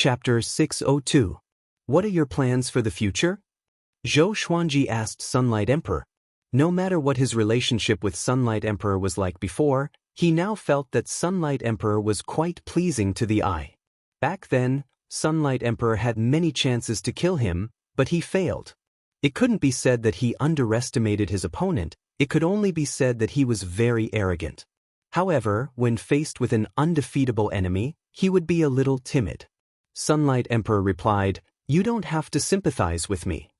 Chapter 602. What are your plans for the future? Zhou Xuanji asked Sunlight Emperor. No matter what his relationship with Sunlight Emperor was like before, he now felt that Sunlight Emperor was quite pleasing to the eye. Back then, Sunlight Emperor had many chances to kill him, but he failed. It couldn't be said that he underestimated his opponent, it could only be said that he was very arrogant. However, when faced with an undefeatable enemy, he would be a little timid. Sunlight Emperor replied, "You don't have to sympathize with me.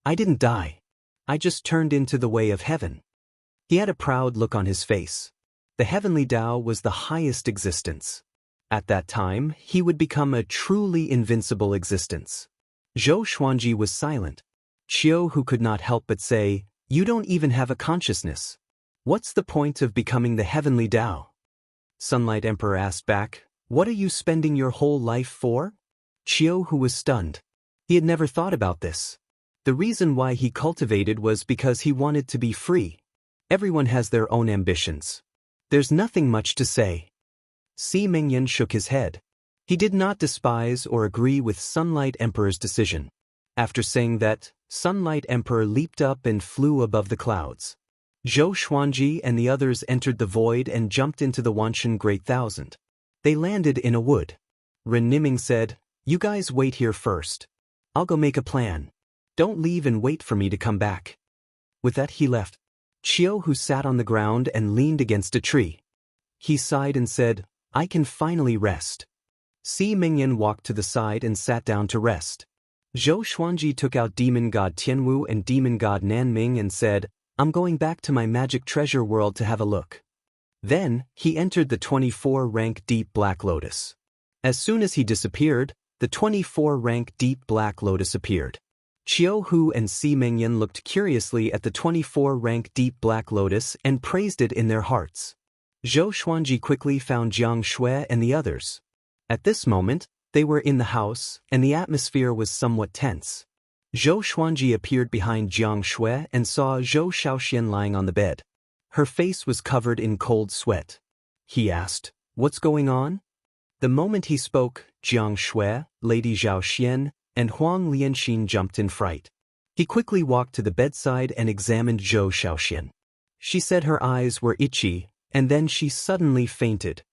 I didn't die. I just turned into the way of heaven." He had a proud look on his face. The heavenly Tao was the highest existence. At that time, he would become a truly invincible existence. Zhou Xuanji was silent. Qiu, who could not help but say, "You don't even have a consciousness. What's the point of becoming the heavenly Tao?" Sunlight Emperor asked back, "What are you spending your whole life for?" Qiu, who was stunned. He had never thought about this. The reason why he cultivated was because he wanted to be free. Everyone has their own ambitions. There's nothing much to say. Si Mingyan shook his head. He did not despise or agree with Sunlight Emperor's decision. After saying that, Sunlight Emperor leaped up and flew above the clouds. Zhou Xuanji and the others entered the void and jumped into the Wanshan Great Thousand. They landed in a wood. Ren Niming said, "You guys wait here first. I'll go make a plan. Don't leave and wait for me to come back." With that he left. Qiu, who sat on the ground and leaned against a tree. He sighed and said, "I can finally rest." Si Mingyan walked to the side and sat down to rest. Zhou Xuanji took out Demon God Tianwu and Demon God Nanming and said, "I'm going back to my magic treasure world to have a look." Then, he entered the 24-rank Deep Black Lotus. As soon as he disappeared, the 24-rank Deep Black Lotus appeared. Qiu Hu and Si Mingyan looked curiously at the 24-rank Deep Black Lotus and praised it in their hearts. Zhou Xuanji quickly found Jiang Shui and the others. At this moment, they were in the house, and the atmosphere was somewhat tense. Zhou Xuanji appeared behind Jiang Shui and saw Zhou Xiaoxian lying on the bed. Her face was covered in cold sweat. He asked, "What's going on?" The moment he spoke, Jiang Shui, Lady Zhao Xian, and Huang Lianxin jumped in fright. He quickly walked to the bedside and examined Zhou Xiaoxian. She said her eyes were itchy, and then she suddenly fainted.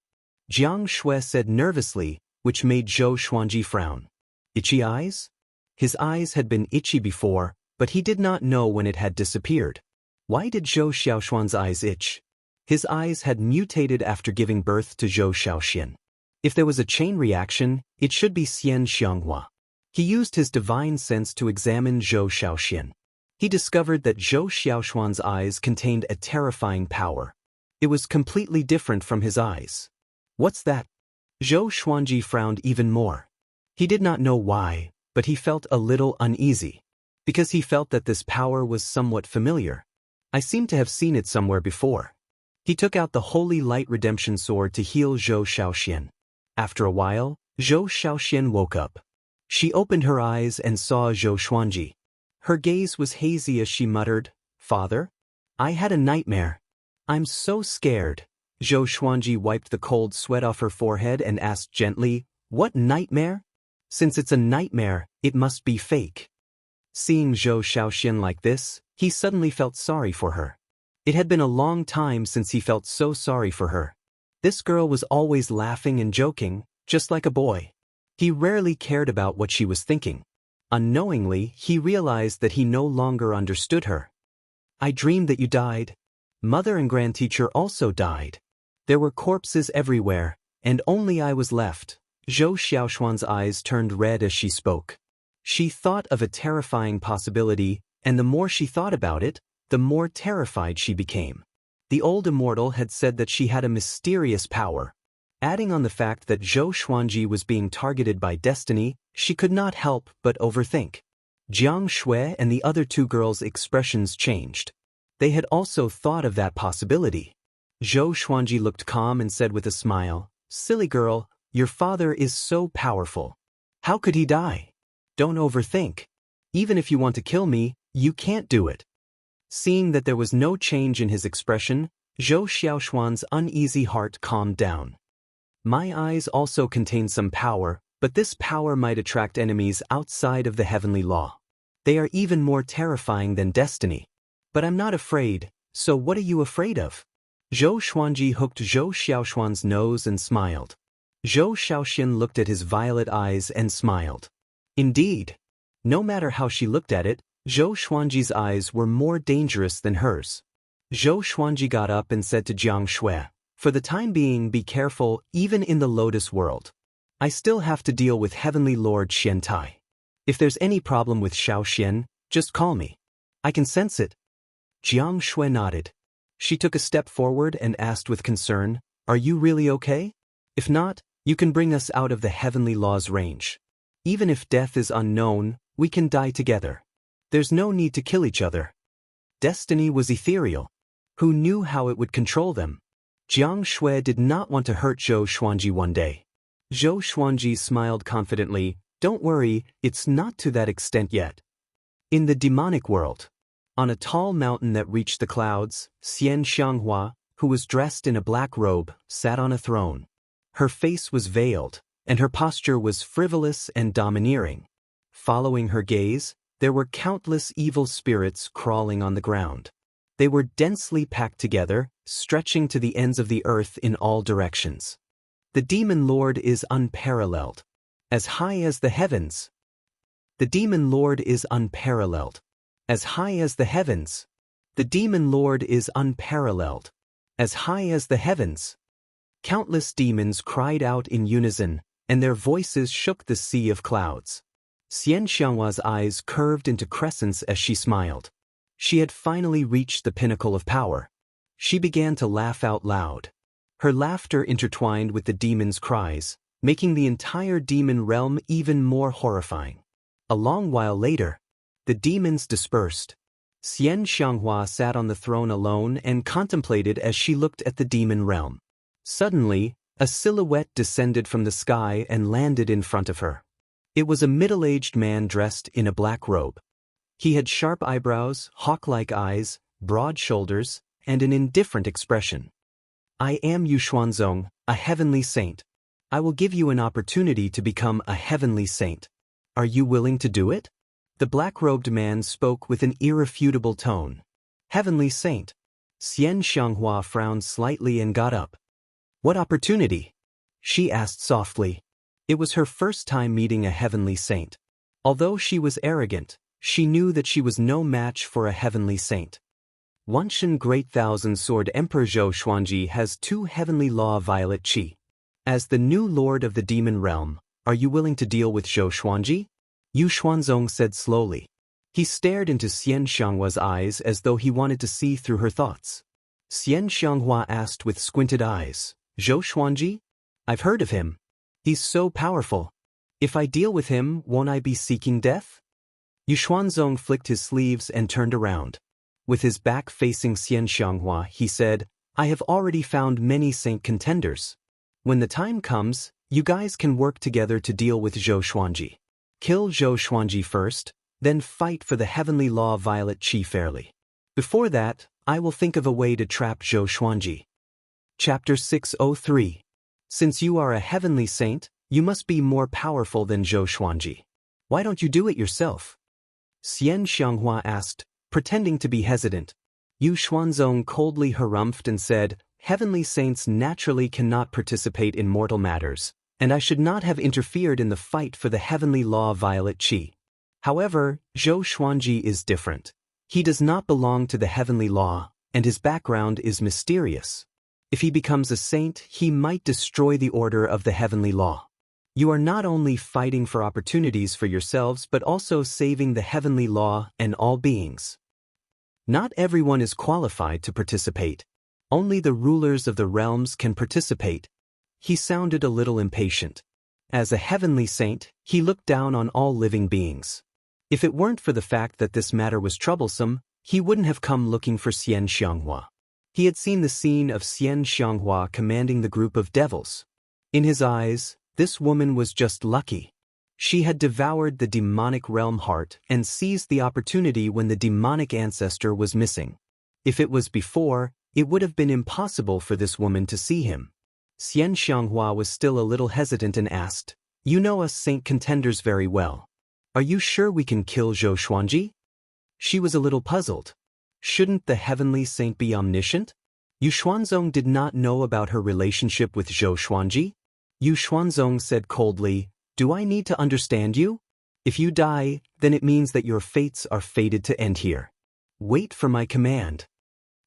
Jiang Shui said nervously, which made Zhou Xuanji frown. Itchy eyes? His eyes had been itchy before, but he did not know when it had disappeared. Why did Zhou Xiaoxuan's eyes itch? His eyes had mutated after giving birth to Zhou Xiaoxian. If there was a chain reaction, it should be Xianxia. He used his divine sense to examine Zhou Xiaoxian. He discovered that Zhou Xiaoxuan's eyes contained a terrifying power. It was completely different from his eyes. "What's that?" Zhou Xuanji frowned even more. He did not know why, but he felt a little uneasy. Because he felt that this power was somewhat familiar. "I seem to have seen it somewhere before." He took out the Holy Light Redemption Sword to heal Zhou Xiaoxian. After a while, Zhou Xiaoxian woke up. She opened her eyes and saw Zhou Xuanji. Her gaze was hazy as she muttered, "Father? I had a nightmare. I'm so scared." Zhou Xuanji wiped the cold sweat off her forehead and asked gently, "What nightmare? Since it's a nightmare, it must be fake." Seeing Zhou Xiaoxian like this, he suddenly felt sorry for her. It had been a long time since he felt so sorry for her. This girl was always laughing and joking, just like a boy. He rarely cared about what she was thinking. Unknowingly, he realized that he no longer understood her. "I dreamed that you died. Mother and grandteacher also died. There were corpses everywhere, and only I was left." Zhou Xiaoxuan's eyes turned red as she spoke. She thought of a terrifying possibility, and the more she thought about it, the more terrified she became. The old immortal had said that she had a mysterious power. Adding on the fact that Zhou Xuanji was being targeted by destiny, she could not help but overthink. Jiang Shui and the other two girls' expressions changed. They had also thought of that possibility. Zhou Xuanji looked calm and said with a smile, "Silly girl, your father is so powerful. How could he die? Don't overthink. Even if you want to kill me, you can't do it." Seeing that there was no change in his expression, Zhou Xiaoxuan's uneasy heart calmed down. "My eyes also contain some power, But this power might attract enemies outside of the heavenly law. They are even more terrifying than destiny. But I'm not afraid, so what are you afraid of? Zhou Xuanji hooked Zhou Xiaoshuan's nose and smiled. Zhou Xiaoxian looked at his violet eyes and smiled. Indeed. No matter how she looked at it, Zhou Xuanji's eyes were more dangerous than hers. Zhou Xuanji got up and said to Jiang Shui, "For the time being, be careful, even in the Lotus world. I still have to deal with Heavenly Lord Xiantai. If there's any problem with Xiaoxian, just call me. I can sense it." Jiang Shui nodded. She took a step forward and asked with concern, "Are you really okay? If not, you can bring us out of the heavenly law's range. Even if death is unknown, we can die together. There's no need to kill each other." Destiny was ethereal. Who knew how it would control them? Jiang Shui did not want to hurt Zhou Xuanji one day. Zhou Xuanji smiled confidently, "Don't worry, it's not to that extent yet." In the demonic world, on a tall mountain that reached the clouds, Xianxia, who was dressed in a black robe, sat on a throne. Her face was veiled, and her posture was frivolous and domineering. Following her gaze, there were countless evil spirits crawling on the ground. They were densely packed together, stretching to the ends of the earth in all directions. The demon lord is unparalleled. As high as the heavens. The demon lord is unparalleled. As high as the heavens. The demon lord is unparalleled. As high as the heavens. Countless demons cried out in unison, and their voices shook the sea of clouds. Xianxia's eyes curved into crescents as she smiled. She had finally reached the pinnacle of power. She began to laugh out loud. Her laughter intertwined with the demon's cries, making the entire demon realm even more horrifying. A long while later, the demons dispersed. Xianxia sat on the throne alone and contemplated as she looked at the demon realm. Suddenly, a silhouette descended from the sky and landed in front of her. It was a middle-aged man dressed in a black robe. He had sharp eyebrows, hawk-like eyes, broad shoulders, and an indifferent expression. "I am Yu Xuanzong, a heavenly saint. I will give you an opportunity to become a heavenly saint. Are you willing to do it?" The black-robed man spoke with an irrefutable tone. "Heavenly saint." Xianxia frowned slightly and got up. "What opportunity?" she asked softly. It was her first time meeting a heavenly saint. Although she was arrogant, she knew that she was no match for a heavenly saint. Wuxian Great Thousand Sword Emperor Zhou Xuanji has 2 heavenly law violet qi. As the new lord of the demon realm, are you willing to deal with Zhou Xuanji? Yu Xuanzong said slowly. He stared into Xianxia's eyes as though he wanted to see through her thoughts. Xianxia asked with squinted eyes, "Zhou Xuanji? I've heard of him. He's so powerful. If I deal with him, won't I be seeking death?" Yu Xuanzong flicked his sleeves and turned around. With his back facing Xianxia, he said, "I have already found many saint contenders. When the time comes, you guys can work together to deal with Zhou Xuanji. Kill Zhou Xuanji first, then fight for the heavenly law violet qi fairly. Before that, I will think of a way to trap Zhou Xuanji." Chapter 603. Since you are a heavenly saint, you must be more powerful than Zhou Xuanji. Why don't you do it yourself? Xianxia asked, pretending to be hesitant. Yu Xuanzong coldly harumphed and said, "Heavenly saints naturally cannot participate in mortal matters, and I should not have interfered in the fight for the heavenly law violet qi. However, Zhou Xuanji is different. He does not belong to the heavenly law, and his background is mysterious. If he becomes a saint, he might destroy the order of the heavenly law. You are not only fighting for opportunities for yourselves but also saving the heavenly law and all beings. Not everyone is qualified to participate. Only the rulers of the realms can participate." He sounded a little impatient. As a heavenly saint, he looked down on all living beings. If it weren't for the fact that this matter was troublesome, he wouldn't have come looking for Xianxia. He had seen the scene of Xianxia commanding the group of devils. In his eyes, this woman was just lucky. She had devoured the demonic realm heart and seized the opportunity when the demonic ancestor was missing. If it was before, it would have been impossible for this woman to see him. Xianxia was still a little hesitant and asked, You know us saint contenders very well. Are you sure we can kill Zhou Xuanji? She was a little puzzled. Shouldn't the heavenly saint be omniscient? Yu Xuanzong did not know about her relationship with Zhou Xuanji. Yu Xuanzong said coldly, "Do I need to understand you? If you die, then it means that your fates are fated to end here. Wait for my command."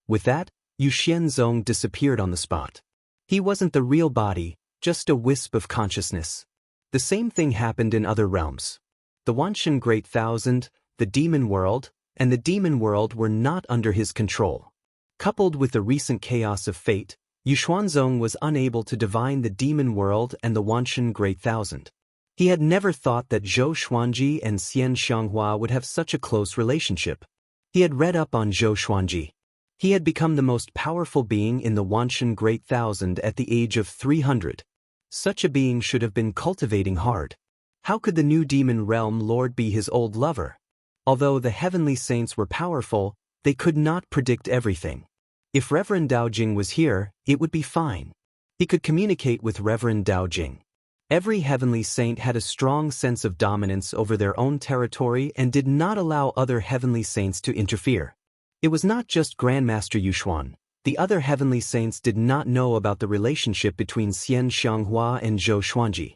With that, Yu Xuanzong disappeared on the spot. He wasn't the real body, just a wisp of consciousness. The same thing happened in other realms. The Wanshan Great Thousand, the demon world, and the demon world were not under his control. Coupled with the recent chaos of fate, Yu Xuanzong was unable to divine the demon world and the Wanshan Great Thousand. He had never thought that Zhou Xuanji and Xianxia would have such a close relationship. He had read up on Zhou Xuanji. He had become the most powerful being in the Wanshan Great Thousand at the age of 300. Such a being should have been cultivating hard. How could the new demon realm lord be his old lover? Although the heavenly saints were powerful, they could not predict everything. If Reverend Dao Jing was here, it would be fine. He could communicate with Reverend Dao Jing. Every heavenly saint had a strong sense of dominance over their own territory and did not allow other heavenly saints to interfere. It was not just Grandmaster Yuxuan. The other heavenly saints did not know about the relationship between Xianxia and Zhou Xuanji.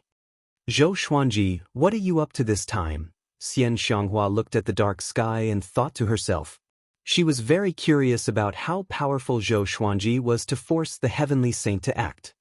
"Zhou Xuanji, what are you up to this time?" Xianxia looked at the dark sky and thought to herself. She was very curious about how powerful Zhou Xuanji was to force the heavenly saint to act.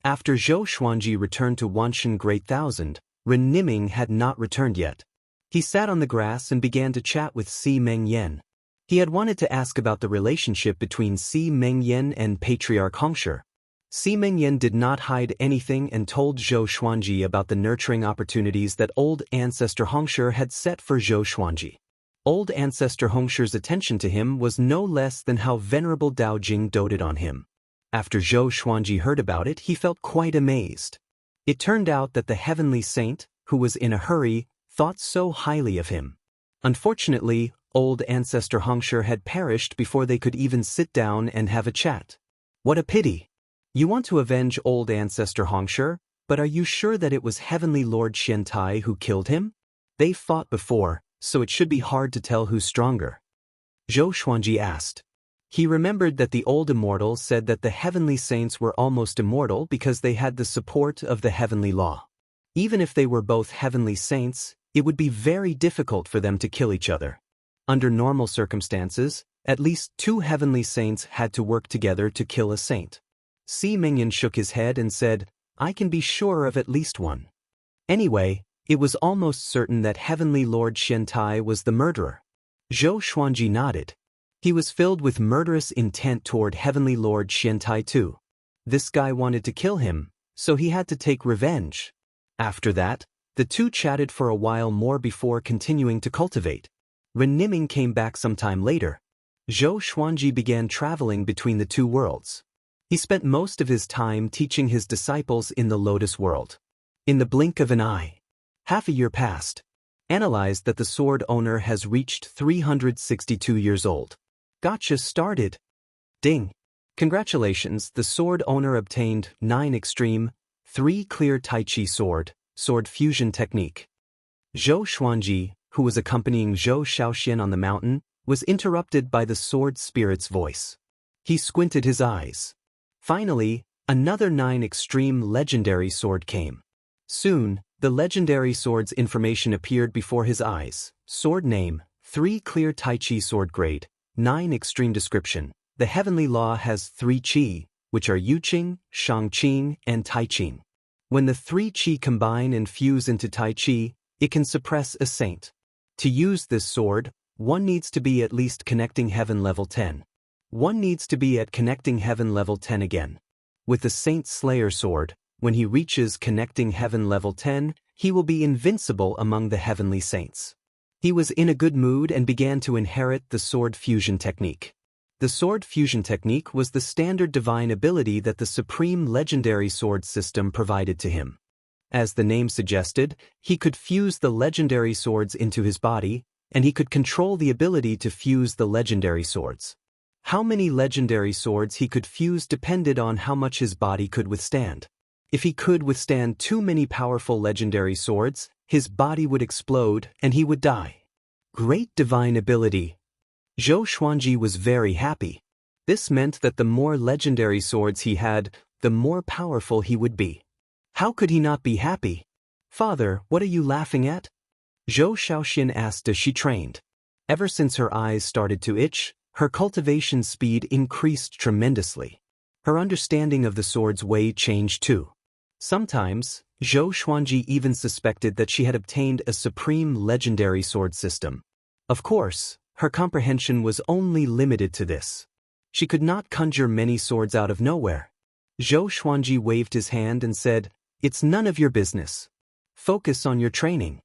After Zhou Xuanji returned to Wanshan Great Thousand, Ren Niming had not returned yet. He sat on the grass and began to chat with Si Mengyan. He had wanted to ask about the relationship between Si Mengyan and Patriarch Hongshi. Si Mengyan did not hide anything and told Zhou Xuanji about the nurturing opportunities that old ancestor Hongshi had set for Zhou Xuanji. Old ancestor Hongshi's attention to him was no less than how venerable Dao Jing doted on him. After Zhou Xuanji heard about it, he felt quite amazed. It turned out that the heavenly saint, who was in a hurry, thought so highly of him. Unfortunately, old ancestor Hongshi had perished before they could even sit down and have a chat. What a pity! You want to avenge old ancestor Hongshi, but are you sure that it was Heavenly Lord Xiantai who killed him? They fought before, so it should be hard to tell who's stronger. Zhou Xuanji asked. He remembered that the old immortal said that the heavenly saints were almost immortal because they had the support of the heavenly law. Even if they were both heavenly saints, it would be very difficult for them to kill each other. Under normal circumstances, at least 2 heavenly saints had to work together to kill a saint. Si Mengyan shook his head and said, "I can be sure of at least one." Anyway, it was almost certain that Heavenly Lord Xiantai was the murderer. Zhou Xuanji nodded. He was filled with murderous intent toward Heavenly Lord Xiantai too. This guy wanted to kill him, so he had to take revenge. After that, the two chatted for a while more before continuing to cultivate. Ren Niming came back some time later. Zhou Xuanji began traveling between the two worlds. He spent most of his time teaching his disciples in the Lotus world. In the blink of an eye, half a year passed. Analyzed that the sword owner has reached 362 years old. Gotcha started. Ding. Congratulations, the sword owner obtained 9 extreme, 3 clear Tai Chi sword fusion technique. Zhou Xuanji, who was accompanying Zhou Shaoxian on the mountain, was interrupted by the sword spirit's voice. He squinted his eyes. Finally, another 9 extreme legendary sword came. Soon, the legendary sword's information appeared before his eyes. Sword name, 3 clear Tai Chi sword grade, 9 extreme description. The heavenly law has 3 Qi, which are Yuqing, Shangqing, and Taiqing. When the 3 Qi combine and fuse into Tai Chi, it can suppress a saint. To use this sword, one needs to be at least connecting heaven level 10. One needs to be at connecting heaven level 10 again. With the Saint Slayer sword, when he reaches connecting heaven level 10, he will be invincible among the heavenly saints. He was in a good mood and began to inherit the sword fusion technique. The sword fusion technique was the standard divine ability that the supreme legendary sword system provided to him. As the name suggested, he could fuse the legendary swords into his body, and he could control the ability to fuse the legendary swords. How many legendary swords he could fuse depended on how much his body could withstand. If he could withstand too many powerful legendary swords, his body would explode and he would die. Great divine ability. Zhou Xuanji was very happy. This meant that the more legendary swords he had, the more powerful he would be. How could he not be happy? Father, what are you laughing at? Zhou Shaoxian asked as she trained. Ever since her eyes started to itch, her cultivation speed increased tremendously. Her understanding of the sword's way changed too. Sometimes, Zhou Xuanji even suspected that she had obtained a supreme legendary sword system. Of course, her comprehension was only limited to this. She could not conjure many swords out of nowhere. Zhou Xuanji waved his hand and said, "It's none of your business. Focus on your training."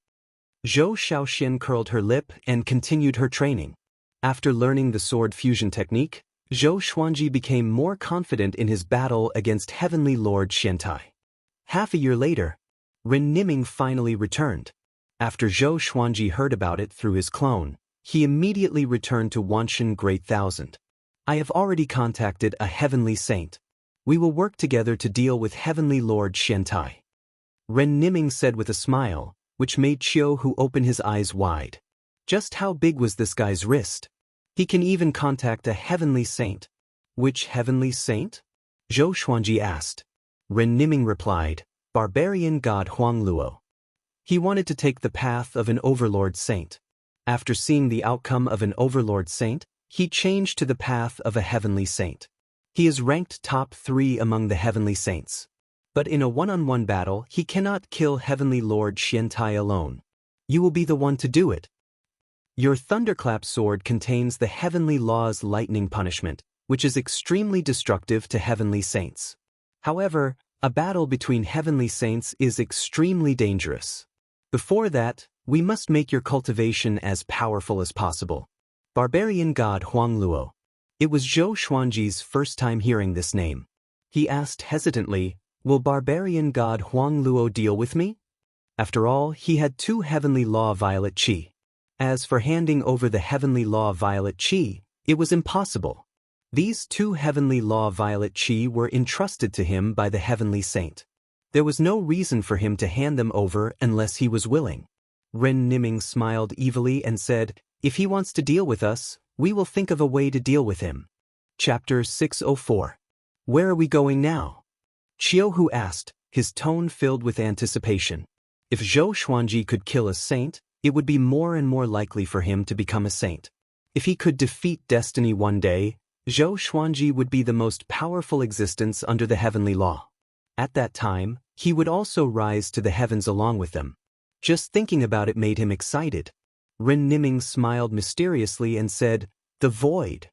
Zhou Shaoxian curled her lip and continued her training. After learning the sword fusion technique, Zhou Xuanji became more confident in his battle against Heavenly Lord Xiantai. Half a year later, Ren Niming finally returned. After Zhou Xuanji heard about it through his clone, he immediately returned to Wanshan Great Thousand. "I have already contacted a heavenly saint. We will work together to deal with Heavenly Lord Xiantai." Ren Niming said with a smile, which made Qiu Hu open his eyes wide. Just how big was this guy's wrist? He can even contact a heavenly saint. Which heavenly saint? Zhou Xuanji asked. Ren Niming replied, "Barbarian god Huang Luo." He wanted to take the path of an overlord saint. After seeing the outcome of an overlord saint, he changed to the path of a heavenly saint. He is ranked top 3 among the heavenly saints. But in a one-on-one battle, he cannot kill Heavenly Lord Xiantai alone. You will be the one to do it. Your thunderclap sword contains the heavenly law's lightning punishment, which is extremely destructive to heavenly saints. However, a battle between heavenly saints is extremely dangerous. Before that, we must make your cultivation as powerful as possible. Barbarian god Huang Luo. It was Zhou Xuanji's first time hearing this name. He asked hesitantly, "Will Barbarian god Huang Luo deal with me?" After all, he had 2 heavenly law violet qi. As for handing over the heavenly law violet qi, it was impossible. These 2 heavenly law violet qi were entrusted to him by the heavenly saint. There was no reason for him to hand them over unless he was willing. Ren Niming smiled evilly and said, "If he wants to deal with us, we will think of a way to deal with him." Chapter 604. Where are we going now? Qiu Hu asked, his tone filled with anticipation. If Zhou Xuanji could kill a saint, it would be more and more likely for him to become a saint. If he could defeat destiny one day, Zhou Xuanji would be the most powerful existence under the heavenly law. At that time, he would also rise to the heavens along with them. Just thinking about it made him excited. Ren Niming smiled mysteriously and said, "The void."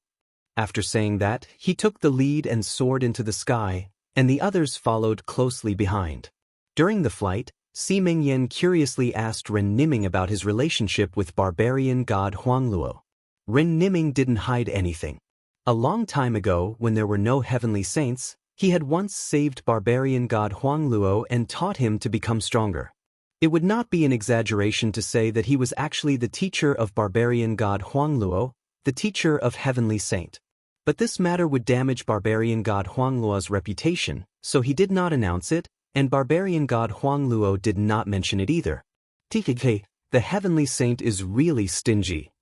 After saying that, he took the lead and soared into the sky, and the others followed closely behind. During the flight, Si Mingyan curiously asked Ren Niming about his relationship with barbarian god Huang Luo. Ren Niming didn't hide anything. A long time ago, when there were no heavenly saints, he had once saved barbarian god Huang Luo and taught him to become stronger. It would not be an exaggeration to say that he was actually the teacher of barbarian god Huang Luo, the teacher of heavenly saint. But this matter would damage barbarian god Huang Luo's reputation, so he did not announce it, and barbarian god Huang Luo did not mention it either. TKK, the heavenly saint is really stingy.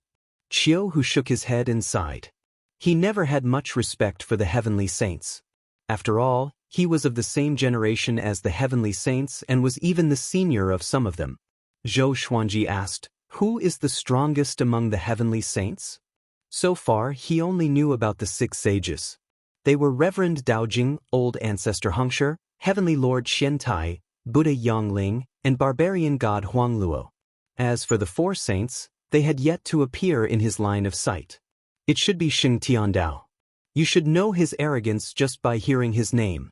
Qiu Hu shook his head and sighed. He never had much respect for the heavenly saints. After all, he was of the same generation as the heavenly saints and was even the senior of some of them. Zhou Xuanji asked, "Who is the strongest among the heavenly saints?" So far, he only knew about the 6 sages. They were Reverend Daojing, Old Ancestor Hongshi, Heavenly Lord Xiantai, Buddha Yongling, and barbarian god Huang Luo. As for the 4 saints, they had yet to appear in his line of sight. It should be Sheng Tiandao. You should know his arrogance just by hearing his name.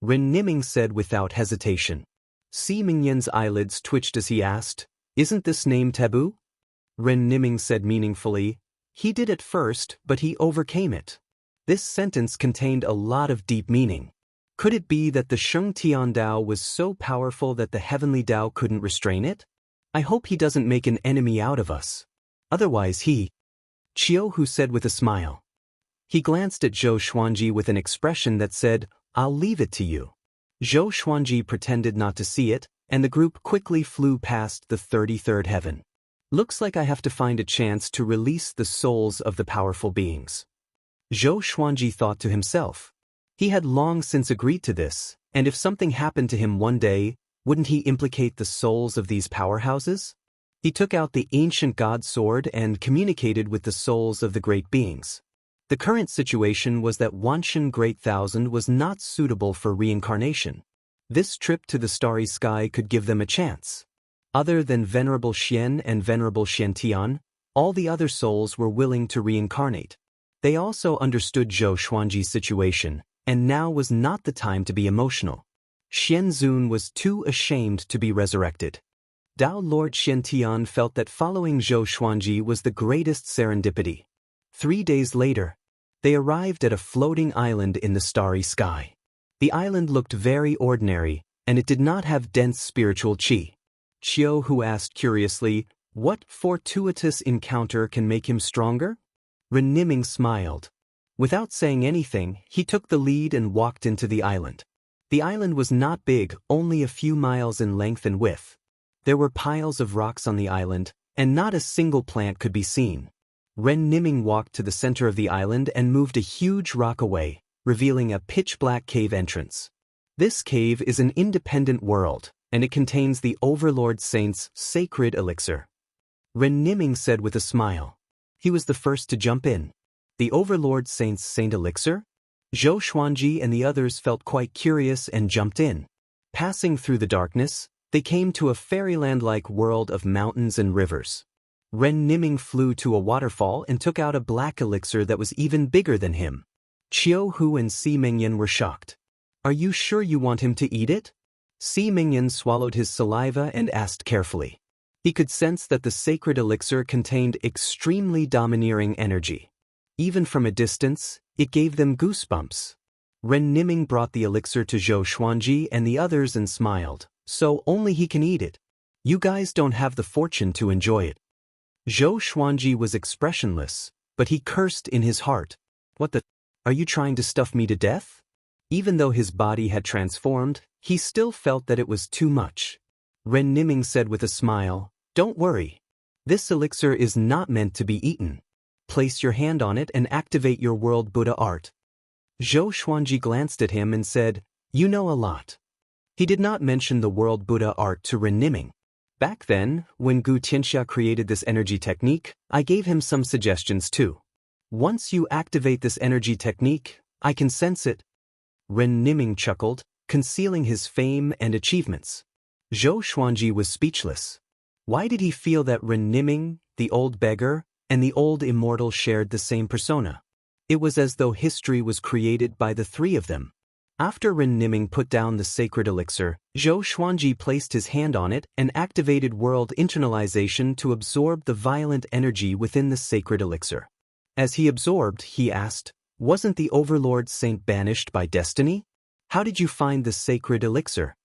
Ren Niming said without hesitation. Si Mingyan's eyelids twitched as he asked, "Isn't this name taboo?" Ren Niming said meaningfully, "He did at first, but he overcame it." This sentence contained a lot of deep meaning. Could it be that the Sheng Tiandao was so powerful that the heavenly Tao couldn't restrain it? I hope he doesn't make an enemy out of us. Otherwise Qiu Hu said with a smile. He glanced at Zhou Xuanji with an expression that said, "I'll leave it to you." Zhou Xuanji pretended not to see it, and the group quickly flew past the 33rd heaven. Looks like I have to find a chance to release the souls of the powerful beings. Zhou Xuanji thought to himself. He had long since agreed to this, and if something happened to him one day, wouldn't he implicate the souls of these powerhouses? He took out the ancient god sword and communicated with the souls of the great beings. The current situation was that Wanshan Great Thousand was not suitable for reincarnation. This trip to the starry sky could give them a chance. Other than Venerable Xian and Venerable Xiantian, all the other souls were willing to reincarnate. They also understood Zhou Xuanji's situation, and now was not the time to be emotional. Xian Zun was too ashamed to be resurrected. Tao Lord Xiantian felt that following Zhou Xuanji was the greatest serendipity. 3 days later, they arrived at a floating island in the starry sky. The island looked very ordinary, and it did not have dense spiritual qi. Qiu Hu asked curiously, "What fortuitous encounter can make him stronger?" Ren Niming smiled. Without saying anything, he took the lead and walked into the island. The island was not big, only a few miles in length and width. There were piles of rocks on the island, and not a single plant could be seen. Ren Niming walked to the center of the island and moved a huge rock away, revealing a pitch-black cave entrance. This cave is an independent world, and it contains the Overlord Saint's sacred elixir. Ren Niming said with a smile. He was the first to jump in. The Overlord Saint's Saint Elixir? Zhou Xuanji and the others felt quite curious and jumped in. Passing through the darkness, they came to a fairyland-like world of mountains and rivers. Ren Niming flew to a waterfall and took out a black elixir that was even bigger than him. Qiu Hu and Si Mingyan were shocked. "Are you sure you want him to eat it?" Si Mingyan swallowed his saliva and asked carefully. He could sense that the sacred elixir contained extremely domineering energy. Even from a distance, it gave them goosebumps. Ren Niming brought the elixir to Zhou Xuanji and the others and smiled. "So only he can eat it. You guys don't have the fortune to enjoy it." Zhou Xuanji was expressionless, but he cursed in his heart. "What the? Are you trying to stuff me to death?" Even though his body had transformed, he still felt that it was too much. Ren Niming said with a smile, "Don't worry. This elixir is not meant to be eaten. Place your hand on it and activate your world Buddha art." Zhou Xuanji glanced at him and said, "You know a lot." He did not mention the world Buddha art to Ren Niming. Back then, when Xianxia created this energy technique, I gave him some suggestions too. Once you activate this energy technique, I can sense it. Ren Niming chuckled, concealing his fame and achievements. Zhou Xuanji was speechless. Why did he feel that Ren Niming, the old beggar, and the old immortal shared the same persona? It was as though history was created by the three of them. After Ren Niming put down the sacred elixir, Zhou Xuanji placed his hand on it and activated world internalization to absorb the violent energy within the sacred elixir. As he absorbed, he asked, "Wasn't the Overlord Saint banished by destiny? How did you find the sacred elixir?"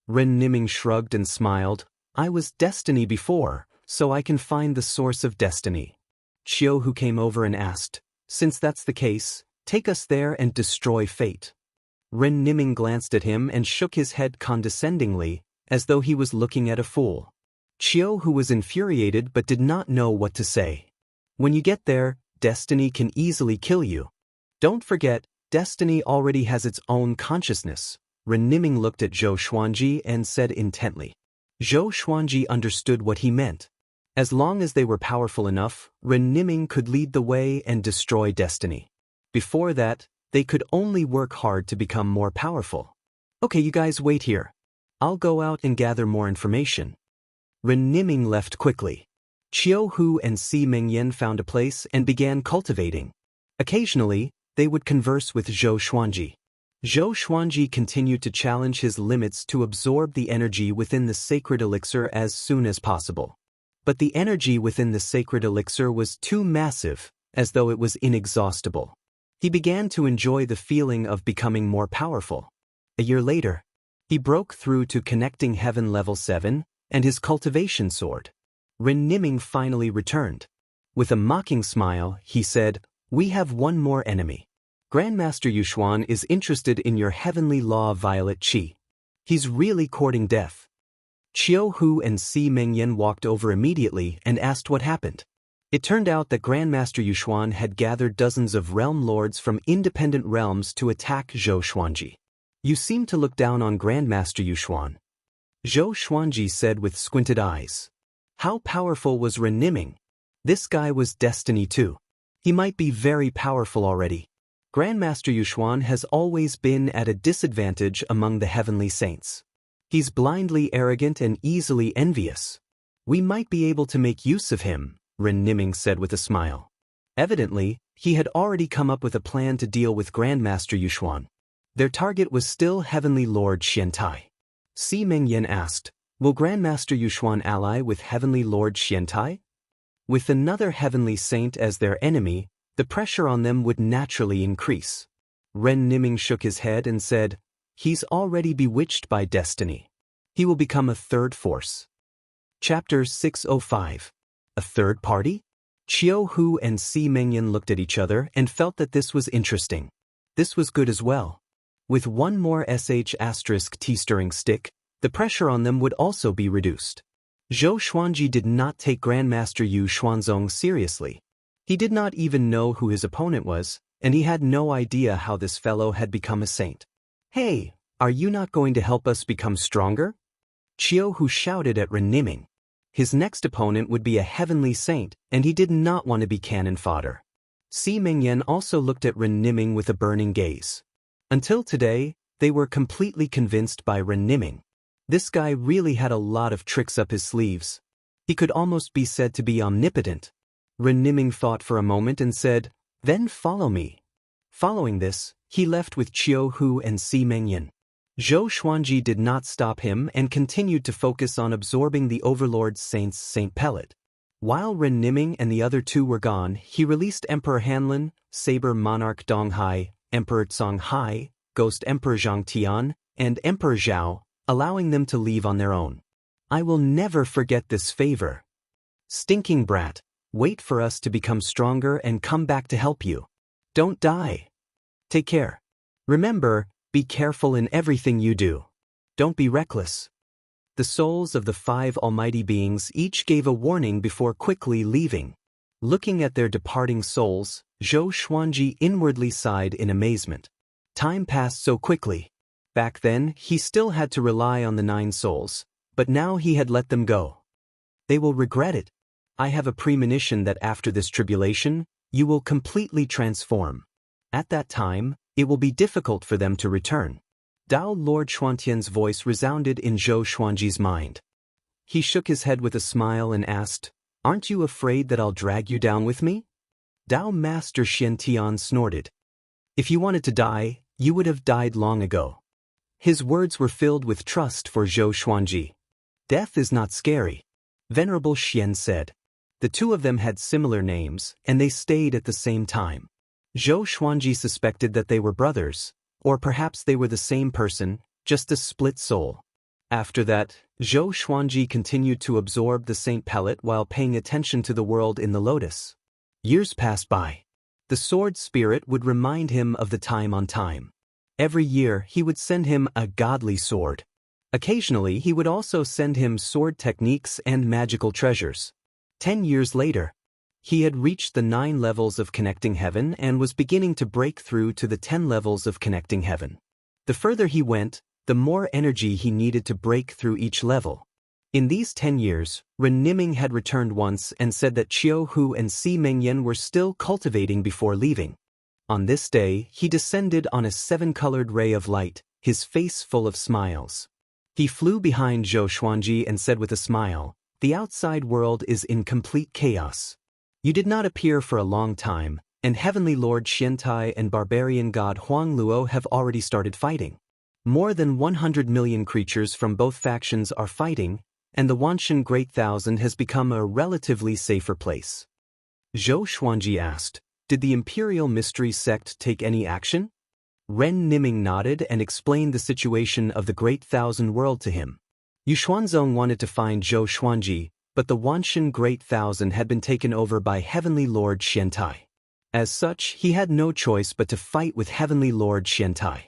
Ren Niming shrugged and smiled. "I was destiny before, so I can find the source of destiny." Qiu Hu came over and asked, "Since that's the case, take us there and destroy fate." Ren Niming glanced at him and shook his head condescendingly, as though he was looking at a fool. Qiu Hu was infuriated but did not know what to say. "When you get there, destiny can easily kill you. Don't forget, destiny already has its own consciousness." Ren Niming looked at Zhou Xuanji and said intently. Zhou Xuanji understood what he meant. As long as they were powerful enough, Ren Niming could lead the way and destroy destiny. Before that, they could only work hard to become more powerful. "Okay, you guys wait here. I'll go out and gather more information." Ren Niming left quickly. Qiu Hu and Si Mingyan found a place and began cultivating. Occasionally, they would converse with Zhou Xuanji. Zhou Xuanji continued to challenge his limits to absorb the energy within the sacred elixir as soon as possible. But the energy within the sacred elixir was too massive, as though it was inexhaustible. He began to enjoy the feeling of becoming more powerful. A year later, he broke through to connecting heaven level 7 and his cultivation sword. Ren Niming finally returned. With a mocking smile, he said, "We have one more enemy. Grandmaster Yuxuan is interested in your heavenly law violet qi. He's really courting death. Qiu Hu and Si Mengyan walked over immediately and asked what happened. It turned out that Grandmaster Yuxuan had gathered dozens of realm lords from independent realms to attack Zhou Xuanji. You seem to look down on Grandmaster Yuxuan, Zhou Xuanji said with squinted eyes. How powerful was Ren Niming? This guy was destiny too. He might be very powerful already. Grandmaster Yuxuan has always been at a disadvantage among the heavenly saints. He's blindly arrogant and easily envious. We might be able to make use of him, Ren Niming said with a smile. Evidently, he had already come up with a plan to deal with Grandmaster Yuxuan. Their target was still Heavenly Lord Xiantai. Si Mengyan asked, will Grandmaster Yuxuan ally with Heavenly Lord Xiantai? With another heavenly saint as their enemy, the pressure on them would naturally increase. Ren Niming shook his head and said, he's already bewitched by destiny. He will become a third force. Chapter 605. A third party? Qiu Hu and Si Mengyan looked at each other and felt that this was interesting. This was good as well. With one more *T stirring stick, the pressure on them would also be reduced. Zhou Xuanji did not take Grandmaster Yu Xuanzong seriously. He did not even know who his opponent was, and he had no idea how this fellow had become a saint. Hey, are you not going to help us become stronger? Qiu Hu shouted at Ren Niming. His next opponent would be a heavenly saint, and he did not want to be cannon fodder. Si Mengyan also looked at Ren Niming with a burning gaze. Until today, they were completely convinced by Ren Niming. This guy really had a lot of tricks up his sleeves. He could almost be said to be omnipotent. Ren Niming thought for a moment and said, then follow me. Following this, he left with Qiu Hu and Si Mengyan. Zhou Xuanji did not stop him and continued to focus on absorbing the Overlord Saint's Saint Pellet. While Ren Niming and the other two were gone, he released Emperor Hanlin, Saber Monarch Donghai, Emperor Songhai, Ghost Emperor Zhang Tian, and Emperor Zhao, allowing them to leave on their own. I will never forget this favor. Stinking brat, wait for us to become stronger and come back to help you. Don't die. Take care. Remember, be careful in everything you do. Don't be reckless. The souls of the 5 almighty beings each gave a warning before quickly leaving. Looking at their departing souls, Zhou Xuanji inwardly sighed in amazement. Time passed so quickly. Back then, he still had to rely on the 9 souls, but now he had let them go. They will regret it. I have a premonition that after this tribulation, you will completely transform. At that time, it will be difficult for them to return. Dao Lord Xuantian's voice resounded in Zhou Xuanji's mind. He shook his head with a smile and asked, aren't you afraid that I'll drag you down with me? Dao Master Xiantian snorted. If you wanted to die, you would have died long ago. His words were filled with trust for Zhou Xuanji. Death is not scary, Venerable Xian said. The two of them had similar names, and they stayed at the same time. Zhou Xuanji suspected that they were brothers, or perhaps they were the same person, just a split soul. After that, Zhou Xuanji continued to absorb the Saint Pellet while paying attention to the world in the lotus. Years passed by. The sword spirit would remind him of the time on time. Every year he would send him a godly sword. Occasionally he would also send him sword techniques and magical treasures. 10 years later, he had reached the 9 levels of connecting heaven and was beginning to break through to the 10 levels of connecting heaven. The further he went, the more energy he needed to break through each level. In these 10 years, Ren Niming had returned once and said that Qiu Hu and Si Mengyan were still cultivating before leaving. On this day, he descended on a 7-colored ray of light, his face full of smiles. He flew behind Zhou Xuanji and said with a smile, the outside world is in complete chaos. You did not appear for a long time, and Heavenly Lord Xiantai and Barbarian God Huang Luo have already started fighting. More than 100 million creatures from both factions are fighting, and the Wanshan Great Thousand has become a relatively safer place. Zhou Xuanji asked, did the Imperial Mystery Sect take any action? Ren Niming nodded and explained the situation of the Great Thousand World to him. Yu Xuanzong wanted to find Zhou Xuanji, but the Wanshan Great Thousand had been taken over by Heavenly Lord Xiantai. As such, he had no choice but to fight with Heavenly Lord Xiantai.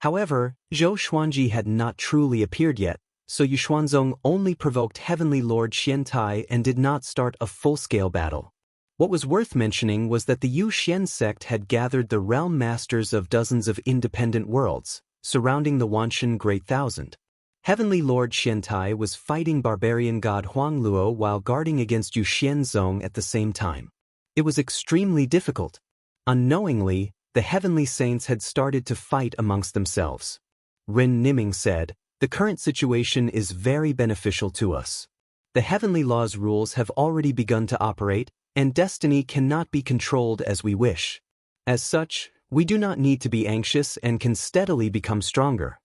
However, Zhou Xuanji had not truly appeared yet, so Yu Xuanzong only provoked Heavenly Lord Xiantai and did not start a full-scale battle. What was worth mentioning was that the Yu Xian sect had gathered the realm masters of dozens of independent worlds, surrounding the Wanshan Great Thousand. Heavenly Lord Xiantai was fighting barbarian god Huangluo while guarding against Yu Xianzong at the same time. It was extremely difficult. Unknowingly, the heavenly saints had started to fight amongst themselves. Ren Niming said, "The current situation is very beneficial to us. The heavenly law's rules have already begun to operate, and destiny cannot be controlled as we wish. As such, we do not need to be anxious and can steadily become stronger."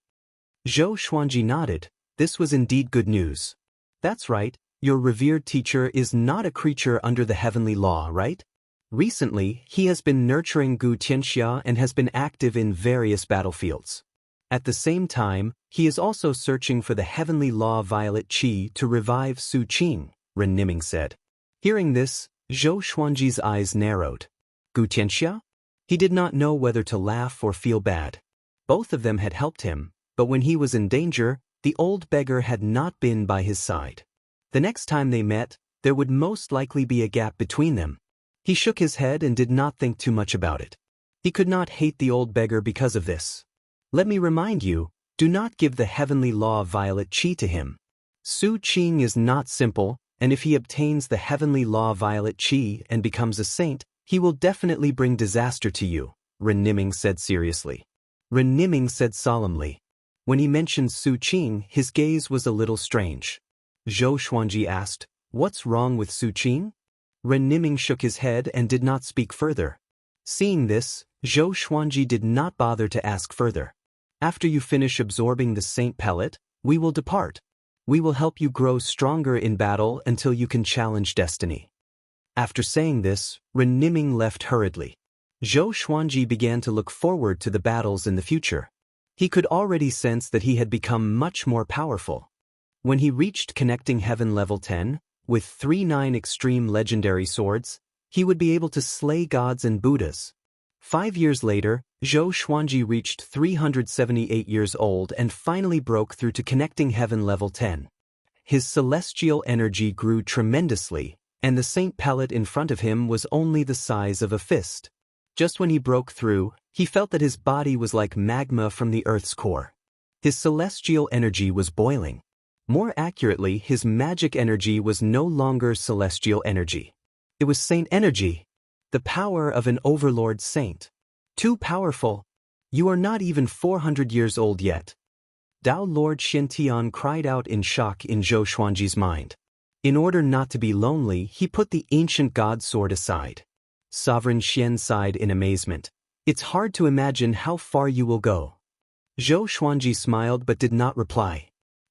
Zhou Xuanji nodded. This was indeed good news. That's right, your revered teacher is not a creature under the heavenly law, right? Recently, he has been nurturing Gu Xianxia and has been active in various battlefields. At the same time, he is also searching for the heavenly law violet qi to revive Su Qing, Ren Niming said. Hearing this, Zhou Xuanji's eyes narrowed. Gu Xianxia? He did not know whether to laugh or feel bad. Both of them had helped him, but when he was in danger, the old beggar had not been by his side. The next time they met, there would most likely be a gap between them. He shook his head and did not think too much about it. He could not hate the old beggar because of this. Let me remind you, do not give the heavenly law violet qi to him. Su Qing is not simple, and if he obtains the heavenly law violet qi and becomes a saint, he will definitely bring disaster to you, Ren Niming said seriously. Ren Niming said solemnly. When he mentioned Su Qing, his gaze was a little strange. Zhou Xuanji asked, "What's wrong with Su Qing?" Ren Niming shook his head and did not speak further. Seeing this, Zhou Xuanji did not bother to ask further. "After you finish absorbing the saint pellet, we will depart. We will help you grow stronger in battle until you can challenge destiny." After saying this, Ren Niming left hurriedly. Zhou Xuanji began to look forward to the battles in the future. He could already sense that he had become much more powerful. When he reached connecting heaven level 10, with 3-9 extreme legendary swords, he would be able to slay gods and Buddhas. 5 years later, Zhou Xuanji reached 378 years old and finally broke through to connecting heaven level 10. His celestial energy grew tremendously, and the saint pellet in front of him was only the size of a fist. Just when he broke through, he felt that his body was like magma from the earth's core. His celestial energy was boiling. More accurately, his magic energy was no longer celestial energy. It was saint energy. The power of an overlord saint. Too powerful. You are not even 400 years old yet. Tao Lord Xiantian cried out in shock in Zhou Xuanji's mind. In order not to be lonely, he put the ancient god sword aside. Sovereign Xian sighed in amazement. It's hard to imagine how far you will go. Zhou Xuanji smiled but did not reply.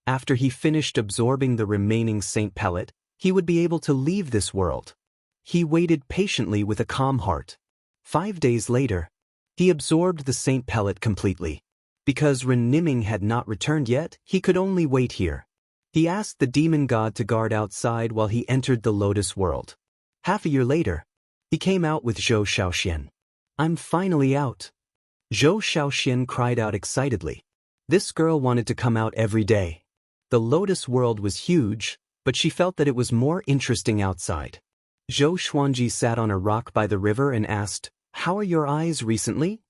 After he finished absorbing the remaining saint pellet, he would be able to leave this world. He waited patiently with a calm heart. 5 days later, he absorbed the saint pellet completely. Because Ren Niming had not returned yet, he could only wait here. He asked the demon god to guard outside while he entered the lotus world. Half a year later, he came out with Zhou Shaoxian. "I'm finally out." Zhou Shaoxian cried out excitedly. This girl wanted to come out every day. The lotus world was huge, but she felt that it was more interesting outside. Zhou Xuanji sat on a rock by the river and asked, "How are your eyes recently?"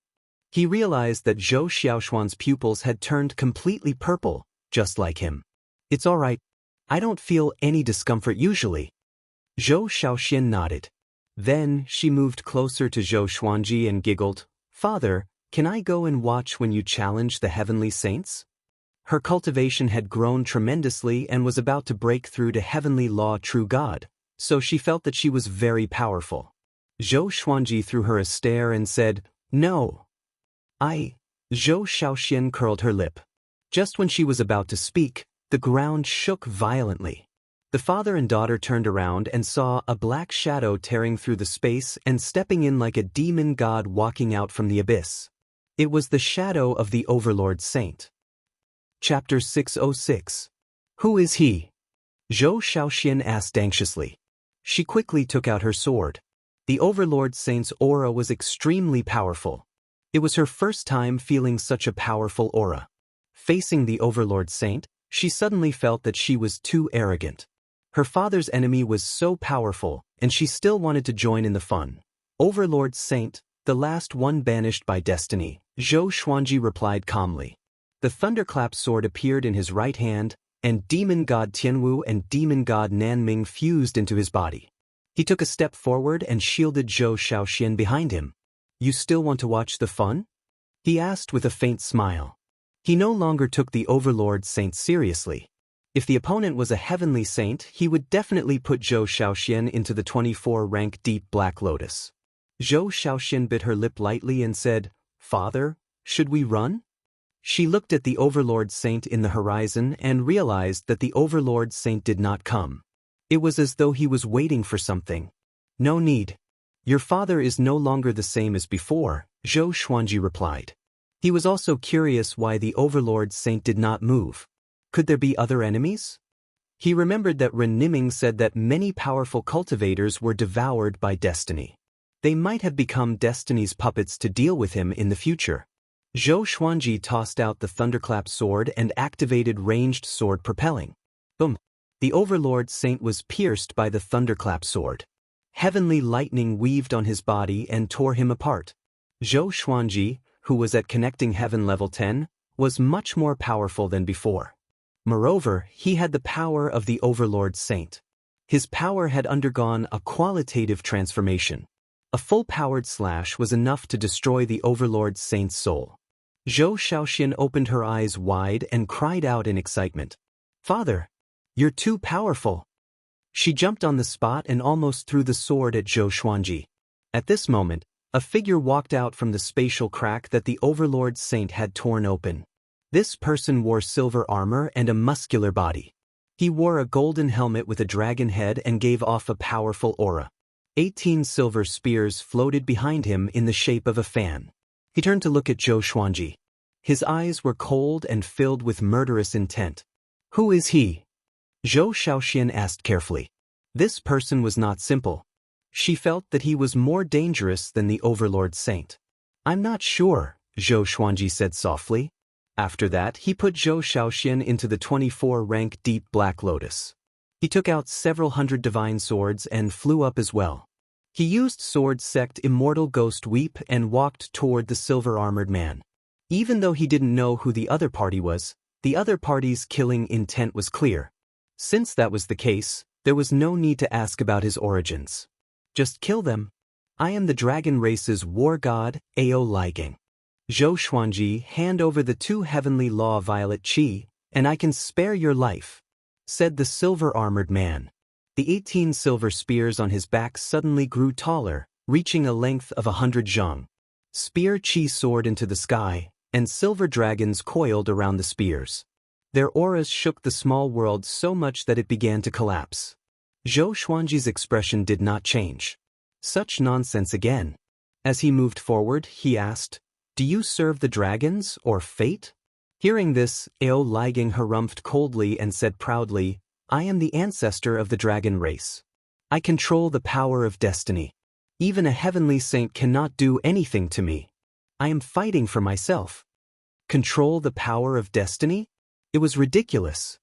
He realized that Zhou Xiaoxuan's pupils had turned completely purple, just like him. "It's all right. I don't feel any discomfort usually." Zhou Shaoxian nodded. Then she moved closer to Zhou Xuanji and giggled, "Father, can I go and watch when you challenge the heavenly saints?" Her cultivation had grown tremendously and was about to break through to heavenly law true God, so she felt that she was very powerful. Zhou Xuanji threw her a stare and said, "No." Zhou Shaoxian curled her lip. Just when she was about to speak, the ground shook violently. The father and daughter turned around and saw a black shadow tearing through the space and stepping in like a demon god walking out from the abyss. It was the shadow of the Overlord Saint. Chapter 606. Who is he? Zhou Shaoxian asked anxiously. She quickly took out her sword. The Overlord Saint's aura was extremely powerful. It was her first time feeling such a powerful aura. Facing the Overlord Saint, she suddenly felt that she was too arrogant. Her father's enemy was so powerful, and she still wanted to join in the fun. Overlord Saint, the last one banished by destiny, Zhou Xuanji replied calmly. The thunderclap sword appeared in his right hand, and demon god Tianwu and demon god Nanming fused into his body. He took a step forward and shielded Zhou Shaoxian behind him. "You still want to watch the fun?" he asked with a faint smile. He no longer took the Overlord Saint seriously. If the opponent was a heavenly saint, he would definitely put Zhou Shaoxian into the 24-rank Deep Black Lotus. Zhou Shaoxian bit her lip lightly and said, "Father, should we run?" She looked at the Overlord Saint in the horizon and realized that the Overlord Saint did not come. It was as though he was waiting for something. "No need. Your father is no longer the same as before," Zhou Xuanji replied. He was also curious why the Overlord Saint did not move. Could there be other enemies? He remembered that Ren Niming said that many powerful cultivators were devoured by destiny. They might have become destiny's puppets to deal with him in the future. Zhou Xuanji tossed out the thunderclap sword and activated ranged sword propelling. Boom! The Overlord Saint was pierced by the thunderclap sword. Heavenly lightning weaved on his body and tore him apart. Zhou Xuanji, who was at connecting heaven level 10, was much more powerful than before. Moreover, he had the power of the Overlord Saint. His power had undergone a qualitative transformation. A full-powered slash was enough to destroy the Overlord Saint's soul. Zhou Shaoxian opened her eyes wide and cried out in excitement. "Father, you're too powerful." She jumped on the spot and almost threw the sword at Zhou Xuanji. At this moment, a figure walked out from the spatial crack that the Overlord Saint had torn open. This person wore silver armor and a muscular body. He wore a golden helmet with a dragon head and gave off a powerful aura. 18 silver spears floated behind him in the shape of a fan. He turned to look at Zhou Xuanji. His eyes were cold and filled with murderous intent. "Who is he?" Zhou Shaoxian asked carefully. This person was not simple. She felt that he was more dangerous than the Overlord Saint. "I'm not sure," Zhou Xuanji said softly. After that, he put Zhou Shaoxian into the 24-rank Deep Black Lotus. He took out several hundred divine swords and flew up as well. He used sword sect Immortal Ghost Weep and walked toward the silver-armored man. Even though he didn't know who the other party was, the other party's killing intent was clear. Since that was the case, there was no need to ask about his origins. Just kill them. "I am the dragon race's war god, Ao Ligang. Zhou Xuanji, hand over the 2 heavenly law violet chi, and I can spare your life," said the silver-armored man. The 18 silver spears on his back suddenly grew taller, reaching a length of 100 zhang. Spear chi soared into the sky, and silver dragons coiled around the spears. Their auras shook the small world so much that it began to collapse. Zhou Xuanji's expression did not change. Such nonsense again. As he moved forward, he asked, "Do you serve the dragons or fate?" Hearing this, Ao Ligang harumphed coldly and said proudly, "I am the ancestor of the dragon race. I control the power of destiny. Even a heavenly saint cannot do anything to me. I am fighting for myself." Control the power of destiny? It was ridiculous.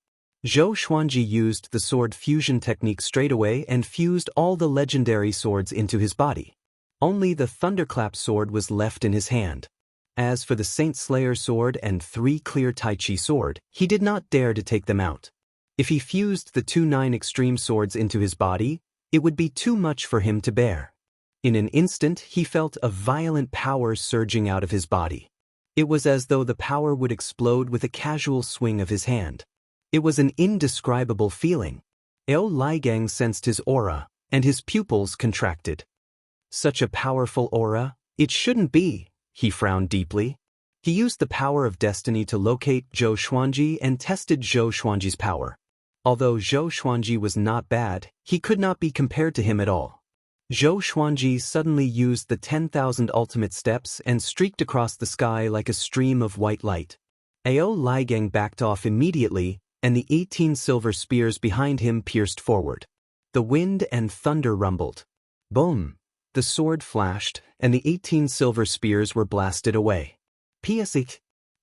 Zhou Xuanji used the sword fusion technique straight away and fused all the legendary swords into his body. Only the thunderclap sword was left in his hand. As for the Saint Slayer sword and 3 clear Tai Chi sword, he did not dare to take them out. If he fused the 2 9 extreme swords into his body, it would be too much for him to bear. In an instant, he felt a violent power surging out of his body. It was as though the power would explode with a casual swing of his hand. It was an indescribable feeling. Ao Ligang sensed his aura, and his pupils contracted. Such a powerful aura, it shouldn't be, he frowned deeply. He used the power of destiny to locate Zhou Xuanji and tested Zhou Xuanji's power. Although Zhou Xuanji was not bad, he could not be compared to him at all. Zhou Xuanji suddenly used the 10,000 ultimate steps and streaked across the sky like a stream of white light. Ao Ligang backed off immediately, and the 18 silver spears behind him pierced forward. The wind and thunder rumbled. Boom! the sword flashed, and the 18 silver spears were blasted away. P.S.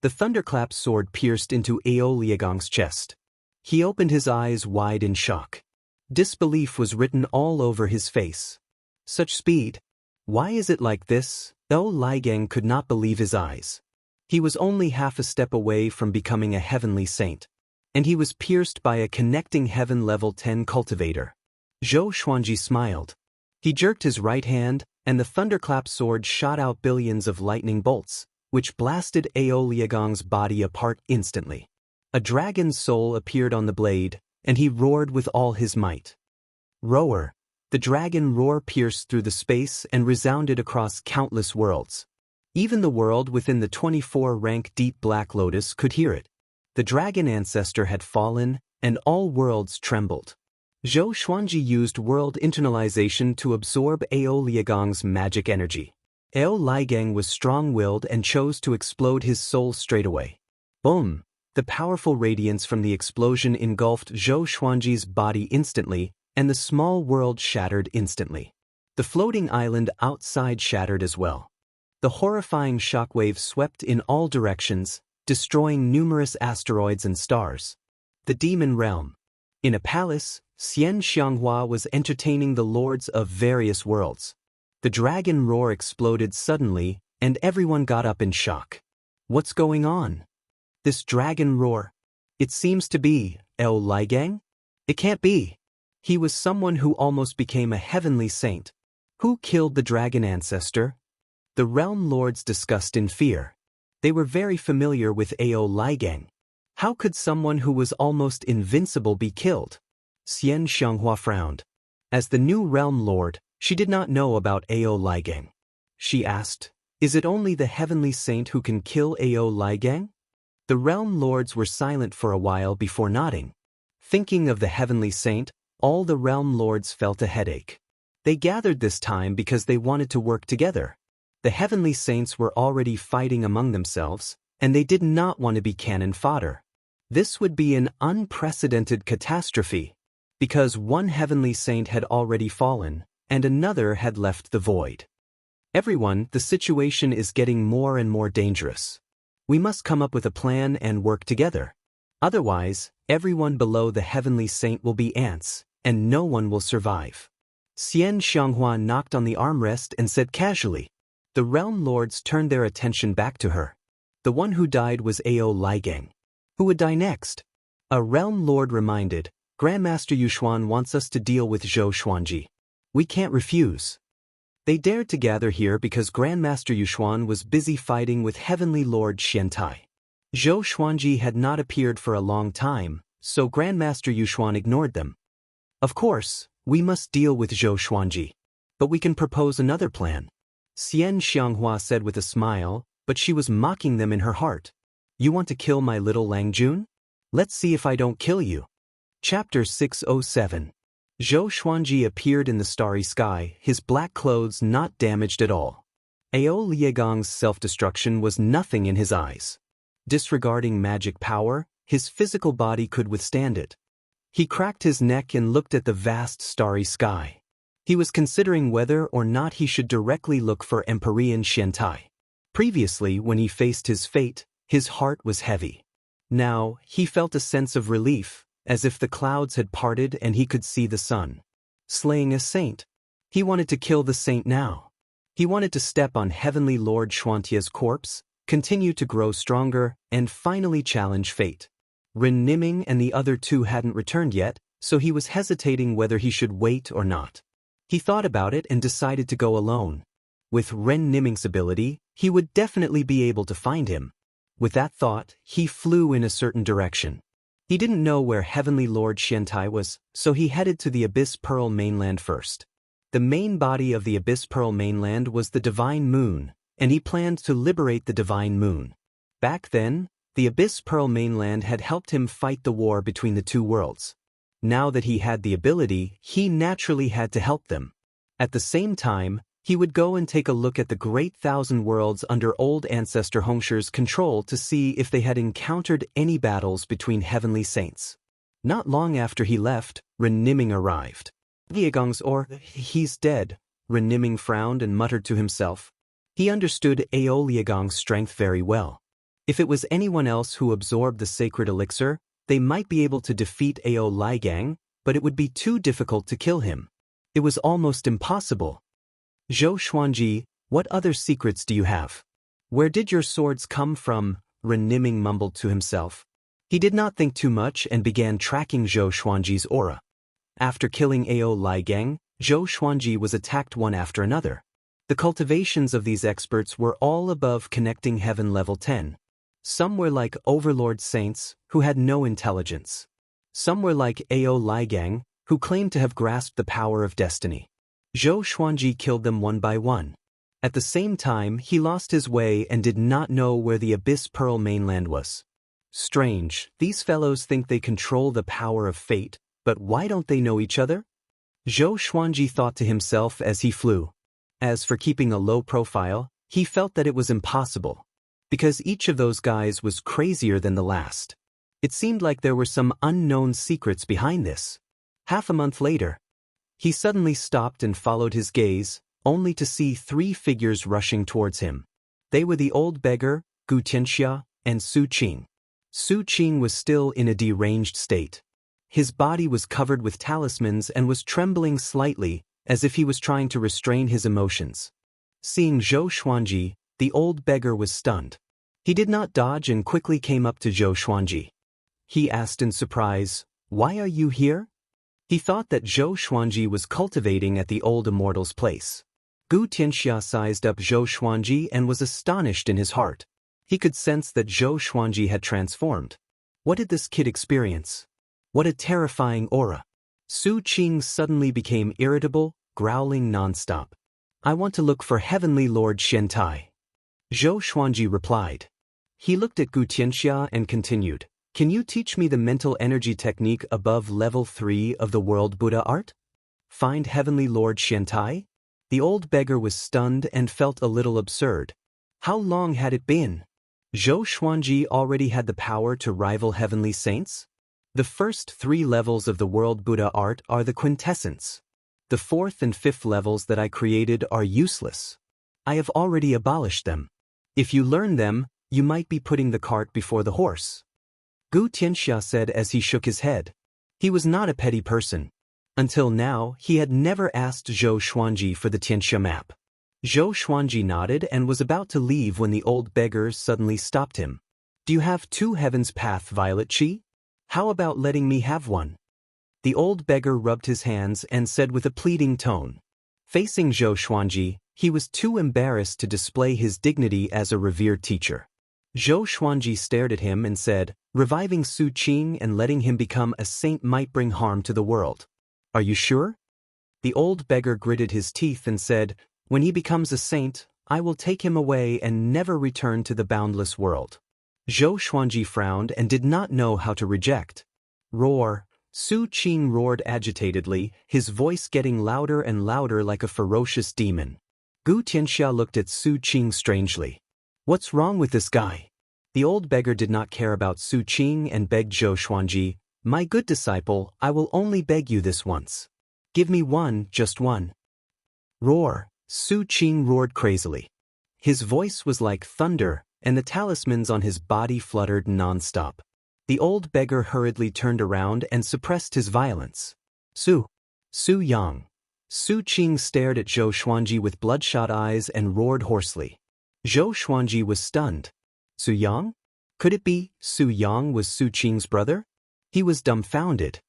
The thunderclap sword pierced into Ao Liagong's chest. He opened his eyes wide in shock. Disbelief was written all over his face. Such speed. Why is it like this? Ao Ligang could not believe his eyes. He was only half a step away from becoming a heavenly saint. And he was pierced by a connecting heaven level 10 cultivator. Zhou Xuanji smiled. He jerked his right hand, and the thunderclap sword shot out billions of lightning bolts, which blasted Ao Liagong's body apart instantly. A dragon's soul appeared on the blade, and he roared with all his might. Roar! The dragon roar pierced through the space and resounded across countless worlds. Even the world within the 24-rank Deep Black Lotus could hear it. The dragon ancestor had fallen, and all worlds trembled. Zhou Xuanji used world internalization to absorb Ao Liagong's magic energy. Ao Ligang was strong-willed and chose to explode his soul straight away. Boom! The powerful radiance from the explosion engulfed Zhou Xuanji's body instantly, and the small world shattered instantly. The floating island outside shattered as well. The horrifying shockwave swept in all directions, destroying numerous asteroids and stars. The demon realm. In a palace, Xianxia was entertaining the lords of various worlds. The dragon roar exploded suddenly, and everyone got up in shock. What's going on? This dragon roar. It seems to be Ao Ligang? It can't be. He was someone who almost became a heavenly saint. Who killed the dragon ancestor? The realm lords discussed in fear. They were very familiar with Ao Ligang. How could someone who was almost invincible be killed? Xianxia frowned. As the new realm lord, she did not know about Ao Ligang. She asked, "Is it only the heavenly saint who can kill Ao Ligang?" The realm lords were silent for a while before nodding. Thinking of the heavenly saint, all the realm lords felt a headache. They gathered this time because they wanted to work together. The heavenly saints were already fighting among themselves, and they did not want to be cannon fodder. This would be an unprecedented catastrophe, because one heavenly saint had already fallen, and another had left the void. Everyone, the situation is getting more and more dangerous. We must come up with a plan and work together. Otherwise, everyone below the heavenly saint will be ants, and no one will survive. Xianxia knocked on the armrest and said casually. The realm lords turned their attention back to her. The one who died was Ao Ligang. Who would die next? A realm lord reminded, Grandmaster Yushuan wants us to deal with Zhou Xuanji. We can't refuse. They dared to gather here because Grandmaster Yushuan was busy fighting with Heavenly Lord Xiantai. Zhou Xuanji had not appeared for a long time, so Grandmaster Yushuan ignored them. Of course, we must deal with Zhou Xuanji. But we can propose another plan. Xianxia said with a smile, but she was mocking them in her heart. You want to kill my little Langjun? Let's see if I don't kill you. Chapter 607. Zhou Xuanji appeared in the starry sky, his black clothes not damaged at all. Ao Liagong's self-destruction was nothing in his eyes. Disregarding magic power, his physical body could withstand it. He cracked his neck and looked at the vast starry sky. He was considering whether or not he should directly look for Empyrean Xiantai. Previously, when he faced his fate, his heart was heavy. Now, he felt a sense of relief, as if the clouds had parted and he could see the sun. Slaying a saint. He wanted to kill the saint now. He wanted to step on Heavenly Lord Xuantia's corpse, continue to grow stronger, and finally challenge fate. Ren Niming and the other two hadn't returned yet, so he was hesitating whether he should wait or not. He thought about it and decided to go alone. With Ren Niming's ability, he would definitely be able to find him. With that thought, he flew in a certain direction. He didn't know where Heavenly Lord Xiantai was, so he headed to the Abyss Pearl mainland first. The main body of the Abyss Pearl mainland was the Divine Moon, and he planned to liberate the Divine Moon. Back then, the Abyss Pearl mainland had helped him fight the war between the two worlds. Now that he had the ability, he naturally had to help them. At the same time, he would go and take a look at the Great Thousand Worlds under Old Ancestor Hongshu's control to see if they had encountered any battles between heavenly saints. Not long after he left, Ren Niming arrived. Liagong's or he's dead, Ren Niming frowned and muttered to himself. He understood Ao Liagong's strength very well. If it was anyone else who absorbed the sacred elixir, they might be able to defeat Ao Ligang, but it would be too difficult to kill him. It was almost impossible. Zhou Xuanji, what other secrets do you have? Where did your swords come from? Ren Niming mumbled to himself. He did not think too much and began tracking Zhou Xuanji's aura. After killing Ao Ligang, Zhou Xuanji was attacked one after another. The cultivations of these experts were all above connecting heaven level 10. Some were like overlord saints, who had no intelligence. Some were like Ao Ligang, who claimed to have grasped the power of destiny. Zhou Xuanji killed them one by one. At the same time, he lost his way and did not know where the Abyss Pearl mainland was. Strange, these fellows think they control the power of fate, but why don't they know each other? Zhou Xuanji thought to himself as he flew. As for keeping a low profile, he felt that it was impossible. Because each of those guys was crazier than the last. It seemed like there were some unknown secrets behind this. Half a month later, he suddenly stopped and followed his gaze, only to see 3 figures rushing towards him. They were the old beggar, Gu Tianxia, and Su Qing. Su Qing was still in a deranged state. His body was covered with talismans and was trembling slightly, as if he was trying to restrain his emotions. Seeing Zhou Xuanji, the old beggar was stunned. He did not dodge and quickly came up to Zhou Xuanji. He asked in surprise, "Why are you here?" He thought that Zhou Xuanji was cultivating at the old immortal's place. Gu Tianxia sized up Zhou Xuanji and was astonished in his heart. He could sense that Zhou Xuanji had transformed. What did this kid experience? What a terrifying aura. Su Qing suddenly became irritable, growling nonstop. "I want to look for Heavenly Lord Xiantai." Zhou Xuanji replied. He looked at Gu Tianxia and continued, "Can you teach me the mental energy technique above level 3 of the World Buddha art? Find Heavenly Lord Xiantai?" The old beggar was stunned and felt a little absurd. How long had it been? Zhou Xuanji already had the power to rival heavenly saints? The first 3 levels of the World Buddha art are the quintessence. The 4th and 5th levels that I created are useless. I have already abolished them. If you learn them, you might be putting the cart before the horse. Gu Tianxia said as he shook his head. He was not a petty person. Until now, he had never asked Zhou Xuanji for the Tianxia map. Zhou Xuanji nodded and was about to leave when the old beggar suddenly stopped him. "Do you have 2 Heaven's Path Violet Chi? How about letting me have one?" The old beggar rubbed his hands and said with a pleading tone. Facing Zhou Xuanji, he was too embarrassed to display his dignity as a revered teacher. Zhou Xuanji stared at him and said, "Reviving Su Qing and letting him become a saint might bring harm to the world. Are you sure?" The old beggar gritted his teeth and said, "When he becomes a saint, I will take him away and never return to the boundless world." Zhou Xuanji frowned and did not know how to reject. "Roar!" Su Qing roared agitatedly, his voice getting louder and louder like a ferocious demon. Gu Tianxia looked at Su Qing strangely. "What's wrong with this guy?" The old beggar did not care about Su Qing and begged Zhou Xuanji, "My good disciple, I will only beg you this once. Give me one, just one." "Roar!" Su Qing roared crazily. His voice was like thunder, and the talismans on his body fluttered non-stop. The old beggar hurriedly turned around and suppressed his violence. Su Yang. Su Qing stared at Zhou Xuanji with bloodshot eyes and roared hoarsely. Zhou Xuanji was stunned. Su Yang? Could it be Su Yang was Su Qing's brother? He was dumbfounded.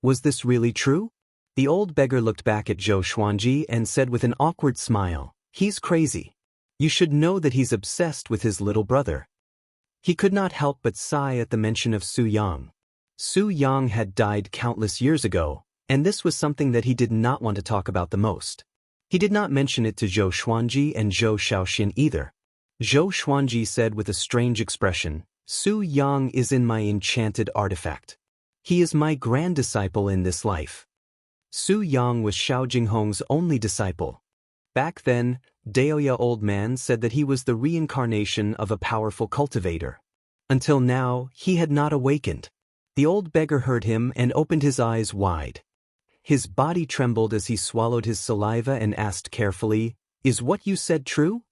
Was this really true? The old beggar looked back at Zhou Xuanji and said with an awkward smile, "He's crazy. You should know that he's obsessed with his little brother." He could not help but sigh at the mention of Su Yang. Su Yang had died countless years ago, and this was something that he did not want to talk about the most. He did not mention it to Zhou Xuanji and Zhou Shaoxian either. Zhou Xuanji said with a strange expression, "Su Yang is in my enchanted artifact. He is my grand disciple in this life." Su Yang was Xiao Jinghong's only disciple. Back then, Daoya Old Man said that he was the reincarnation of a powerful cultivator. Until now, he had not awakened. The old beggar heard him and opened his eyes wide. His body trembled as he swallowed his saliva and asked carefully, "Is what you said true?"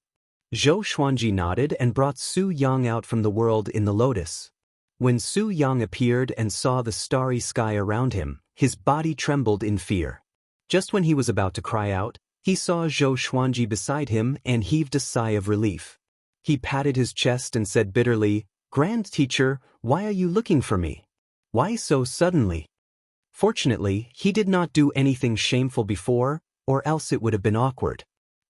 Zhou Xuanji nodded and brought Su Yang out from the world in the lotus. When Su Yang appeared and saw the starry sky around him, his body trembled in fear. Just when he was about to cry out, he saw Zhou Xuanji beside him and heaved a sigh of relief. He patted his chest and said bitterly, "Grand teacher, why are you looking for me? Why so suddenly?" Fortunately, he did not do anything shameful before, or else it would have been awkward.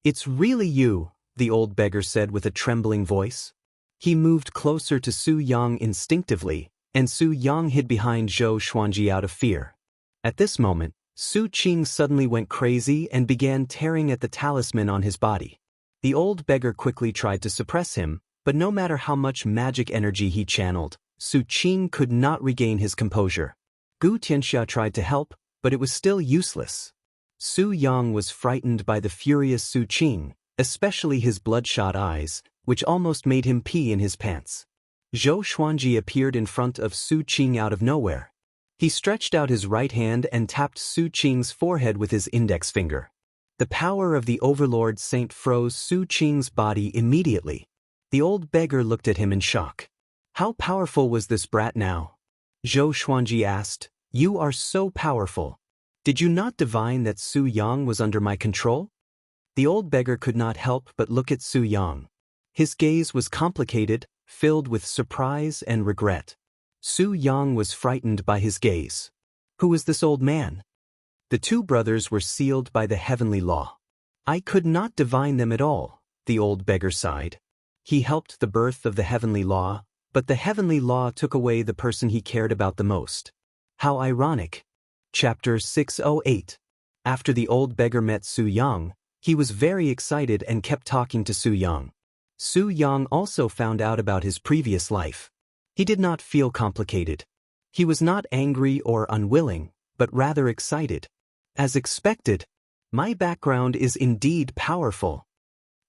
"It's really you," the old beggar said with a trembling voice. He moved closer to Su Yang instinctively, and Su Yang hid behind Zhou Xuanji out of fear. At this moment, Su Qing suddenly went crazy and began tearing at the talisman on his body. The old beggar quickly tried to suppress him, but no matter how much magic energy he channeled, Su Qing could not regain his composure. Xianxia tried to help, but it was still useless. Su Yang was frightened by the furious Su Qing, especially his bloodshot eyes, which almost made him pee in his pants. Zhou Xuanji appeared in front of Su Qing out of nowhere. He stretched out his right hand and tapped Su Qing's forehead with his index finger. The power of the Overlord Saint froze Su Qing's body immediately. The old beggar looked at him in shock. How powerful was this brat now? Zhou Xuanji asked, "You are so powerful. Did you not divine that Su Yang was under my control?" The old beggar could not help but look at Su Yang. His gaze was complicated, filled with surprise and regret. Su Yang was frightened by his gaze. Who was this old man? The two brothers were sealed by the heavenly law. I could not divine them at all, the old beggar sighed. He helped the birth of the heavenly law, but the heavenly law took away the person he cared about the most. How ironic. Chapter 608. After the old beggar met Su Yang, he was very excited and kept talking to Su Yang. Su Yang also found out about his previous life. He did not feel complicated. He was not angry or unwilling, but rather excited. As expected, my background is indeed powerful.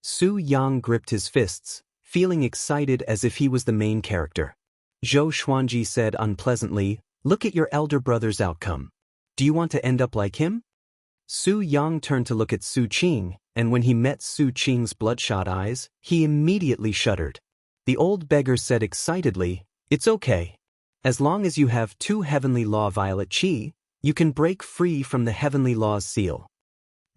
Su Yang gripped his fists, feeling excited as if he was the main character. Zhou Xuanji said unpleasantly, "Look at your elder brother's outcome. Do you want to end up like him?" Su Yang turned to look at Su Qing, and when he met Su Qing's bloodshot eyes, he immediately shuddered. The old beggar said excitedly, "It's okay. As long as you have 2 heavenly law violet qi, you can break free from the heavenly law's seal."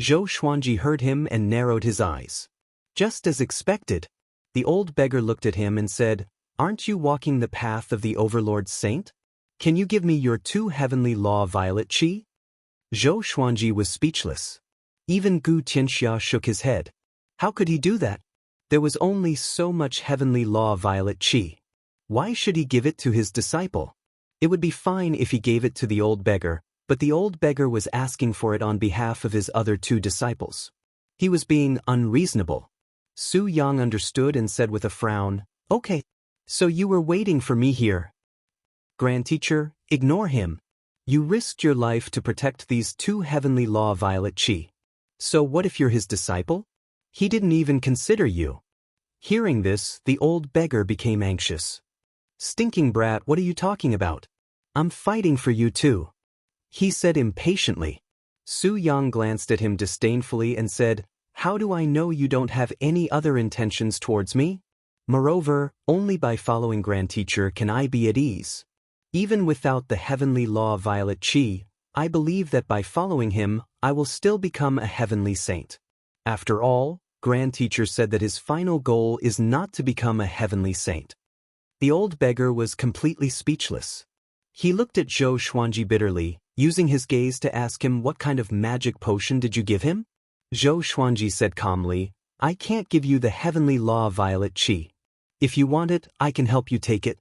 Zhou Xuanji heard him and narrowed his eyes. Just as expected, the old beggar looked at him and said, "Aren't you walking the path of the Overlord Saint? Can you give me your 2 heavenly law violet qi?" Zhou Xuanji was speechless. Even Xianxia shook his head. How could he do that? There was only so much heavenly law violet qi. Why should he give it to his disciple? It would be fine if he gave it to the old beggar, but the old beggar was asking for it on behalf of his other 2 disciples. He was being unreasonable. Su Yang understood and said with a frown, "Okay, so you were waiting for me here. Grand teacher, ignore him. You risked your life to protect these 2 heavenly law violet qi. So what if you're his disciple? He didn't even consider you." Hearing this, the old beggar became anxious. "Stinking brat, what are you talking about? I'm fighting for you too," he said impatiently. Su Yang glanced at him disdainfully and said, "How do I know you don't have any other intentions towards me? Moreover, only by following Grand Teacher can I be at ease. Even without the heavenly law violet qi, I believe that by following him, I will still become a heavenly saint. After all, Grand Teacher said that his final goal is not to become a heavenly saint." The old beggar was completely speechless. He looked at Zhou Xuanji bitterly, using his gaze to ask him, "What kind of magic potion did you give him?" Zhou Xuanji said calmly, "I can't give you the heavenly law violet qi. If you want it, I can help you take it.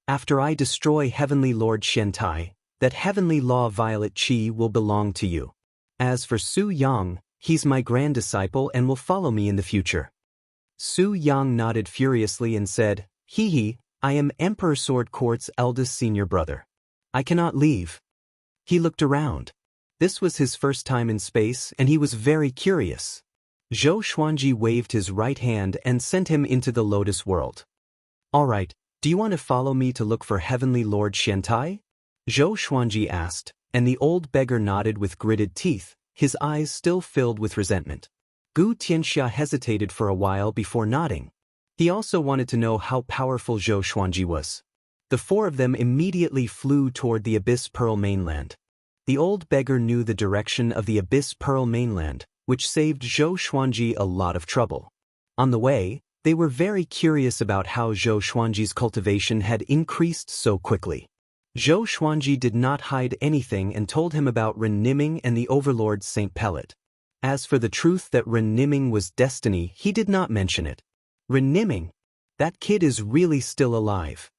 After I destroy Heavenly Lord Xiantai, that heavenly law violet qi will belong to you. As for Su Yang, he's my grand disciple and will follow me in the future." Su Yang nodded furiously and said, "Hee, I am Emperor Sword Court's eldest senior brother. I cannot leave." He looked around. This was his first time in space and he was very curious. Zhou Xuanji waved his right hand and sent him into the Lotus world. "All right, do you want to follow me to look for Heavenly Lord Xiantai?" Zhou Xuanji asked, and the old beggar nodded with gritted teeth, his eyes still filled with resentment. Xianxia hesitated for a while before nodding. He also wanted to know how powerful Zhou Xuanji was. The four of them immediately flew toward the Abyss Pearl mainland. The old beggar knew the direction of the Abyss Pearl mainland, which saved Zhou Xuanji a lot of trouble. On the way, they were very curious about how Zhou Xuanji's cultivation had increased so quickly. Zhou Xuanji did not hide anything and told him about Ren Niming and the overlord Saint Pellet. As for the truth that Ren Niming was destiny, he did not mention it. Ren Niming? That kid is really still alive.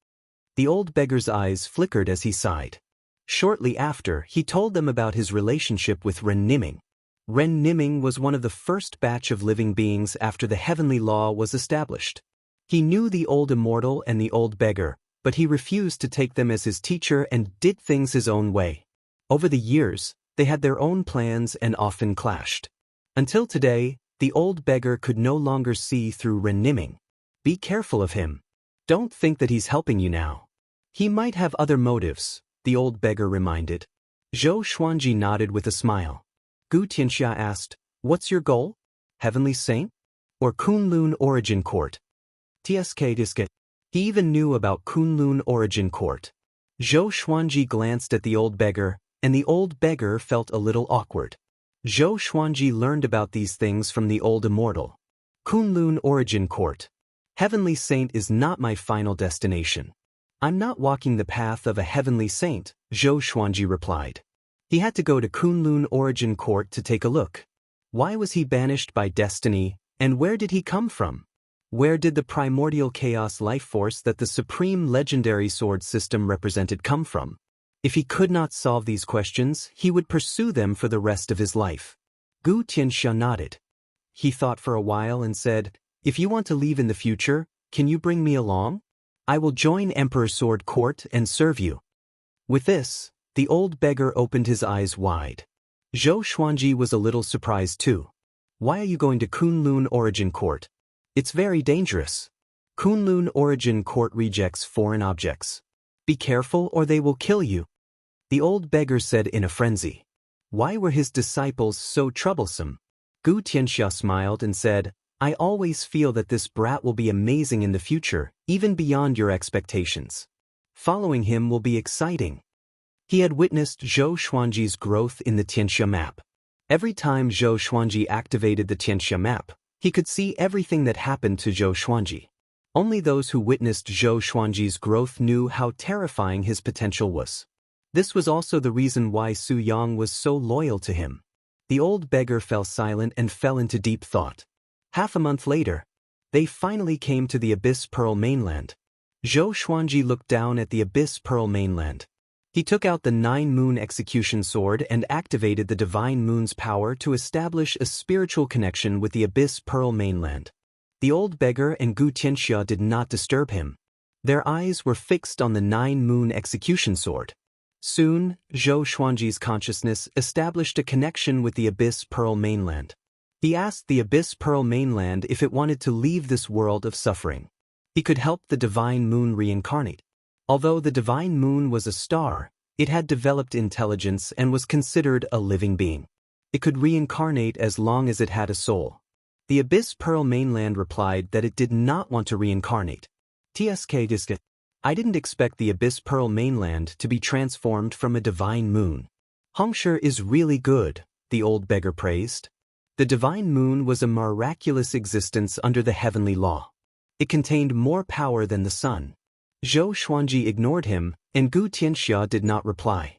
The old beggar's eyes flickered as he sighed. Shortly after, he told them about his relationship with Ren Niming. Ren Niming was one of the first batch of living beings after the heavenly law was established. He knew the old immortal and the old beggar, but he refused to take them as his teacher and did things his own way. Over the years, they had their own plans and often clashed. Until today, the old beggar could no longer see through Ren Niming. Be careful of him. Don't think that he's helping you now. He might have other motives, the old beggar reminded. Zhou Xuanji nodded with a smile. Xianxia asked, "What's your goal? Heavenly Saint? Or Kunlun Origin Court?" Tsk Diske. He even knew about Kunlun Origin Court. Zhou Xuanji glanced at the old beggar, and the old beggar felt a little awkward. Zhou Xuanji learned about these things from the old immortal. Kunlun Origin Court. Heavenly Saint is not my final destination. I'm not walking the path of a heavenly saint, Zhou Xuanji replied. He had to go to Kunlun Origin Court to take a look. Why was he banished by destiny, and where did he come from? Where did the primordial chaos life force that the supreme legendary sword system represented come from? If he could not solve these questions, he would pursue them for the rest of his life. Xianxia nodded. He thought for a while and said, "If you want to leave in the future, can you bring me along? I will join Emperor Sword Court and serve you." With this, the old beggar opened his eyes wide. Zhou Xuanji was a little surprised too. "Why are you going to Kunlun Origin Court? It's very dangerous. Kunlun Origin Court rejects foreign objects. Be careful or they will kill you," the old beggar said in a frenzy. Why were his disciples so troublesome? Xianxia smiled and said, "I always feel that this brat will be amazing in the future, even beyond your expectations. Following him will be exciting." He had witnessed Zhou Xuanji's growth in the Xianxia map. Every time Zhou Xuanji activated the Xianxia map, he could see everything that happened to Zhou Xuanji. Only those who witnessed Zhou Xuanji's growth knew how terrifying his potential was. This was also the reason why Su Yang was so loyal to him. The old beggar fell silent and fell into deep thought. Half a month later, they finally came to the Abyss Pearl mainland. Zhou Xuanji looked down at the Abyss Pearl mainland. He took out the 9-moon execution sword and activated the divine moon's power to establish a spiritual connection with the Abyss Pearl mainland. The old beggar and Xianxia did not disturb him. Their eyes were fixed on the 9-moon execution sword. Soon, Zhou Xuanji's consciousness established a connection with the Abyss Pearl mainland. He asked the Abyss Pearl mainland if it wanted to leave this world of suffering. He could help the divine moon reincarnate. Although the divine moon was a star, it had developed intelligence and was considered a living being. It could reincarnate as long as it had a soul. The Abyss Pearl mainland replied that it did not want to reincarnate. Tsk Diske. I didn't expect the Abyss Pearl mainland to be transformed from a divine moon. Hongshi is really good, the old beggar praised. The divine moon was a miraculous existence under the heavenly law. It contained more power than the sun. Zhou Xuanji ignored him, and Xianxia did not reply.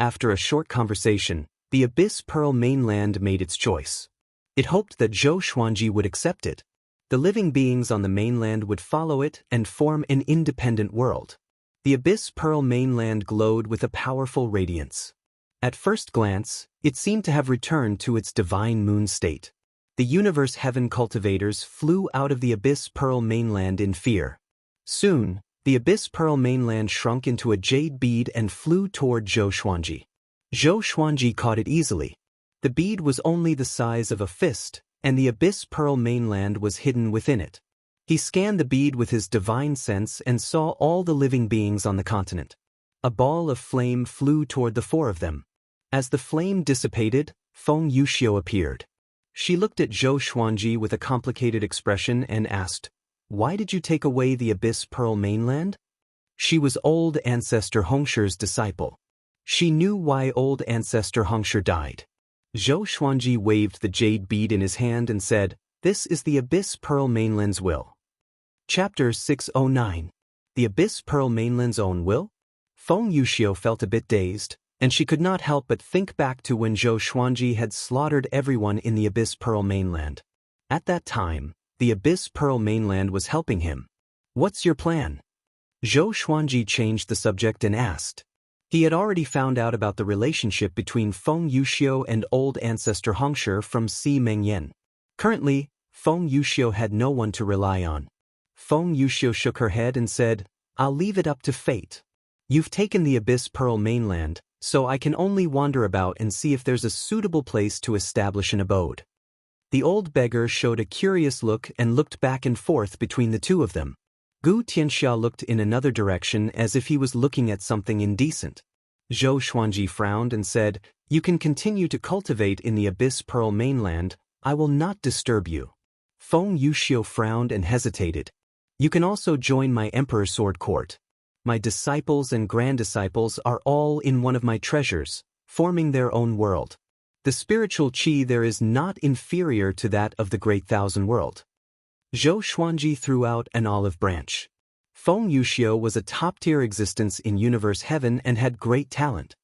After a short conversation, the Abyss Pearl mainland made its choice. It hoped that Zhou Xuanji would accept it. The living beings on the mainland would follow it and form an independent world. The Abyss Pearl mainland glowed with a powerful radiance. At first glance, it seemed to have returned to its divine moon state. The universe heaven cultivators flew out of the Abyss Pearl mainland in fear. Soon, the Abyss Pearl mainland shrunk into a jade bead and flew toward Zhou Xuanji. Zhou Xuanji caught it easily. The bead was only the size of a fist, and the Abyss Pearl mainland was hidden within it. He scanned the bead with his divine sense and saw all the living beings on the continent. A ball of flame flew toward the four of them. As the flame dissipated, Feng Yuxiu appeared. She looked at Zhou Xuanji with a complicated expression and asked, "Why did you take away the Abyss Pearl mainland?" She was old ancestor Hongshi's disciple. She knew why old ancestor Hongshi died. Zhou Xuanji waved the jade bead in his hand and said, "This is the Abyss Pearl mainland's will." Chapter 609. The Abyss Pearl mainland's own will? Feng Yuxiu felt a bit dazed, and she could not help but think back to when Zhou Xuanji had slaughtered everyone in the Abyss Pearl mainland. At that time, the Abyss Pearl mainland was helping him. "What's your plan?" Zhou Xuanji changed the subject and asked. He had already found out about the relationship between Feng Yuxiu and old ancestor Hongshi from Si Mengyan. Currently, Feng Yuxiu had no one to rely on. Feng Yuxiu shook her head and said, "I'll leave it up to fate. You've taken the Abyss Pearl mainland, so I can only wander about and see if there's a suitable place to establish an abode." The old beggar showed a curious look and looked back and forth between the two of them. Gu Tianxia looked in another direction as if he was looking at something indecent. Zhou Xuanji frowned and said, "You can continue to cultivate in the Abyss Pearl mainland, I will not disturb you." Feng Yuxiu frowned and hesitated. "You can also join my Emperor Sword Court. My disciples and grand-disciples are all in one of my treasures, forming their own world. The spiritual qi there is not inferior to that of the Great Thousand World." Zhou Xuanji threw out an olive branch. Feng Yuxiu was a top-tier existence in Universe Heaven and had great talent.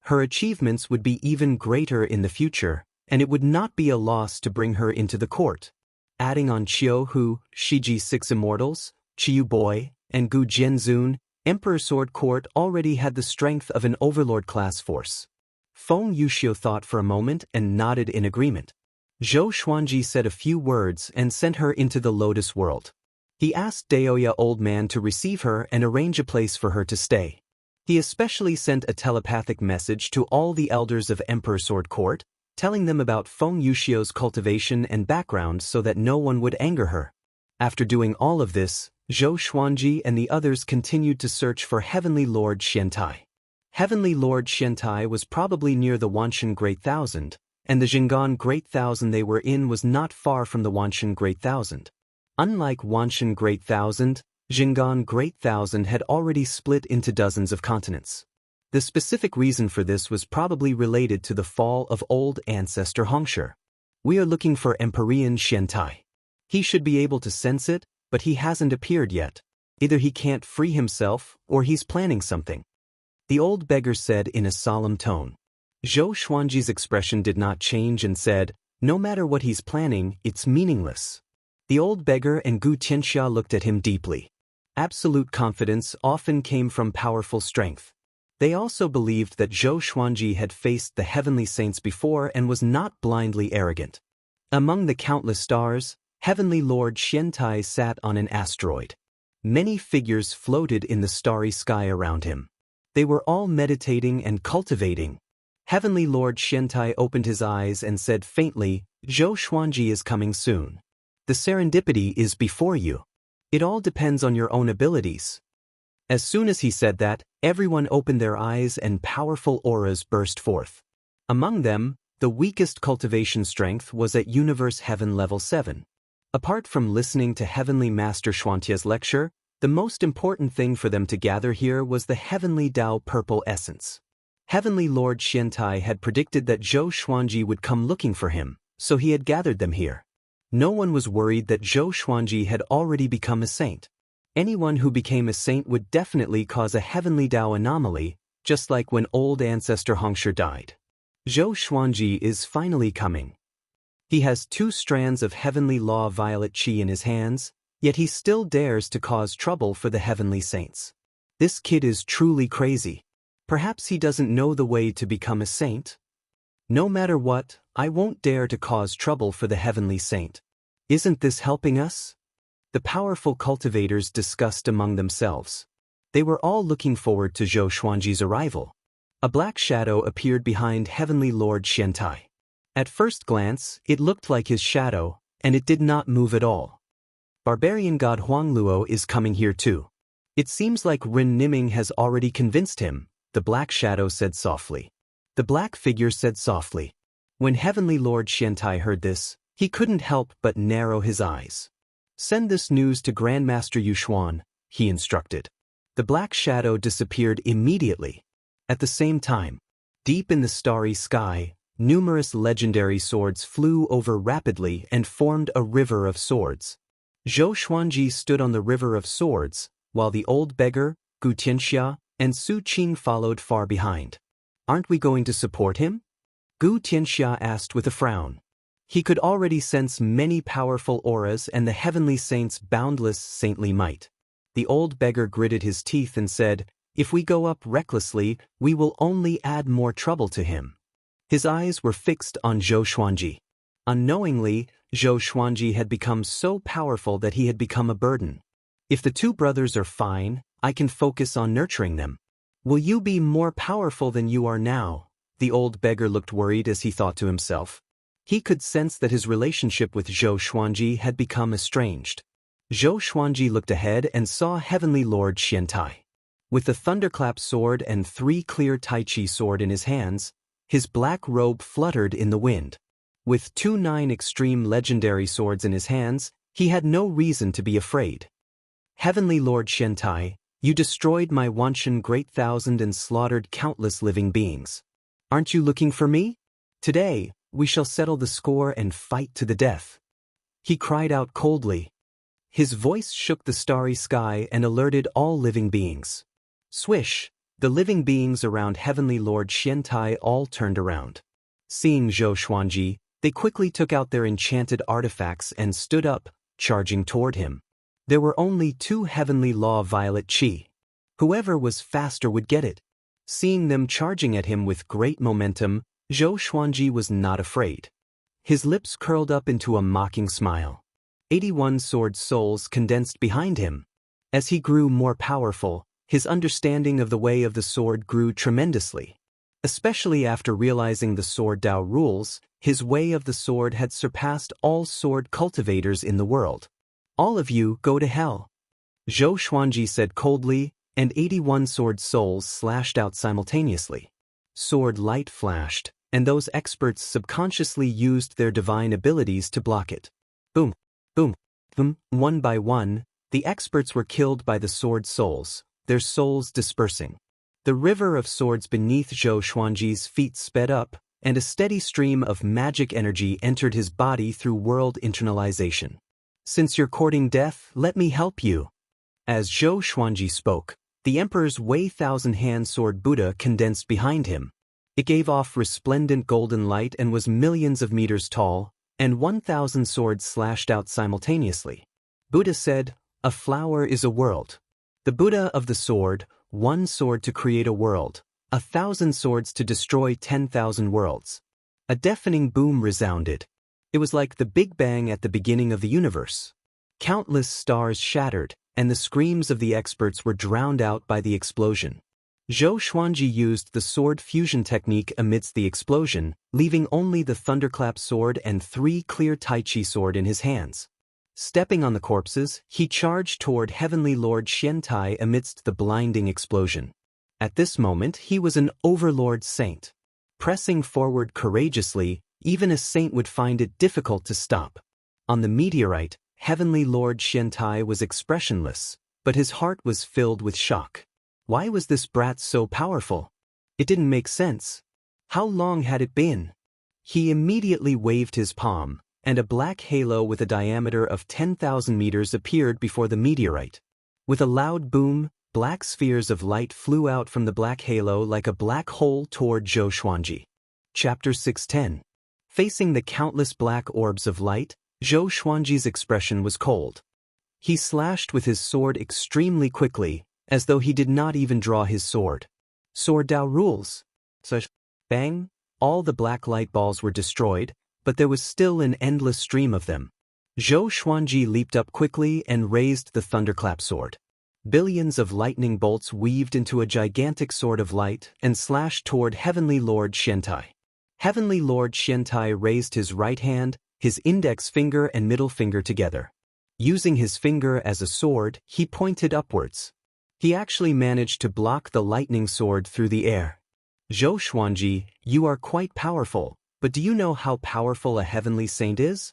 Her achievements would be even greater in the future, and it would not be a loss to bring her into the court. Adding on Qiu Hu, Shiji 6 Immortals, Qiu Boy, and Gu Jianzun, Emperor Sword Court already had the strength of an overlord-class force. Feng Yuxiu thought for a moment and nodded in agreement. Zhou Xuanji said a few words and sent her into the Lotus World. He asked Daoya Old Man to receive her and arrange a place for her to stay. He especially sent a telepathic message to all the elders of Emperor Sword Court, telling them about Feng Yuxiu's cultivation and background so that no one would anger her. After doing all of this, Zhou Xuanji and the others continued to search for Heavenly Lord Xiantai. Heavenly Lord Xiantai was probably near the Wanshan Great Thousand, and the Jinggan Great Thousand they were in was not far from the Wanshan Great Thousand. Unlike Wanshan Great Thousand, Jinggan Great Thousand had already split into dozens of continents. The specific reason for this was probably related to the fall of old ancestor Hongshi. "We are looking for Empyrean Xiantai. He should be able to sense it, but he hasn't appeared yet. Either he can't free himself, or he's planning something," the old beggar said in a solemn tone. Zhou Xuanji's expression did not change and said, "No matter what he's planning, it's meaningless." The old beggar and Gu Tianxia looked at him deeply. Absolute confidence often came from powerful strength. They also believed that Zhou Xuanji had faced the heavenly saints before and was not blindly arrogant. Among the countless stars, Heavenly Lord Xiantai sat on an asteroid. Many figures floated in the starry sky around him. They were all meditating and cultivating. Heavenly Lord Xiantai opened his eyes and said faintly, "Zhou Xuanji is coming soon. The serendipity is before you. It all depends on your own abilities." As soon as he said that, everyone opened their eyes and powerful auras burst forth. Among them, the weakest cultivation strength was at Universe Heaven Level 7. Apart from listening to Heavenly Master Xuantia's lecture, the most important thing for them to gather here was the Heavenly Dao Purple Essence. Heavenly Lord Xiantai had predicted that Zhou Xuanji would come looking for him, so he had gathered them here. No one was worried that Zhou Xuanji had already become a saint. Anyone who became a saint would definitely cause a Heavenly Dao anomaly, just like when old ancestor Hongshi died. Zhou Xuanji is finally coming. He has 2 strands of Heavenly Law Violet Qi in his hands, yet he still dares to cause trouble for the Heavenly Saints. This kid is truly crazy. Perhaps he doesn't know the way to become a saint? No matter what, I won't dare to cause trouble for the Heavenly Saint. Isn't this helping us? The powerful cultivators discussed among themselves. They were all looking forward to Zhou Xuanji's arrival. A black shadow appeared behind Heavenly Lord Xiantai. At first glance, it looked like his shadow, and it did not move at all. Barbarian God Huangluo is coming here too. It seems like Ren Niming has already convinced him, the black shadow said softly. the black figure said softly. When Heavenly Lord Xiantai heard this, he couldn't help but narrow his eyes. Send this news to Grandmaster Yuxuan, he instructed. The black shadow disappeared immediately. At the same time, deep in the starry sky, numerous legendary swords flew over rapidly and formed a river of swords. Zhou Xuanji stood on the river of swords, while the old beggar, Gu Tianxia, and Su Qing followed far behind. Aren't we going to support him? Gu Tianxia asked with a frown. He could already sense many powerful auras and the heavenly saint's boundless saintly might. The old beggar gritted his teeth and said, if we go up recklessly, we will only add more trouble to him. His eyes were fixed on Zhou Xuanji. Unknowingly, Zhou Xuanji had become so powerful that he had become a burden. If the two brothers are fine, I can focus on nurturing them. Will you be more powerful than you are now? The old beggar looked worried as he thought to himself. He could sense that his relationship with Zhou Xuanji had become estranged. Zhou Xuanji looked ahead and saw Heavenly Lord Xiantai. With the thunderclap sword and 3 clear Tai Chi sword in his hands, his black robe fluttered in the wind. With 2 9 extreme legendary swords in his hands, he had no reason to be afraid. Heavenly Lord Xiantai, you destroyed my Wanshan Great Thousand and slaughtered countless living beings. Aren't you looking for me? Today, we shall settle the score and fight to the death. He cried out coldly. His voice shook the starry sky and alerted all living beings. Swish, the living beings around Heavenly Lord Xiantai all turned around. Seeing Zhou Xuanji, they quickly took out their enchanted artifacts and stood up, charging toward him. There were only 2 Heavenly Law Violet Qi. Whoever was faster would get it. Seeing them charging at him with great momentum, Zhou Xuanji was not afraid. His lips curled up into a mocking smile. 81 sword souls condensed behind him. As he grew more powerful, his understanding of the way of the sword grew tremendously. Especially after realizing the sword Dao rules, his way of the sword had surpassed all sword cultivators in the world. All of you go to hell. Zhou Xuanji said coldly, and 81 sword souls slashed out simultaneously. Sword light flashed, and those experts subconsciously used their divine abilities to block it. Boom, boom, boom. One by one, the experts were killed by the sword souls, their souls dispersing. The river of swords beneath Zhou Xuanji's feet sped up, and a steady stream of magic energy entered his body through world internalization. Since you're courting death, let me help you. As Zhou Xuanji spoke, the Emperor's Wei Thousand-Hand Sword Buddha condensed behind him. It gave off resplendent golden light and was millions of meters tall, and 1,000 swords slashed out simultaneously. Buddha said, a flower is a world. The Buddha of the sword, 1 sword to create a world, 1,000 swords to destroy 10,000 worlds. A deafening boom resounded. It was like the Big Bang at the beginning of the universe. Countless stars shattered, and the screams of the experts were drowned out by the explosion. Zhou Xuanji used the sword fusion technique amidst the explosion, leaving only the thunderclap sword and 3 clear Tai Chi sword in his hands. Stepping on the corpses, he charged toward Heavenly Lord Xiantai amidst the blinding explosion. At this moment, he was an overlord saint. Pressing forward courageously, even a saint would find it difficult to stop. On the meteorite, Heavenly Lord Xiantai was expressionless, but his heart was filled with shock. Why was this brat so powerful? It didn't make sense. How long had it been? He immediately waved his palm, and a black halo with a diameter of 10,000 meters appeared before the meteorite. With a loud boom, black spheres of light flew out from the black halo like a black hole toward Zhou Xuanji. Chapter 610. Facing the countless black orbs of light, Zhou Xuanji's expression was cold. He slashed with his sword extremely quickly, as though he did not even draw his sword. Sword Dao rules. Such bang, all the black light balls were destroyed, but there was still an endless stream of them. Zhou Xuanji leaped up quickly and raised the thunderclap sword. Billions of lightning bolts weaved into a gigantic sword of light and slashed toward Heavenly Lord Xiantai. Heavenly Lord Xiantai raised his right hand, his index finger and middle finger together. Using his finger as a sword, he pointed upwards. He actually managed to block the lightning sword through the air. Zhou Xuanji, you are quite powerful, but do you know how powerful a heavenly saint is?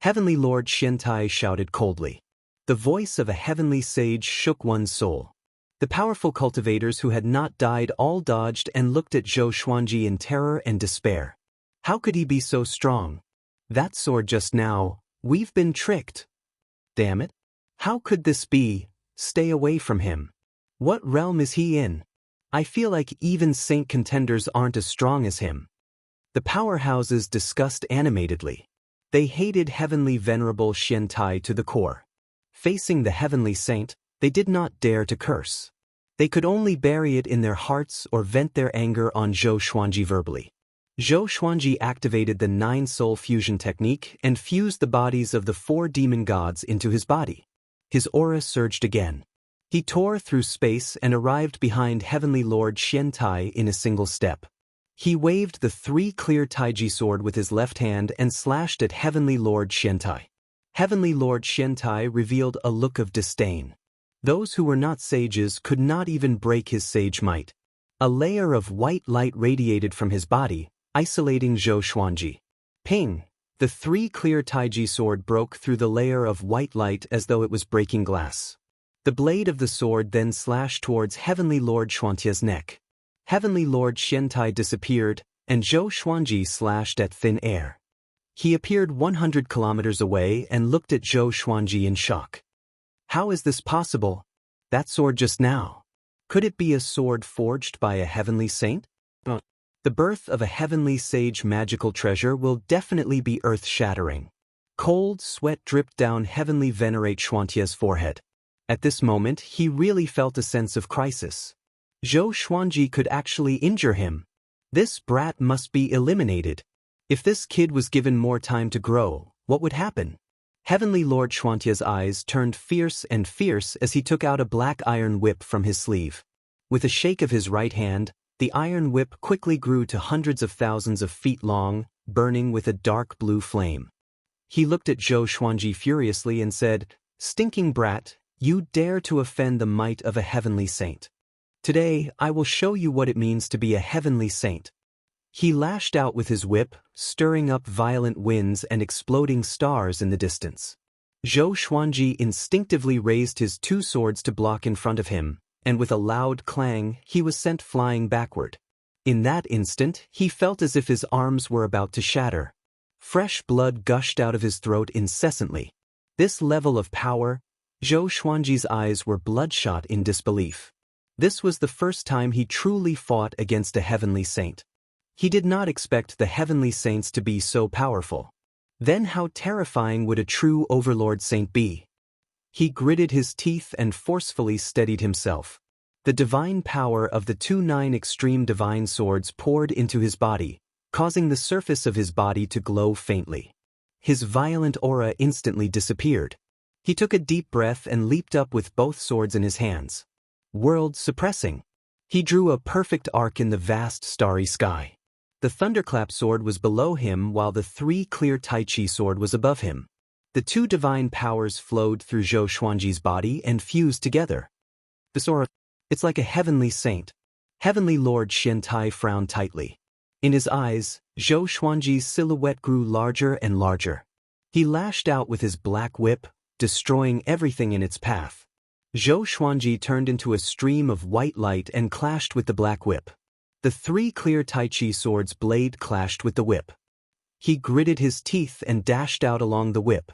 Heavenly Lord Xiantai shouted coldly. The voice of a heavenly sage shook one's soul. The powerful cultivators who had not died all dodged and looked at Zhou Xuanji in terror and despair. How could he be so strong? That sword just now, we've been tricked. Damn it. How could this be? Stay away from him. What realm is he in? I feel like even saint contenders aren't as strong as him. The powerhouses discussed animatedly. They hated heavenly venerable Xiantai to the core. Facing the heavenly saint, they did not dare to curse. They could only bury it in their hearts or vent their anger on Zhou Xuanji verbally. Zhou Xuanji activated the 9-soul fusion technique and fused the bodies of the 4 demon gods into his body. His aura surged again. He tore through space and arrived behind Heavenly Lord Xiantai in a single step. He waved the 3-clear Taiji sword with his left hand and slashed at Heavenly Lord Xiantai. Heavenly Lord Xiantai revealed a look of disdain. Those who were not sages could not even break his sage might. A layer of white light radiated from his body, isolating Zhou Xuanji. Ping! The 3-clear Taiji sword broke through the layer of white light as though it was breaking glass. The blade of the sword then slashed towards Heavenly Lord Xuantia's neck. Heavenly Lord Xiantai disappeared, and Zhou Xuanji slashed at thin air. He appeared 100 kilometers away and looked at Zhou Xuanji in shock. How is this possible? That sword just now. Could it be a sword forged by a heavenly saint? The birth of a heavenly sage magical treasure will definitely be earth-shattering. Cold sweat dripped down Heavenly Venerate Xuantia's forehead. At this moment, he really felt a sense of crisis. Zhou Xuanji could actually injure him. This brat must be eliminated. If this kid was given more time to grow, what would happen? Heavenly Lord Xuantia's eyes turned fierce and fierce as he took out a black iron whip from his sleeve. With a shake of his right hand, the iron whip quickly grew to hundreds of thousands of feet long, burning with a dark blue flame. He looked at Zhou Xuanji furiously and said, "Stinking brat, you dare to offend the might of a heavenly saint. Today, I will show you what it means to be a heavenly saint." He lashed out with his whip, stirring up violent winds and exploding stars in the distance. Zhou Xuanji instinctively raised his 2 swords to block in front of him, and with a loud clang, he was sent flying backward. In that instant, he felt as if his arms were about to shatter. Fresh blood gushed out of his throat incessantly. This level of power, Zhou Xuanji's eyes were bloodshot in disbelief. This was the first time he truly fought against a heavenly saint. He did not expect the heavenly saints to be so powerful. Then how terrifying would a true overlord saint be? He gritted his teeth and forcefully steadied himself. The divine power of the 2 extreme divine swords poured into his body, causing the surface of his body to glow faintly. His violent aura instantly disappeared. He took a deep breath and leaped up with both swords in his hands. World-suppressing. He drew a perfect arc in the vast starry sky. The thunderclap sword was below him while the 3-clear Tai Chi sword was above him. The 2 divine powers flowed through Zhou Xuanji's body and fused together. The sword, it's like a heavenly saint. Heavenly Lord Xiantai frowned tightly. In his eyes, Zhou Xuanji's silhouette grew larger and larger. He lashed out with his black whip, destroying everything in its path. Zhou Xuanji turned into a stream of white light and clashed with the black whip. The 3-clear Tai Chi sword's blade clashed with the whip. He gritted his teeth and dashed out along the whip.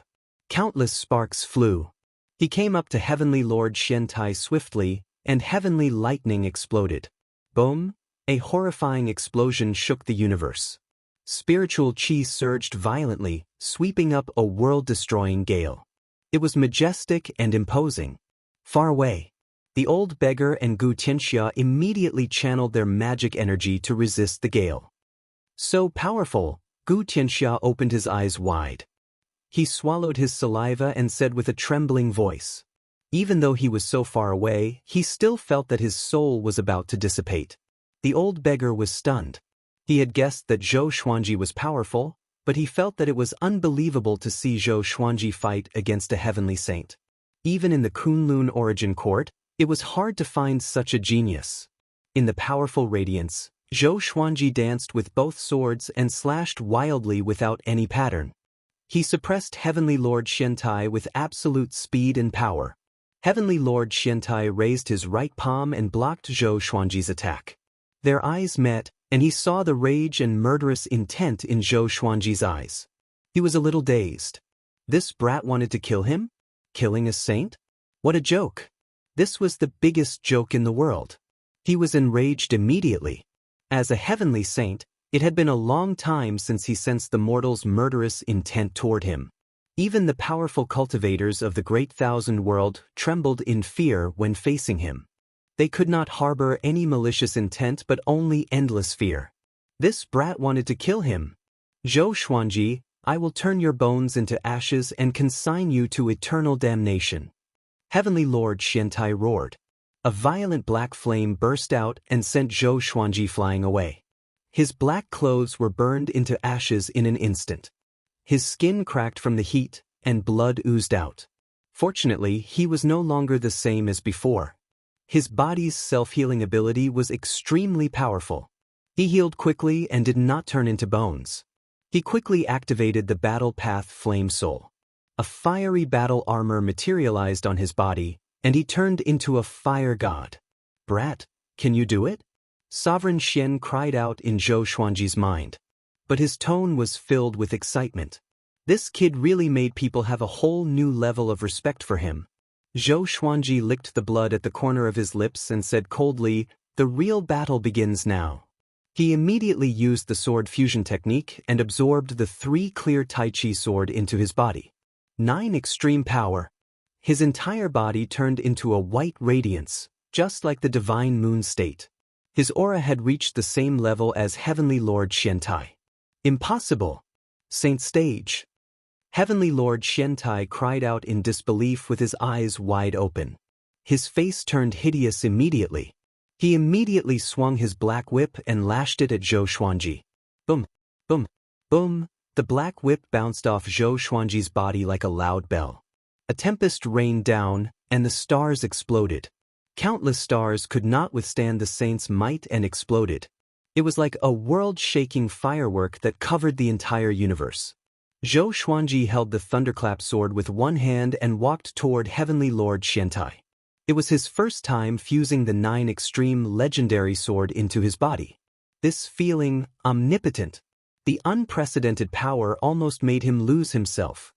Countless sparks flew. He came up to Heavenly Lord Xiantai swiftly, and heavenly lightning exploded. Boom! A horrifying explosion shook the universe. Spiritual chi surged violently, sweeping up a world-destroying gale. It was majestic and imposing. Far away, the old beggar and Xianxia immediately channeled their magic energy to resist the gale. So powerful, Xianxia opened his eyes wide. He swallowed his saliva and said with a trembling voice. Even though he was so far away, he still felt that his soul was about to dissipate. The old beggar was stunned. He had guessed that Zhou Xuanji was powerful, but he felt that it was unbelievable to see Zhou Xuanji fight against a heavenly saint. Even in the Kunlun origin court, it was hard to find such a genius. In the powerful radiance, Zhou Xuanji danced with both swords and slashed wildly without any pattern. He suppressed Heavenly Lord Xiantai with absolute speed and power. Heavenly Lord Xiantai raised his right palm and blocked Zhou Xuanji's attack. Their eyes met, and he saw the rage and murderous intent in Zhou Xuanji's eyes. He was a little dazed. This brat wanted to kill him? Killing a saint? What a joke! This was the biggest joke in the world. He was enraged immediately. As a heavenly saint, it had been a long time since he sensed the mortal's murderous intent toward him. Even the powerful cultivators of the Great Thousand World trembled in fear when facing him. They could not harbor any malicious intent but only endless fear. This brat wanted to kill him. Zhou Xuanji, I will turn your bones into ashes and consign you to eternal damnation. Heavenly Lord Xiantai roared. A violent black flame burst out and sent Zhou Xuanji flying away. His black clothes were burned into ashes in an instant. His skin cracked from the heat, and blood oozed out. Fortunately, he was no longer the same as before. His body's self-healing ability was extremely powerful. He healed quickly and did not turn into bones. He quickly activated the Battle Path Flame Soul. A fiery battle armor materialized on his body, and he turned into a fire god. Brat, can you do it? Sovereign Xian cried out in Zhou Xuanji's mind. But his tone was filled with excitement. This kid really made people have a whole new level of respect for him. Zhou Xuanji licked the blood at the corner of his lips and said coldly, "The real battle begins now." He immediately used the sword fusion technique and absorbed the 3 clear Tai Chi sword into his body. 9 extreme power. His entire body turned into a white radiance, just like the divine moon state. His aura had reached the same level as Heavenly Lord Xiantai. Impossible! Saint stage. Heavenly Lord Xiantai cried out in disbelief with his eyes wide open. His face turned hideous immediately. He immediately swung his black whip and lashed it at Zhou Xuanji. Boom! Boom! Boom! The black whip bounced off Zhou Xuanji's body like a loud bell. A tempest rained down, and the stars exploded. Countless stars could not withstand the saint's might and exploded. It was like a world-shaking firework that covered the entire universe. Zhou Xuanji held the thunderclap sword with one hand and walked toward Heavenly Lord Xiantai. It was his first time fusing the 9 extreme legendary sword into his body. This feeling, omnipotent, the unprecedented power almost made him lose himself.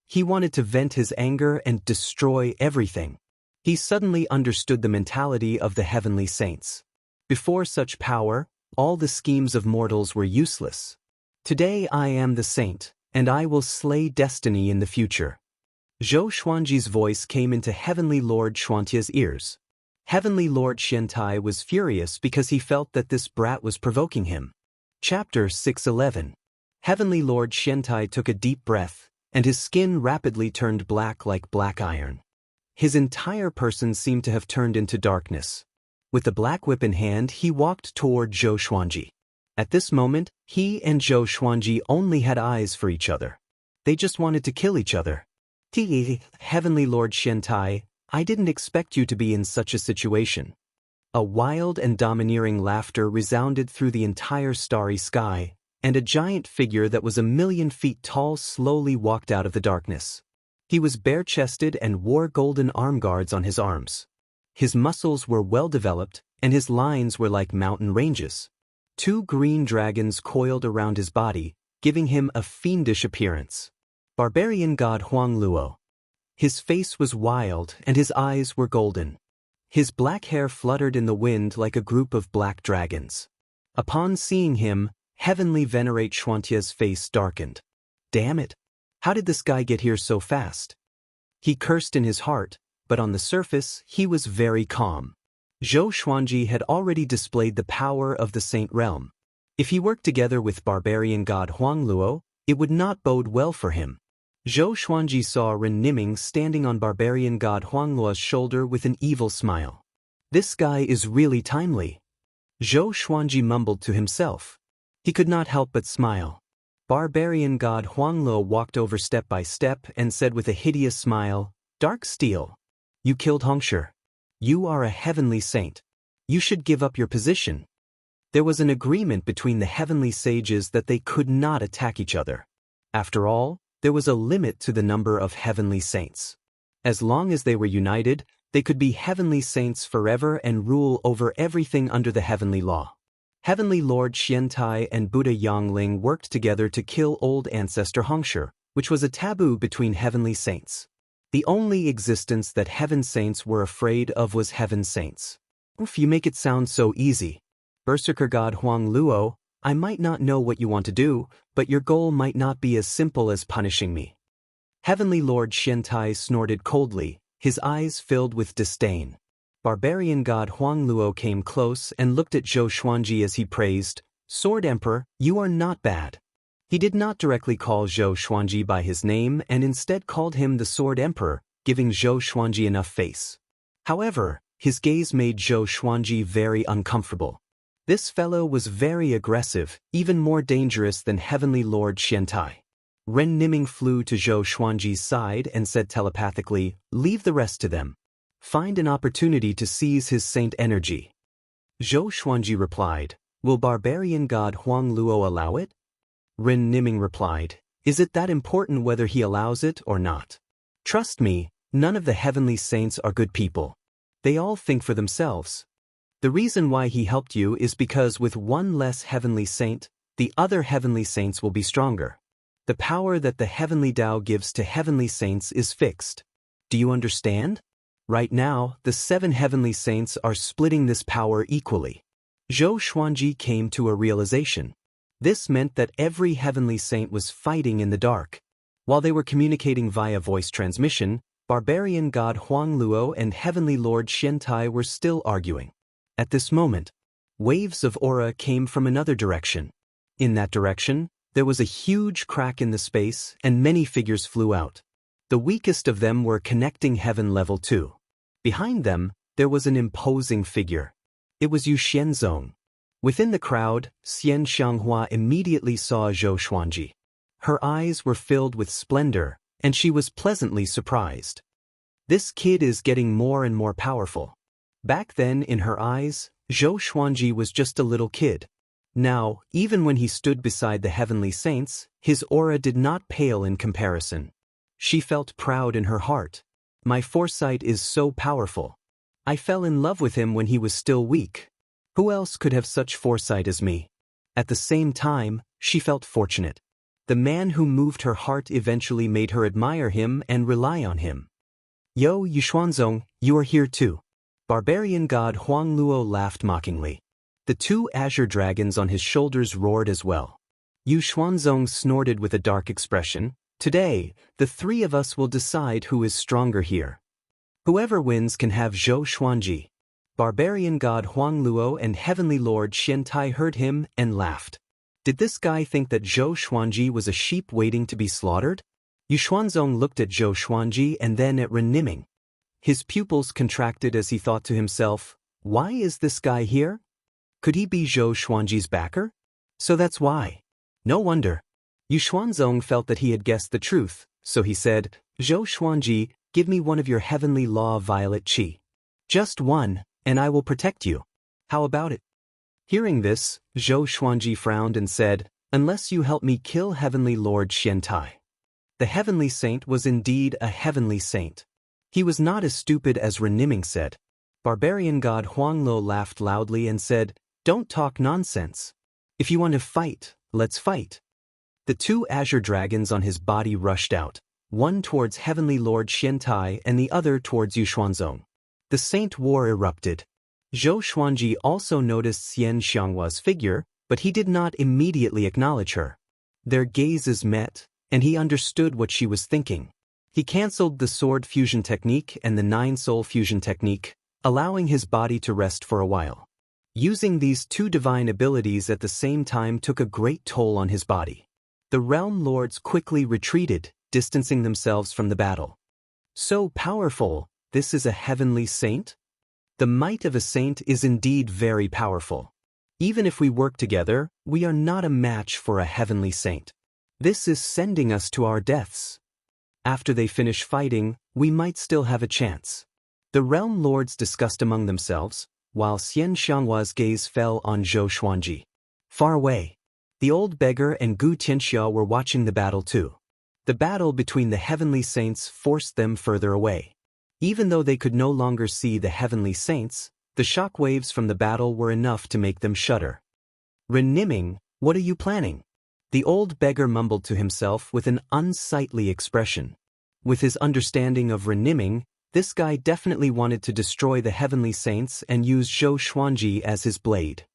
He wanted to vent his anger and destroy everything. He suddenly understood the mentality of the heavenly saints. Before such power, all the schemes of mortals were useless. Today I am the saint, and I will slay destiny in the future. Zhou Xuanji's voice came into Heavenly Lord Xiantia's ears. Heavenly Lord Xiantai was furious because he felt that this brat was provoking him. Chapter 611. Heavenly Lord Xiantai took a deep breath, and his skin rapidly turned black like black iron. His entire person seemed to have turned into darkness. With the black whip in hand, he walked toward Zhou Xuanji. At this moment, he and Zhou Xuanji only had eyes for each other. They just wanted to kill each other. Heavenly Lord Xiantai, I didn't expect you to be in such a situation. A wild and domineering laughter resounded through the entire starry sky, and a giant figure that was 1,000,000 feet tall slowly walked out of the darkness. He was bare-chested and wore golden arm guards on his arms. His muscles were well-developed, and his lines were like mountain ranges. 2 green dragons coiled around his body, giving him a fiendish appearance. Barbarian god Huang Luo. His face was wild, and his eyes were golden. His black hair fluttered in the wind like a group of black dragons. Upon seeing him, Heavenly Venerate Xiantia's face darkened. Damn it! How did this guy get here so fast? He cursed in his heart, but on the surface, he was very calm. Zhou Xuanji had already displayed the power of the Saint Realm. If he worked together with barbarian god Huang Luo, it would not bode well for him. Zhou Xuanji saw Ren Niming standing on barbarian god Huang Luo's shoulder with an evil smile. This guy is really timely. Zhou Xuanji mumbled to himself. He could not help but smile. Barbarian god Huang Luo walked over step by step and said with a hideous smile, Dark Steel. You killed Hongshi. You are a heavenly saint. You should give up your position. There was an agreement between the heavenly sages that they could not attack each other. After all, there was a limit to the number of heavenly saints. As long as they were united, they could be heavenly saints forever and rule over everything under the heavenly law. Heavenly Lord Xiantai and Buddha Yangling worked together to kill old ancestor Hongshi, which was a taboo between heavenly saints. The only existence that heaven saints were afraid of was heaven saints. Oof, you make it sound so easy. Berserker God Huang Luo, I might not know what you want to do, but your goal might not be as simple as punishing me. Heavenly Lord Xiantai snorted coldly, his eyes filled with disdain. Barbarian God Huang Luo came close and looked at Zhou Xuanji as he praised, Sword Emperor, you are not bad. He did not directly call Zhou Xuanji by his name and instead called him the Sword Emperor, giving Zhou Xuanji enough face. However, his gaze made Zhou Xuanji very uncomfortable. This fellow was very aggressive, even more dangerous than Heavenly Lord Xiantai. Ren Niming flew to Zhou Xuanji's side and said telepathically, leave the rest to them. Find an opportunity to seize his saint energy. Zhou Xuanji replied, will Barbarian God Huang Luo allow it? Ren Niming replied, is it that important whether he allows it or not? Trust me, none of the heavenly saints are good people. They all think for themselves. The reason why he helped you is because with one less heavenly saint, the other heavenly saints will be stronger. The power that the heavenly Tao gives to heavenly saints is fixed. Do you understand? Right now, the 7 heavenly saints are splitting this power equally. Zhou Xuanji came to a realization. This meant that every heavenly saint was fighting in the dark. While they were communicating via voice transmission, Barbarian God Huang Luo and Heavenly Lord Xiantai were still arguing. At this moment, waves of aura came from another direction. In that direction, there was a huge crack in the space and many figures flew out. The weakest of them were connecting heaven level 2. Behind them, there was an imposing figure. It was Yu Xianzong. Within the crowd, Xianxia immediately saw Zhou Xuanji. Her eyes were filled with splendor, and she was pleasantly surprised. This kid is getting more and more powerful. Back then, in her eyes, Zhou Xuanji was just a little kid. Now, even when he stood beside the heavenly saints, his aura did not pale in comparison. She felt proud in her heart. My foresight is so powerful. I fell in love with him when he was still weak. Who else could have such foresight as me? At the same time, she felt fortunate. The man who moved her heart eventually made her admire him and rely on him. Yo, Yuxuanzong, you are here too. Barbarian God Huang Luo laughed mockingly. The 2 azure dragons on his shoulders roared as well. Yu Xuanzong snorted with a dark expression. Today, the 3 of us will decide who is stronger here. Whoever wins can have Zhou Xuanji. Barbarian God Huang Luo and Heavenly Lord Xiantai heard him and laughed. Did this guy think that Zhou Xuanji was a sheep waiting to be slaughtered? Yu Xuanzong looked at Zhou Xuanji and then at Ren Niming. His pupils contracted as he thought to himself, why is this guy here? Could he be Zhou Xuanji's backer? So that's why. No wonder. Yu Xuanzong felt that he had guessed the truth, so he said, Zhou Xuanji, give me one of your heavenly law violet qi. Just one, and I will protect you. How about it? Hearing this, Zhou Xuanji frowned and said, unless you help me kill Heavenly Lord Xiantai. The heavenly saint was indeed a heavenly saint. He was not as stupid as Ren Niming said. Barbarian God Huang Luo laughed loudly and said, don't talk nonsense. If you want to fight, let's fight. The 2 azure dragons on his body rushed out, one towards Heavenly Lord Xiantai and the other towards Yu Xuanzong. The saint war erupted. Zhou Xuanji also noticed Xianxia's figure, but he did not immediately acknowledge her. Their gazes met, and he understood what she was thinking. He cancelled the sword fusion technique and the 9-soul fusion technique, allowing his body to rest for a while. Using these 2 divine abilities at the same time took a great toll on his body. The realm lords quickly retreated, distancing themselves from the battle. So powerful, this is a heavenly saint? The might of a saint is indeed very powerful. Even if we work together, we are not a match for a heavenly saint. This is sending us to our deaths. After they finish fighting, we might still have a chance. The realm lords discussed among themselves, while Xianxia's gaze fell on Zhou Xuanji. Far away, the old beggar and Gu Tianxia were watching the battle too. The battle between the heavenly saints forced them further away. Even though they could no longer see the heavenly saints, the shock waves from the battle were enough to make them shudder. Ren Niming, what are you planning? The old beggar mumbled to himself with an unsightly expression. With his understanding of Ren Niming, this guy definitely wanted to destroy the heavenly saints and use Zhou Xuanji as his blade.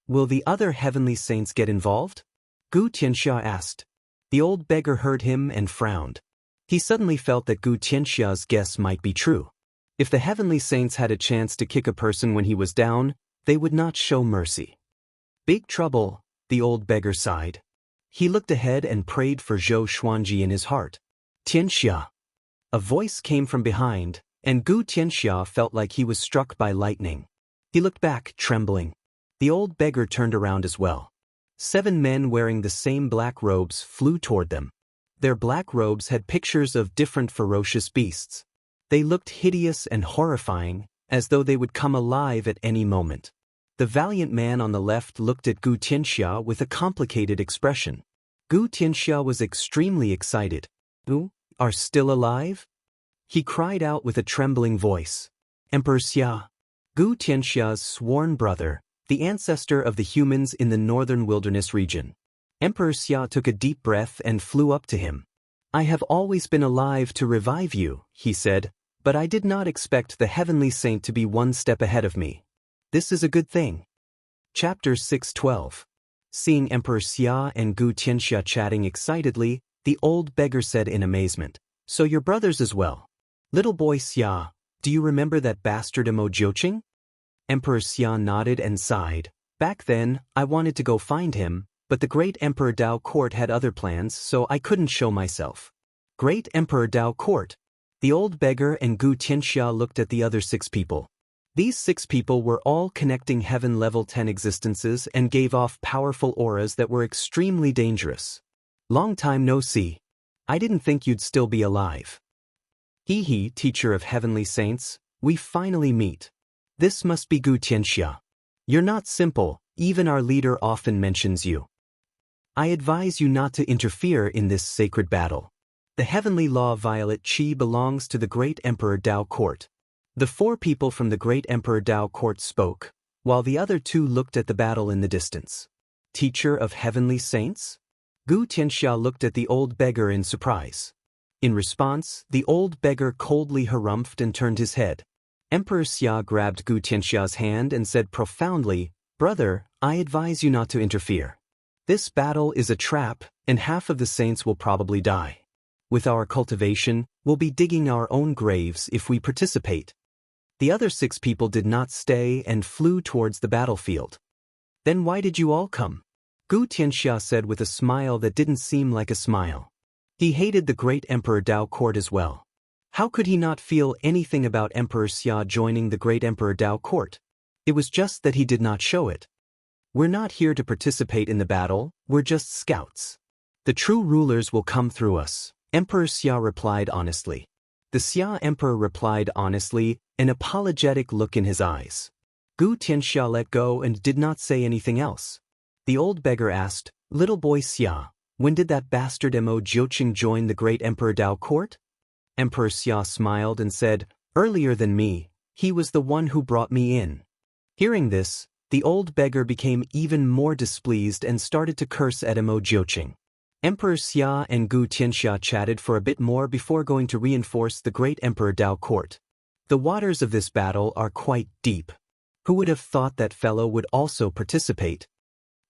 Will the other heavenly saints get involved? Gu Tianxia asked. The old beggar heard him and frowned. He suddenly felt that Gu Tianxia's guess might be true. If the heavenly saints had a chance to kick a person when he was down, they would not show mercy. Big trouble, the old beggar sighed. He looked ahead and prayed for Zhou Xuanji in his heart. Tianxia. A voice came from behind, and Gu Tianxia felt like he was struck by lightning. He looked back, trembling. The old beggar turned around as well. 7 men wearing the same black robes flew toward them. Their black robes had pictures of different ferocious beasts. They looked hideous and horrifying, as though they would come alive at any moment. The valiant man on the left looked at Gu Tianxia with a complicated expression. Gu Tianxia was extremely excited. "You are still alive?" He cried out with a trembling voice. Emperor Xia, Gu Tianxia's sworn brother, the ancestor of the humans in the northern wilderness region. Emperor Xia took a deep breath and flew up to him. "I have always been alive to revive you," he said, "but I did not expect the heavenly saint to be one step ahead of me. This is a good thing." Chapter 6:12. Seeing Emperor Xia and Gu Tianxia chatting excitedly, the old beggar said in amazement, "So your brothers as well? Little boy Xia, do you remember that bastard Mo Jiuqing?" Emperor Xia nodded and sighed. "Back then, I wanted to go find him, but the great Emperor Dao Court had other plans, so I couldn't show myself." Great Emperor Dao Court. The old beggar and Gu Tianxia looked at the other 6 people. These 6 people were all connecting heaven level 10 existences and gave off powerful auras that were extremely dangerous. "Long time no see. I didn't think you'd still be alive." "He, teacher of heavenly saints, we finally meet. This must be Gu Tianxia. You're not simple, even our leader often mentions you. I advise you not to interfere in this sacred battle. The heavenly law Violet Qi belongs to the great Emperor Dao Court." The 4 people from the great Emperor Dao Court spoke, while the other 2 looked at the battle in the distance. "Teacher of heavenly saints?" Gu Tianxia looked at the old beggar in surprise. In response, the old beggar coldly harumphed and turned his head. Emperor Xia grabbed Gu Tianxia's hand and said profoundly, "Brother, I advise you not to interfere. This battle is a trap, and half of the saints will probably die. With our cultivation, we'll be digging our own graves if we participate." The other 6 people did not stay and flew towards the battlefield. "Then why did you all come?" Gu Tianxia said with a smile that didn't seem like a smile. He hated the great Emperor Dao Court as well. How could he not feel anything about Emperor Xia joining the great Emperor Dao Court? It was just that he did not show it. "We're not here to participate in the battle, we're just scouts. The true rulers will come through us," Emperor Xia replied honestly. The Xia Emperor replied honestly, an apologetic look in his eyes. Gu Tianxia let go and did not say anything else. The old beggar asked, "Little boy Xia, when did that bastard Mo Jiuqing join the great Emperor Dao Court?" Emperor Xia smiled and said, "Earlier than me, he was the one who brought me in." Hearing this, the old beggar became even more displeased and started to curse at Mo Jiuqing. Emperor Xia and Gu Tianxia chatted for a bit more before going to reinforce the great Emperor Dao Court. The waters of this battle are quite deep. Who would have thought that fellow would also participate?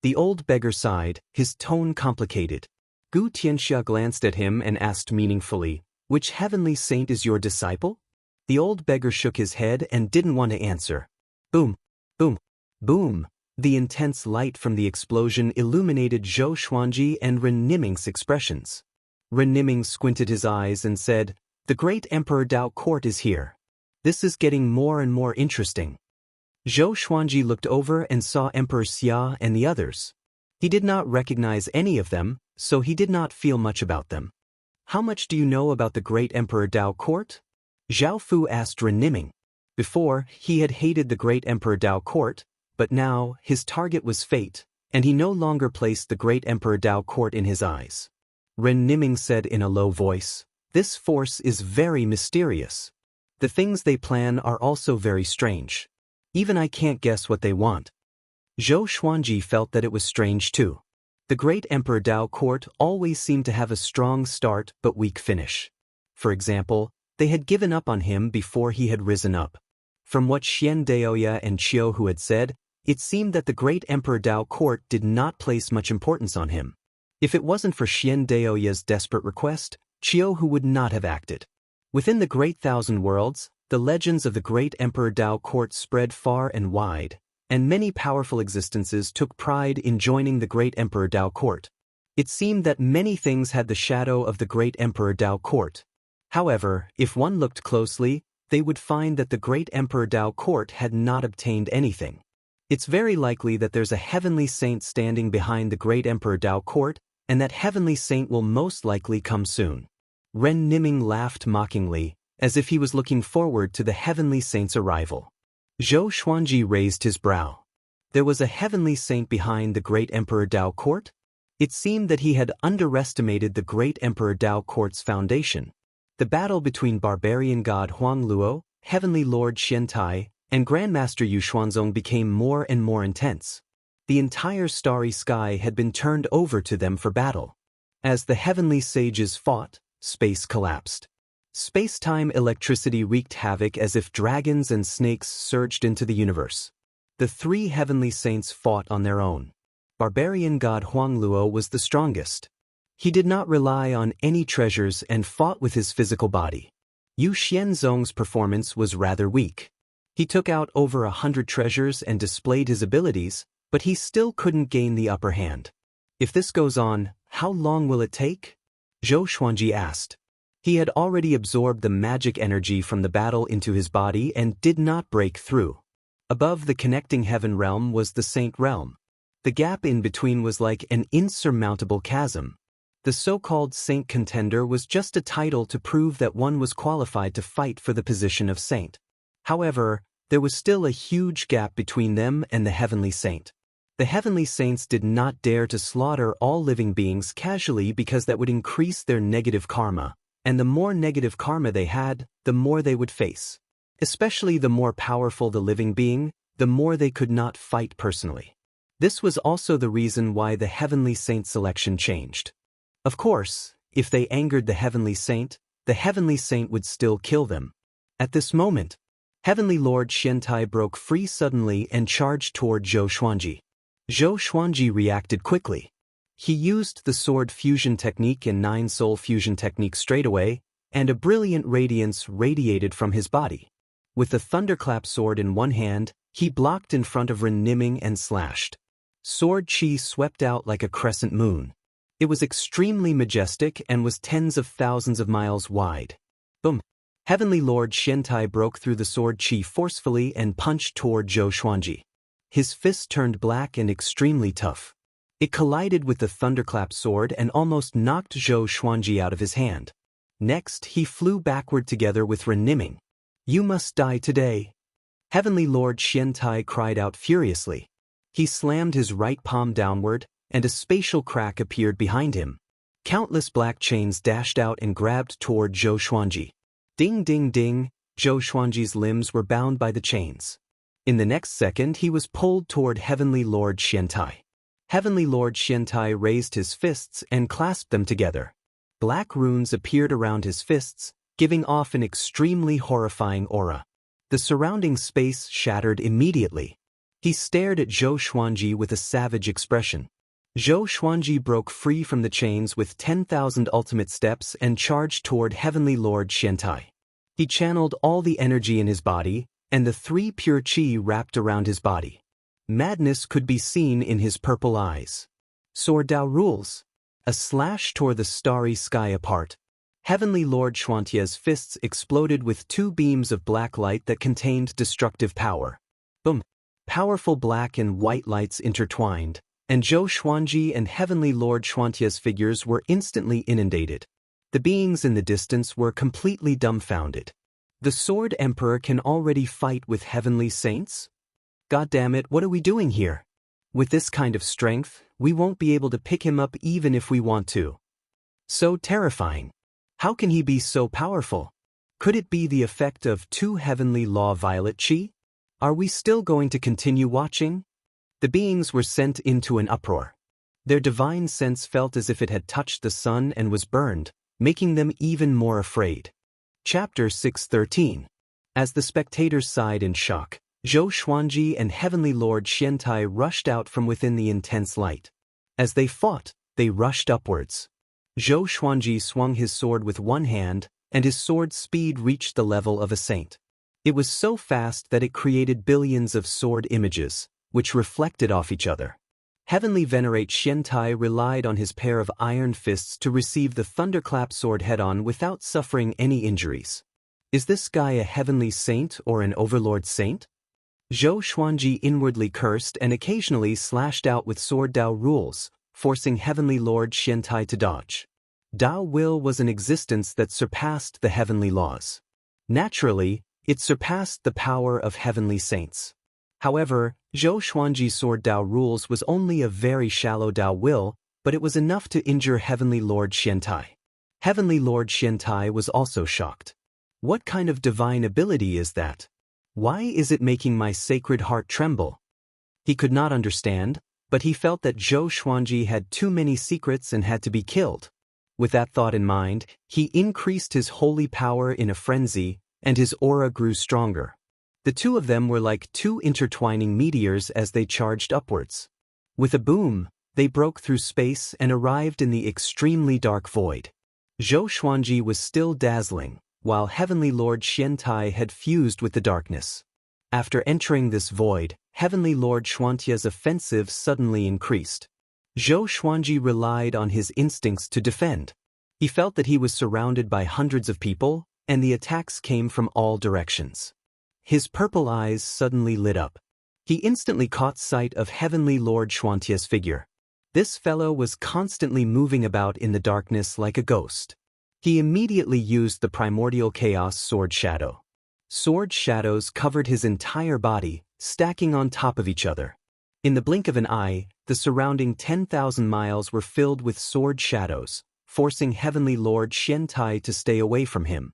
The old beggar sighed, his tone complicated. Gu Tianxia glanced at him and asked meaningfully, "Which heavenly saint is your disciple?" The old beggar shook his head and didn't want to answer. Boom, boom, boom. The intense light from the explosion illuminated Zhou Xuanji and Ren Niming's expressions. Ren Niming squinted his eyes and said, "The great Emperor Dao Court is here. This is getting more and more interesting." Zhou Xuanji looked over and saw Emperor Xia and the others. He did not recognize any of them, so he did not feel much about them. "How much do you know about the great Emperor Dao Court?" Zhao Fu asked Ren Niming. Before, he had hated the great Emperor Dao Court, but now, his target was fate, and he no longer placed the great Emperor Dao Court in his eyes. Ren Niming said in a low voice, "This force is very mysterious. The things they plan are also very strange. Even I can't guess what they want." Zhou Xuanji felt that it was strange too. The great Emperor Dao Court always seemed to have a strong start but weak finish. For example, they had given up on him before he had risen up. From what Xian Daoya and Qiu Hu had said, it seemed that the great Emperor Dao Court did not place much importance on him. If it wasn't for Xian Daoya's desperate request, Qiu Hu would not have acted. Within the Great Thousand Worlds, the legends of the great Emperor Dao Court spread far and wide, and many powerful existences took pride in joining the great Emperor Dao Court. It seemed that many things had the shadow of the great Emperor Dao Court. However, if one looked closely, they would find that the great Emperor Dao Court had not obtained anything. It's very likely that there's a heavenly saint standing behind the great Emperor Dao Court, and that heavenly saint will most likely come soon. Ren Niming laughed mockingly, as if he was looking forward to the heavenly saint's arrival. Zhou Xuanji raised his brow. There was a heavenly saint behind the great Emperor Dao Court? It seemed that he had underestimated the great Emperor Dao Court's foundation. The battle between barbarian god Huang Luo, heavenly lord Xiantai, and Grandmaster Yu Xuanzong became more and more intense. The entire starry sky had been turned over to them for battle. As the heavenly sages fought, space collapsed. Space-time electricity wreaked havoc as if dragons and snakes surged into the universe. The three heavenly saints fought on their own. Barbarian god Huang Luo was the strongest. He did not rely on any treasures and fought with his physical body. Yu Xianzong's performance was rather weak. He took out over 100 treasures and displayed his abilities, but he still couldn't gain the upper hand. If this goes on, how long will it take? Zhou Xuanji asked. He had already absorbed the magic energy from the battle into his body and did not break through. Above the connecting heaven realm was the Saint realm. The gap in between was like an insurmountable chasm. The so-called Saint contender was just a title to prove that one was qualified to fight for the position of Saint. However, there was still a huge gap between them and the heavenly Saint. The heavenly saints did not dare to slaughter all living beings casually because that would increase their negative karma, and the more negative karma they had, the more they would face. Especially the more powerful the living being, the more they could not fight personally. This was also the reason why the heavenly saint selection changed. Of course, if they angered the heavenly saint would still kill them. At this moment, Heavenly Lord Xiantai broke free suddenly and charged toward Zhou Xuanji. Zhou Xuanji reacted quickly. He used the sword fusion technique and 9-soul fusion technique straight away, and a brilliant radiance radiated from his body. With the thunderclap sword in one hand, he blocked in front of Ren Niming and slashed. Sword chi swept out like a crescent moon. It was extremely majestic and was tens of thousands of miles wide. Boom! Heavenly Lord Xiantai broke through the sword chi forcefully and punched toward Zhou Xuanji. His fist turned black and extremely tough. It collided with the thunderclap sword and almost knocked Zhou Xuanji out of his hand. Next, he flew backward together with Ren Niming. "You must die today." Heavenly Lord Xiantai cried out furiously. He slammed his right palm downward, and a spatial crack appeared behind him. Countless black chains dashed out and grabbed toward Zhou Xuanji. Ding ding ding, Zhou Xuanji's limbs were bound by the chains. In the next second he was pulled toward Heavenly Lord Xiantai. Heavenly Lord Xiantai raised his fists and clasped them together. Black runes appeared around his fists, giving off an extremely horrifying aura. The surrounding space shattered immediately. He stared at Zhou Xuanji with a savage expression. Zhou Xuanji broke free from the chains with 10,000 ultimate steps and charged toward Heavenly Lord Xiantai. He channeled all the energy in his body, and the 3 pure chi wrapped around his body. Madness could be seen in his purple eyes. Sword Dao rules. A slash tore the starry sky apart. Heavenly Lord Xuantia's fists exploded with 2 beams of black light that contained destructive power. Boom! Powerful black and white lights intertwined, and Zhou Xuanji and Heavenly Lord Xuantia's figures were instantly inundated. The beings in the distance were completely dumbfounded. The Sword Emperor can already fight with heavenly saints? God damn it, what are we doing here? With this kind of strength, we won't be able to pick him up even if we want to. So terrifying. How can he be so powerful? Could it be the effect of two heavenly law violet chi? Are we still going to continue watching? The beings were sent into an uproar. Their divine sense felt as if it had touched the sun and was burned, making them even more afraid. Chapter 6:13. As the spectators sighed in shock, Zhou Xuanji and Heavenly Lord Xiantai rushed out from within the intense light. As they fought, they rushed upwards. Zhou Xuanji swung his sword with one hand, and his sword's speed reached the level of a saint. It was so fast that it created billions of sword images, which reflected off each other. Heavenly Venerate Xiantai relied on his pair of iron fists to receive the thunderclap sword head-on without suffering any injuries. Is this guy a heavenly saint or an overlord saint? Zhou Xuanji inwardly cursed and occasionally slashed out with sword Dao rules, forcing Heavenly Lord Xiantai to dodge. Dao will was an existence that surpassed the heavenly laws. Naturally, it surpassed the power of heavenly saints. However, Zhou Xuanji's sword Dao rules was only a very shallow Dao will, but it was enough to injure Heavenly Lord Xiantai. Heavenly Lord Xiantai was also shocked. What kind of divine ability is that? Why is it making my sacred heart tremble? He could not understand, but he felt that Zhou Xuanji had too many secrets and had to be killed. With that thought in mind, he increased his holy power in a frenzy, and his aura grew stronger. The two of them were like two intertwining meteors as they charged upwards. With a boom, they broke through space and arrived in the extremely dark void. Zhou Xuanji was still dazzling, while Heavenly Lord Xiantai had fused with the darkness. After entering this void, Heavenly Lord Xiantia's offensive suddenly increased. Zhou Xuanji relied on his instincts to defend. He felt that he was surrounded by hundreds of people, and the attacks came from all directions. His purple eyes suddenly lit up. He instantly caught sight of Heavenly Lord Xiantia's figure. This fellow was constantly moving about in the darkness like a ghost. He immediately used the primordial chaos sword shadow. Sword shadows covered his entire body, stacking on top of each other. In the blink of an eye, the surrounding 10,000 miles were filled with sword shadows, forcing Heavenly Lord Xiantai to stay away from him.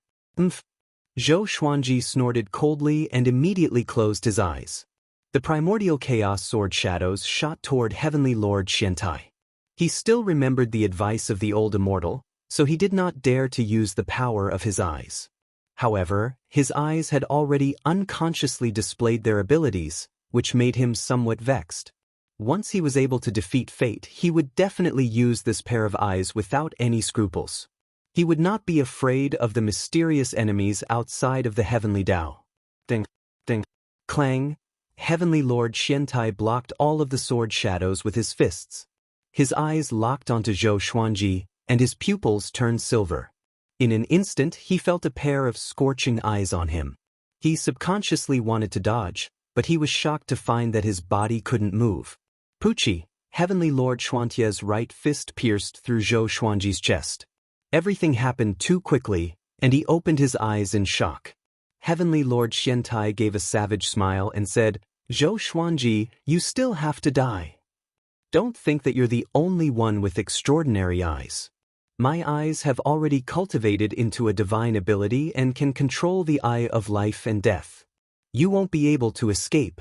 Zhou Xuanji snorted coldly and immediately closed his eyes. The primordial chaos sword shadows shot toward Heavenly Lord Xiantai. He still remembered the advice of the old immortal, so he did not dare to use the power of his eyes. However, his eyes had already unconsciously displayed their abilities, which made him somewhat vexed. Once he was able to defeat fate, he would definitely use this pair of eyes without any scruples. He would not be afraid of the mysterious enemies outside of the heavenly Dao. Ding, ding, clang. Heavenly Lord Xiantai blocked all of the sword shadows with his fists. His eyes locked onto Zhou Xuanji, and his pupils turned silver. In an instant, he felt a pair of scorching eyes on him. He subconsciously wanted to dodge, but he was shocked to find that his body couldn't move. Pucci, Heavenly Lord Xiantia's right fist pierced through Zhou Xuanji's chest. Everything happened too quickly, and he opened his eyes in shock. Heavenly Lord Xiantai gave a savage smile and said, "Zhou Xuanji, you still have to die. Don't think that you're the only one with extraordinary eyes. My eyes have already cultivated into a divine ability and can control the eye of life and death. You won't be able to escape."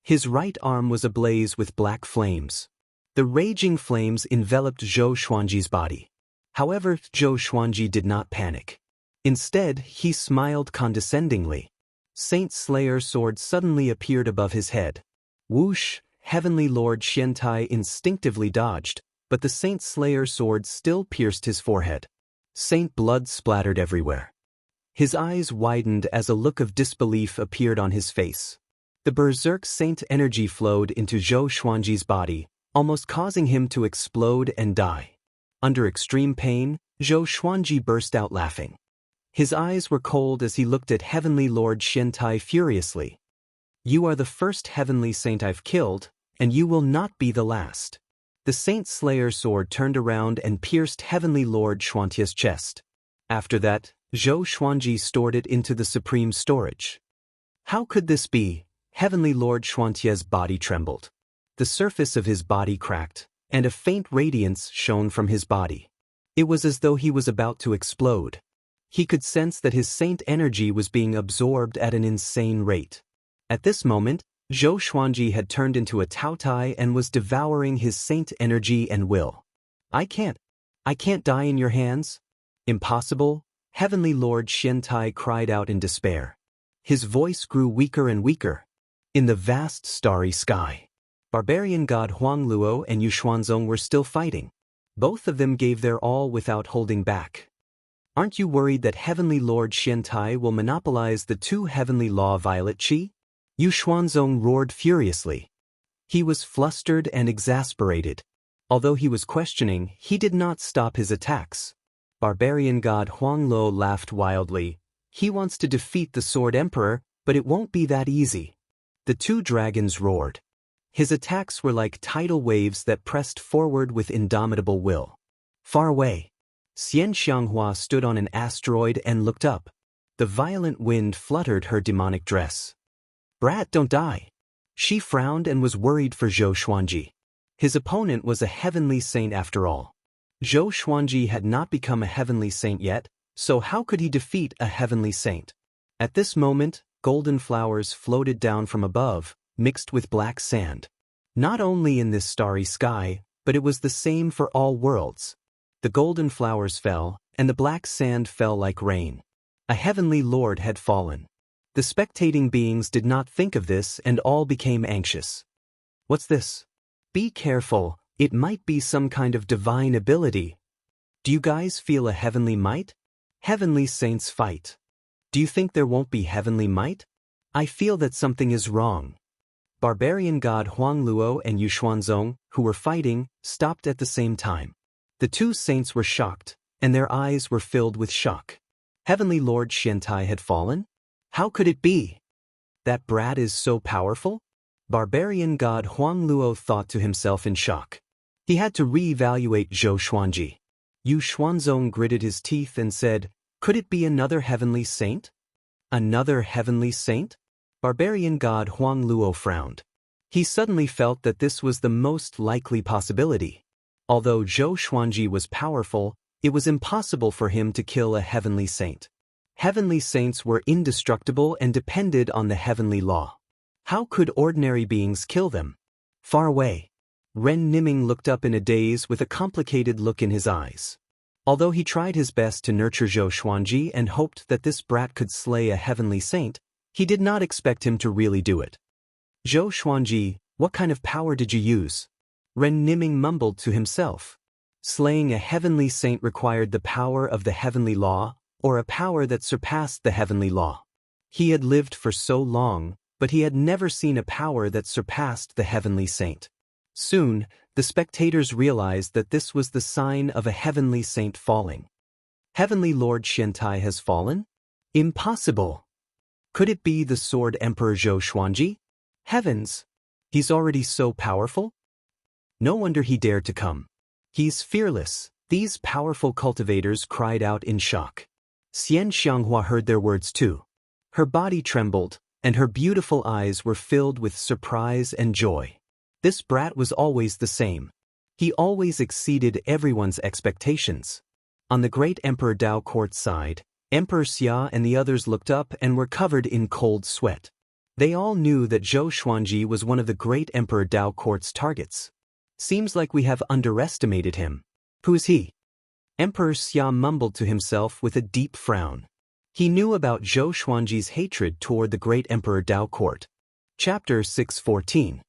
His right arm was ablaze with black flames. The raging flames enveloped Zhou Xuanji's body. However, Zhou Xuanji did not panic. Instead, he smiled condescendingly. Saint Slayer's sword suddenly appeared above his head. Whoosh! Heavenly Lord Xiantai instinctively dodged, but the Saint Slayer's sword still pierced his forehead. Saint blood splattered everywhere. His eyes widened as a look of disbelief appeared on his face. The berserk saint energy flowed into Zhou Xuanji's body, almost causing him to explode and die. Under extreme pain, Zhou Xuanji burst out laughing. His eyes were cold as he looked at Heavenly Lord Xiantai furiously. "You are the first heavenly saint I've killed, and you will not be the last." The Saint Slayer's sword turned around and pierced Heavenly Lord Xiantia's chest. After that, Zhou Xuanji stored it into the supreme storage. How could this be? Heavenly Lord Xianxia's body trembled. The surface of his body cracked, and a faint radiance shone from his body. It was as though he was about to explode. He could sense that his saint energy was being absorbed at an insane rate. At this moment, Zhou Xuanji had turned into a Taotai and was devouring his saint energy and will. I can't die in your hands? Impossible, Heavenly Lord Xiantai cried out in despair. His voice grew weaker and weaker. In the vast starry sky, barbarian god Huangluo and Yuxuanzong were still fighting. Both of them gave their all without holding back. Aren't you worried that Heavenly Lord Xiantai will monopolize the two heavenly law violet qi? Yuxuanzong roared furiously. He was flustered and exasperated. Although he was questioning, he did not stop his attacks. Barbarian god Huangluo laughed wildly. He wants to defeat the Sword Emperor, but it won't be that easy. The two dragons roared. His attacks were like tidal waves that pressed forward with indomitable will. Far away, Xianxia stood on an asteroid and looked up. The violent wind fluttered her demonic dress. Brat, don't die. She frowned and was worried for Zhou Xuanji. His opponent was a heavenly saint after all. Zhou Xuanji had not become a heavenly saint yet, so how could he defeat a heavenly saint? At this moment, golden flowers floated down from above, mixed with black sand. Not only in this starry sky, but it was the same for all worlds. The golden flowers fell, and the black sand fell like rain. A heavenly lord had fallen. The spectating beings did not think of this and all became anxious. What's this? Be careful, it might be some kind of divine ability. Do you guys feel a heavenly might? Heavenly saints fight. Do you think there won't be heavenly might? I feel that something is wrong. Barbarian god Huangluo and Yuxuanzong, who were fighting, stopped at the same time. The two saints were shocked, and their eyes were filled with shock. Heavenly Lord Xiantai had fallen? How could it be? That brat is so powerful? Barbarian god Huangluo thought to himself in shock. He had to re-evaluate Zhou Xuanji. Yuxuanzong gritted his teeth and said, could it be another heavenly saint? Another heavenly saint? Barbarian god Huangluo frowned. He suddenly felt that this was the most likely possibility. Although Zhou Xuanji was powerful, it was impossible for him to kill a heavenly saint. Heavenly saints were indestructible and depended on the heavenly law. How could ordinary beings kill them? Far away, Ren Niming looked up in a daze with a complicated look in his eyes. Although he tried his best to nurture Zhou Xuanji and hoped that this brat could slay a heavenly saint, he did not expect him to really do it. Zhou Xuanji, what kind of power did you use? Ren Niming mumbled to himself. Slaying a heavenly saint required the power of the heavenly law, or a power that surpassed the heavenly law. He had lived for so long, but he had never seen a power that surpassed the heavenly saint. Soon, the spectators realized that this was the sign of a heavenly saint falling. Heavenly Lord Xiantai has fallen? Impossible! Could it be the Sword Emperor Zhou Xuanji? Heavens! He's already so powerful? No wonder he dared to come. He's fearless. These powerful cultivators cried out in shock. Xianxia heard their words too. Her body trembled, and her beautiful eyes were filled with surprise and joy. This brat was always the same. He always exceeded everyone's expectations. On the great Emperor Dao Court's side, Emperor Xia and the others looked up and were covered in cold sweat. They all knew that Zhou Xuanji was one of the great Emperor Dao Court's targets. Seems like we have underestimated him. Who is he? Emperor Xia mumbled to himself with a deep frown. He knew about Zhou Xuanji's hatred toward the great Emperor Dao Court. Chapter 614.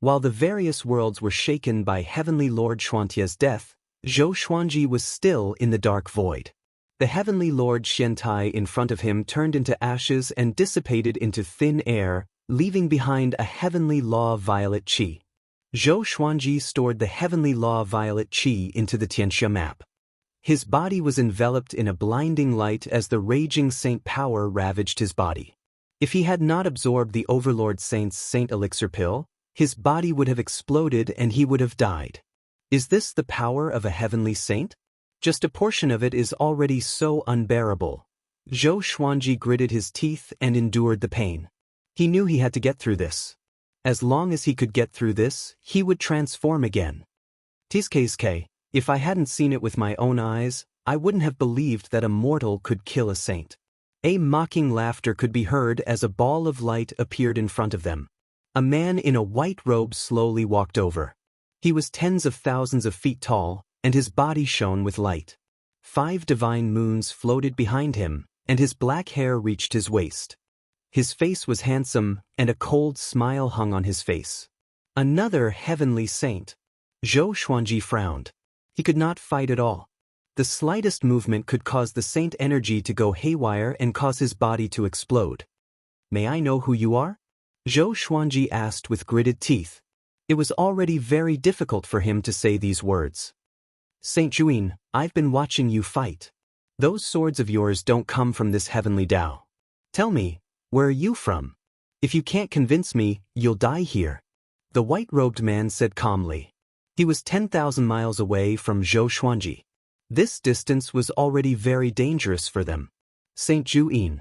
While the various worlds were shaken by Heavenly Lord Xiantia's death, Zhou Xuanji was still in the dark void. The Heavenly Lord Xiantai in front of him turned into ashes and dissipated into thin air, leaving behind a Heavenly Law Violet Qi. Zhou Xuanji stored the Heavenly Law Violet Qi into the Xianxia map. His body was enveloped in a blinding light as the raging saint power ravaged his body. If he had not absorbed the Overlord Saint's Saint Elixir pill, his body would have exploded and he would have died. Is this the power of a heavenly saint? Just a portion of it is already so unbearable. Zhou Xuanji gritted his teeth and endured the pain. He knew he had to get through this. As long as he could get through this, he would transform again. Tsk, if I hadn't seen it with my own eyes, I wouldn't have believed that a mortal could kill a saint. A mocking laughter could be heard as a ball of light appeared in front of them. A man in a white robe slowly walked over. He was tens of thousands of feet tall, and his body shone with light. 5 divine moons floated behind him, and his black hair reached his waist. His face was handsome, and a cold smile hung on his face. Another heavenly saint. Zhou Xuanji frowned. He could not fight at all. The slightest movement could cause the saint energy to go haywire and cause his body to explode. May I know who you are? Zhou Xuanji asked with gritted teeth. It was already very difficult for him to say these words. Saint Juin, I've been watching you fight. Those swords of yours don't come from this heavenly Tao. Tell me, where are you from? If you can't convince me, you'll die here. The white-robed man said calmly. He was 10,000 miles away from Zhou Xuanji. This distance was already very dangerous for them. Saint Juin.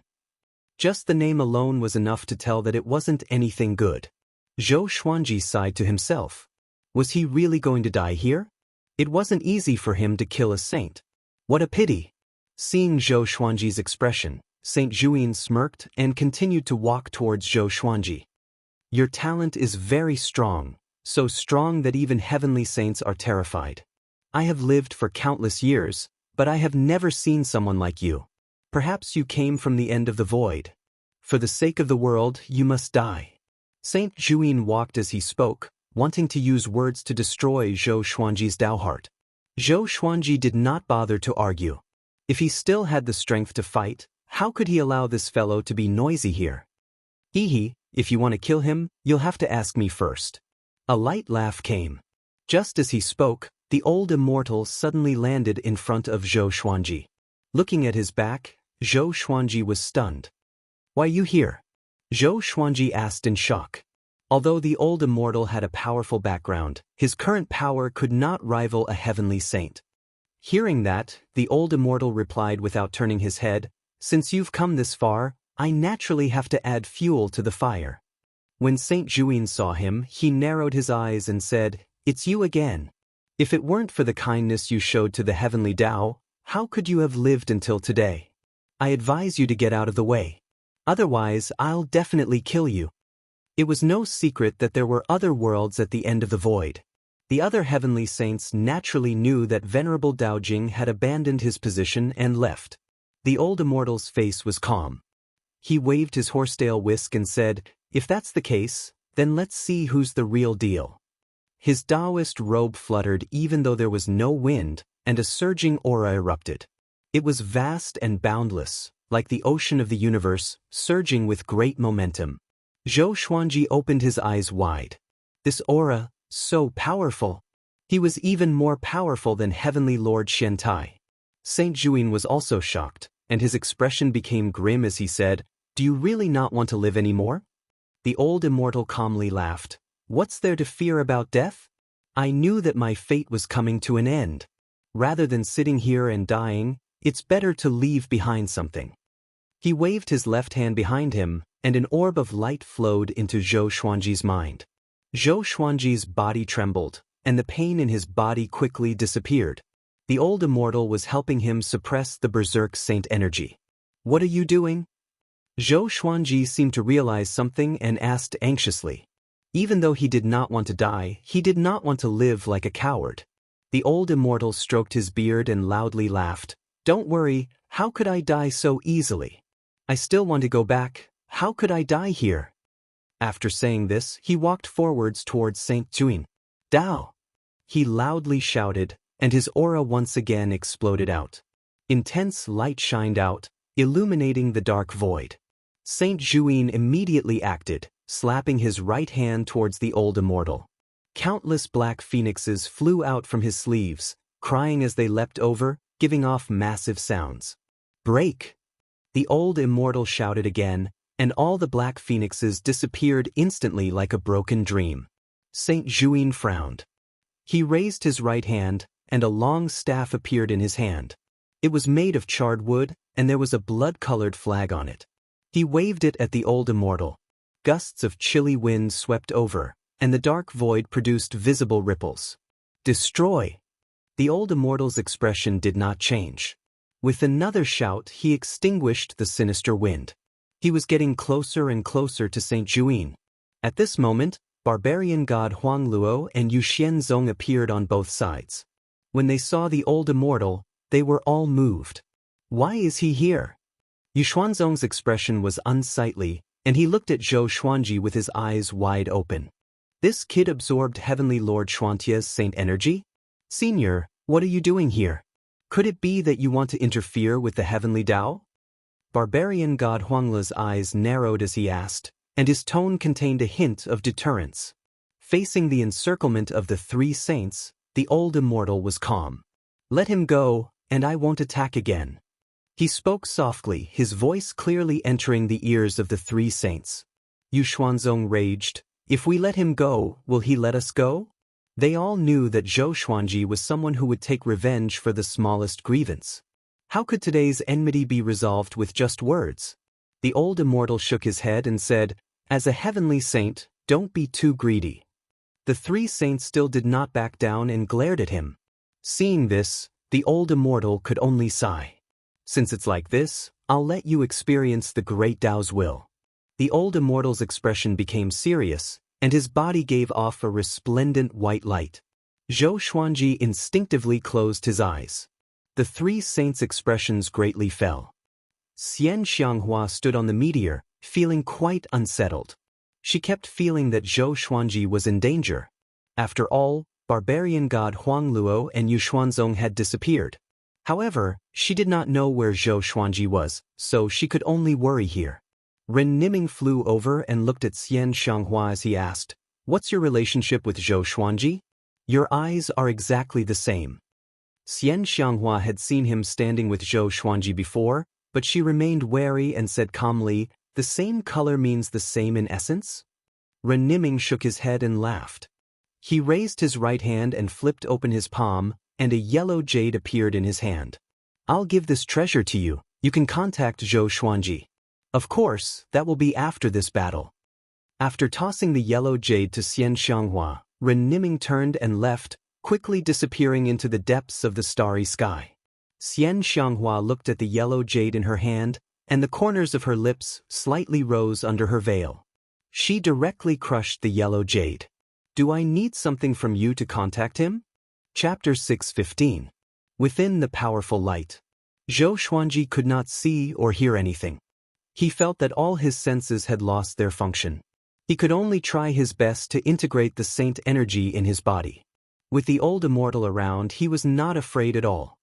Just the name alone was enough to tell that it wasn't anything good. Zhou Xuanji sighed to himself. Was he really going to die here? It wasn't easy for him to kill a saint. What a pity. Seeing Zhou Xuanji's expression, Saint Juin smirked and continued to walk towards Zhou Xuanji. Your talent is very strong, so strong that even heavenly saints are terrified. I have lived for countless years, but I have never seen someone like you. Perhaps you came from the end of the void. For the sake of the world, you must die. Saint Juin walked as he spoke, wanting to use words to destroy Zhou Xuanji's Tao heart. Zhou Xuanji did not bother to argue. If he still had the strength to fight, how could he allow this fellow to be noisy here? Hee, if you want to kill him, you'll have to ask me first. A light laugh came. Just as he spoke, the old immortal suddenly landed in front of Zhou Xuanji. Looking at his back, Zhou Xuanji was stunned. Why are you here? Zhou Xuanji asked in shock. Although the old immortal had a powerful background, his current power could not rival a heavenly saint. Hearing that, the old immortal replied without turning his head, Since you've come this far, I naturally have to add fuel to the fire. When Saint Juin saw him, he narrowed his eyes and said, It's you again. If it weren't for the kindness you showed to the heavenly Tao, how could you have lived until today? I advise you to get out of the way. Otherwise, I'll definitely kill you. It was no secret that there were other worlds at the end of the void. The other heavenly saints naturally knew that Venerable Dao Jing had abandoned his position and left. The old immortal's face was calm. He waved his horsetail whisk and said, If that's the case, then let's see who's the real deal. His Taoist robe fluttered even though there was no wind, and a surging aura erupted. It was vast and boundless, like the ocean of the universe, surging with great momentum. Zhou Xuanji opened his eyes wide. This aura, so powerful. He was even more powerful than Heavenly Lord Xiantai. Saint Juin was also shocked, and his expression became grim as he said, Do you really not want to live anymore? The old immortal calmly laughed. What's there to fear about death? I knew that my fate was coming to an end. Rather than sitting here and dying, it's better to leave behind something. He waved his left hand behind him, and an orb of light flowed into Zhou Xuanji's mind. Zhou Xuanji's body trembled, and the pain in his body quickly disappeared. The old immortal was helping him suppress the berserk saint energy. What are you doing? Zhou Xuanji seemed to realize something and asked anxiously. Even though he did not want to die, he did not want to live like a coward. The old immortal stroked his beard and loudly laughed. Don't worry, how could I die so easily? I still want to go back, how could I die here? After saying this, he walked forwards towards Saint Juin. Dao! He loudly shouted, and his aura once again exploded out. Intense light shined out, illuminating the dark void. Saint Juin immediately acted, slapping his right hand towards the old immortal. Countless black phoenixes flew out from his sleeves, crying as they leapt over, giving off massive sounds. Break! The old immortal shouted again, and all the black phoenixes disappeared instantly like a broken dream. Saint Juin frowned. He raised his right hand, and a long staff appeared in his hand. It was made of charred wood, and there was a blood-colored flag on it. He waved it at the old immortal. Gusts of chilly wind swept over, and the dark void produced visible ripples. Destroy! The old immortal's expression did not change. With another shout, he extinguished the sinister wind. He was getting closer and closer to St. Juin. At this moment, barbarian god Huang Luo and Yu Xianzong appeared on both sides. When they saw the old immortal, they were all moved. Why is he here? Yu Xuanzong's expression was unsightly, and he looked at Zhou Xuanji with his eyes wide open. This kid absorbed Heavenly Lord Xianxia's saint energy? Senior, what are you doing here? Could it be that you want to interfere with the heavenly Tao? Barbarian god Huangle's eyes narrowed as he asked, and his tone contained a hint of deterrence. Facing the encirclement of the three saints, the old immortal was calm. Let him go, and I won't attack again. He spoke softly, his voice clearly entering the ears of the three saints. Yu Xuanzong raged. If we let him go, will he let us go? They all knew that Zhou Xuanji was someone who would take revenge for the smallest grievance. How could today's enmity be resolved with just words? The old immortal shook his head and said, as a heavenly saint, don't be too greedy. The three saints still did not back down and glared at him. Seeing this, the old immortal could only sigh. Since it's like this, I'll let you experience the great Tao's will. The old immortal's expression became serious, and his body gave off a resplendent white light. Zhou Xuanji instinctively closed his eyes. The three saints' expressions greatly fell. Xianxia stood on the meteor, feeling quite unsettled. She kept feeling that Zhou Xuanji was in danger. After all, barbarian god Huang Luo and Yu Xuanzong had disappeared. However, she did not know where Zhou Xuanji was, so she could only worry here. Ren Niming flew over and looked at Xianxia as he asked, "What's your relationship with Zhou Xuanji? Your eyes are exactly the same." Xianxia had seen him standing with Zhou Xuanji before, but she remained wary and said calmly, "The same color means the same in essence?" Ren Niming shook his head and laughed. He raised his right hand and flipped open his palm, and a yellow jade appeared in his hand. "I'll give this treasure to you. You can contact Zhou Xuanji. Of course, that will be after this battle." After tossing the yellow jade to Xianxia, Ren Niming turned and left, quickly disappearing into the depths of the starry sky. Xianxia looked at the yellow jade in her hand, and the corners of her lips slightly rose under her veil. She directly crushed the yellow jade. "Do I need something from you to contact him?" Chapter 6:15. Within the powerful light. Zhou Xuanji could not see or hear anything. He felt that all his senses had lost their function. He could only try his best to integrate the saint energy in his body. With the old immortal around, he was not afraid at all.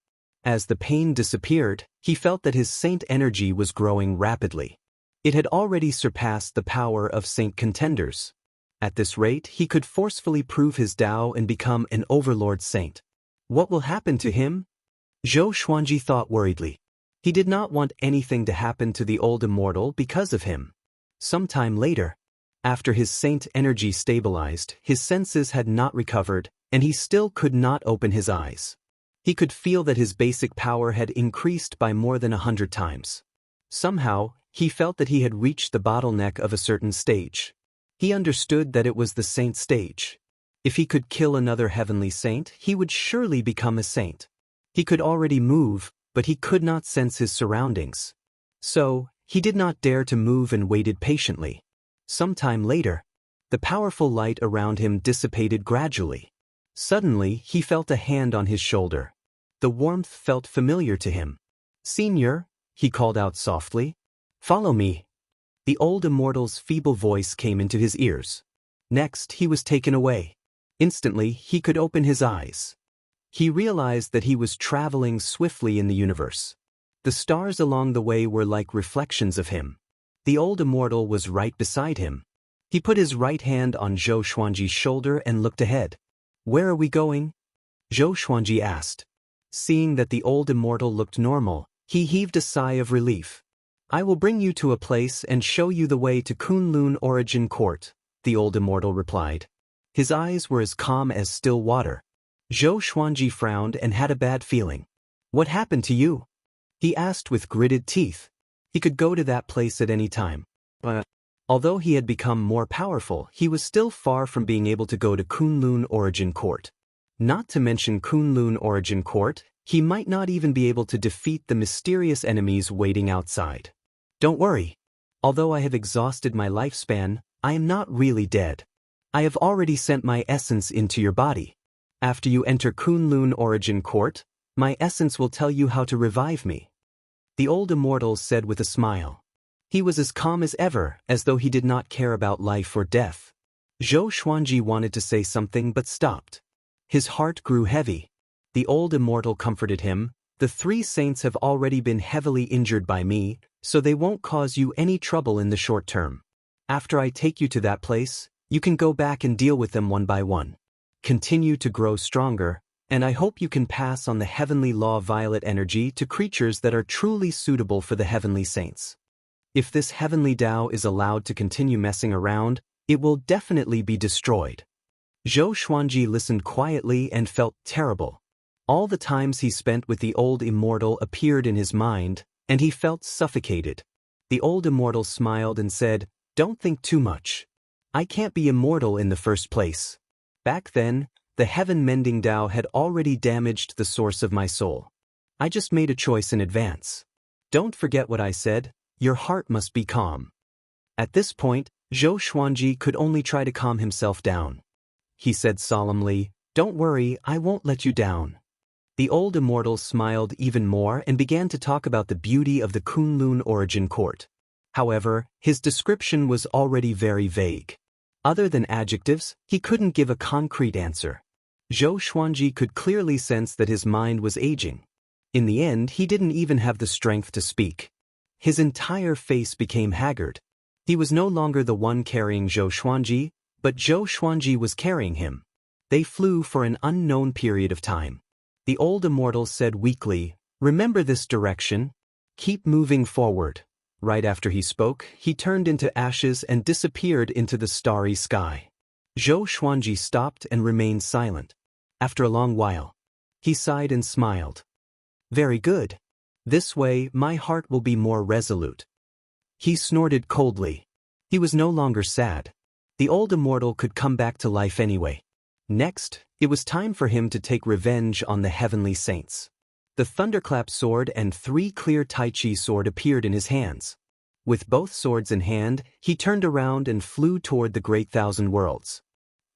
As the pain disappeared, he felt that his saint energy was growing rapidly. It had already surpassed the power of saint contenders. At this rate, he could forcefully prove his Tao and become an overlord saint. What will happen to him? Zhou Xuanji thought worriedly. He did not want anything to happen to the old immortal because of him. Sometime later, after his saint energy stabilized, his senses had not recovered, and he still could not open his eyes. He could feel that his basic power had increased by more than 100 times. Somehow, he felt that he had reached the bottleneck of a certain stage. He understood that it was the saint stage. If he could kill another heavenly saint, he would surely become a saint. He could already move, but he could not sense his surroundings. So, he did not dare to move and waited patiently. Sometime later, the powerful light around him dissipated gradually. Suddenly, he felt a hand on his shoulder. The warmth felt familiar to him. "Senior," he called out softly. "Follow me." The old immortal's feeble voice came into his ears. Next, he was taken away. Instantly, he could open his eyes. He realized that he was traveling swiftly in the universe. The stars along the way were like reflections of him. The old immortal was right beside him. He put his right hand on Zhou Xuanji's shoulder and looked ahead. "Where are we going?" Zhou Xuanji asked. Seeing that the old immortal looked normal, he heaved a sigh of relief. "I will bring you to a place and show you the way to Kunlun Origin Court," the old immortal replied. His eyes were as calm as still water. Zhou Xuanji frowned and had a bad feeling. "What happened to you?" He asked with gritted teeth. He could go to that place at any time. But although he had become more powerful, he was still far from being able to go to Kunlun Origin Court. Not to mention Kunlun Origin Court, he might not even be able to defeat the mysterious enemies waiting outside. Don't worry. Although I have exhausted my lifespan, I am not really dead. I have already sent my essence into your body. After you enter Kunlun Origin Court, my essence will tell you how to revive me. The old immortal said with a smile. He was as calm as ever, as though he did not care about life or death. Zhou Xuanji wanted to say something but stopped. His heart grew heavy. The old immortal comforted him. The 3 saints have already been heavily injured by me, so they won't cause you any trouble in the short term. After I take you to that place, you can go back and deal with them one by one. Continue to grow stronger, and I hope you can pass on the heavenly law violet energy to creatures that are truly suitable for the heavenly saints. If this heavenly Tao is allowed to continue messing around, it will definitely be destroyed. Zhou Xuanji listened quietly and felt terrible. All the times he spent with the old immortal appeared in his mind, and he felt suffocated. The old immortal smiled and said, "Don't think too much. I can't be immortal in the first place. Back then, the heaven-mending Tao had already damaged the source of my soul. I just made a choice in advance. Don't forget what I said, your heart must be calm." At this point, Zhou Xuanji could only try to calm himself down. He said solemnly, "Don't worry, I won't let you down." The old immortal smiled even more and began to talk about the beauty of the Kunlun Origin Court. However, his description was already very vague. Other than adjectives, he couldn't give a concrete answer. Zhou Xuanji could clearly sense that his mind was aging. In the end, he didn't even have the strength to speak. His entire face became haggard. He was no longer the one carrying Zhou Xuanji, but Zhou Xuanji was carrying him. They flew for an unknown period of time. The old immortal said weakly, "Remember this direction. Keep moving forward." Right after he spoke, he turned into ashes and disappeared into the starry sky. Zhou Xuanji stopped and remained silent. After a long while, he sighed and smiled. "Very good. This way, my heart will be more resolute." He snorted coldly. He was no longer sad. The old immortal could come back to life anyway. Next, it was time for him to take revenge on the heavenly saints. The thunderclap sword and 3 clear Tai Chi sword appeared in his hands. With both swords in hand, he turned around and flew toward the Great Thousand Worlds.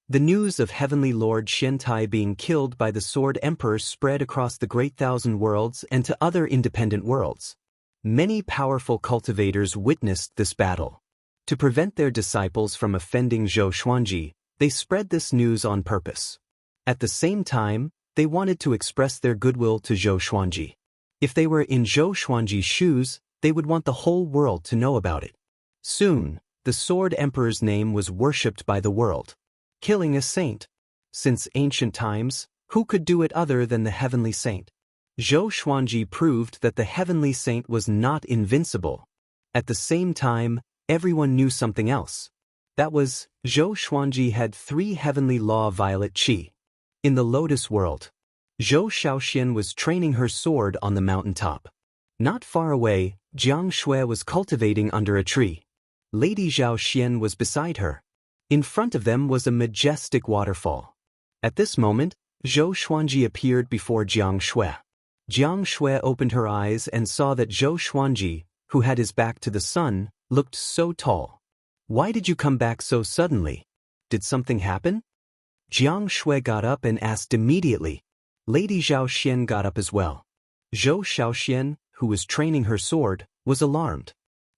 The news of Heavenly Lord Xiantai being killed by the Sword Emperor spread across the Great Thousand Worlds and to other independent worlds. Many powerful cultivators witnessed this battle. To prevent their disciples from offending Zhou Xuanji, they spread this news on purpose. At the same time, they wanted to express their goodwill to Zhou Xuanji. If they were in Zhou Xuanji's shoes, they would want the whole world to know about it. Soon, the Sword Emperor's name was worshipped by the world. Killing a saint. Since ancient times, who could do it other than the heavenly saint? Zhou Xuanji proved that the heavenly saint was not invincible. At the same time, everyone knew something else. That was, Zhou Xuanji had 3 heavenly law violet qi. In the Lotus world, Zhou Xiaoxian was training her sword on the mountaintop. Not far away, Jiang Shui was cultivating under a tree. Lady Zhao Xian was beside her. In front of them was a majestic waterfall. At this moment, Zhou Xuanji appeared before Jiang Shui. Jiang Shui opened her eyes and saw that Zhou Xuanji, who had his back to the sun, looked so tall. "Why did you come back so suddenly? Did something happen?" Jiang Shui got up and asked immediately. Lady Zhao Xian got up as well. Zhou Xiaoxian, who was training her sword, was alarmed.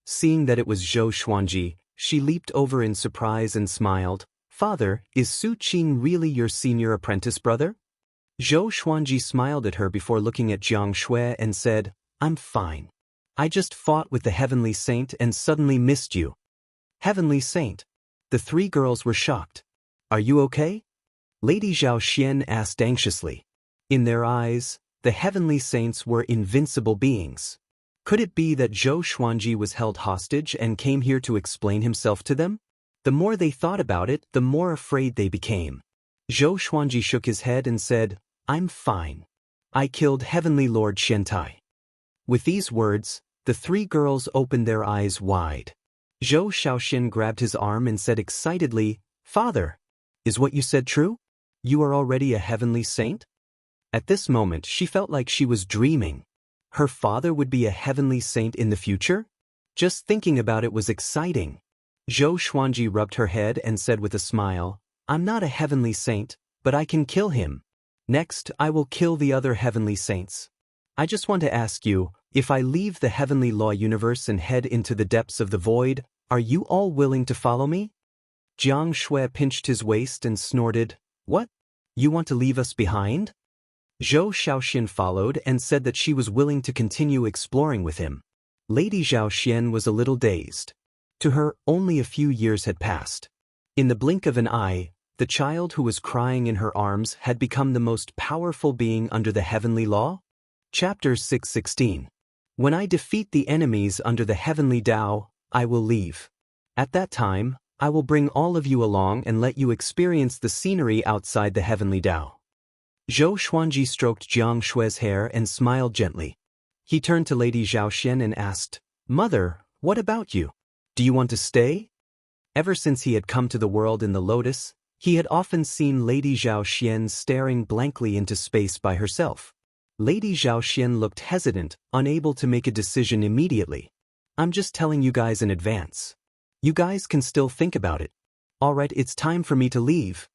Seeing that it was Zhou Xuanji, she leaped over in surprise and smiled. "Father, is Su Qing really your senior apprentice brother?" Zhou Xuanji smiled at her before looking at Jiang Shui and said, "I'm fine. I just fought with the heavenly saint and suddenly missed you." Heavenly saint. The 3 girls were shocked. "Are you okay?" Lady Zhao Xian asked anxiously. In their eyes, the heavenly saints were invincible beings. Could it be that Zhou Xuanji was held hostage and came here to explain himself to them? The more they thought about it, the more afraid they became. Zhou Xuanji shook his head and said, "I'm fine. I killed Heavenly Lord Xiantai." With these words, the three girls opened their eyes wide. Zhou Shaoxin grabbed his arm and said excitedly, "Father, is what you said true? You are already a heavenly saint?" At this moment she felt like she was dreaming. Her father would be a heavenly saint in the future? Just thinking about it was exciting. Zhou Xuanji rubbed her head and said with a smile, "I'm not a heavenly saint, but I can kill him. Next, I will kill the other heavenly saints. I just want to ask you, if I leave the heavenly law universe and head into the depths of the void, are you all willing to follow me?" Jiang Shui pinched his waist and snorted, "What? You want to leave us behind?" Zhou Shaoxin followed and said that she was willing to continue exploring with him. Lady Zhao Xian was a little dazed. To her, only a few years had passed. In the blink of an eye, the child who was crying in her arms had become the most powerful being under the heavenly law. Chapter 6:16. When I defeat the enemies under the heavenly Tao, I will leave. At that time, I will bring all of you along and let you experience the scenery outside the heavenly Tao. Zhou Xuanji stroked Jiang Shui's hair and smiled gently. He turned to Lady Zhao Xian and asked, "Mother, what about you? Do you want to stay?" Ever since he had come to the world in the lotus, he had often seen Lady Zhao Xian staring blankly into space by herself. Lady Zhao Xian looked hesitant, unable to make a decision immediately. "I'm just telling you guys in advance. You guys can still think about it. All right, it's time for me to leave,"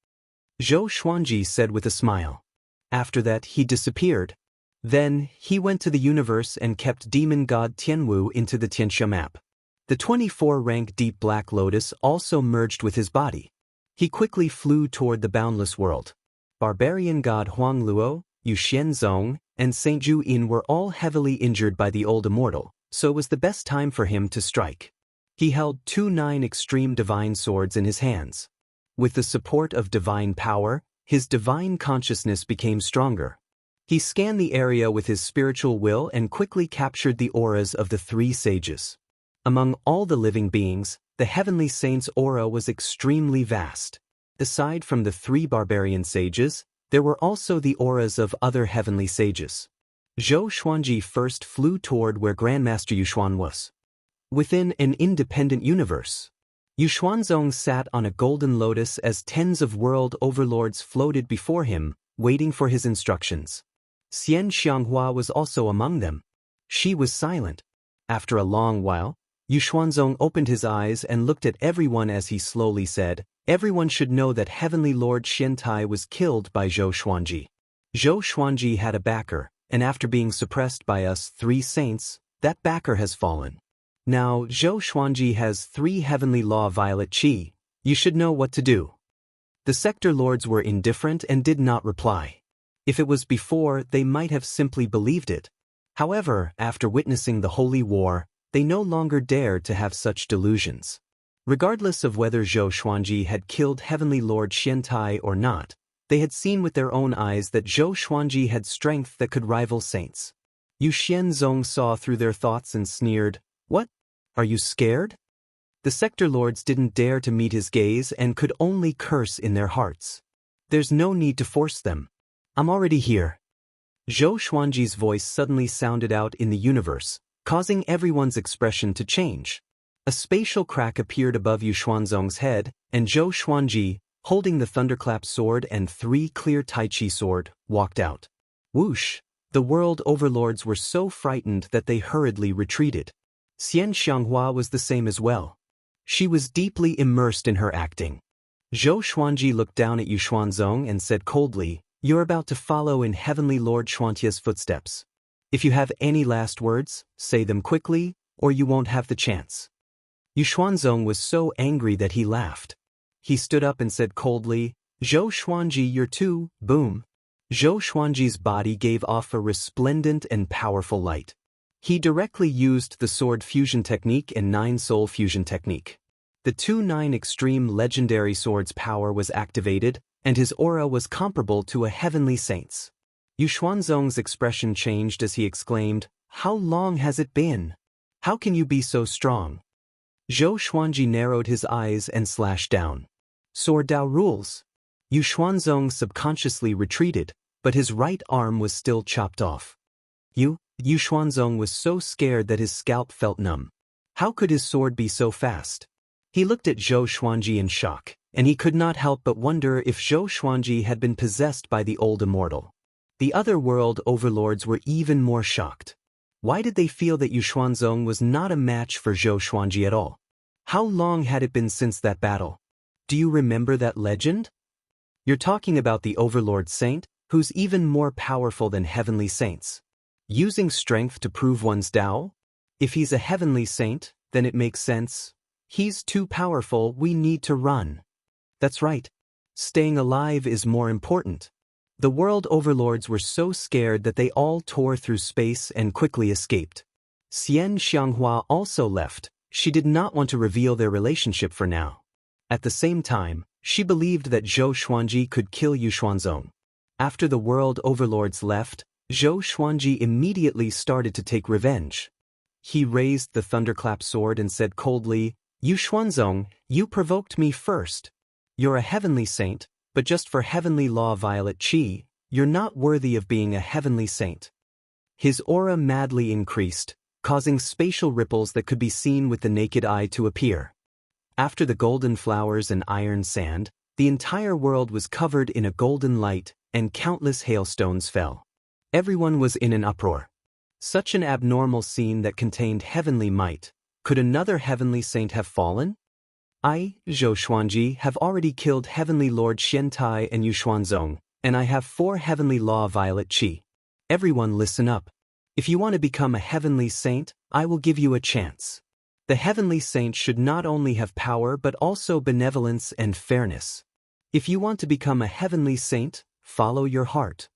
Zhou Xuanji said with a smile. After that, he disappeared. Then, he went to the universe and kept demon god Tianwu into the Xianxia map. The 24-rank deep black lotus also merged with his body. He quickly flew toward the boundless world. Barbarian god Huang Luo, Yu Xianzong, and Saint Zhu Yin were all heavily injured by the old immortal, so it was the best time for him to strike. He held 2 extreme divine swords in his hands. With the support of divine power, his divine consciousness became stronger. He scanned the area with his spiritual will and quickly captured the auras of the 3 sages. Among all the living beings, the heavenly saint's aura was extremely vast. Aside from the 3 barbarian sages, there were also the auras of other heavenly sages. Zhou Xuanji first flew toward where Grandmaster Yushuan was. Within an independent universe, Yushuanzong sat on a golden lotus as tens of world overlords floated before him, waiting for his instructions. Xianxia was also among them. She was silent. After a long while, Yushuanzong opened his eyes and looked at everyone as he slowly said, "Everyone should know that Heavenly Lord Xiantai was killed by Zhou Xuanji. Zhou Xuanji had a backer, and after being suppressed by us 3 saints, that backer has fallen. Now Zhou Xuanji has 3 heavenly law violet qi. You should know what to do." The sector lords were indifferent and did not reply. If it was before, they might have simply believed it. However, after witnessing the holy war, they no longer dared to have such delusions. Regardless of whether Zhou Xuanji had killed Heavenly Lord Xiantai or not, they had seen with their own eyes that Zhou Xuanji had strength that could rival saints. Yu Xianzong saw through their thoughts and sneered, "What? Are you scared?" The sector lords didn't dare to meet his gaze and could only curse in their hearts. "There's no need to force them. I'm already here." Zhou Xuanji's voice suddenly sounded out in the universe, causing everyone's expression to change. A spatial crack appeared above Yu Xuanzong's head, and Zhou Xuanji, holding the thunderclap sword and 3 clear Tai Chi sword, walked out. Whoosh! The world overlords were so frightened that they hurriedly retreated. Xianxia was the same as well. She was deeply immersed in her acting. Zhou Xuanji looked down at Yu Xuanzong and said coldly, "You're about to follow in Heavenly Lord Xuantia's footsteps. If you have any last words, say them quickly, or you won't have the chance." Yu Xuanzong was so angry that he laughed. He stood up and said coldly, "Zhou Xuanji, you're too." Boom. Zhou Xuanji's body gave off a resplendent and powerful light. He directly used the sword fusion technique and 9-soul fusion technique. The 2 extreme legendary sword's power was activated, and his aura was comparable to a heavenly saint's. Yu Xuanzong's expression changed as he exclaimed, "How long has it been? How can you be so strong?" Zhou Xuanji narrowed his eyes and slashed down. "Sword Dao rules." Yu Xuanzong subconsciously retreated, but his right arm was still chopped off. "You Yu Xuanzong was so scared that his scalp felt numb. How could his sword be so fast? He looked at Zhou Xuanji in shock, and he could not help but wonder if Zhou Xuanji had been possessed by the old immortal. The other world overlords were even more shocked. Why did they feel that Yu Xuanzong was not a match for Zhou Xuanji at all? How long had it been since that battle? Do you remember that legend? You're talking about the overlord saint, who's even more powerful than heavenly saints. Using strength to prove one's Tao? If he's a heavenly saint, then it makes sense. He's too powerful, we need to run. That's right. Staying alive is more important. The world overlords were so scared that they all tore through space and quickly escaped. Xianxia also left. She did not want to reveal their relationship for now. At the same time, she believed that Zhou Xuanji could kill Yu Xuanzong. After the world overlords left, Zhou Xuanji immediately started to take revenge. He raised the thunderclap sword and said coldly, "Yu Xuanzong, you provoked me first. You're a heavenly saint, but just for heavenly law violet qi, you're not worthy of being a heavenly saint." His aura madly increased, causing spatial ripples that could be seen with the naked eye to appear. After the golden flowers and iron sand, the entire world was covered in a golden light, and countless hailstones fell. Everyone was in an uproar. Such an abnormal scene that contained heavenly might. Could another heavenly saint have fallen? I, Zhou Xuanji, have already killed Heavenly Lord Xiantai and Yu Xuanzong, and I have 4 heavenly law violet qi. Everyone listen up. If you want to become a heavenly saint, I will give you a chance. The heavenly saint should not only have power but also benevolence and fairness. If you want to become a heavenly saint, follow your heart.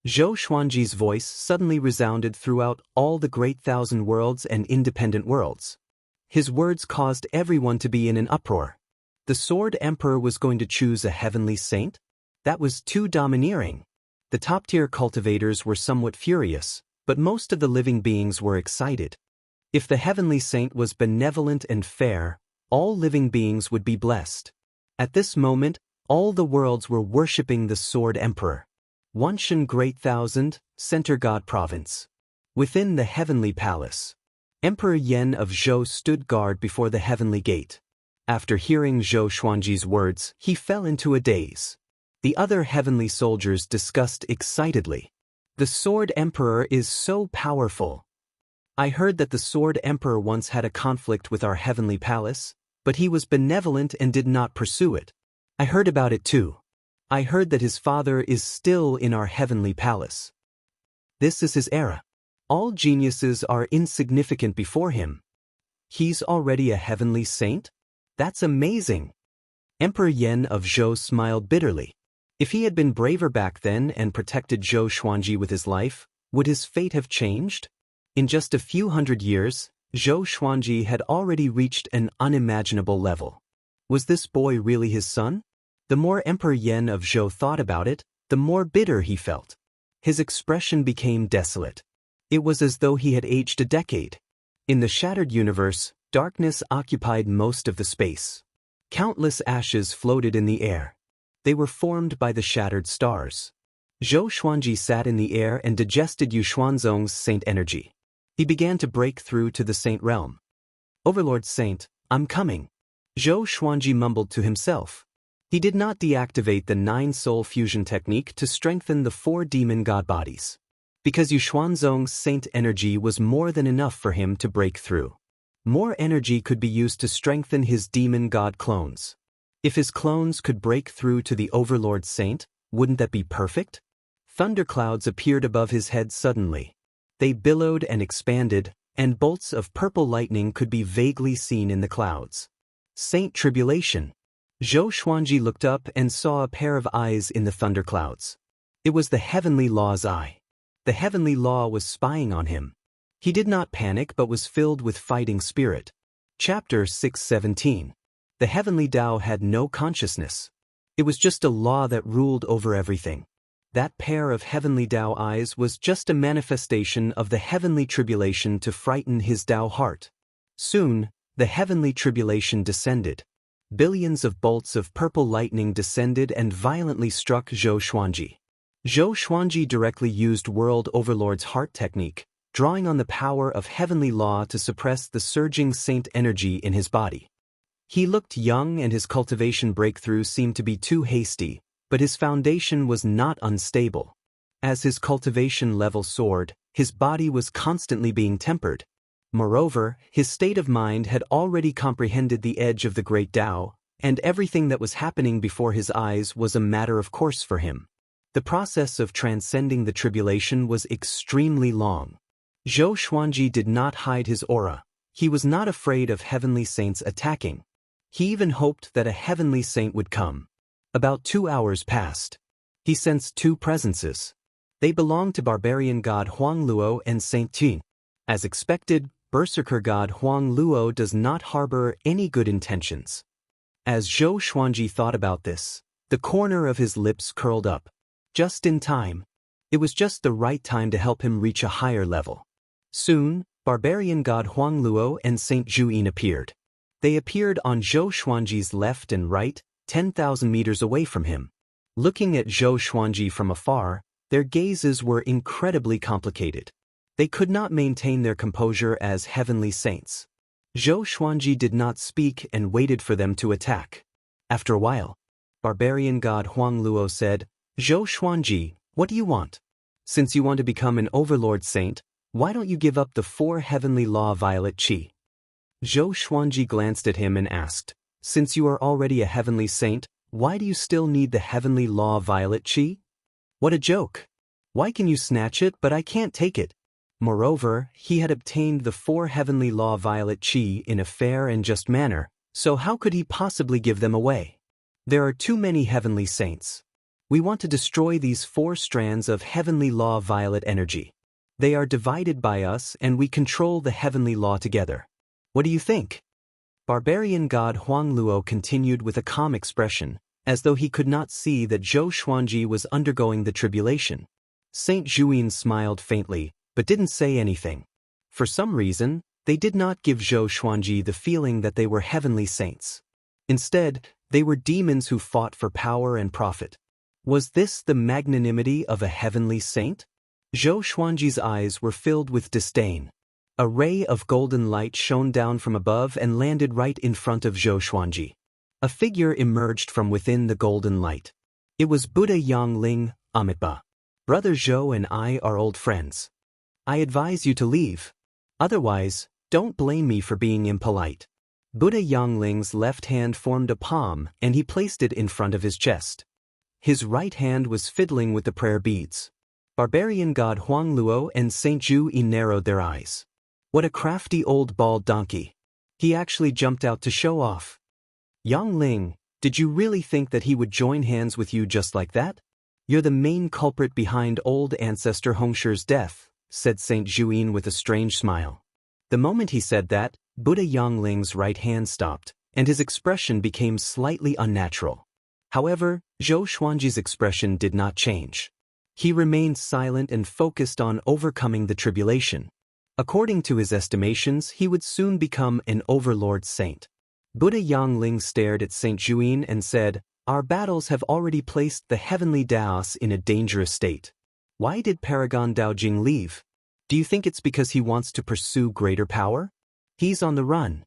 Zhou Xuanji's voice suddenly resounded throughout all the great thousand worlds and independent worlds. His words caused everyone to be in an uproar. The Sword Emperor was going to choose a heavenly saint? That was too domineering. The top-tier cultivators were somewhat furious, but most of the living beings were excited. If the heavenly saint was benevolent and fair, all living beings would be blessed. At this moment, all the worlds were worshipping the Sword Emperor. Wanshan Great Thousand, Center God Province. Within the Heavenly Palace, Emperor Yen of Zhou stood guard before the Heavenly Gate. After hearing Zhou Xuanji's words, he fell into a daze. The other heavenly soldiers discussed excitedly. The Sword Emperor is so powerful. I heard that the Sword Emperor once had a conflict with our Heavenly Palace, but he was benevolent and did not pursue it. I heard about it too. I heard that his father is still in our Heavenly Palace. This is his era. All geniuses are insignificant before him. He's already a heavenly saint? That's amazing. Emperor Yen of Zhou smiled bitterly. If he had been braver back then and protected Zhou Xuanji with his life, would his fate have changed? In just a few hundred years, Zhou Xuanji had already reached an unimaginable level. Was this boy really his son? The more Emperor Yen of Zhou thought about it, the more bitter he felt. His expression became desolate. It was as though he had aged a decade. In the shattered universe, darkness occupied most of the space. Countless ashes floated in the air. They were formed by the shattered stars. Zhou Xuanji sat in the air and digested Yu Xuanzong's saint energy. He began to break through to the saint realm. Overlord Saint, I'm coming. Zhou Xuanji mumbled to himself. He did not deactivate the 9-soul fusion technique to strengthen the 4 demon god bodies. Because Yu Xuanzong's saint energy was more than enough for him to break through. More energy could be used to strengthen his demon god clones. If his clones could break through to the Overlord Saint, wouldn't that be perfect? Thunderclouds appeared above his head suddenly. They billowed and expanded, and bolts of purple lightning could be vaguely seen in the clouds. Saint Tribulation. Zhou Xuanji looked up and saw a pair of eyes in the thunderclouds. It was the Heavenly Law's eye. The Heavenly Law was spying on him. He did not panic but was filled with fighting spirit. Chapter 6:17. The Heavenly Tao had no consciousness. It was just a law that ruled over everything. That pair of Heavenly Tao eyes was just a manifestation of the Heavenly Tribulation to frighten his Tao heart. Soon, the Heavenly Tribulation descended. Billions of bolts of purple lightning descended and violently struck Zhou Xuanji. Zhou Xuanji directly used World Overlord's heart technique, drawing on the power of heavenly law to suppress the surging saint energy in his body. He looked young and his cultivation breakthrough seemed to be too hasty, but his foundation was not unstable. As his cultivation level soared, his body was constantly being tempered. Moreover, his state of mind had already comprehended the edge of the great Tao, and everything that was happening before his eyes was a matter of course for him. The process of transcending the tribulation was extremely long. Zhou Xuanji did not hide his aura. He was not afraid of heavenly saints attacking. He even hoped that a heavenly saint would come. About 2 hours passed. He sensed two presences. They belonged to barbarian god Huang Luo and Saint Qin. As expected, berserker god Huang Luo does not harbor any good intentions. As Zhou Xuanji thought about this, the corner of his lips curled up. Just in time. It was just the right time to help him reach a higher level. Soon, barbarian god Huang Luo and Saint Juyin appeared. They appeared on Zhou Xuanji's left and right, 10,000 meters away from him. Looking at Zhou Xuanji from afar, their gazes were incredibly complicated. They could not maintain their composure as heavenly saints. Zhou Xuanji did not speak and waited for them to attack. After a while, barbarian god Huang Luo said, "Zhou Xuanji, what do you want? Since you want to become an overlord saint, why don't you give up the 4 heavenly law violet qi?" Zhou Xuanji glanced at him and asked, "Since you are already a heavenly saint, why do you still need the heavenly law violet qi? What a joke! Why can you snatch it but I can't take it?" Moreover, he had obtained the 4 heavenly law violet qi in a fair and just manner, so how could he possibly give them away? There are too many heavenly saints. We want to destroy these 4 strands of heavenly law violet energy. They are divided by us and we control the heavenly law together. What do you think? Barbarian god Huang Luo continued with a calm expression, as though he could not see that Zhou Xuanji was undergoing the tribulation. Saint Juyin smiled faintly, but didn't say anything. For some reason, they did not give Zhou Xuanji the feeling that they were heavenly saints. Instead, they were demons who fought for power and profit. Was this the magnanimity of a heavenly saint? Zhou Xuanji's eyes were filled with disdain. A ray of golden light shone down from above and landed right in front of Zhou Xuanji. A figure emerged from within the golden light. It was Buddha Yangling, Amitabha. Brother Zhou and I are old friends. I advise you to leave. Otherwise, don't blame me for being impolite. Buddha Yangling's left hand formed a palm and he placed it in front of his chest. His right hand was fiddling with the prayer beads. Barbarian god Huang Luo and Saint Juyin narrowed their eyes. What a crafty old bald donkey. He actually jumped out to show off. Yangling, did you really think that he would join hands with you just like that? You're the main culprit behind old ancestor Hongshi's death, said Saint Juyin with a strange smile. The moment he said that, Buddha Yangling's right hand stopped, and his expression became slightly unnatural. However, Zhou Xuanji's expression did not change. He remained silent and focused on overcoming the tribulation. According to his estimations, he would soon become an overlord saint. Buddha Yangling stared at Saint Juyin and said, "Our battles have already placed the heavenly Daos in a dangerous state. Why did Paragon Daojing leave? Do you think it's because he wants to pursue greater power? He's on the run."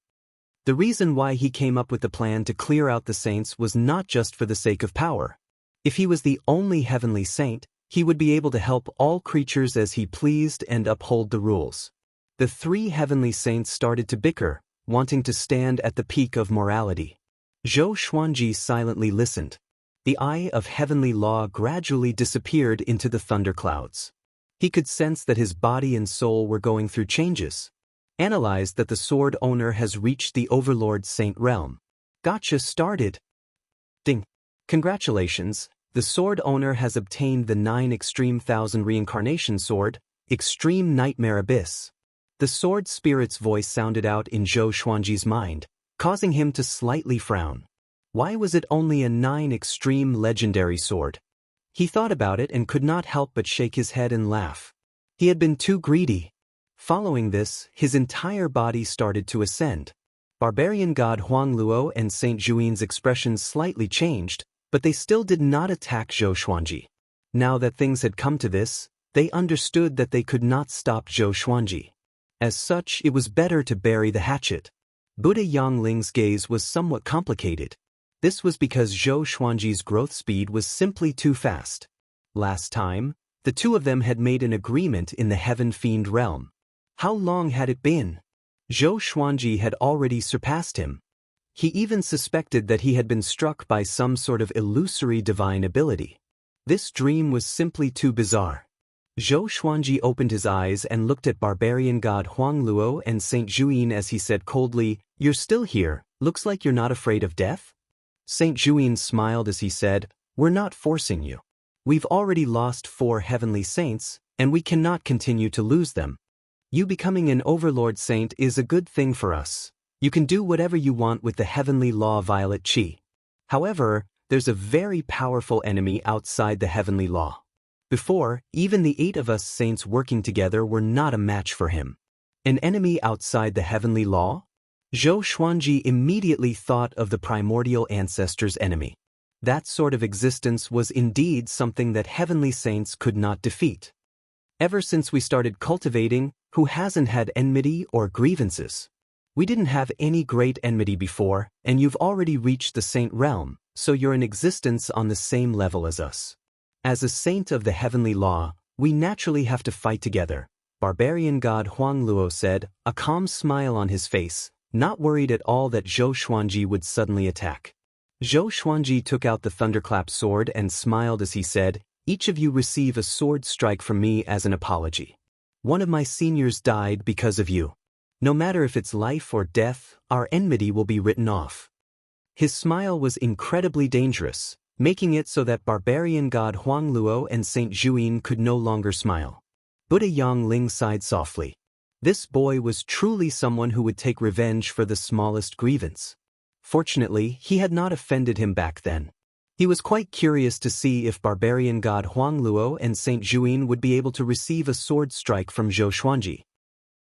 The reason why he came up with the plan to clear out the saints was not just for the sake of power. If he was the only heavenly saint, he would be able to help all creatures as he pleased and uphold the rules. The 3 heavenly saints started to bicker, wanting to stand at the peak of morality. Zhou Xuanji silently listened. The eye of heavenly law gradually disappeared into the thunderclouds. He could sense that his body and soul were going through changes. Analyzed that the sword owner has reached the overlord saint realm. Gotcha started. Ding. Congratulations, the sword owner has obtained the 9 Extreme Thousand Reincarnation Sword, Extreme Nightmare Abyss. The sword spirit's voice sounded out in Zhou Xuanji's mind, causing him to slightly frown. Why was it only a 9 extreme legendary sword? He thought about it and could not help but shake his head and laugh. He had been too greedy. Following this, his entire body started to ascend. Barbarian god Huang Luo and Saint Juin's expressions slightly changed, but they still did not attack Zhou Xuanji. Now that things had come to this, They understood that they could not stop Zhou Xuanji. As such, it was better to bury the hatchet. Buddha Yangling's gaze was somewhat complicated. This was because Zhou Xuanji's growth speed was simply too fast. Last time, the two of them had made an agreement in the Heaven Fiend realm. How long had it been? Zhou Xuanji had already surpassed him. He even suspected that he had been struck by some sort of illusory divine ability. This dream was simply too bizarre. Zhou Xuanji opened his eyes and looked at barbarian god Huangluo and Saint Juyin as he said coldly, "You're still here, looks like you're not afraid of death?" Saint Juyin smiled as he said, "We're not forcing you. We've already lost 4 heavenly saints, and we cannot continue to lose them. You becoming an overlord saint is a good thing for us. You can do whatever you want with the heavenly law violet chi. However, there's a very powerful enemy outside the heavenly law. Before, even the 8 of us saints working together were not a match for him. An enemy outside the heavenly law? Zhou Xuanji immediately thought of the primordial ancestors' enemy. That sort of existence was indeed something that heavenly saints could not defeat. Ever since we started cultivating, who hasn't had enmity or grievances? We didn't have any great enmity before, and you've already reached the saint realm, so you're in existence on the same level as us. As a saint of the heavenly law, we naturally have to fight together, barbarian god Huangluo said, a calm smile on his face, not worried at all that Zhou Xuanji would suddenly attack. Zhou Xuanji took out the thunderclap sword and smiled as he said, "Each of you receive a sword strike from me as an apology. One of my seniors died because of you. No matter if it's life or death, our enmity will be written off." His smile was incredibly dangerous, making it so that barbarian god Huangluo and Saint Juyin could no longer smile. Buddha Yangling sighed softly. This boy was truly someone who would take revenge for the smallest grievance. Fortunately, he had not offended him back then. He was quite curious to see if barbarian god Huangluo and Saint Juyin would be able to receive a sword strike from Zhou Xuanji.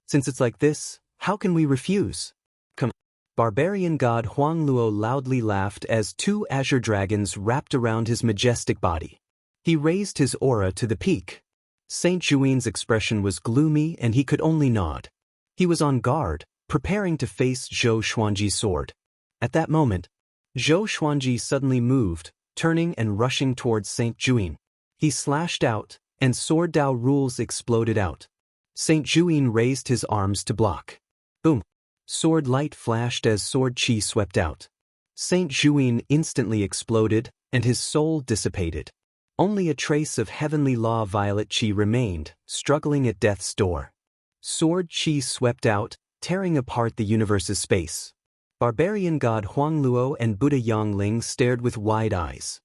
Since it's like this, how can we refuse? Come. Barbarian god Huangluo loudly laughed as 2 azure dragons wrapped around his majestic body. He raised his aura to the peak. Saint Juin's expression was gloomy and he could only nod. He was on guard, preparing to face Zhou Xuanji's sword. At that moment, Zhou Xuanji suddenly moved, turning and rushing towards Saint Juin. He slashed out, and sword Dao rules exploded out. Saint Juin raised his arms to block. Boom! Sword light flashed as sword chi swept out. Saint Juin instantly exploded, and his soul dissipated. Only a trace of heavenly law violet chi remained, struggling at death's door. Sword chi swept out, tearing apart the universe's space. Barbarian god Huangluo and Buddha Yangling stared with wide eyes.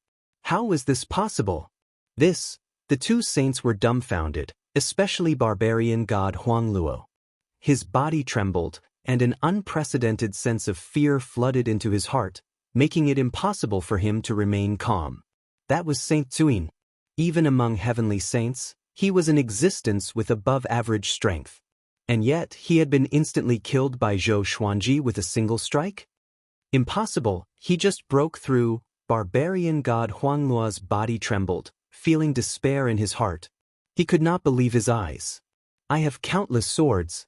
How was this possible? The 2 saints were dumbfounded, especially barbarian god Huangluo. His body trembled, and an unprecedented sense of fear flooded into his heart, making it impossible for him to remain calm. That was Saint Juin. Even among heavenly saints, he was in existence with above-average strength. And yet, he had been instantly killed by Zhou Xuanji with a single strike? Impossible, he just broke through. Barbarian god Huangluo's body trembled, feeling despair in his heart. He could not believe his eyes. I have countless swords.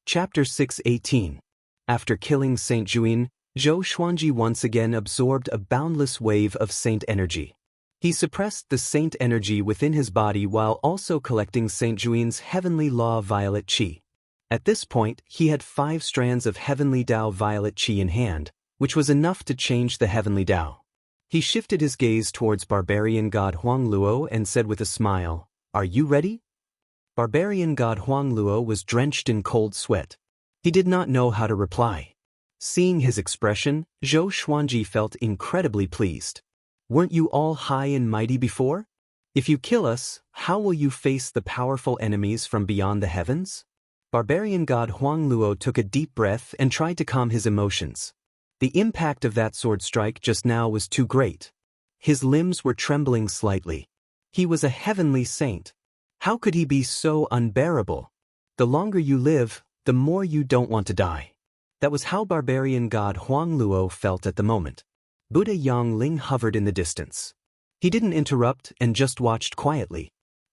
Chapter 6:18. After killing Saint Juin, Zhou Xuanji once again absorbed a boundless wave of saint energy. He suppressed the saint energy within his body while also collecting Saint Juin's heavenly law violet chi. At this point, he had 5 strands of heavenly Dao violet chi in hand, which was enough to change the heavenly Dao. He shifted his gaze towards barbarian god Huangluo and said with a smile, "Are you ready?" Barbarian god Huangluo was drenched in cold sweat. He did not know how to reply. Seeing his expression, Zhou Xuanji felt incredibly pleased. Weren't you all high and mighty before? If you kill us, how will you face the powerful enemies from beyond the heavens? Barbarian god Huangluo took a deep breath and tried to calm his emotions. The impact of that sword strike just now was too great. His limbs were trembling slightly. He was a heavenly saint. How could he be so unbearable? The longer you live, the more you don't want to die. That was how barbarian god Huangluo felt at the moment. Buddha Yangling hovered in the distance. He didn't interrupt and just watched quietly.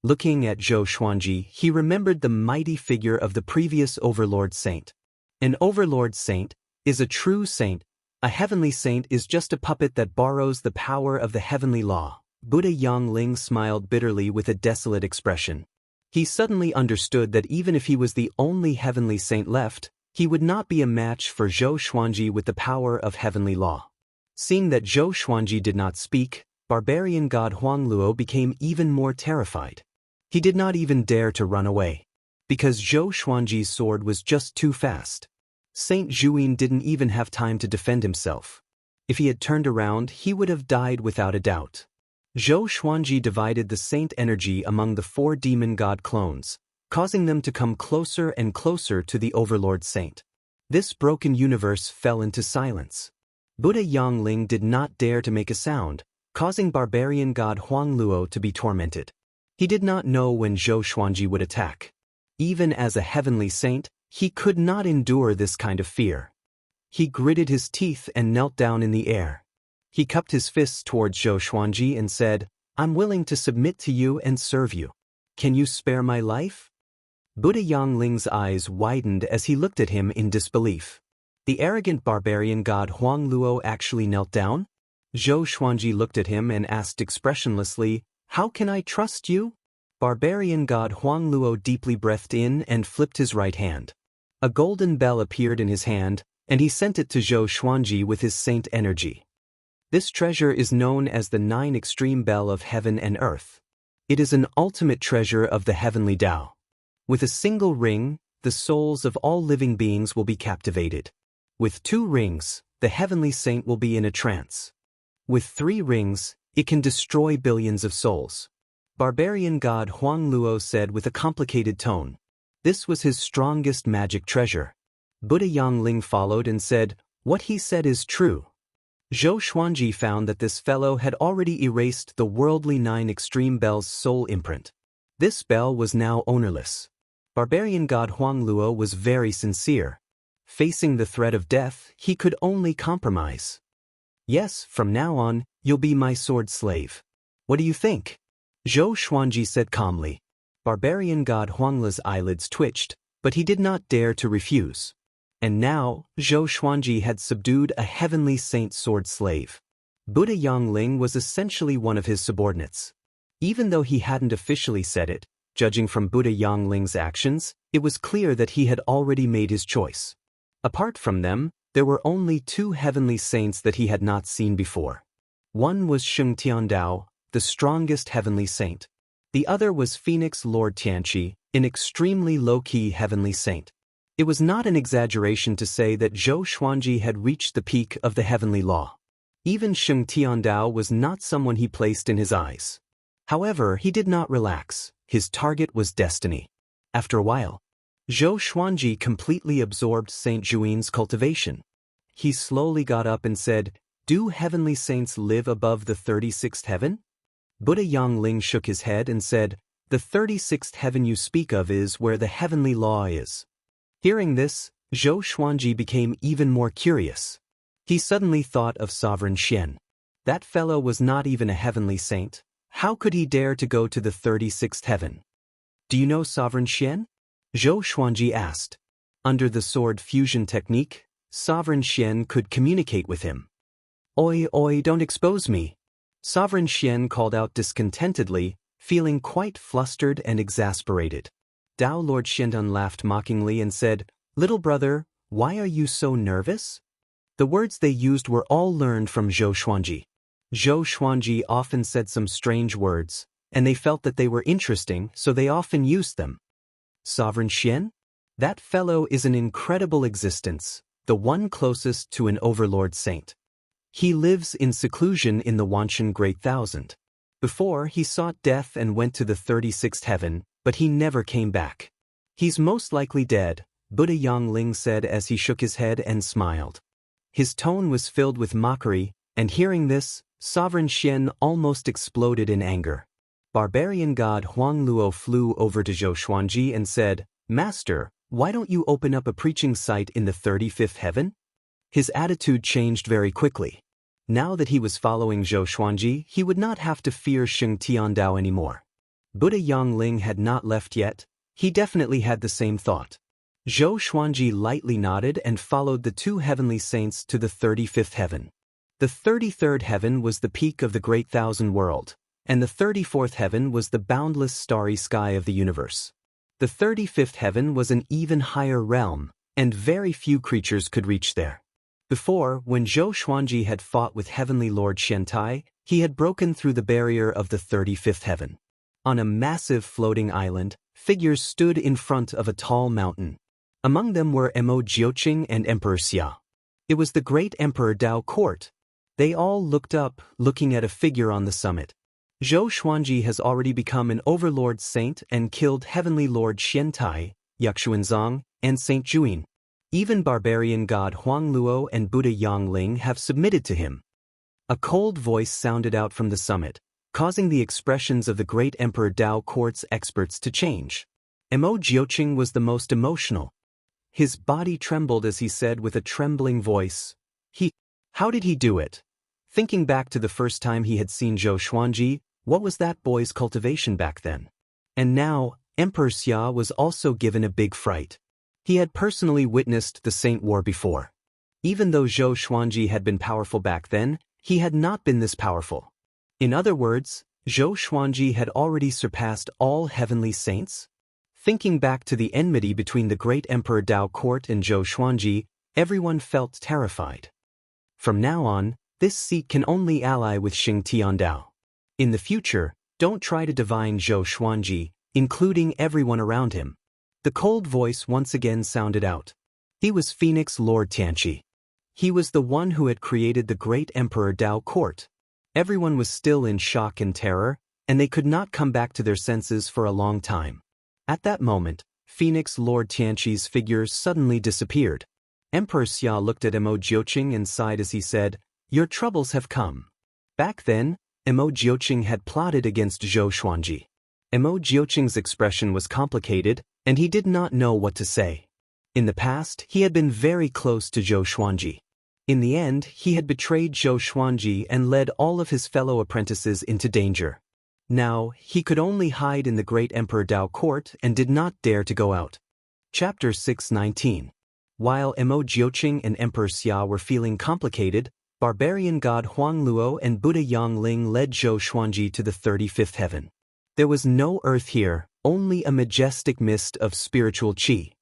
Looking at Zhou Xuanji, he remembered the mighty figure of the previous Overlord Saint. An Overlord Saint is a true saint. A heavenly saint is just a puppet that borrows the power of the heavenly law. Buddha Yangling smiled bitterly with a desolate expression. He suddenly understood that even if he was the only heavenly saint left, he would not be a match for Zhou Xuanji with the power of heavenly law. Seeing that Zhou Xuanji did not speak, barbarian god Huangluo became even more terrified. He did not even dare to run away, because Zhou Xuanji's sword was just too fast. Saint Zhuyin didn't even have time to defend himself. If he had turned around, he would have died without a doubt. Zhou Xuanji divided the saint energy among the 4 demon god clones, causing them to come closer and closer to the Overlord Saint. This broken universe fell into silence. Buddha Yangling did not dare to make a sound, causing barbarian god Huangluo to be tormented. He did not know when Zhou Xuanji would attack. Even as a heavenly saint, he could not endure this kind of fear. He gritted his teeth and knelt down in the air. He cupped his fists towards Zhou Xuanji and said, "I'm willing to submit to you and serve you. Can you spare my life?" Buddha Yangling's eyes widened as he looked at him in disbelief. The arrogant barbarian god Huangluo actually knelt down? Zhou Xuanji looked at him and asked expressionlessly, "How can I trust you?" Barbarian god Huangluo deeply breathed in and flipped his right hand. A golden bell appeared in his hand, and he sent it to Zhou Xuanji with his saint energy. This treasure is known as the 9 extreme bell of heaven and earth. It is an ultimate treasure of the heavenly Tao. With a single ring, the souls of all living beings will be captivated. With 2 rings, the heavenly saint will be in a trance. With 3 rings, it can destroy billions of souls. Barbarian god Huangluo said with a complicated tone. This was his strongest magic treasure. Buddha Yangling followed and said, "What he said is true." Zhou Xuanji found that this fellow had already erased the worldly 9 extreme bell's soul imprint. This bell was now ownerless. Barbarian god Huangluo was very sincere. Facing the threat of death, he could only compromise. "Yes, from now on, you'll be my sword slave. What do you think?" Zhou Xuanji said calmly. Barbarian god Huangla's eyelids twitched, but he did not dare to refuse. And now, Zhou Xuanji had subdued a heavenly saint sword slave. Buddha Yangling was essentially one of his subordinates. Even though he hadn't officially said it, judging from Buddha Yangling's actions, it was clear that he had already made his choice. Apart from them, there were only 2 heavenly saints that he had not seen before. One was Xianxia, the strongest heavenly saint. The other was Phoenix Lord Xianxia, an extremely low-key heavenly saint. It was not an exaggeration to say that Zhou Xuanji had reached the peak of the heavenly law. Even Xianxia was not someone he placed in his eyes. However, he did not relax. His target was destiny. After a while, Zhou Xuanji completely absorbed Saint Zhuin's cultivation. He slowly got up and said, "Do heavenly saints live above the 36th heaven?" Buddha Yangling shook his head and said, "The 36th heaven you speak of is where the heavenly law is." Hearing this, Zhou Xuanji became even more curious. He suddenly thought of Sovereign Xian. That fellow was not even a heavenly saint. How could he dare to go to the 36th heaven? "Do you know Sovereign Xian?" Zhou Xuanji asked. Under the sword fusion technique, Sovereign Xian could communicate with him. "Oi, oi, don't expose me." Sovereign Xian called out discontentedly, feeling quite flustered and exasperated. Tao Lord Xiandan laughed mockingly and said, "Little brother, why are you so nervous?" The words they used were all learned from Zhou Xuanji. Zhou Xuanji often said some strange words, and they felt that they were interesting, so they often used them. Sovereign Xian? That fellow is an incredible existence, the one closest to an overlord saint. He lives in seclusion in the Wanshan Great Thousand. Before, he sought death and went to the 36th heaven, but he never came back. He's most likely dead, Buddha Yangling said as he shook his head and smiled. His tone was filled with mockery, and hearing this, Sovereign Xian almost exploded in anger. Barbarian god Huangluo flew over to Zhou Xuanji and said, "Master, why don't you open up a preaching site in the 35th heaven?" His attitude changed very quickly. Now that he was following Zhou Xuanji, he would not have to fear Xianxia anymore. Buddha Yangling had not left yet. He definitely had the same thought. Zhou Xuanji lightly nodded and followed the two heavenly saints to the 35th heaven. The 33rd heaven was the peak of the Great Thousand World, and the 34th heaven was the boundless starry sky of the universe. The 35th heaven was an even higher realm, and very few creatures could reach there. Before, when Zhou Xuanji had fought with Heavenly Lord Xiantai, he had broken through the barrier of the 35th heaven. On a massive floating island, figures stood in front of a tall mountain. Among them were Emo Jiuqing and Emperor Xia. It was the great Emperor Dao court. They all looked up, looking at a figure on the summit. Zhou Xuanji has already become an overlord saint and killed Heavenly Lord Xiantai, Yuxuanzong, and Saint Juin. Even barbarian god Huangluo and Buddha Yangling have submitted to him. A cold voice sounded out from the summit, causing the expressions of the great Emperor Dao court's experts to change. Emo Jiuqing was the most emotional. His body trembled as he said with a trembling voice, How did he do it? Thinking back to the first time he had seen Zhou Xuanji, what was that boy's cultivation back then? And now, Emperor Xia was also given a big fright. He had personally witnessed the Saint War before. Even though Zhou Xuanji had been powerful back then, he had not been this powerful. In other words, Zhou Xuanji had already surpassed all heavenly saints? Thinking back to the enmity between the great Emperor Dao court and Zhou Xuanji, everyone felt terrified. From now on, this seat can only ally with Xing Tiandao. In the future, don't try to divine Zhou Xuanji, including everyone around him. The cold voice once again sounded out. He was Phoenix Lord Tianqi. He was the one who had created the great Emperor Dao court. Everyone was still in shock and terror, and they could not come back to their senses for a long time. At that moment, Phoenix Lord Tianqi's figure suddenly disappeared. Emperor Xia looked at Emo Jiuqing and sighed as he said, "Your troubles have come." Back then, Emo Jiuqing had plotted against Zhou Xuanji. Emo Jiuqing's expression was complicated, and he did not know what to say. In the past, he had been very close to Zhou Xuanji. In the end, he had betrayed Zhou Xuanji and led all of his fellow apprentices into danger. Now, he could only hide in the great Emperor Dao court and did not dare to go out. Chapter 619. While Emo Jiuqing and Emperor Xia were feeling complicated, barbarian god Huangluo and Buddha Yangling led Zhou Xuanji to the 35th heaven. There was no earth here, only a majestic mist of spiritual qi.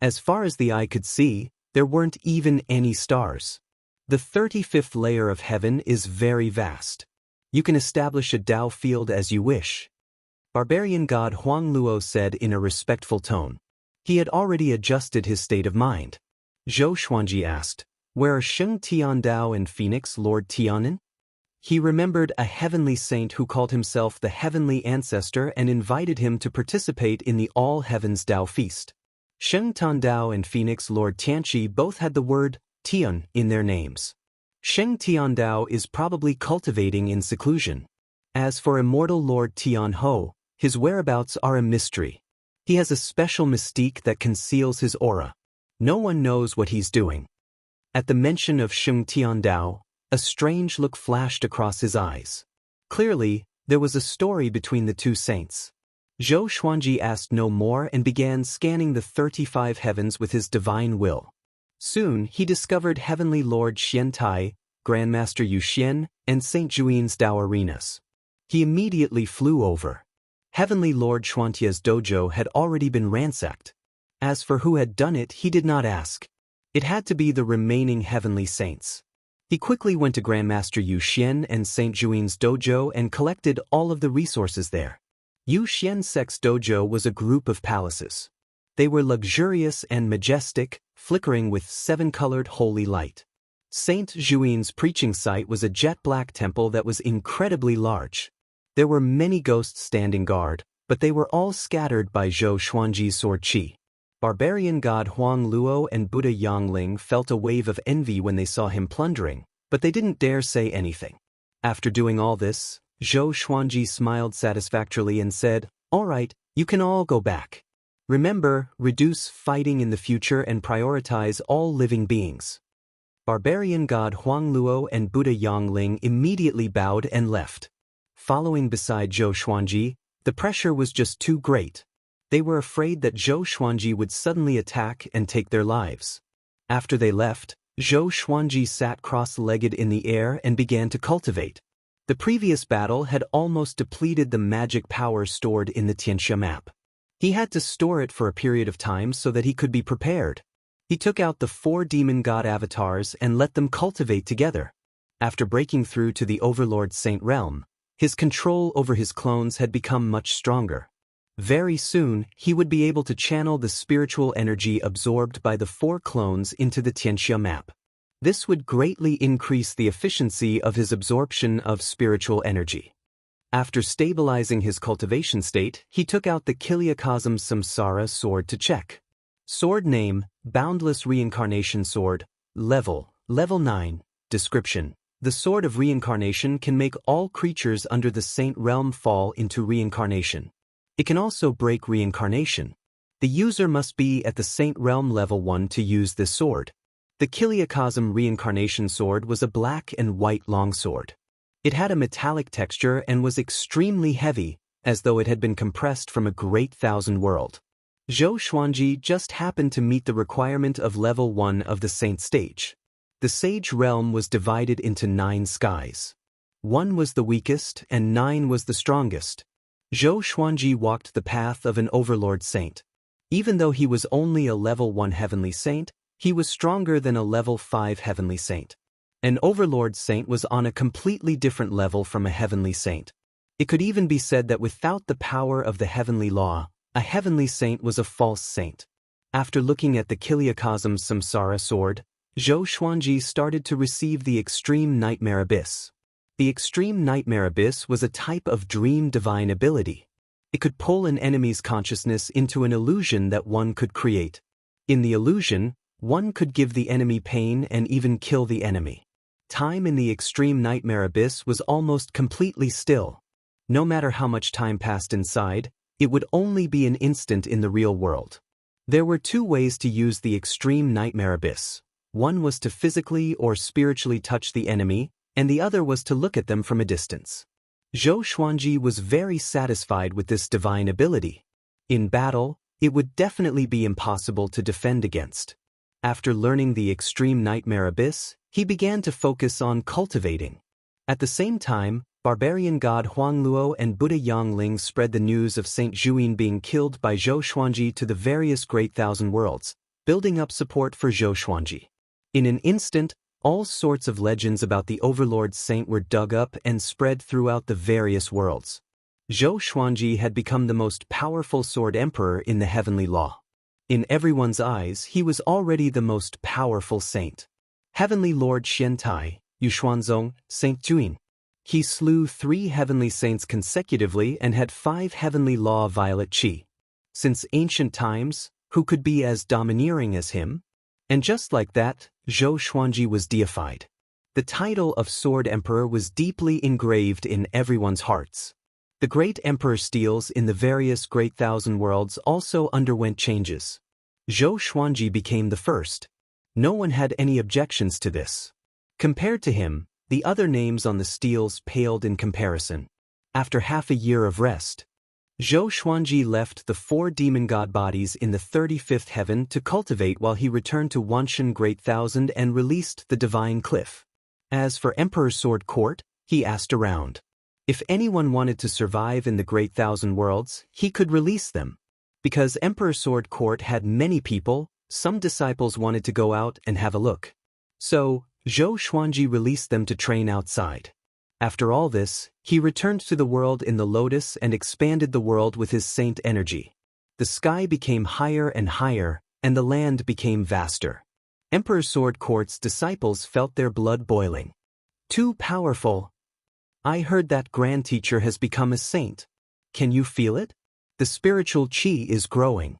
As far as the eye could see, there weren't even any stars. The 35th layer of heaven is very vast. You can establish a Dao field as you wish. Barbarian god Huangluo said in a respectful tone. He had already adjusted his state of mind. Zhou Xuanji asked, "Where are Xing Tiandao and Phoenix Lord Tianan?" He remembered a heavenly saint who called himself the heavenly ancestor and invited him to participate in the All Heavens Dao feast. Xing Tiandao and Phoenix Lord Tianqi both had the word Tian in their names. Xing Tiandao is probably cultivating in seclusion. As for immortal Lord Tianho, his whereabouts are a mystery. He has a special mystique that conceals his aura. No one knows what he's doing. At the mention of Xing Tiandao, a strange look flashed across his eyes. Clearly, there was a story between the two saints. Zhou Xuanji asked no more and began scanning the 35 heavens with his divine will. Soon, he discovered Heavenly Lord Xiantai, Grandmaster Yu Xian, and Saint Juin's Dao arenas. He immediately flew over. Heavenly Lord Xuantia's dojo had already been ransacked. As for who had done it, he did not ask. It had to be the remaining heavenly saints. He quickly went to Grandmaster Yu Xian and Saint Juin's dojo and collected all of the resources there. Yu Xian's sect's dojo was a group of palaces. They were luxurious and majestic, flickering with 7-colored holy light. Saint Juin's preaching site was a jet-black temple that was incredibly large. There were many ghosts standing guard, but they were all scattered by Zhou Xuanji's sword qi. Barbarian god Huangluo and Buddha Yangling felt a wave of envy when they saw him plundering, but they didn't dare say anything. After doing all this, Zhou Xuanji smiled satisfactorily and said, "All right, you can all go back. Remember, reduce fighting in the future and prioritize all living beings." Barbarian god Huangluo and Buddha Yangling immediately bowed and left. Following beside Zhou Xuanji, The pressure was just too great. They were afraid that Zhou Xuanji would suddenly attack and take their lives. After they left, Zhou Xuanji sat cross-legged in the air and began to cultivate. The previous battle had almost depleted the magic power stored in the Xianxia map. He had to store it for a period of time so that he could be prepared. He took out the 4 demon god avatars and let them cultivate together. After breaking through to the Overlord Saint realm, his control over his clones had become much stronger. Very soon, he would be able to channel the spiritual energy absorbed by the 4 clones into the Xianxia map. This would greatly increase the efficiency of his absorption of spiritual energy. After stabilizing his cultivation state, he took out the Kiliakosm Samsara sword to check. Sword name, Boundless Reincarnation Sword, Level 9, Description. The Sword of Reincarnation can make all creatures under the Saint Realm fall into reincarnation. It can also break reincarnation. The user must be at the Saint Realm level 1 to use this sword. The Kiliakosm Reincarnation Sword was a black and white longsword. It had a metallic texture and was extremely heavy, as though it had been compressed from a great thousand world. Zhou Xuanji just happened to meet the requirement of level 1 of the Saint stage. The Sage realm was divided into 9 skies. 1 was the weakest and 9 was the strongest. Zhou Xuanji walked the path of an Overlord Saint. Even though he was only a level 1 Heavenly Saint, he was stronger than a level 5 Heavenly Saint. An Overlord Saint was on a completely different level from a Heavenly Saint. It could even be said that without the power of the Heavenly Law, a Heavenly Saint was a false saint. After looking at the Kiliakosm Samsara sword, Zhou Xuanji started to receive the Extreme Nightmare Abyss. The Extreme Nightmare Abyss was a type of dream divine ability. It could pull an enemy's consciousness into an illusion that one could create. In the illusion, one could give the enemy pain and even kill the enemy. Time in the Extreme Nightmare Abyss was almost completely still. No matter how much time passed inside, it would only be an instant in the real world. There were 2 ways to use the Extreme Nightmare Abyss. One was to physically or spiritually touch the enemy, and the other was to look at them from a distance. Zhou Xuanji was very satisfied with this divine ability. In battle, it would definitely be impossible to defend against. After learning the Extreme Nightmare Abyss, he began to focus on cultivating. At the same time, barbarian god Huangluo and Buddha Yangling spread the news of Saint Zhuyin being killed by Zhou Xuanji to the various Great Thousand Worlds, building up support for Zhou Xuanji. In an instant, all sorts of legends about the Overlord Saint were dug up and spread throughout the various worlds. Zhou Xuanji had become the most powerful sword emperor in the heavenly law. In everyone's eyes, he was already the most powerful saint. Heavenly Lord Xiantai, Yuxuanzong, Saint Juin. He slew 3 heavenly saints consecutively and had 5 heavenly law violet qi. Since ancient times, who could be as domineering as him? And just like that, Zhou Xuanji was deified. The title of Sword Emperor was deeply engraved in everyone's hearts. The Great Emperor steels in the various Great Thousand Worlds also underwent changes. Zhou Xuanji became the first. No one had any objections to this. Compared to him, the other names on the steels paled in comparison. After half a year of rest, Zhou Xuanji left the 4 demon god bodies in the 35th heaven to cultivate while he returned to Wanshan Great Thousand and released the Divine Cliff. As for Emperor Sword Court, he asked around. If anyone wanted to survive in the Great Thousand Worlds, he could release them. Because Emperor Sword Court had many people, some disciples wanted to go out and have a look. So, Zhou Xuanji released them to train outside. After all this, he returned to the world in the lotus and expanded the world with his saint energy. The sky became higher and higher, and the land became vaster. Emperor Sword Court's disciples felt their blood boiling. Too powerful. I heard that Grand Teacher has become a saint. Can you feel it? The spiritual qi is growing.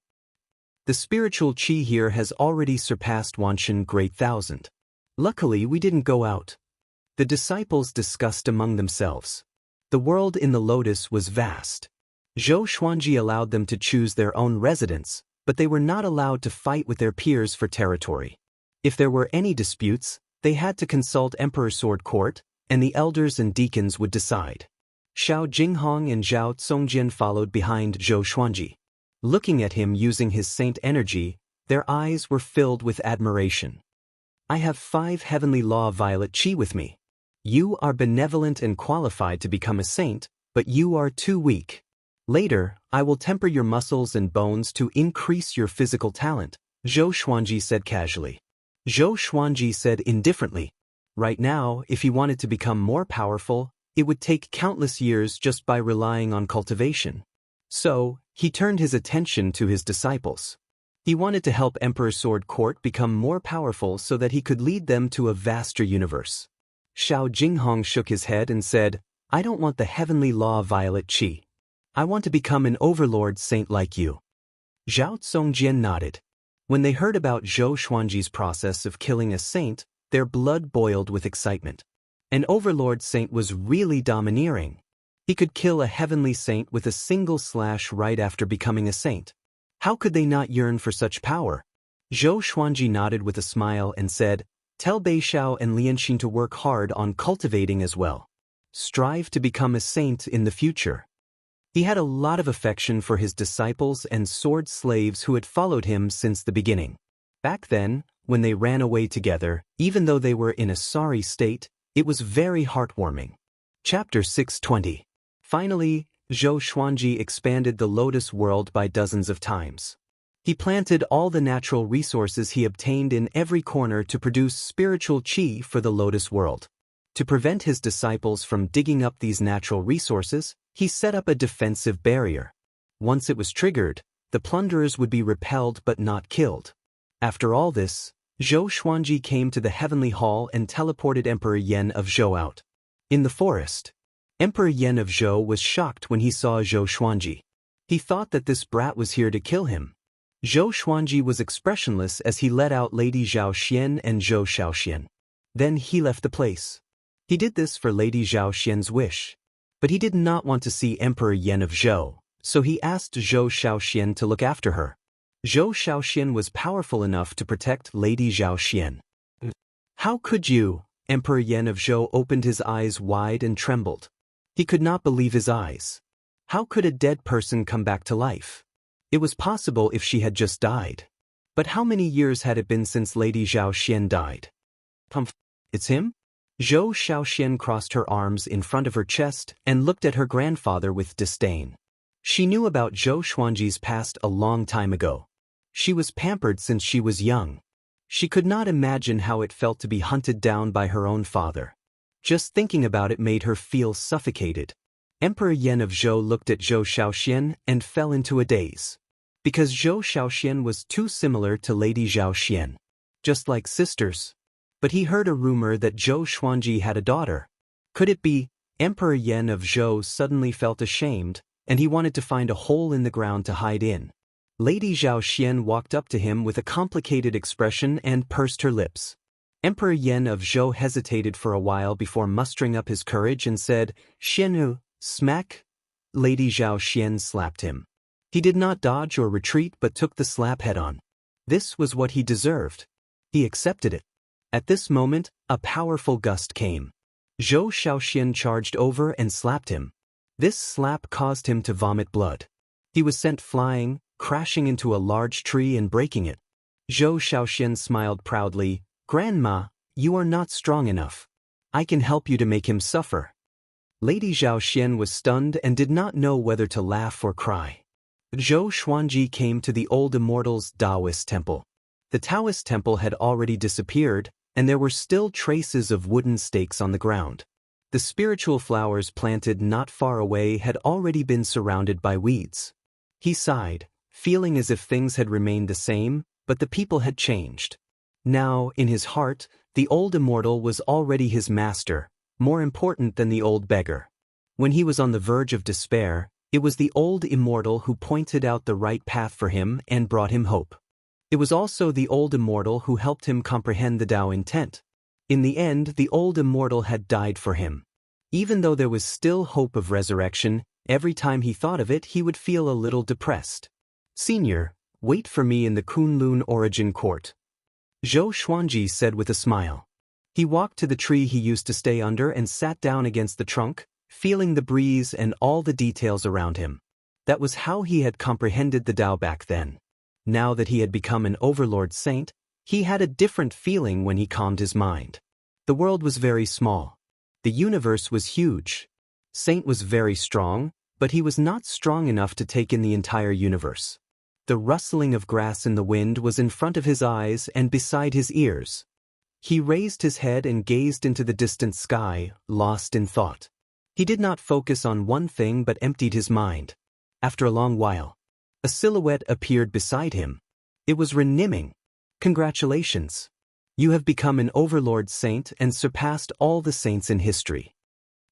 The spiritual qi here has already surpassed Wanshan Great Thousand. Luckily, we didn't go out. The disciples discussed among themselves. The world in the lotus was vast. Zhou Xuanji allowed them to choose their own residence, but they were not allowed to fight with their peers for territory. If there were any disputes, they had to consult Emperor Sword Court, and the elders and deacons would decide. Xiao Jinghong and Zhao Congjian followed behind Zhou Xuanji. Looking at him using his saint energy, their eyes were filled with admiration. I have 5 heavenly law violet qi with me. You are benevolent and qualified to become a saint, but you are too weak. Later, I will temper your muscles and bones to increase your physical talent, Zhou Xuanji said casually. Zhou Xuanji said indifferently. Right now, if he wanted to become more powerful, it would take countless years just by relying on cultivation. So, he turned his attention to his disciples. He wanted to help Emperor Sword Court become more powerful so that he could lead them to a vaster universe. Xiao Jinghong shook his head and said, I don't want the heavenly law violet qi. I want to become an overlord saint like you. Zhao Congjian nodded. When they heard about Zhou Xuanji's process of killing a saint, their blood boiled with excitement. An overlord saint was really domineering. He could kill a heavenly saint with a single slash right after becoming a saint. How could they not yearn for such power? Zhou Xuanji nodded with a smile and said, Tell Beixiao and Lianxin to work hard on cultivating as well. Strive to become a saint in the future. He had a lot of affection for his disciples and sword slaves who had followed him since the beginning. Back then, when they ran away together, even though they were in a sorry state, it was very heartwarming. Chapter 620. Finally, Zhou Xuanji expanded the Lotus world by dozens of times. He planted all the natural resources he obtained in every corner to produce spiritual qi for the Lotus world. To prevent his disciples from digging up these natural resources, he set up a defensive barrier. Once it was triggered, the plunderers would be repelled but not killed. After all this, Zhou Xuanji came to the heavenly hall and teleported Emperor Yan of Zhou out. In the forest, Emperor Yan of Zhou was shocked when he saw Zhou Xuanji. He thought that this brat was here to kill him. Zhou Xuanji was expressionless as he led out Lady Zhao Xian and Zhou Xiaoxian. Then he left the place. He did this for Lady Zhao Xian's wish. But he did not want to see Emperor Yan of Zhou, so he asked Zhou Xiaoxian to look after her. Zhou Xiaoxian was powerful enough to protect Lady Zhao Xian. How could you? Emperor Yan of Zhou opened his eyes wide and trembled. He could not believe his eyes. How could a dead person come back to life? It was possible if she had just died. But how many years had it been since Lady Zhao Xian died? It's him? Zhou Xiaoxian crossed her arms in front of her chest and looked at her grandfather with disdain. She knew about Zhou Xuanji's past a long time ago. She was pampered since she was young. She could not imagine how it felt to be hunted down by her own father. Just thinking about it made her feel suffocated. Emperor Yan of Zhou looked at Zhou Xiaoxian and fell into a daze. Because Zhou Xiaoxian was too similar to Lady Zhao Xian. Just like sisters. But he heard a rumor that Zhou Xuanji had a daughter. Could it be? Emperor Yan of Zhou suddenly felt ashamed, and he wanted to find a hole in the ground to hide in. Lady Zhao Xian walked up to him with a complicated expression and pursed her lips. Emperor Yan of Zhou hesitated for a while before mustering up his courage and said, Xianu, smack. Lady Zhao Xian slapped him. He did not dodge or retreat but took the slap head-on. This was what he deserved. He accepted it. At this moment, a powerful gust came. Zhou Xiaoxian charged over and slapped him. This slap caused him to vomit blood. He was sent flying, crashing into a large tree and breaking it. Zhou Xiaoxian smiled proudly, Grandma, you are not strong enough. I can help you to make him suffer. Lady Zhao Xian was stunned and did not know whether to laugh or cry. Zhou Xuanji came to the old immortal's Taoist temple. The Taoist temple had already disappeared, and there were still traces of wooden stakes on the ground. The spiritual flowers planted not far away had already been surrounded by weeds. He sighed, feeling as if things had remained the same, but the people had changed. Now, in his heart, the old immortal was already his master, more important than the old beggar. When he was on the verge of despair, it was the old immortal who pointed out the right path for him and brought him hope. It was also the old immortal who helped him comprehend the Tao intent. In the end, the old immortal had died for him. Even though there was still hope of resurrection, every time he thought of it he would feel a little depressed. Senior, wait for me in the Kunlun Origin Court. Zhou Xuanji said with a smile. He walked to the tree he used to stay under and sat down against the trunk, feeling the breeze and all the details around him. That was how he had comprehended the Tao back then. Now that he had become an overlord saint, he had a different feeling when he calmed his mind. The world was very small. The universe was huge. Saint was very strong, but he was not strong enough to take in the entire universe. The rustling of grass in the wind was in front of his eyes and beside his ears. He raised his head and gazed into the distant sky, lost in thought. He did not focus on one thing but emptied his mind. After a long while, a silhouette appeared beside him. It was Ren Niming. Congratulations. You have become an overlord saint and surpassed all the saints in history.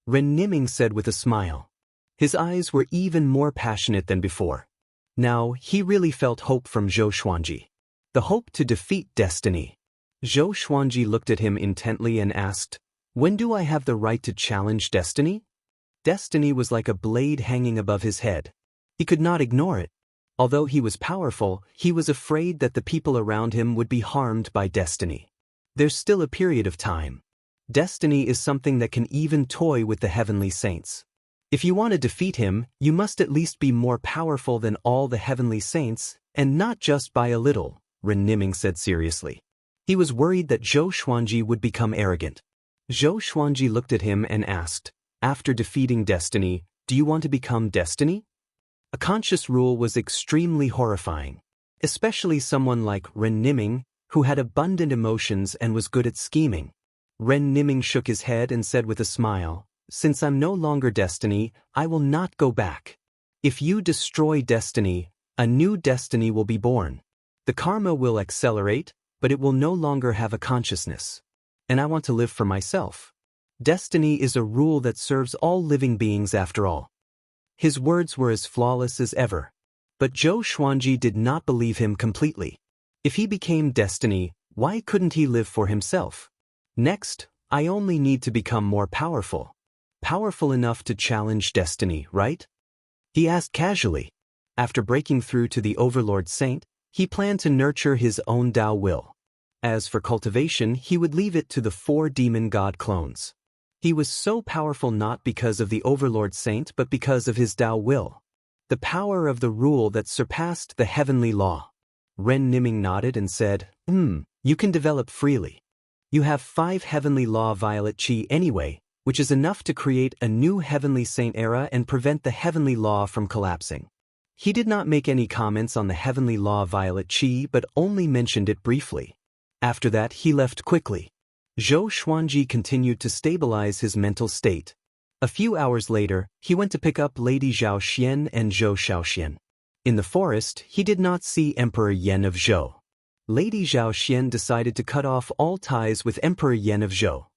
Ren Niming said with a smile. His eyes were even more passionate than before. Now he really felt hope from Zhou Xuanji. The hope to defeat destiny. Zhou Xuanji looked at him intently and asked, "When do I have the right to challenge destiny?" Destiny was like a blade hanging above his head. He could not ignore it. Although he was powerful, he was afraid that the people around him would be harmed by destiny. There's still a period of time. Destiny is something that can even toy with the heavenly saints. If you want to defeat him, you must at least be more powerful than all the heavenly saints, and not just by a little, Ren Niming said seriously. He was worried that Zhou Xuanji would become arrogant. Zhou Xuanji looked at him and asked, "After defeating destiny, do you want to become destiny?" A conscious rule was extremely horrifying, especially someone like Ren Niming, who had abundant emotions and was good at scheming. Ren Niming shook his head and said with a smile, "Since I'm no longer destiny, I will not go back. If you destroy destiny, a new destiny will be born. The karma will accelerate, but it will no longer have a consciousness. And I want to live for myself. Destiny is a rule that serves all living beings after all." His words were as flawless as ever. But Zhou Xuanji did not believe him completely. If he became destiny, why couldn't he live for himself? Next, I only need to become more powerful. Powerful enough to challenge destiny, right? He asked casually. After breaking through to the Overlord Saint, he planned to nurture his own Tao will. As for cultivation, he would leave it to the 4 demon god clones. He was so powerful not because of the Overlord Saint but because of his Tao will. The power of the rule that surpassed the heavenly law. Ren Niming nodded and said, You can develop freely. You have 5 heavenly law violet chi anyway, which is enough to create a new heavenly saint era and prevent the heavenly law from collapsing." He did not make any comments on the heavenly law violet chi but only mentioned it briefly. After that he left quickly. Zhou Xuanji continued to stabilize his mental state. A few hours later, he went to pick up Lady Zhao Xian and Zhou Shaoxian. In the forest, he did not see Emperor Yan of Zhou. Lady Zhao Xian decided to cut off all ties with Emperor Yan of Zhou.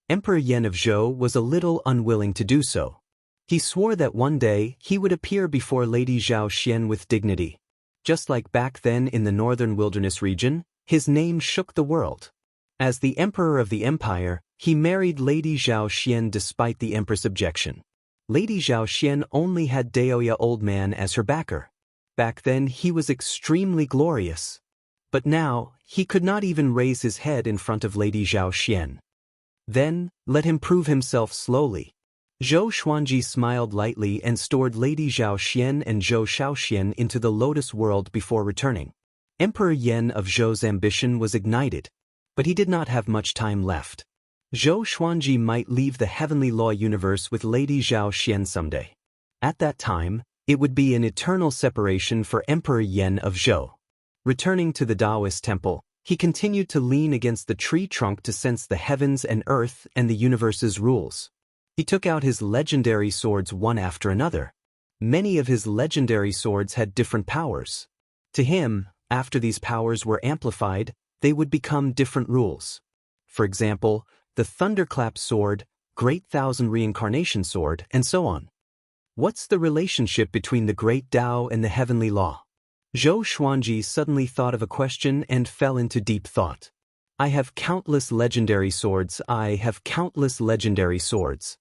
Emperor Yan of Zhou was a little unwilling to do so. He swore that one day he would appear before Lady Zhao Xian with dignity. Just like back then in the northern wilderness region, his name shook the world. As the emperor of the empire, he married Lady Zhao Xian despite the empress' objection. Lady Zhao Xian only had Daoya Old Man as her backer. Back then he was extremely glorious. But now, he could not even raise his head in front of Lady Zhao Xian. Then, let him prove himself slowly. Zhou Xuanji smiled lightly and stored Lady Zhao Xian and Zhou Shaoxian into the Lotus World before returning. Emperor Yan of Zhou's ambition was ignited, but he did not have much time left. Zhou Xuanji might leave the heavenly law universe with Lady Zhao Xian someday. At that time, it would be an eternal separation for Emperor Yan of Zhou. Returning to the Taoist temple, he continued to lean against the tree trunk to sense the heavens and earth and the universe's rules. He took out his legendary swords one after another. Many of his legendary swords had different powers. To him, after these powers were amplified, they would become different rules. For example, the Thunderclap Sword, Great Thousand Reincarnation Sword, and so on. What's the relationship between the Great Tao and the Heavenly Law? Zhou Xuanji suddenly thought of a question and fell into deep thought. I have countless legendary swords. I have countless legendary swords.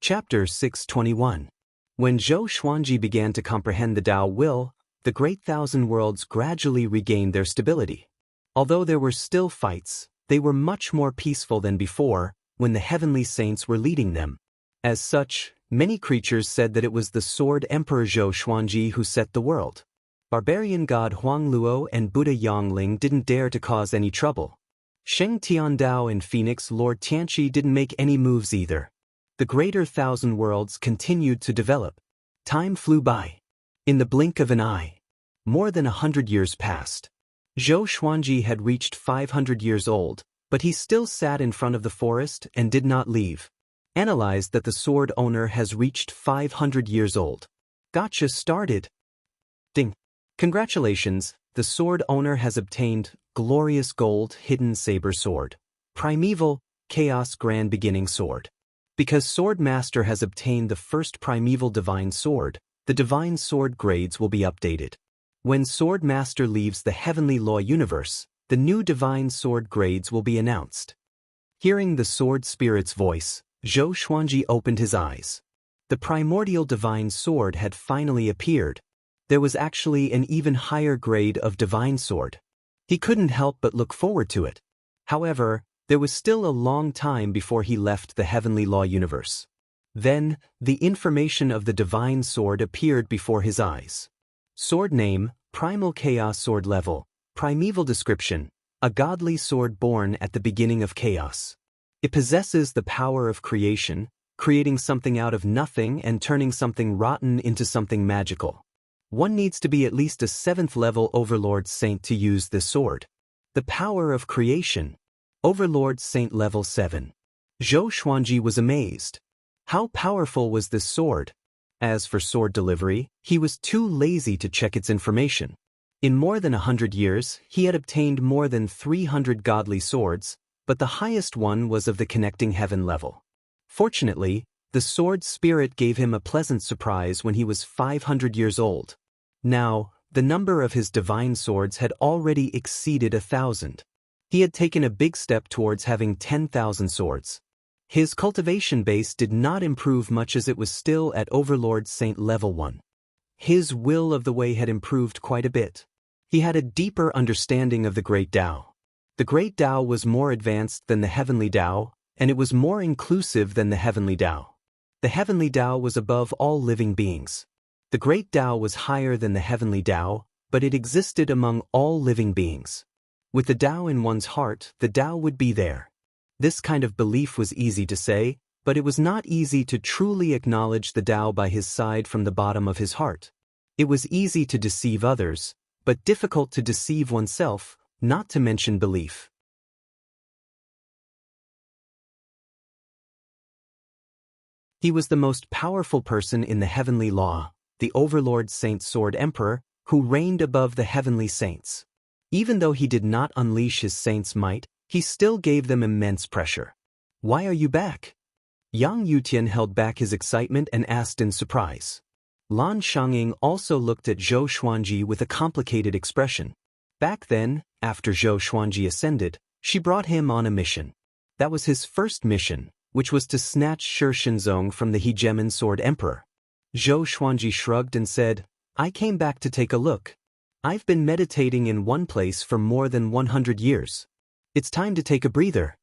Chapter 621. When Zhou Xuanji began to comprehend the Tao will, the Great Thousand Worlds gradually regained their stability. Although there were still fights, they were much more peaceful than before, when the heavenly saints were leading them. As such, Many creatures said that it was the Sword Emperor Zhou Xuanji who set the world. Barbarian god Huang Luo and Buddha Yangling didn't dare to cause any trouble. Sheng Tiandao and Phoenix Lord Tianqi didn't make any moves either. The greater thousand worlds continued to develop. Time flew by. In the blink of an eye. More than 100 years passed. Zhou Xuanji had reached 500 years old, but he still sat in front of the forest and did not leave. Analyzed that the sword owner has reached 500 years old. Gotcha started. Ding. Congratulations, the sword owner has obtained Glorious Gold Hidden Saber Sword. Primeval, Chaos Grand Beginning Sword. Because Sword Master has obtained the first Primeval Divine Sword, the Divine Sword grades will be updated. When Sword Master leaves the Heavenly Law universe, the new Divine Sword grades will be announced. Hearing the Sword Spirit's voice, Zhou Xuanji opened his eyes. The primordial Divine Sword had finally appeared. There was actually an even higher grade of Divine Sword. He couldn't help but look forward to it. However, there was still a long time before he left the Heavenly Law universe. Then, the information of the Divine Sword appeared before his eyes. Sword name, Primal Chaos Sword level, Primeval description, a godly sword born at the beginning of chaos. It possesses the power of creation, creating something out of nothing and turning something rotten into something magical. One needs to be at least a 7th level Overlord Saint to use this sword. The power of creation. Overlord Saint level 7. Zhou Xuanji was amazed. How powerful was this sword? As for sword delivery, he was too lazy to check its information. In more than 100 years, he had obtained more than 300 godly swords, but the highest one was of the connecting heaven level. Fortunately, the sword spirit gave him a pleasant surprise when he was 500 years old. Now, the number of his divine swords had already exceeded 1,000. He had taken a big step towards having 10,000 swords. His cultivation base did not improve much as it was still at Overlord Saint level 1. His will of the way had improved quite a bit. He had a deeper understanding of the Great Tao. The Great Tao was more advanced than the Heavenly Tao, and it was more inclusive than the Heavenly Tao. The Heavenly Tao was above all living beings. The Great Tao was higher than the Heavenly Tao, but it existed among all living beings. With the Tao in one's heart, the Tao would be there. This kind of belief was easy to say, but it was not easy to truly acknowledge the Tao by his side from the bottom of his heart. It was easy to deceive others, but difficult to deceive oneself, not to mention belief. He was the most powerful person in the Heavenly Law, the Overlord Saint Sword Emperor, who reigned above the Heavenly Saints. Even though he did not unleash his saints' might, he still gave them immense pressure. "Why are you back?" Yang Yutian held back his excitement and asked in surprise. Lan Shangying also looked at Zhou Xuanji with a complicated expression. Back then, after Zhou Xuanji ascended, she brought him on a mission. That was his first mission, which was to snatch Shi Shenzong from the hegemon Sword Emperor. Zhou Xuanji shrugged and said, "I came back to take a look. I've been meditating in one place for more than 100 years. It's time to take a breather."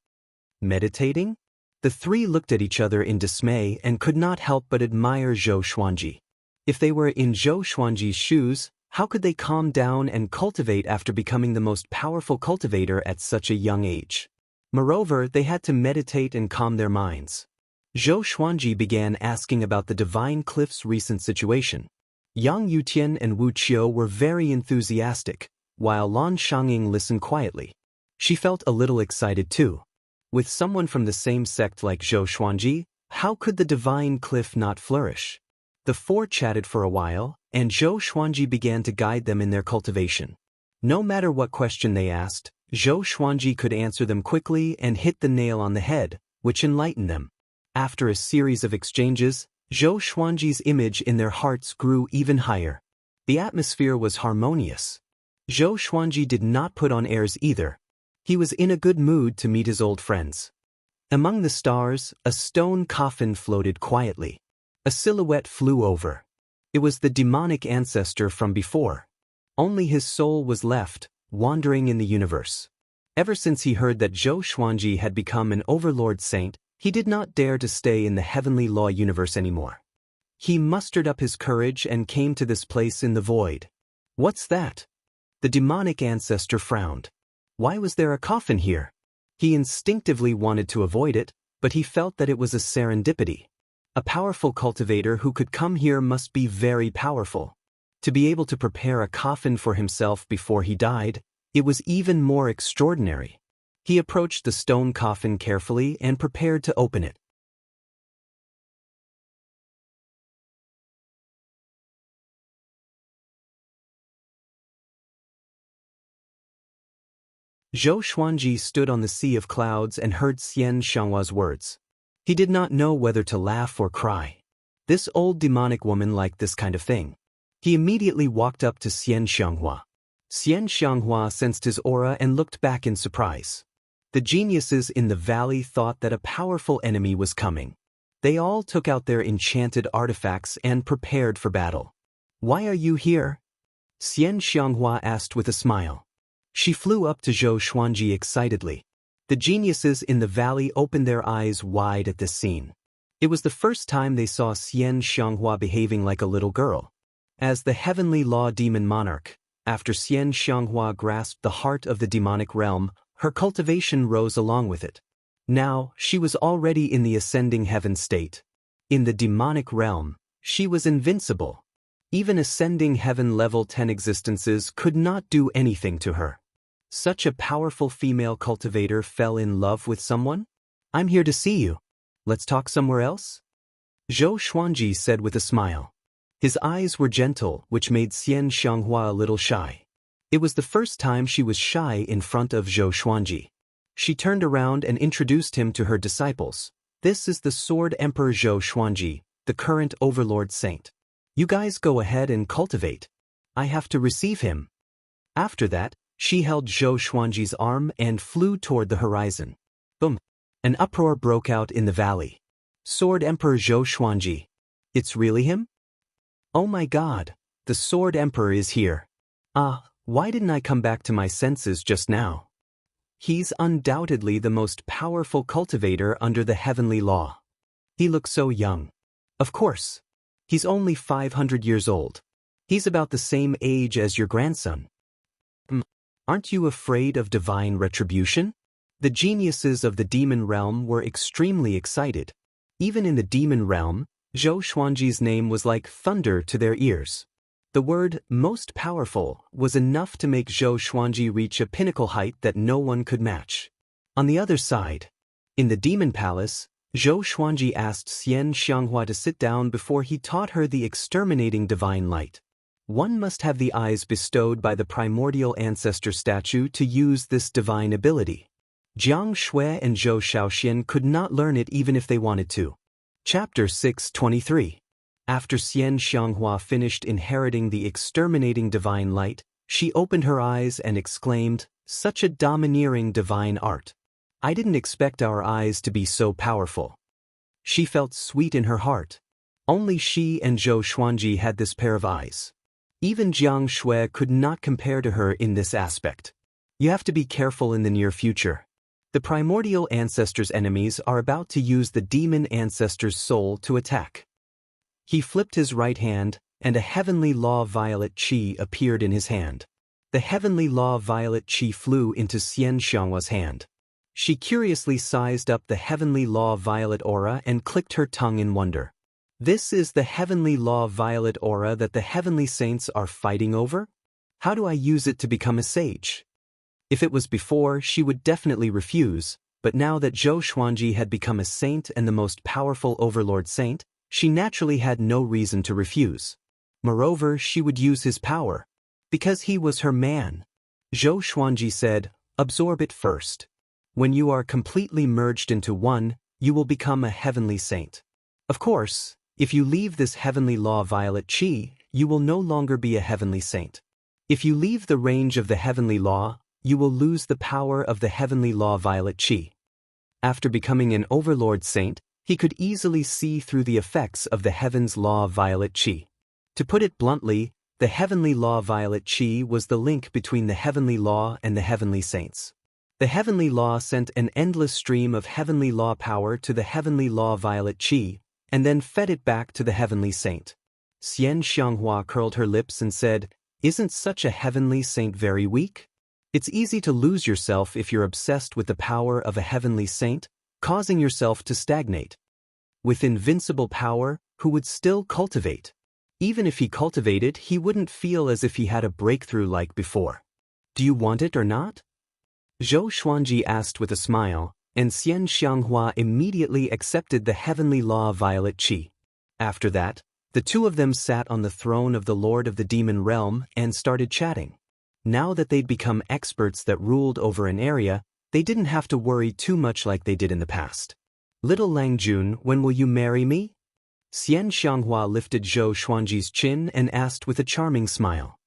Meditating? The three looked at each other in dismay and could not help but admire Zhou Xuanji. If they were in Zhou Xuanji's shoes, how could they calm down and cultivate after becoming the most powerful cultivator at such a young age? Moreover, they had to meditate and calm their minds. Zhou Xuanji began asking about the Divine Cliff's recent situation. Yang Yutian and Wuxia were very enthusiastic, while Lan Shangying listened quietly. She felt a little excited too. With someone from the same sect like Zhou Xuanji, how could the Divine Cliff not flourish? The four chatted for a while, and Zhou Xuanji began to guide them in their cultivation. No matter what question they asked, Zhou Xuanji could answer them quickly and hit the nail on the head, which enlightened them. After a series of exchanges, Zhou Xuanji's image in their hearts grew even higher. The atmosphere was harmonious. Zhou Xuanji did not put on airs either. He was in a good mood to meet his old friends. Among the stars, a stone coffin floated quietly. A silhouette flew over. It was the demonic ancestor from before. Only his soul was left, wandering in the universe. Ever since he heard that Zhou Xuanji had become an Overlord Saint, He did not dare to stay in the heavenly law universe anymore. He mustered up his courage and came to this place in the void. What's that? The demonic ancestor frowned. Why was there a coffin here? He instinctively wanted to avoid it, but he felt that it was a serendipity. A powerful cultivator who could come here must be very powerful. To be able to prepare a coffin for himself before he died, it was even more extraordinary. He approached the stone coffin carefully and prepared to open it. Zhou Xuanji stood on the sea of clouds and heard Xianxia's words. He did not know whether to laugh or cry. This old demonic woman liked this kind of thing. He immediately walked up to Xianxia. Xianxia sensed his aura and looked back in surprise. The geniuses in the valley thought that a powerful enemy was coming. They all took out their enchanted artifacts and prepared for battle. "Why are you here?" Xianxia asked with a smile. She flew up to Zhou Xuanji excitedly. The geniuses in the valley opened their eyes wide at this scene. It was the first time they saw Xianxia behaving like a little girl. As the heavenly law demon monarch, after Xianxia grasped the heart of the demonic realm, her cultivation rose along with it. Now, she was already in the ascending heaven state. In the demonic realm, she was invincible. Even ascending heaven level 10 existences could not do anything to her. Such a powerful female cultivator fell in love with someone? "I'm here to see you. Let's talk somewhere else?" Zhou Xuanji said with a smile. His eyes were gentle, which made Xianxia a little shy. It was the first time she was shy in front of Zhou Xuanji. She turned around and introduced him to her disciples. "This is the Sword Emperor Zhou Xuanji, the current Overlord Saint. You guys go ahead and cultivate. I have to receive him." After that, she held Zhou Xuanji's arm and flew toward the horizon. Boom! An uproar broke out in the valley. "Sword Emperor Zhou Xuanji. It's really him? Oh my God, the Sword Emperor is here. Why didn't I come back to my senses just now? He's undoubtedly the most powerful cultivator under the heavenly law. He looks so young. Of course. He's only 500 years old. He's about the same age as your grandson. Aren't you afraid of divine retribution?" The geniuses of the demon realm were extremely excited. Even in the demon realm, Zhou Xuanji's name was like thunder to their ears. The word "most powerful" was enough to make Zhou Xuanji reach a pinnacle height that no one could match. On the other side, in the demon palace, Zhou Xuanji asked Xianxia to sit down before he taught her the exterminating divine light. One must have the eyes bestowed by the primordial ancestor statue to use this divine ability. Jiang Shui and Zhou Shaoxian could not learn it even if they wanted to. Chapter 623. After Xianxia finished inheriting the exterminating divine light, she opened her eyes and exclaimed, "Such a domineering divine art. I didn't expect our eyes to be so powerful." She felt sweet in her heart. Only she and Zhou Xuanji had this pair of eyes. Even Jiang Shui could not compare to her in this aspect. You have to be careful in the near future. The primordial ancestor's enemies are about to use the demon ancestor's soul to attack. He flipped his right hand, and a heavenly law violet chi appeared in his hand. The heavenly law violet chi flew into Xianxia's hand. She curiously sized up the heavenly law violet aura and clicked her tongue in wonder. "This is the heavenly law violet aura that the heavenly saints are fighting over? How do I use it to become a sage?" If it was before, she would definitely refuse, but now that Zhou Xuanji had become a saint and the most powerful overlord saint, she naturally had no reason to refuse. Moreover, she would use his power. Because he was her man. Zhou Xuanji said, "Absorb it first. When you are completely merged into one, you will become a heavenly saint. Of course, if you leave this heavenly law violet chi, you will no longer be a heavenly saint. If you leave the range of the heavenly law, you will lose the power of the heavenly law violet chi." After becoming an overlord saint, he could easily see through the effects of the heaven's law violet chi. To put it bluntly, the heavenly law violet chi was the link between the heavenly law and the heavenly saints. The heavenly law sent an endless stream of heavenly law power to the heavenly law violet qi, and then fed it back to the heavenly saint. Xianxia curled her lips and said, "Isn't such a heavenly saint very weak? It's easy to lose yourself if you're obsessed with the power of a heavenly saint, causing yourself to stagnate. With invincible power, who would still cultivate? Even if he cultivated, he wouldn't feel as if he had a breakthrough like before. Do you want it or not?" Zhou Xuanji asked with a smile, and Xianxia immediately accepted the heavenly law violet qi. After that, the two of them sat on the throne of the Lord of the Demon Realm and started chatting. Now that they'd become experts that ruled over an area, they didn't have to worry too much like they did in the past. "Little Langjun, when will you marry me?" Xianxia lifted Zhou Xuanji's chin and asked with a charming smile.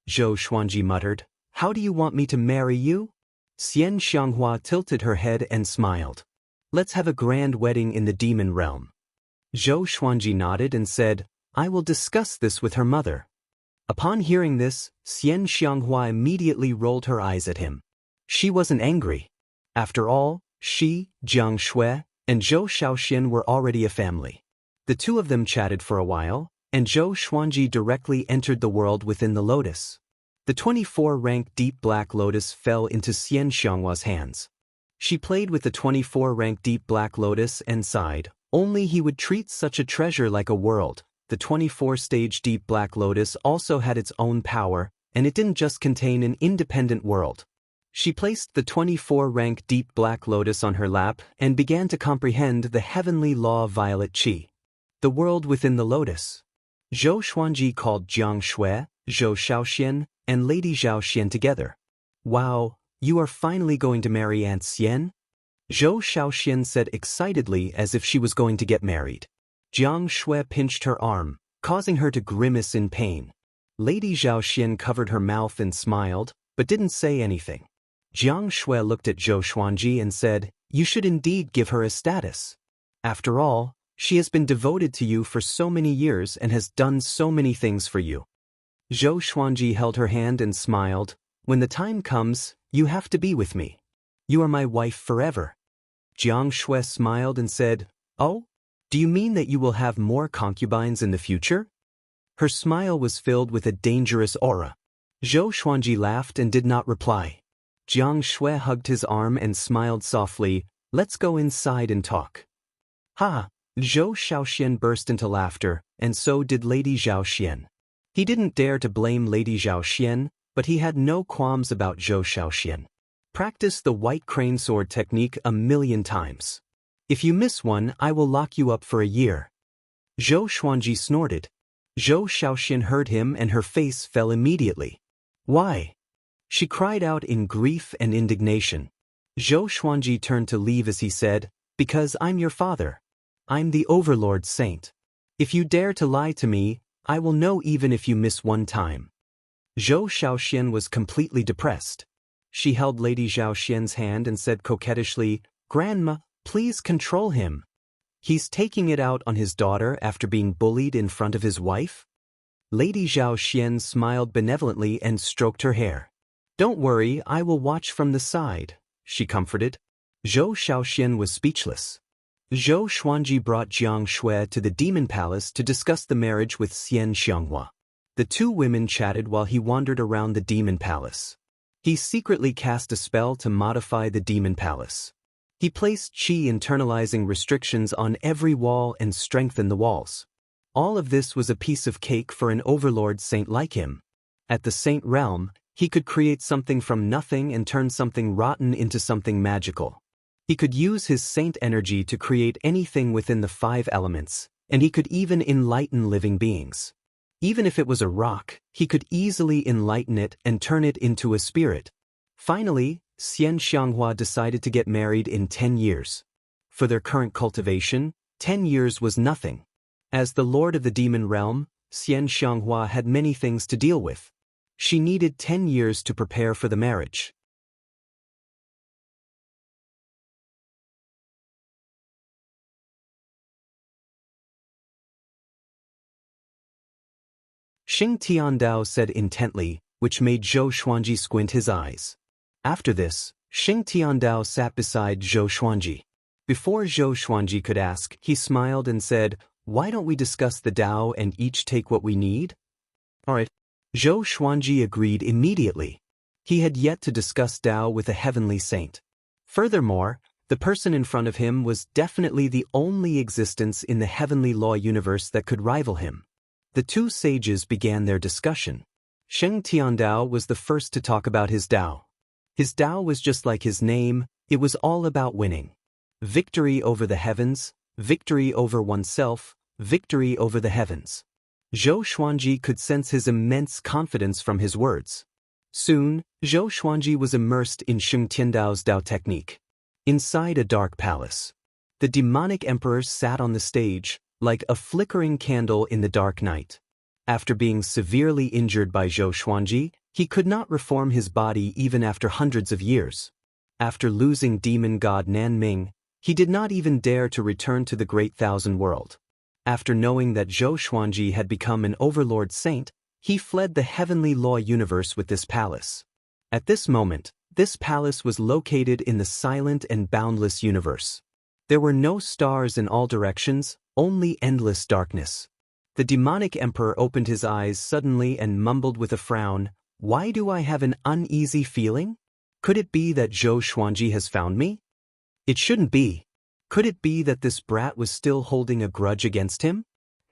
Zhou Xuanji muttered, "How do you want me to marry you?" Xianxia tilted her head and smiled. "Let's have a grand wedding in the demon realm." Zhou Xuanji nodded and said, "I will discuss this with her mother." Upon hearing this, Xianxia immediately rolled her eyes at him. She wasn't angry. After all, she, Jiang Shui, and Zhou Shaoxian were already a family. The two of them chatted for a while, and Zhou Xuanji directly entered the world within the lotus. The 24-rank deep black lotus fell into Xianxia's hands. She played with the 24-rank deep black lotus and sighed, only he would treat such a treasure like a world. The 24-stage deep black lotus also had its own power, and it didn't just contain an independent world. She placed the 24-rank deep black lotus on her lap and began to comprehend the heavenly law violet qi. The world within the lotus. Zhou Xuanji called Jiang Shui, Zhou Shaoxian, and Lady Xiaoxian together. "Wow, you are finally going to marry Aunt Xian?" Zhou Shaoxian said excitedly as if she was going to get married. Jiang Shui pinched her arm, causing her to grimace in pain. Lady Xiaoxian covered her mouth and smiled, but didn't say anything. Jiang Shui looked at Zhou Xuanji and said, "You should indeed give her a status. After all, she has been devoted to you for so many years and has done so many things for you." Zhou Xuanji held her hand and smiled, "When the time comes, you have to be with me. You are my wife forever." Jiang Shui smiled and said, "Oh? Do you mean that you will have more concubines in the future?" Her smile was filled with a dangerous aura. Zhou Xuanji laughed and did not reply. Jiang Shui hugged his arm and smiled softly, "Let's go inside and talk." "Ha!" Zhou Shaoxian burst into laughter, and so did Lady Xiaoxian. He didn't dare to blame Lady Xiaoxian, but he had no qualms about Zhou Shaoxian. Practice the white crane sword technique 1,000,000 times. If you miss one, I will lock you up for a year. Zhou Xuanji snorted. Zhou Shaoxian heard him and her face fell immediately. "Why?" She cried out in grief and indignation. Zhou Xuanji turned to leave as he said, "Because I'm your father. I'm the Overlord Saint. If you dare to lie to me, I will know even if you miss one time." Zhou Shaoxian was completely depressed. She held Lady Xiaoxian's hand and said coquettishly, "Grandma, please control him. He's taking it out on his daughter after being bullied in front of his wife." Lady Xiaoxian smiled benevolently and stroked her hair. "Don't worry, I will watch from the side," she comforted. Zhou Shaoxian was speechless. Zhou Xuanji brought Jiang Shui to the Demon Palace to discuss the marriage with Xianxia. The two women chatted while he wandered around the Demon Palace. He secretly cast a spell to modify the Demon Palace. He placed qi internalizing restrictions on every wall and strengthened the walls. All of this was a piece of cake for an overlord saint like him. At the saint realm, he could create something from nothing and turn something rotten into something magical. He could use his saint energy to create anything within the 5 elements, and he could even enlighten living beings. Even if it was a rock, he could easily enlighten it and turn it into a spirit. Finally, Xianxia decided to get married in 10 years. For their current cultivation, 10 years was nothing. As the Lord of the Demon Realm, Xianxia had many things to deal with. She needed 10 years to prepare for the marriage. Xing Tiandao said intently, which made Zhou Xuanji squint his eyes. After this, Xing Tiandao sat beside Zhou Xuanji. Before Zhou Xuanji could ask, he smiled and said, "Why don't we discuss the Tao and each take what we need?" All right. Zhou Xuanji agreed immediately. He had yet to discuss Tao with a heavenly saint. Furthermore, the person in front of him was definitely the only existence in the heavenly law universe that could rival him. The two sages began their discussion. Sheng Tiandao was the first to talk about his Tao. His Tao was just like his name, it was all about winning. Victory over the heavens, victory over oneself, victory over the heavens. Zhou Xuanji could sense his immense confidence from his words. Soon, Zhou Xuanji was immersed in Sheng Tiandao's Tao technique. Inside a dark palace, the demonic emperor sat on the stage, like a flickering candle in the dark night. After being severely injured by Zhou Xuanji, he could not reform his body even after hundreds of years. After losing demon god Nanming, he did not even dare to return to the Great Thousand World. After knowing that Zhou Xuanji had become an overlord saint, he fled the heavenly law universe with this palace. At this moment, this palace was located in the silent and boundless universe. There were no stars in all directions, only endless darkness. The demonic emperor opened his eyes suddenly and mumbled with a frown, "Why do I have an uneasy feeling? Could it be that Zhou Xuanji has found me? It shouldn't be. Could it be that this brat was still holding a grudge against him?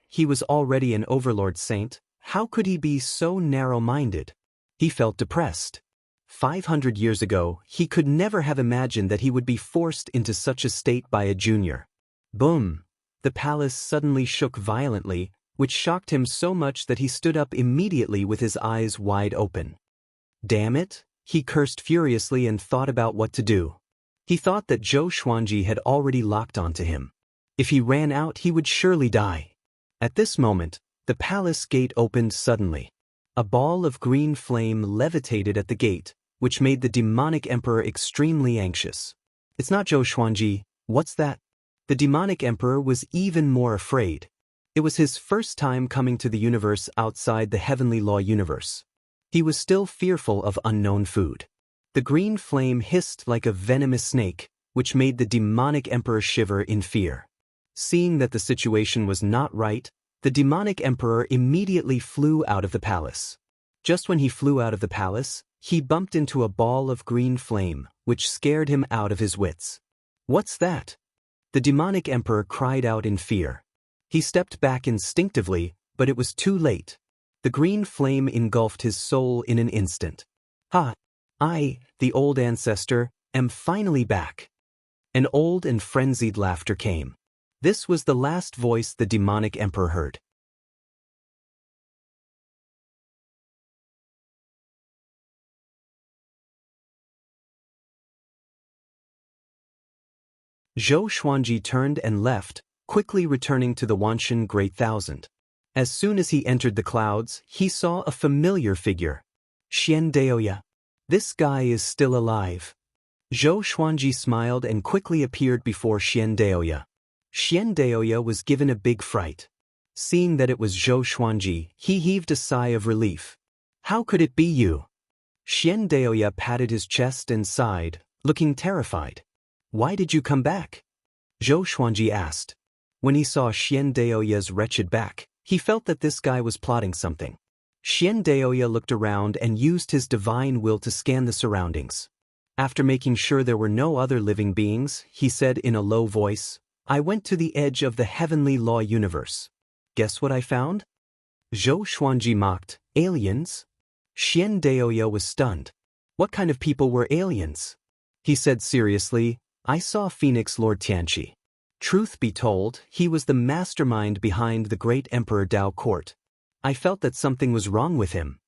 He was already an overlord saint, how could he be so narrow-minded?" He felt depressed. 500 years ago, he could never have imagined that he would be forced into such a state by a junior. Boom! The palace suddenly shook violently, which shocked him so much that he stood up immediately with his eyes wide open. Damn it! He cursed furiously and thought about what to do. He thought that Zhou Xuanji had already locked onto him. If he ran out, he would surely die. At this moment, the palace gate opened suddenly. A ball of green flame levitated at the gate, which made the demonic emperor extremely anxious. "It's not Zhou Xuanji, what's that?" The demonic emperor was even more afraid. It was his first time coming to the universe outside the heavenly law universe. He was still fearful of unknown food. The green flame hissed like a venomous snake, which made the demonic emperor shiver in fear. Seeing that the situation was not right, the demonic emperor immediately flew out of the palace. Just when he flew out of the palace, he bumped into a ball of green flame, which scared him out of his wits. "What's that?" The demonic emperor cried out in fear. He stepped back instinctively, but it was too late. The green flame engulfed his soul in an instant. "Ha! I, the old ancestor, am finally back." An old and frenzied laughter came. This was the last voice the demonic emperor heard. Zhou Xuanji turned and left, quickly returning to the Wanshan Great Thousand. As soon as he entered the clouds, he saw a familiar figure. Xian Daoya. This guy is still alive. Zhou Xuanji smiled and quickly appeared before Xian Daoya. Xian Daoya was given a big fright. Seeing that it was Zhou Xuanji, he heaved a sigh of relief. "How could it be you?" Xian Daoya patted his chest and sighed, looking terrified. "Why did you come back?" Zhou Xuanji asked. When he saw Xian Daoya's wretched back, he felt that this guy was plotting something. Xian Daoya looked around and used his divine will to scan the surroundings. After making sure there were no other living beings, he said in a low voice, "I went to the edge of the heavenly law universe. Guess what I found?" Zhou Xuanji mocked, "Aliens?" Xian Daoya was stunned. What kind of people were aliens? He said seriously, "I saw Phoenix Lord Tianqi. Truth be told, he was the mastermind behind the great Emperor Dao court. I felt that something was wrong with him.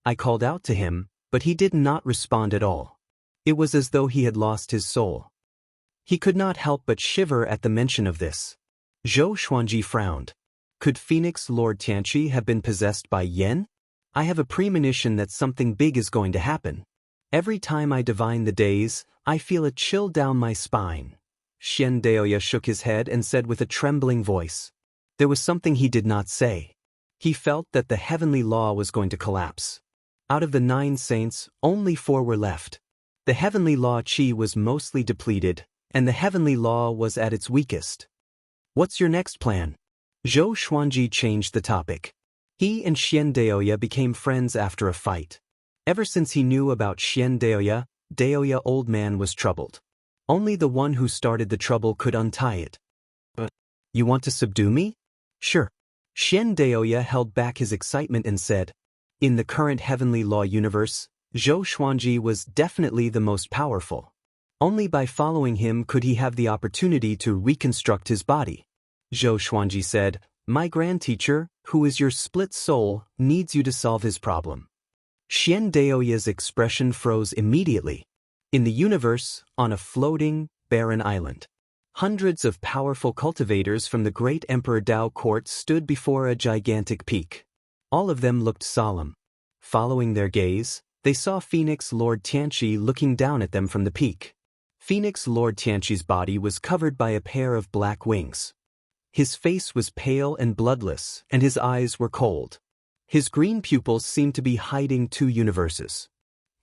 I called out to him, but he did not respond at all. It was as though he had lost his soul." He could not help but shiver at the mention of this. Zhou Xuanji frowned. Could Phoenix Lord Tianqi have been possessed by Yen? I have a premonition that something big is going to happen. Every time I divine the days, I feel a chill down my spine. Xian Daoya shook his head and said with a trembling voice. There was something he did not say. He felt that the heavenly law was going to collapse. Out of the 9 saints, only 4 were left. The heavenly law qi was mostly depleted, and the heavenly law was at its weakest. What's your next plan? Zhou Xuanji changed the topic. He and Xian Daoya became friends after a fight. Ever since he knew about Xian Daoya, Daoya old man was troubled. Only the one who started the trouble could untie it. But, you want to subdue me? Sure. Xian Daoya held back his excitement and said, in the current heavenly law universe, Zhou Xuanji was definitely the most powerful. Only by following him could he have the opportunity to reconstruct his body. Zhou Xuanji said, my grand teacher, who is your split soul, needs you to solve his problem. Xian Daoya's expression froze immediately. In the universe, on a floating, barren island, hundreds of powerful cultivators from the great Emperor Dao court stood before a gigantic peak. All of them looked solemn. Following their gaze, they saw Phoenix Lord Tianqi looking down at them from the peak. Phoenix Lord Tianqi's body was covered by a pair of black wings. His face was pale and bloodless, and his eyes were cold. His green pupils seemed to be hiding two universes.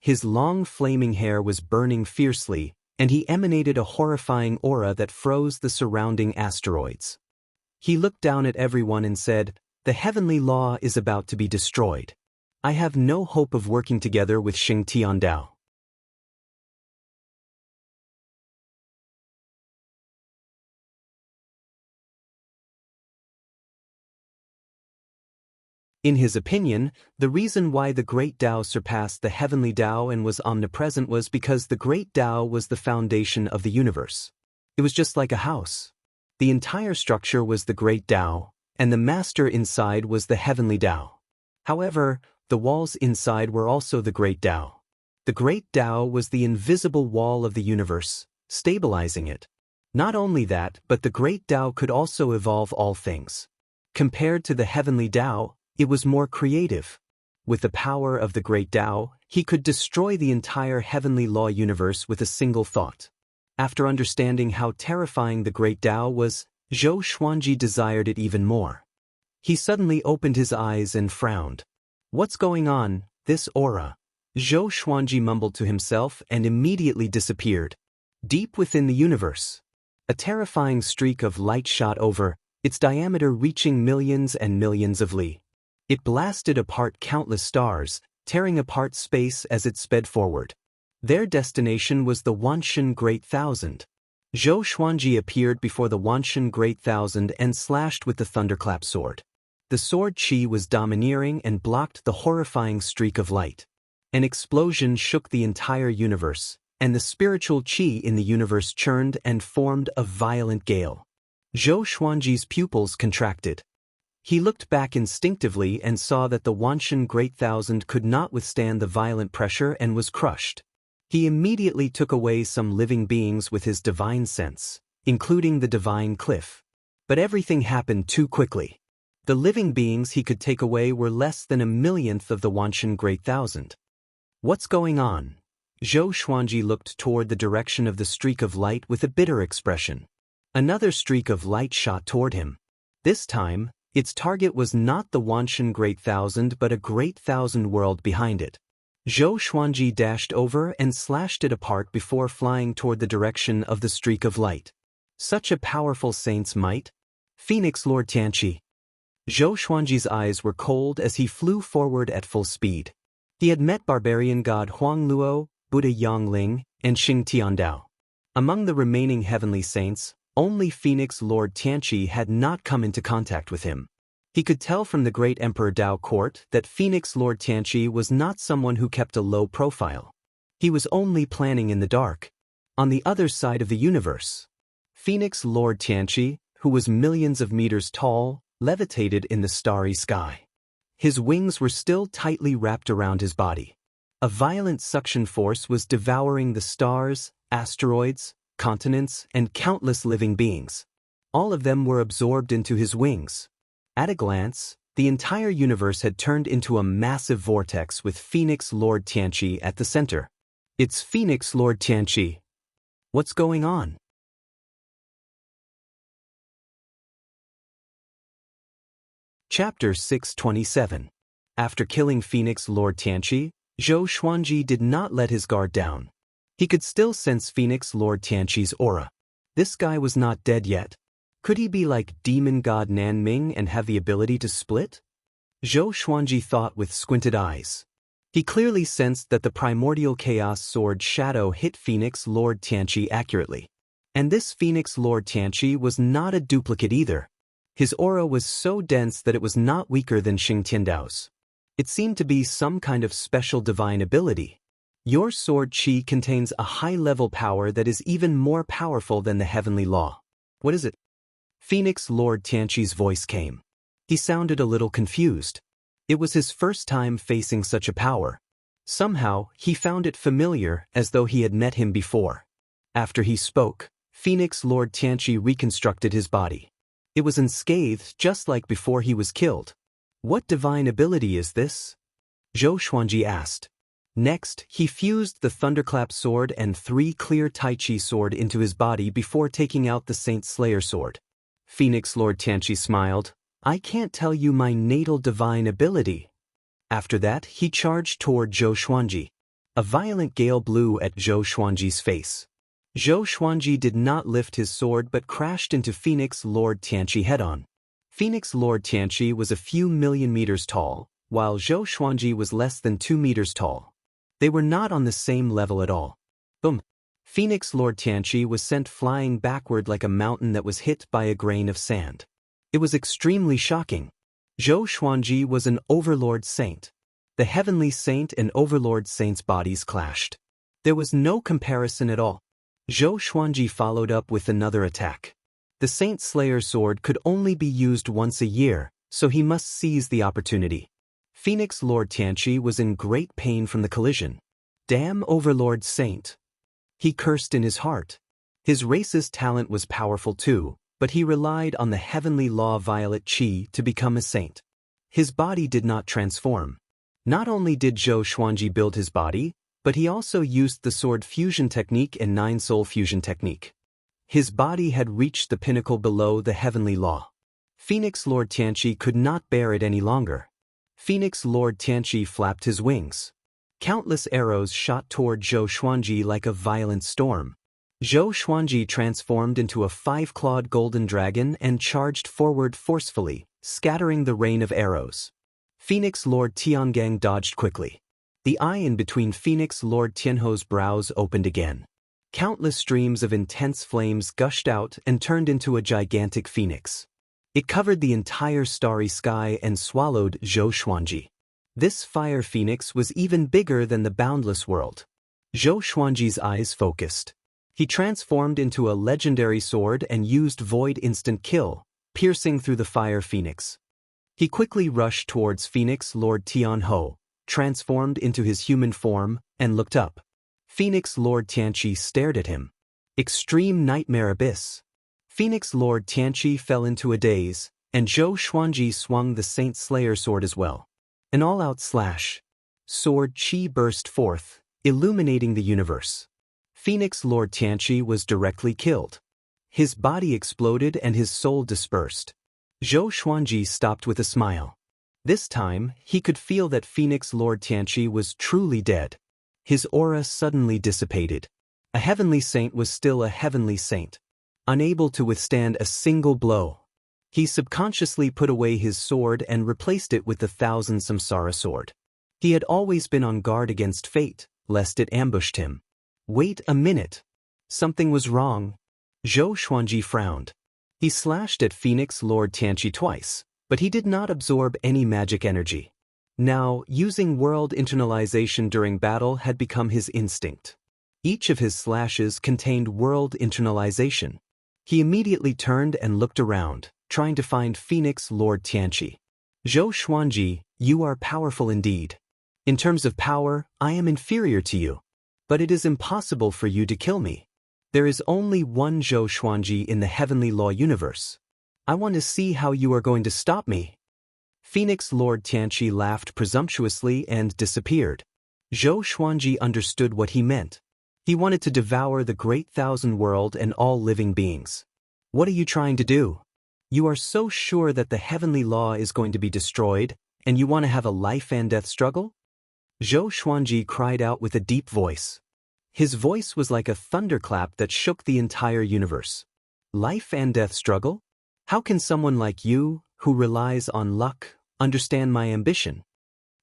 His long flaming hair was burning fiercely, and he emanated a horrifying aura that froze the surrounding asteroids. He looked down at everyone and said, the heavenly law is about to be destroyed. I have no hope of working together with Xing Tiandao. In his opinion, the reason why the Great Tao surpassed the Heavenly Tao and was omnipresent was because the Great Tao was the foundation of the universe. It was just like a house. The entire structure was the Great Tao, and the master inside was the Heavenly Tao. However, the walls inside were also the Great Tao. The Great Tao was the invisible wall of the universe, stabilizing it. Not only that, but the Great Tao could also evolve all things. Compared to the Heavenly Tao, it was more creative. With the power of the Great Tao, he could destroy the entire heavenly law universe with a single thought. After understanding how terrifying the Great Tao was, Zhou Xuanji desired it even more. He suddenly opened his eyes and frowned. What's going on, this aura? Zhou Xuanji mumbled to himself and immediately disappeared. Deep within the universe, a terrifying streak of light shot over, its diameter reaching millions and millions of li. It blasted apart countless stars, tearing apart space as it sped forward. Their destination was the Wanshan Great Thousand. Zhou Xuanji appeared before the Wanshan Great Thousand and slashed with the thunderclap sword. The sword qi was domineering and blocked the horrifying streak of light. An explosion shook the entire universe, and the spiritual qi in the universe churned and formed a violent gale. Zhou Xuanji's pupils contracted. He looked back instinctively and saw that the Wanshan Great Thousand could not withstand the violent pressure and was crushed. He immediately took away some living beings with his divine sense, including the divine cliff. But everything happened too quickly. The living beings he could take away were less than a millionth of the Wanshan Great Thousand. What's going on? Zhou Xuanji looked toward the direction of the streak of light with a bitter expression. Another streak of light shot toward him. This time, its target was not the Wanshan Great Thousand but a Great Thousand world behind it. Zhou Xuanji dashed over and slashed it apart before flying toward the direction of the streak of light. Such a powerful saint's might? Phoenix Lord Tianqi. Zhou Xuanji's eyes were cold as he flew forward at full speed. He had met barbarian god Huang Luo, Buddha Yangling, and Xing Tiandao. Among the remaining heavenly saints, only Phoenix Lord Tianqi had not come into contact with him. He could tell from the great Emperor Dao court that Phoenix Lord Tianqi was not someone who kept a low profile. He was only planning in the dark. On the other side of the universe, Phoenix Lord Tianqi, who was millions of meters tall, levitated in the starry sky. His wings were still tightly wrapped around his body. A violent suction force was devouring the stars, asteroids, continents, and countless living beings. All of them were absorbed into his wings. At a glance, the entire universe had turned into a massive vortex with Phoenix Lord Tianqi at the center. It's Phoenix Lord Tianqi. What's going on? Chapter 627. After killing Phoenix Lord Tianqi, Zhou Xuanji did not let his guard down. He could still sense Phoenix Lord Tianqi's aura. This guy was not dead yet. Could he be like demon god Nanming and have the ability to split? Zhou Xuanji thought with squinted eyes. He clearly sensed that the primordial chaos sword shadow hit Phoenix Lord Tianqi accurately. And this Phoenix Lord Tianqi was not a duplicate either. His aura was so dense that it was not weaker than Xing Tiandao's. It seemed to be some kind of special divine ability. Your sword qi contains a high-level power that is even more powerful than the heavenly law. What is it? Phoenix Lord Tianqi's voice came. He sounded a little confused. It was his first time facing such a power. Somehow, he found it familiar as though he had met him before. After he spoke, Phoenix Lord Tianqi reconstructed his body. It was unscathed just like before he was killed. What divine ability is this? Zhou Xuanji asked. Next, he fused the Thunderclap sword and 3 clear Tai Chi sword into his body before taking out the Saint Slayer sword. Phoenix Lord Tianqi smiled. I can't tell you my natal divine ability. After that, he charged toward Zhou Xuanji. A violent gale blew at Zhou Xuanji's face. Zhou Xuanji did not lift his sword but crashed into Phoenix Lord Tianqi head-on. Phoenix Lord Tianqi was a few million meters tall, while Zhou Xuanji was less than 2 meters tall. They were not on the same level at all. Boom! Phoenix Lord Tianqi was sent flying backward like a mountain that was hit by a grain of sand. It was extremely shocking. Zhou Xuanji was an overlord saint. The heavenly saint and overlord saint's bodies clashed. There was no comparison at all. Zhou Xuanji followed up with another attack. The Saint Slayer sword could only be used once a year, so he must seize the opportunity. Phoenix Lord Tianqi was in great pain from the collision. Damn Overlord Saint! He cursed in his heart. His racist talent was powerful too, but he relied on the heavenly law violet qi to become a saint. His body did not transform. Not only did Zhou Xuanji build his body, but he also used the sword fusion technique and 9-soul fusion technique. His body had reached the pinnacle below the heavenly law. Phoenix Lord Tianqi could not bear it any longer. Phoenix Lord Tianqi flapped his wings. Countless arrows shot toward Zhou Xuanji like a violent storm. Zhou Xuanji transformed into a 5-clawed golden dragon and charged forward forcefully, scattering the rain of arrows. Phoenix Lord Tiangang dodged quickly. The eye in between Phoenix Lord Tianho's brows opened again. Countless streams of intense flames gushed out and turned into a gigantic phoenix. It covered the entire starry sky and swallowed Zhou Xuanji. This fire phoenix was even bigger than the Boundless world. Zhou Xuanji's eyes focused. He transformed into a legendary sword and used Void Instant Kill, piercing through the fire phoenix. He quickly rushed towards Phoenix Lord Tianho, transformed into his human form, and looked up. Phoenix Lord Tianqi stared at him. Extreme Nightmare Abyss. Phoenix Lord Tianqi fell into a daze, and Zhou Xuanji swung the Saint Slayer sword as well. An all-out slash. Sword qi burst forth, illuminating the universe. Phoenix Lord Tianqi was directly killed. His body exploded and his soul dispersed. Zhou Xuanji stopped with a smile. This time, he could feel that Phoenix Lord Tianqi was truly dead. His aura suddenly dissipated. A heavenly saint was still a heavenly saint. Unable to withstand a single blow. He subconsciously put away his sword and replaced it with the Thousand Samsara sword. He had always been on guard against fate, lest it ambushed him. Wait a minute. Something was wrong. Zhou Xuanji frowned. He slashed at Phoenix Lord Tianqi twice, but he did not absorb any magic energy. Now, using world internalization during battle had become his instinct. Each of his slashes contained world internalization. He immediately turned and looked around, trying to find Phoenix Lord Tianqi. Zhou Xuanji, you are powerful indeed. In terms of power, I am inferior to you. But it is impossible for you to kill me. There is only one Zhou Xuanji in the heavenly law universe. I want to see how you are going to stop me. Phoenix Lord Tianqi laughed presumptuously and disappeared. Zhou Xuanji understood what he meant. He wanted to devour the great thousand world and all living beings. What are you trying to do? You are so sure that the heavenly law is going to be destroyed, and you want to have a life and death struggle? Zhou Xuanji cried out with a deep voice. His voice was like a thunderclap that shook the entire universe. Life and death struggle? How can someone like you, who relies on luck, understand my ambition?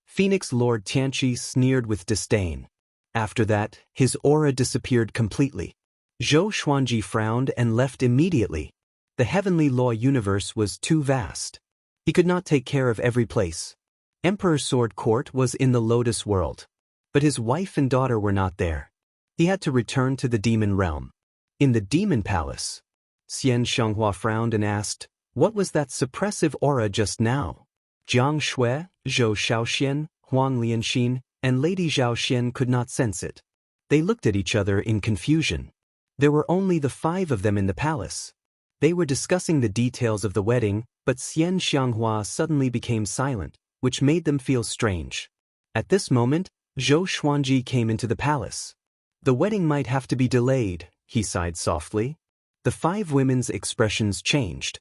Phoenix Lord Xianxia sneered with disdain. After that, his aura disappeared completely. Zhou Xuanji frowned and left immediately. The heavenly law universe was too vast. He could not take care of every place. Emperor Sword Court was in the Lotus World. But his wife and daughter were not there. He had to return to the demon realm. In the demon palace, Xianxia frowned and asked, "What was that suppressive aura just now?" Jiang Shui, Zhou Shaoxian, Huang Lianxin, and Lady Zhao Xian could not sense it. They looked at each other in confusion. There were only the 5 of them in the palace. They were discussing the details of the wedding, but Xianxia suddenly became silent, which made them feel strange. At this moment, Zhou Xuanji came into the palace. The wedding might have to be delayed, he sighed softly. The 5 women's expressions changed.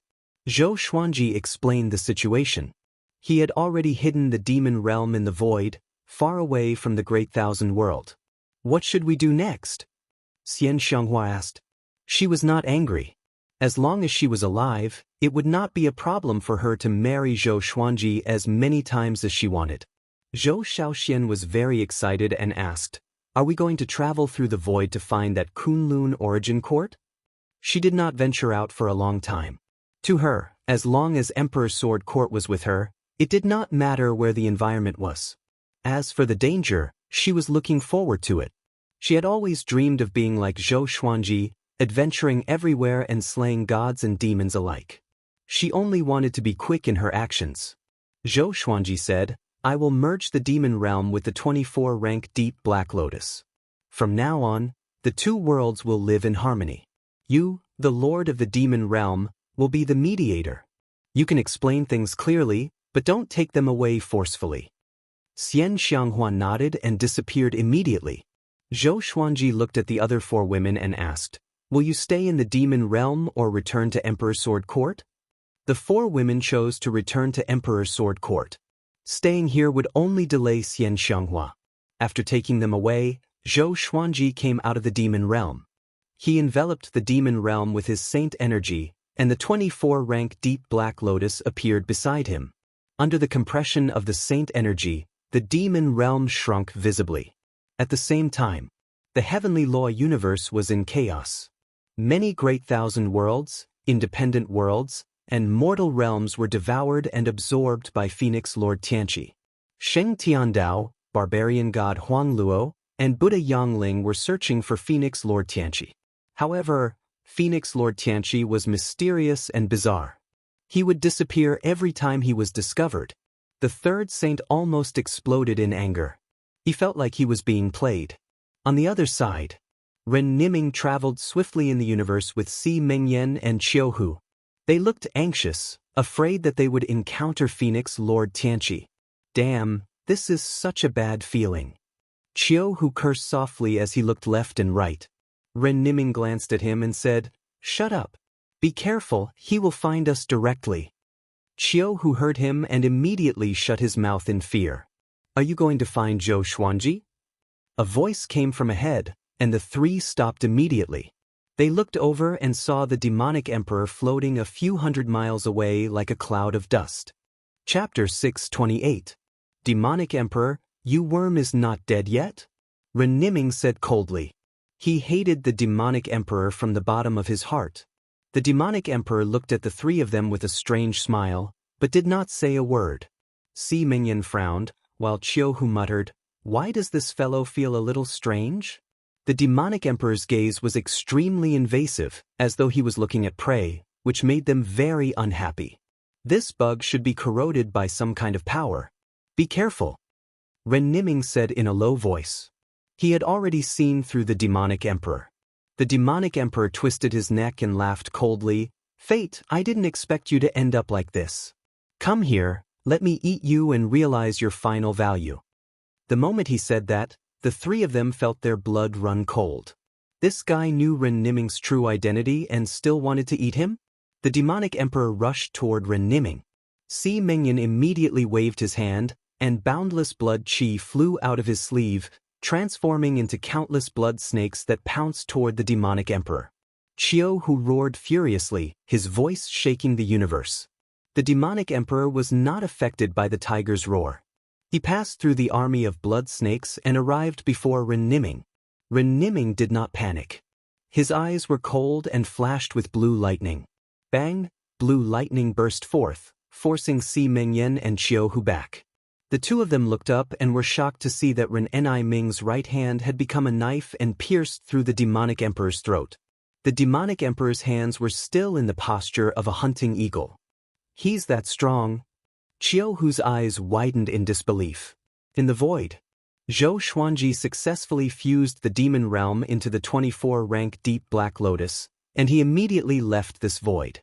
Zhou Xuanji explained the situation. He had already hidden the demon realm in the void, far away from the Great Thousand World. What should we do next? Xianxia asked. She was not angry. As long as she was alive, it would not be a problem for her to marry Zhou Xuanji as many times as she wanted. Zhou Shaoxian was very excited and asked, "Are we going to travel through the void to find that Kunlun origin court?" She did not venture out for a long time. To her, as long as Emperor Sword Court was with her, it did not matter where the environment was. As for the danger, she was looking forward to it. She had always dreamed of being like Zhou Xuanji, adventuring everywhere and slaying gods and demons alike. She only wanted to be quick in her actions. Zhou Xuanji said, "I will merge the demon realm with the 24-rank deep Black Lotus. From now on, the 2 worlds will live in harmony. You, the lord of the demon realm, will be the mediator. You can explain things clearly, but don't take them away forcefully." Xianxia nodded and disappeared immediately. Zhou Xuanji looked at the other 4 women and asked, "Will you stay in the demon realm or return to Emperor Sword Court?" The 4 women chose to return to Emperor Sword Court. Staying here would only delay Xianxia. After taking them away, Zhou Xuanji came out of the demon realm. He enveloped the demon realm with his saint energy, and the 24-rank deep Black Lotus appeared beside him. Under the compression of the saint energy, the demon realm shrunk visibly. At the same time, the heavenly law universe was in chaos. Many great thousand worlds, independent worlds, and mortal realms were devoured and absorbed by Phoenix Lord Xianxia. Sheng Tiandao, barbarian god Huang Luo, and Buddha Yangling were searching for Phoenix Lord Xianxia. However, Phoenix Lord Xianxia was mysterious and bizarre. He would disappear every time he was discovered. The 3rd saint almost exploded in anger. He felt like he was being played. On the other side, Ren Niming traveled swiftly in the universe with Si Mengyan and Qiu Hu. They looked anxious, afraid that they would encounter Phoenix Lord Xianxia. Damn, this is such a bad feeling. Qiu Hu cursed softly as he looked left and right. Ren Niming glanced at him and said, "Shut up. Be careful, he will find us directly." Qiu Hu heard him and immediately shut his mouth in fear. "Are you going to find Zhou Xuanji?" A voice came from ahead, and the 3 stopped immediately. They looked over and saw the demonic emperor floating a few hundred miles away like a cloud of dust. Chapter 628. Demonic Emperor, you worm is not dead yet? Ren Niming said coldly. He hated the demonic emperor from the bottom of his heart. The demonic emperor looked at the 3 of them with a strange smile, but did not say a word. Si Mingyan frowned, while Qiu Hu muttered, "Why does this fellow feel a little strange?" The demonic emperor's gaze was extremely invasive, as though he was looking at prey, which made them very unhappy. This bug should be corroded by some kind of power. Be careful, Ren Niming said in a low voice. He had already seen through the demonic emperor. The demonic emperor twisted his neck and laughed coldly. "Fate, I didn't expect you to end up like this. Come here, let me eat you and realize your final value." The moment he said that, the 3 of them felt their blood run cold. This guy knew Ren Niming's true identity and still wanted to eat him? The demonic emperor rushed toward Ren Niming. Si Mengyan immediately waved his hand, and boundless blood chi flew out of his sleeve, transforming into countless blood snakes that pounced toward the demonic emperor. Xiao Hu roared furiously, his voice shaking the universe. The demonic emperor was not affected by the tiger's roar. He passed through the army of blood snakes and arrived before Ren Niming. Ren Niming did not panic. His eyes were cold and flashed with blue lightning. Bang! Blue lightning burst forth, forcing Si Mengyan and Xiao Hu back. The two of them looked up and were shocked to see that Ren Niming's right hand had become a knife and pierced through the demonic emperor's throat. The demonic emperor's hands were still in the posture of a hunting eagle. He's that strong? Xiao Hu's eyes widened in disbelief. In the void, Zhou Xuanji successfully fused the demon realm into the 24-rank deep black lotus, and he immediately left this void.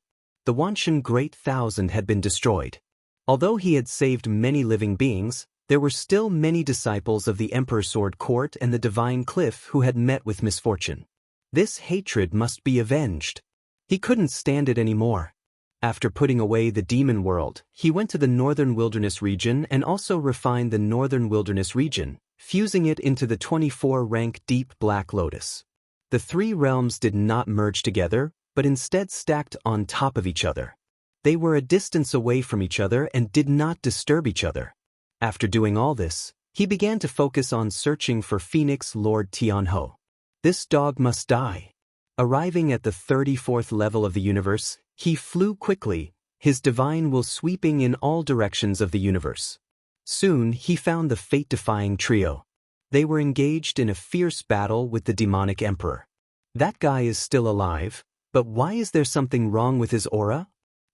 The Wanshan Great Thousand had been destroyed. Although he had saved many living beings, there were still many disciples of the Emperor Sword Court and the Divine Cliff who had met with misfortune. This hatred must be avenged. He couldn't stand it anymore. After putting away the demon world, he went to the Northern Wilderness region and also refined the Northern Wilderness region, fusing it into the 24-rank deep black lotus. The three realms did not merge together, but instead stacked on top of each other. They were a distance away from each other and did not disturb each other. After doing all this, he began to focus on searching for Phoenix Lord Tianho. This dog must die. Arriving at the 34th level of the universe, he flew quickly, his divine will sweeping in all directions of the universe. Soon he found the fate-defying trio. They were engaged in a fierce battle with the demonic emperor. That guy is still alive, but why is there something wrong with his aura?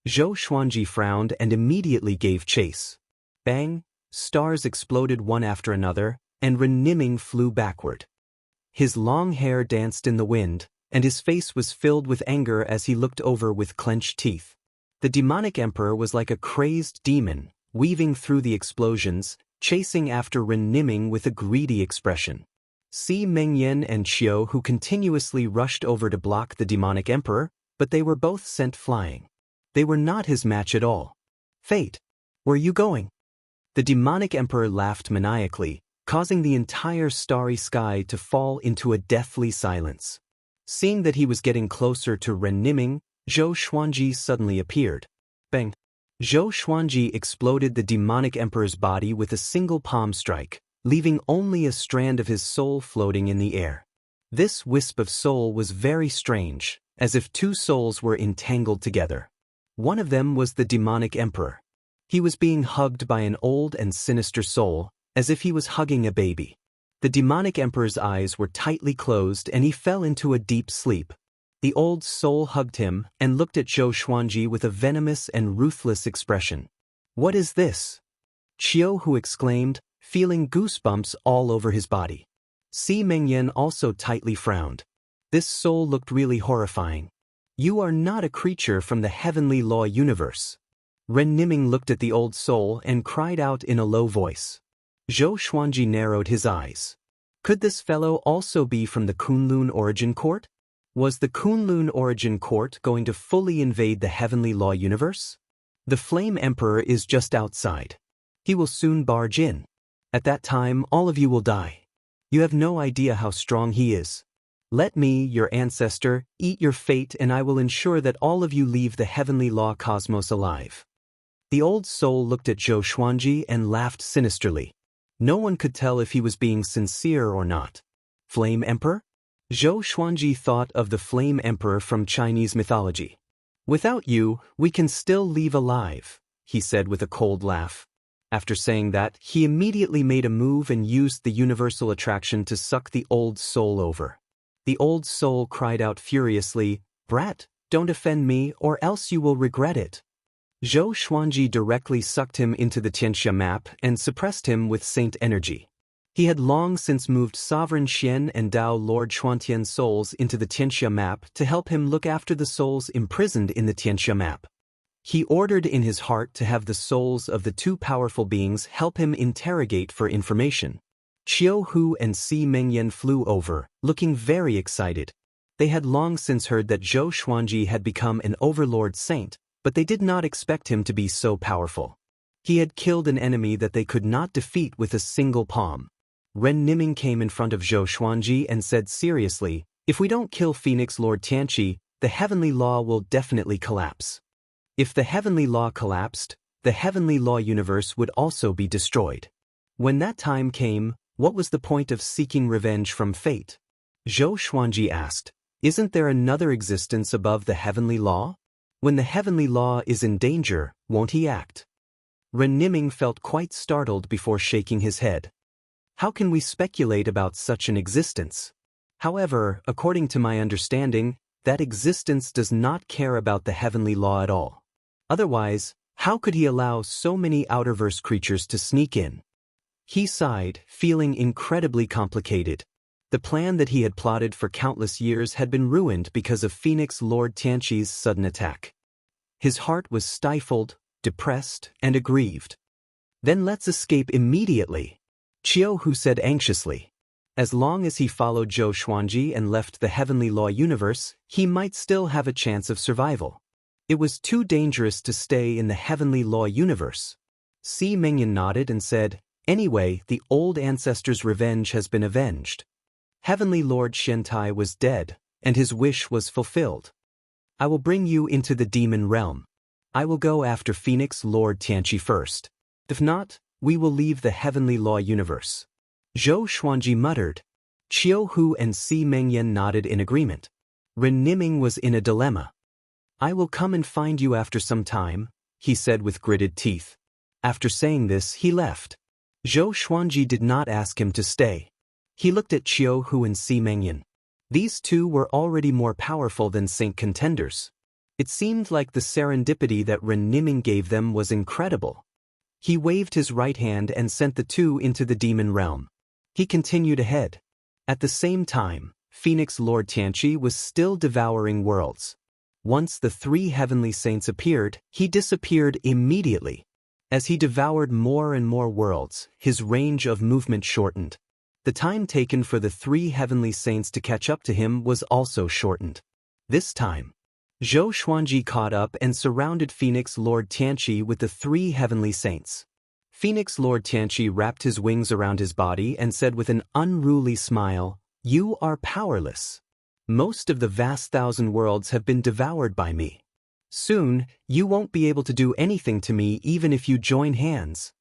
Zhou Xuanji frowned and immediately gave chase. Bang! Stars exploded one after another, and Ren Niming flew backward. His long hair danced in the wind, and his face was filled with anger as he looked over with clenched teeth. The demonic emperor was like a crazed demon, weaving through the explosions, chasing after Ren Niming with a greedy expression. Si Mengyan and Xiao Hu continuously rushed over to block the demonic emperor, but they were both sent flying. They were not his match at all. Fate, where are you going? The demonic emperor laughed maniacally, causing the entire starry sky to fall into a deathly silence. Seeing that he was getting closer to Ren Niming, Zhou Xuanji suddenly appeared. Bang! Zhou Xuanji exploded the demonic emperor's body with a single palm strike, leaving only a strand of his soul floating in the air. This wisp of soul was very strange, as if two souls were entangled together. One of them was the demonic emperor. He was being hugged by an old and sinister soul, as if he was hugging a baby. The demonic emperor's eyes were tightly closed and he fell into a deep sleep. The old soul hugged him and looked at Zhou Xuanji with a venomous and ruthless expression. What is this? Xiao Hu exclaimed, feeling goosebumps all over his body. Si Mengyan also tightly frowned. This soul looked really horrifying. You are not a creature from the heavenly law universe. Ren Niming looked at the old soul and cried out in a low voice. Zhou Xuanji narrowed his eyes. Could this fellow also be from the Kunlun Origin Court? Was the Kunlun Origin Court going to fully invade the heavenly law universe? The Flame Emperor is just outside. He will soon barge in. At that time, all of you will die. You have no idea how strong he is. Let me, your ancestor, eat your fate and I will ensure that all of you leave the heavenly law cosmos alive. The old soul looked at Zhou Xuanji and laughed sinisterly. No one could tell if he was being sincere or not. Flame Emperor? Zhou Xuanji thought of the Flame Emperor from Chinese mythology. Without you, we can still leave alive, he said with a cold laugh. After saying that, he immediately made a move and used the universal attraction to suck the old soul over. The old soul cried out furiously, "Brat, don't offend me or else you will regret it." Zhou Xuanji directly sucked him into the Xianxia map and suppressed him with saint energy. He had long since moved Sovereign Xian and Dao Lord Xuantian's souls into the Xianxia map to help him look after the souls imprisoned in the Xianxia map. He ordered in his heart to have the souls of the two powerful beings help him interrogate for information. Xiao Hu and Si Mengyan flew over, looking very excited. They had long since heard that Zhou Xuanji had become an overlord saint, but they did not expect him to be so powerful. He had killed an enemy that they could not defeat with a single palm. Ren Niming came in front of Zhou Xuanji and said seriously, "If we don't kill Phoenix Lord Tianqi, the heavenly law will definitely collapse. If the heavenly law collapsed, the heavenly law universe would also be destroyed. When that time came, what was the point of seeking revenge from fate?" Zhou Xuanji asked, "Isn't there another existence above the heavenly law? When the heavenly law is in danger, won't he act?" Ren Niming felt quite startled before shaking his head. "How can we speculate about such an existence? However, according to my understanding, that existence does not care about the heavenly law at all. Otherwise, how could he allow so many outerverse creatures to sneak in?" He sighed, feeling incredibly complicated. The plan that he had plotted for countless years had been ruined because of Phoenix Lord Tianqi's sudden attack. His heart was stifled, depressed, and aggrieved. "Then let's escape immediately," Qiu Hu said anxiously. As long as he followed Zhou Xuanji and left the heavenly law universe, he might still have a chance of survival. It was too dangerous to stay in the heavenly law universe. Si Mengyan nodded and said, "Anyway, the old ancestor's revenge has been avenged. Heavenly Lord Xiantai was dead, and his wish was fulfilled. I will bring you into the demon realm. I will go after Phoenix Lord Tianqi first. If not, we will leave the heavenly law universe." Zhou Xuanji muttered. Qiu Hu and Si Mengyan nodded in agreement. Ren Niming was in a dilemma. "I will come and find you after some time," he said with gritted teeth. After saying this, he left. Zhou Xuanji did not ask him to stay. He looked at Qiu Hu and Si Mengyan. These two were already more powerful than Saint contenders. It seemed like the serendipity that Ren Niming gave them was incredible. He waved his right hand and sent the two into the demon realm. He continued ahead. At the same time, Phoenix Lord Tianqi was still devouring worlds. Once the three heavenly saints appeared, he disappeared immediately. As he devoured more and more worlds, his range of movement shortened. The time taken for the three heavenly saints to catch up to him was also shortened. This time, Zhou Xuanji caught up and surrounded Phoenix Lord Tianqi with the three heavenly saints. Phoenix Lord Tianqi wrapped his wings around his body and said with an unruly smile, "You are powerless. Most of the vast thousand worlds have been devoured by me. Soon, you won't be able to do anything to me even if you join hands."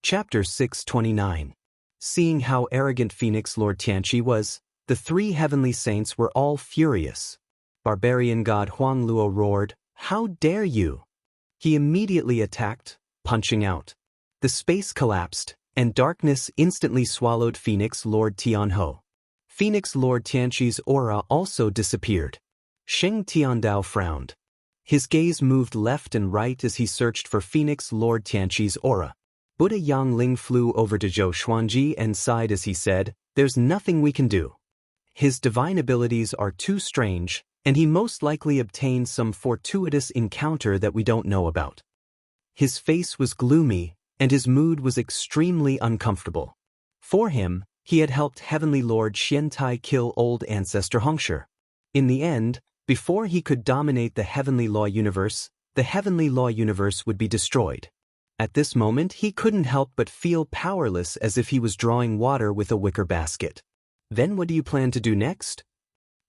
Chapter 629. Seeing how arrogant Phoenix Lord Tianqi was, the three heavenly saints were all furious. Barbarian god Huangluo roared, "How dare you!" He immediately attacked, punching out. The space collapsed, and darkness instantly swallowed Phoenix Lord Tianho. Phoenix Lord Tianqi's aura also disappeared. Sheng Tiandao frowned. His gaze moved left and right as he searched for Phoenix Lord Tianqi's aura. Buddha Yangling flew over to Zhou Xuanji and sighed as he said, "There's nothing we can do. His divine abilities are too strange, and he most likely obtained some fortuitous encounter that we don't know about." His face was gloomy, and his mood was extremely uncomfortable. For him, he had helped Heavenly Lord Xiantai kill old ancestor Hongshi. In the end, before he could dominate the Heavenly Law universe, the Heavenly Law universe would be destroyed. At this moment, he couldn't help but feel powerless, as if he was drawing water with a wicker basket. "Then what do you plan to do next?"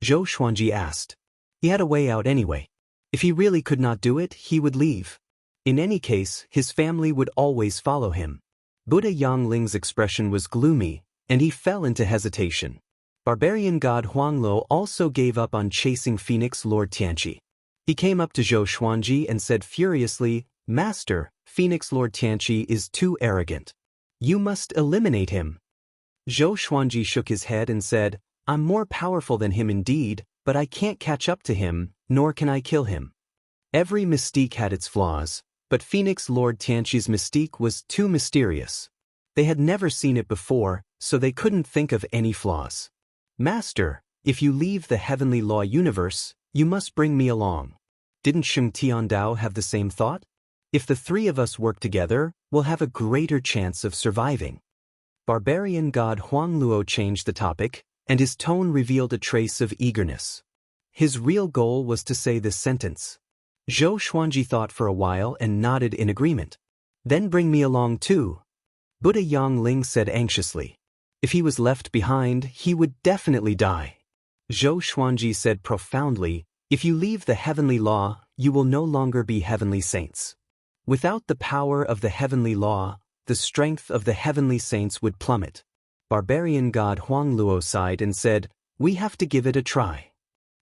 Zhou Xuanji asked. He had a way out anyway. If he really could not do it, he would leave. In any case, his family would always follow him. Buddha Yangling's expression was gloomy, and he fell into hesitation. Barbarian god Huangluo also gave up on chasing Phoenix Lord Tianqi. He came up to Zhou Xuanji and said furiously, "Master, Phoenix Lord Tianqi is too arrogant. You must eliminate him." Zhou Xuanji shook his head and said, "I'm more powerful than him indeed, but I can't catch up to him, nor can I kill him." Every mystique had its flaws, but Phoenix Lord Tianqi's mystique was too mysterious. They had never seen it before, so they couldn't think of any flaws. "Master, if you leave the Heavenly Law universe, you must bring me along." Didn't Sheng Tiandao have the same thought? "If the three of us work together, we'll have a greater chance of surviving." Barbarian god Huangluo changed the topic, and his tone revealed a trace of eagerness. His real goal was to say this sentence. Zhou Xuanji thought for a while and nodded in agreement. "Then bring me along too," Buddha Yangling said anxiously. If he was left behind, he would definitely die. Zhou Xuanji said profoundly, "If you leave the heavenly law, you will no longer be heavenly saints." Without the power of the heavenly law, the strength of the heavenly saints would plummet. Barbarian god Huang Luo sighed and said, "We have to give it a try."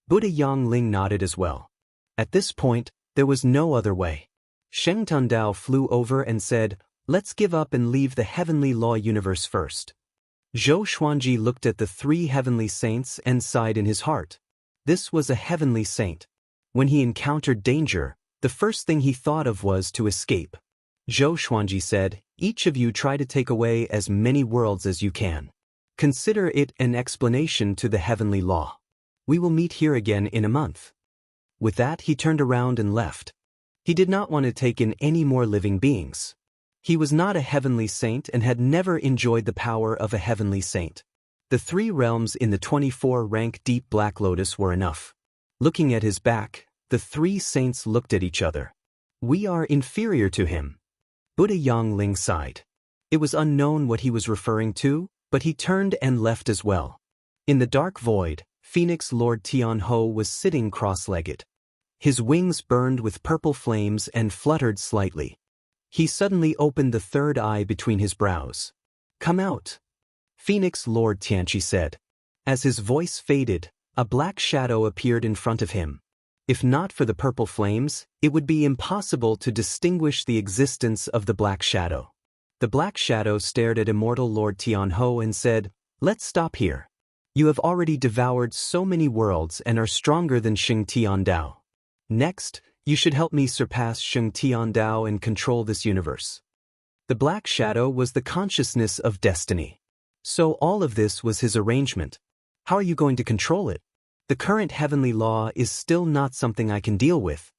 Buddha Yangling nodded as well. At this point, there was no other way. Sheng Tundao flew over and said, "Let's give up and leave the heavenly law universe first." Zhou Xuanji looked at the three heavenly saints and sighed in his heart. This was a heavenly saint. When he encountered danger, the first thing he thought of was to escape. Zhou Xuanji said, "Each of you try to take away as many worlds as you can. Consider it an explanation to the heavenly law. We will meet here again in a month." With that, he turned around and left. He did not want to take in any more living beings. He was not a heavenly saint and had never enjoyed the power of a heavenly saint. The 3 realms in the 24-rank deep Black Lotus were enough. Looking at his back, the 3 saints looked at each other. "We are inferior to him." Buddha Yangling sighed. It was unknown what he was referring to, but he turned and left as well. In the dark void, Phoenix Lord Tianho was sitting cross-legged. His wings burned with purple flames and fluttered slightly. He suddenly opened the 3rd eye between his brows. "Come out," Phoenix Lord Tianchi said. As his voice faded, a black shadow appeared in front of him. If not for the purple flames, it would be impossible to distinguish the existence of the black shadow. The black shadow stared at immortal Lord Tianho and said, "Let's stop here. You have already devoured so many worlds and are stronger than Xing Tiandao. Next, you should help me surpass Xing Tiandao and control this universe." The black shadow was the consciousness of destiny. So all of this was his arrangement. How are you going to control it? The current heavenly law is still not something I can deal with.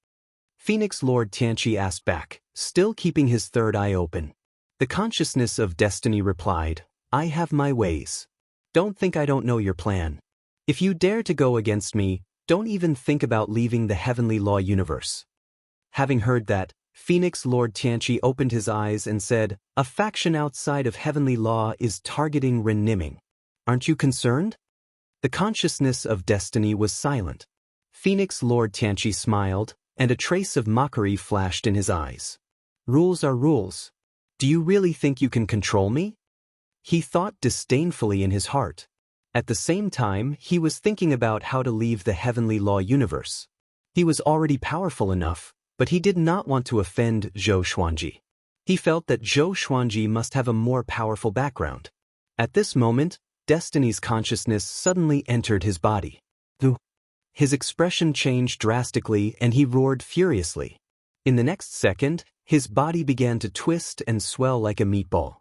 Phoenix Lord Tianchi asked back, still keeping his 3rd eye open. The consciousness of destiny replied, "I have my ways. Don't think I don't know your plan. If you dare to go against me, don't even think about leaving the heavenly law universe." Having heard that, Phoenix Lord Tianchi opened his eyes and said, "A faction outside of heavenly law is targeting Ren Niming. Aren't you concerned?" The consciousness of destiny was silent. Phoenix Lord Tianchi smiled, and a trace of mockery flashed in his eyes. "Rules are rules. Do you really think you can control me?" He thought disdainfully in his heart. At the same time, he was thinking about how to leave the heavenly law universe. He was already powerful enough, but he did not want to offend Zhou Xuanji. He felt that Zhou Xuanji must have a more powerful background. At this moment, Destiny's consciousness suddenly entered his body. His expression changed drastically and he roared furiously. In the next second, his body began to twist and swell like a meatball.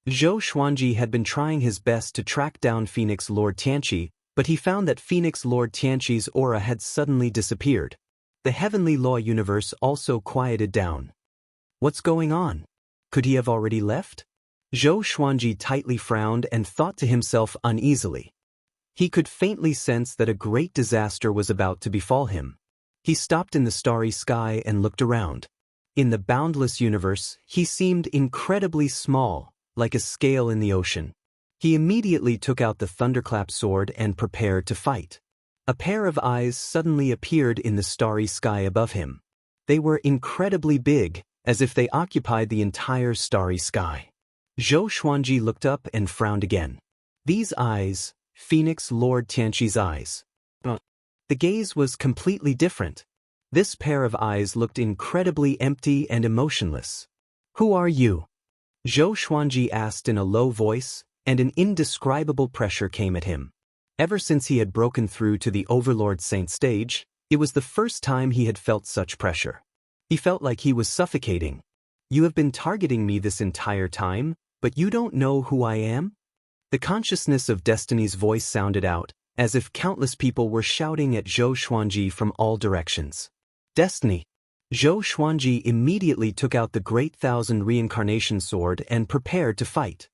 Zhou Xuanji had been trying his best to track down Phoenix Lord Tianchi, but he found that Phoenix Lord Tianchi's aura had suddenly disappeared. The heavenly law universe also quieted down. What's going on? Could he have already left? Zhou Xuanji tightly frowned and thought to himself uneasily. He could faintly sense that a great disaster was about to befall him. He stopped in the starry sky and looked around. In the boundless universe, he seemed incredibly small, like a scale in the ocean. He immediately took out the thunderclap sword and prepared to fight. A pair of eyes suddenly appeared in the starry sky above him. They were incredibly big, as if they occupied the entire starry sky. Zhou Xuanji looked up and frowned again. These eyes, Phoenix Lord Tianchi's eyes. The gaze was completely different. This pair of eyes looked incredibly empty and emotionless. "Who are you?" Zhou Xuanji asked in a low voice, and an indescribable pressure came at him. Ever since he had broken through to the Overlord Saint stage, it was the first time he had felt such pressure. He felt like he was suffocating. "You have been targeting me this entire time, but you don't know who I am?" The consciousness of Destiny's voice sounded out, as if countless people were shouting at Zhou Xuanji from all directions. "Destiny!" Zhou Xuanji immediately took out the Great Thousand Reincarnation Sword and prepared to fight.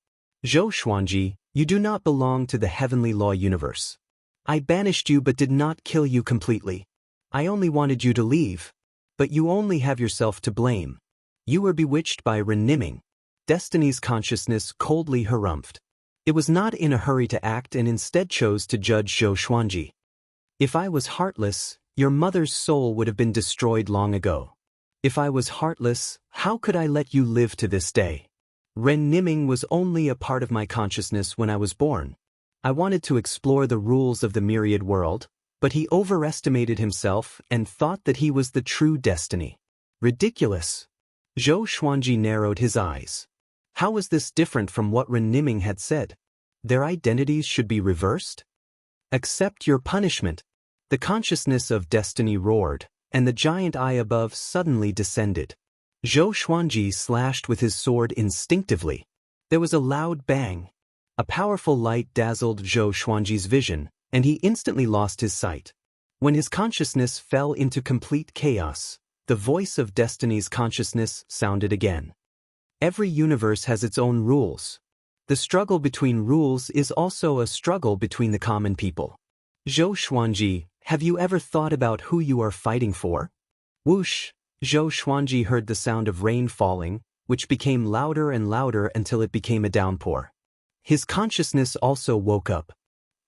"Zhou Xuanji, you do not belong to the heavenly law universe. I banished you but did not kill you completely. I only wanted you to leave. But you only have yourself to blame. You were bewitched by Ren Niming." Destiny's consciousness coldly harumphed. It was not in a hurry to act and instead chose to judge Zhou Xuanji. If I was heartless, your mother's soul would have been destroyed long ago. If I was heartless, how could I let you live to this day? Ren Niming was only a part of my consciousness when I was born. I wanted to explore the rules of the myriad world, but he overestimated himself and thought that he was the true destiny. Ridiculous. Zhou Xuanji narrowed his eyes. How was this different from what Ren Niming had said? Their identities should be reversed? Accept your punishment. The consciousness of destiny roared, and the giant eye above suddenly descended. Zhou Xuanji slashed with his sword instinctively. There was a loud bang. A powerful light dazzled Zhou Xuanji's vision, and he instantly lost his sight. When his consciousness fell into complete chaos, the voice of destiny's consciousness sounded again. Every universe has its own rules. The struggle between rules is also a struggle between the common people. Zhou Xuanji, have you ever thought about who you are fighting for? Whoosh! Zhou Xuanji heard the sound of rain falling, which became louder and louder until it became a downpour. His consciousness also woke up.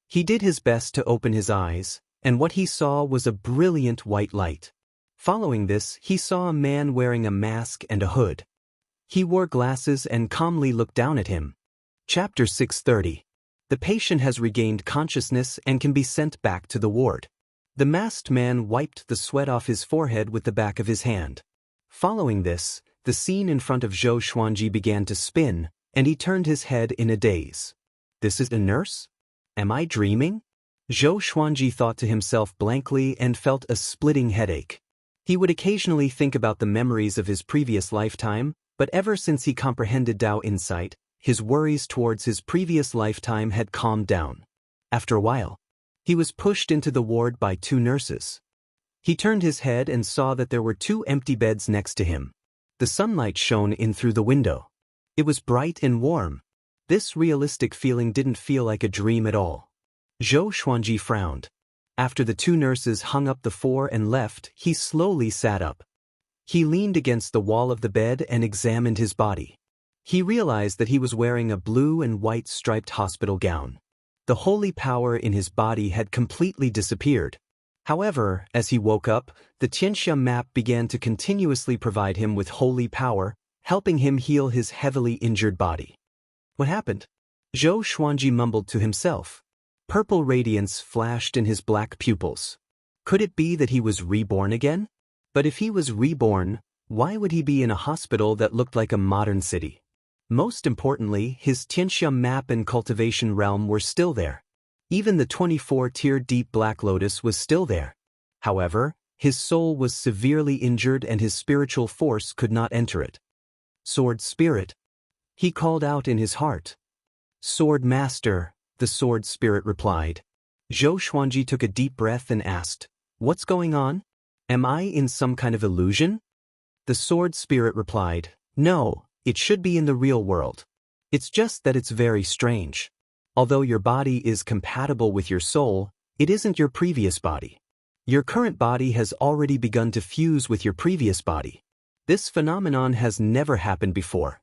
He did his best to open his eyes, and what he saw was a brilliant white light. Following this, he saw a man wearing a mask and a hood. He wore glasses and calmly looked down at him. Chapter 630. The patient has regained consciousness and can be sent back to the ward. The masked man wiped the sweat off his forehead with the back of his hand. Following this, the scene in front of Zhou Xuanji began to spin, and he turned his head in a daze. This is a nurse? Am I dreaming? Zhou Xuanji thought to himself blankly and felt a splitting headache. He would occasionally think about the memories of his previous lifetime, but ever since he comprehended Dao insight, his worries towards his previous lifetime had calmed down. After a while, he was pushed into the ward by two nurses. He turned his head and saw that there were two empty beds next to him. The sunlight shone in through the window. It was bright and warm. This realistic feeling didn't feel like a dream at all. Zhou Xuanji frowned. After the two nurses hung up the four and left, he slowly sat up. He leaned against the wall of the bed and examined his body. He realized that he was wearing a blue and white striped hospital gown. The holy power in his body had completely disappeared. However, as he woke up, the Xianxia map began to continuously provide him with holy power, helping him heal his heavily injured body. What happened? Zhou Xuanji mumbled to himself. Purple radiance flashed in his black pupils. Could it be that he was reborn again? But if he was reborn, why would he be in a hospital that looked like a modern city? Most importantly, his Xianxia map and cultivation realm were still there. Even the 24-tier deep black lotus was still there. However, his soul was severely injured and his spiritual force could not enter it. Sword spirit. He called out in his heart. Sword master, the sword spirit replied. Zhou Xuanji took a deep breath and asked, "What's going on? Am I in some kind of illusion?" The sword spirit replied, "No, it should be in the real world. It's just that it's very strange. Although your body is compatible with your soul, it isn't your previous body. Your current body has already begun to fuse with your previous body. This phenomenon has never happened before."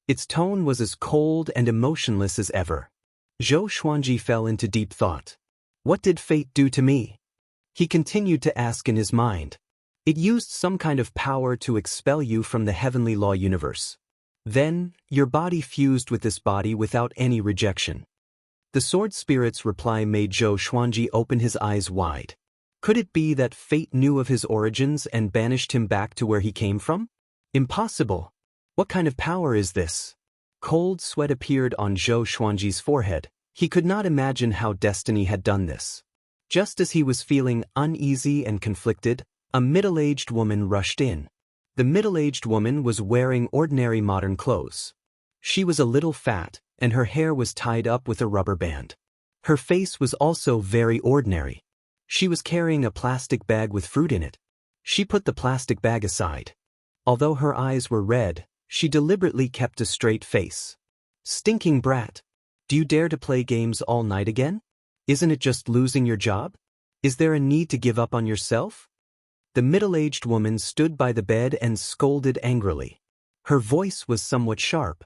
Its tone was as cold and emotionless as ever. Zhou Xuanji fell into deep thought. What did fate do to me? He continued to ask in his mind. It used some kind of power to expel you from the heavenly law universe. Then, your body fused with this body without any rejection. The sword spirit's reply made Zhou Xuanji open his eyes wide. Could it be that fate knew of his origins and banished him back to where he came from? Impossible. What kind of power is this? Cold sweat appeared on Zhou Xuanji's forehead. He could not imagine how destiny had done this. Just as he was feeling uneasy and conflicted, a middle-aged woman rushed in. The middle-aged woman was wearing ordinary modern clothes. She was a little fat, and her hair was tied up with a rubber band. Her face was also very ordinary. She was carrying a plastic bag with fruit in it. She put the plastic bag aside. Although her eyes were red, she deliberately kept a straight face. Stinking brat. Do you dare to play games all night again? Isn't it just losing your job? Is there a need to give up on yourself? The middle-aged woman stood by the bed and scolded angrily. Her voice was somewhat sharp.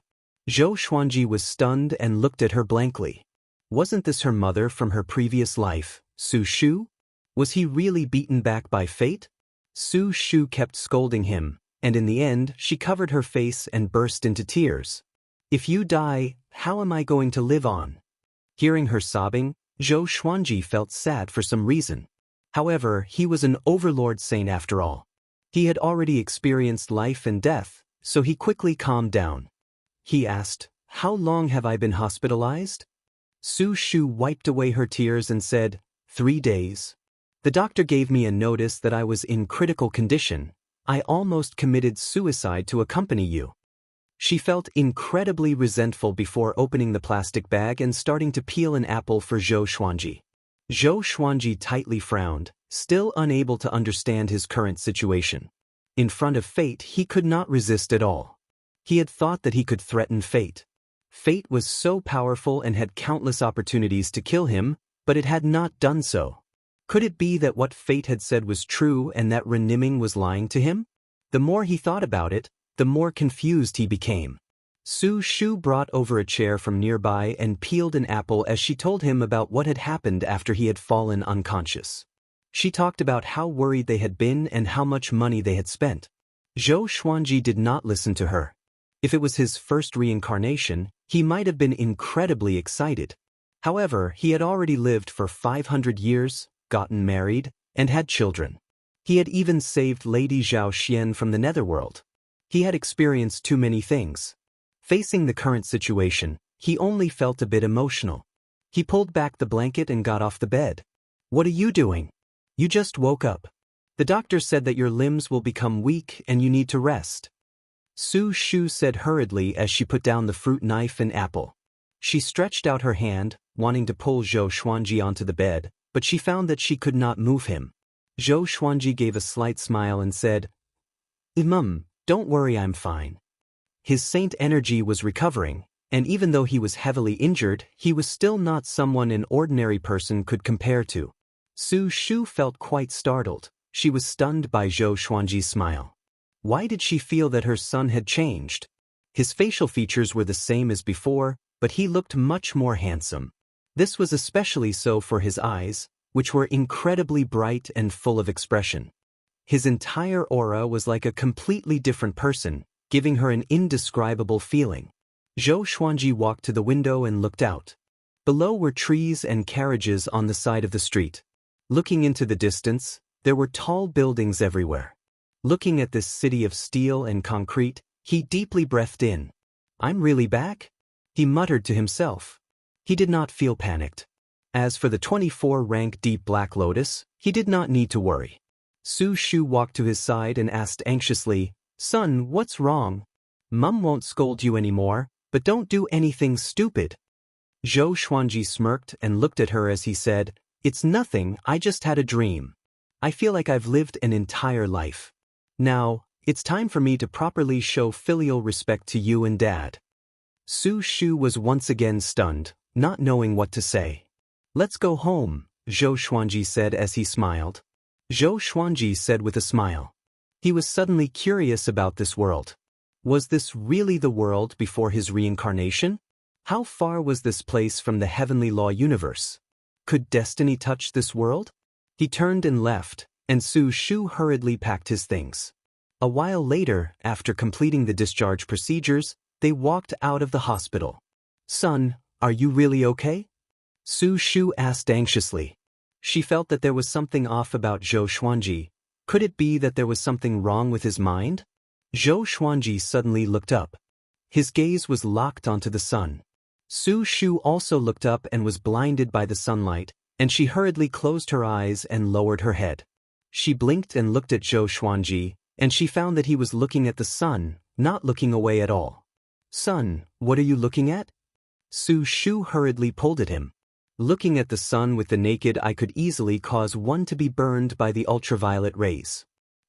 Zhou Xuanji was stunned and looked at her blankly. Wasn't this her mother from her previous life, Su Shu? Was he really beaten back by fate? Su Shu kept scolding him, and in the end she covered her face and burst into tears. If you die, how am I going to live on? Hearing her sobbing, Zhou Xuanji felt sad for some reason. However, he was an overlord saint after all. He had already experienced life and death, so he quickly calmed down. He asked, "How long have I been hospitalized?" Su Shu wiped away her tears and said, 3 days. The doctor gave me a notice that I was in critical condition. I almost committed suicide to accompany you. She felt incredibly resentful before opening the plastic bag and starting to peel an apple for Zhou Xuanji. Zhou Xuanji tightly frowned, still unable to understand his current situation. In front of fate, he could not resist at all. He had thought that he could threaten fate. Fate was so powerful and had countless opportunities to kill him, but it had not done so. Could it be that what fate had said was true and that Reniming was lying to him? The more he thought about it, the more confused he became. Su Shu brought over a chair from nearby and peeled an apple as she told him about what had happened after he had fallen unconscious. She talked about how worried they had been and how much money they had spent. Zhou Xuanji did not listen to her. If it was his first reincarnation, he might have been incredibly excited. However, he had already lived for 500 years, gotten married, and had children. He had even saved Lady Zhao Xian from the netherworld. He had experienced too many things. Facing the current situation, he only felt a bit emotional. He pulled back the blanket and got off the bed. "What are you doing? You just woke up. The doctor said that your limbs will become weak and you need to rest." Su Shu said hurriedly as she put down the fruit knife and apple. She stretched out her hand, wanting to pull Zhou Xuanji onto the bed, but she found that she could not move him. Zhou Xuanji gave a slight smile and said, "Mum, don't worry, I'm fine." His saint energy was recovering, and even though he was heavily injured, he was still not someone an ordinary person could compare to. Su Shu felt quite startled. She was stunned by Zhou Xuanji's smile. Why did she feel that her son had changed? His facial features were the same as before, but he looked much more handsome. This was especially so for his eyes, which were incredibly bright and full of expression. His entire aura was like a completely different person, giving her an indescribable feeling. Zhou Xuanji walked to the window and looked out. Below were trees and carriages on the side of the street. Looking into the distance, there were tall buildings everywhere. Looking at this city of steel and concrete, he deeply breathed in. "I'm really back?" he muttered to himself. He did not feel panicked. As for the 24-rank Deep Black Lotus, he did not need to worry. Su Shu walked to his side and asked anxiously, "Son, what's wrong? Mum won't scold you anymore, but don't do anything stupid." Zhou Xuanji smirked and looked at her as he said, "It's nothing, I just had a dream. I feel like I've lived an entire life. Now, it's time for me to properly show filial respect to you and Dad." Su Shu was once again stunned, not knowing what to say. "Let's go home," Zhou Xuanji said as he smiled. Zhou Xuanji said with a smile. He was suddenly curious about this world. Was this really the world before his reincarnation? How far was this place from the heavenly law universe? Could destiny touch this world? He turned and left, and Su Shu hurriedly packed his things. A while later, after completing the discharge procedures, they walked out of the hospital. "Son, are you really okay?" Su Shu asked anxiously. She felt that there was something off about Zhou Xuanji. Could it be that there was something wrong with his mind? Zhou Xuanji suddenly looked up. His gaze was locked onto the sun. Su Shu also looked up and was blinded by the sunlight, and she hurriedly closed her eyes and lowered her head. She blinked and looked at Zhou Xuanji, and she found that he was looking at the sun, not looking away at all. "Son, what are you looking at?" Su Shu hurriedly pulled at him. "Looking at the sun with the naked eye could easily cause one to be burned by the ultraviolet rays."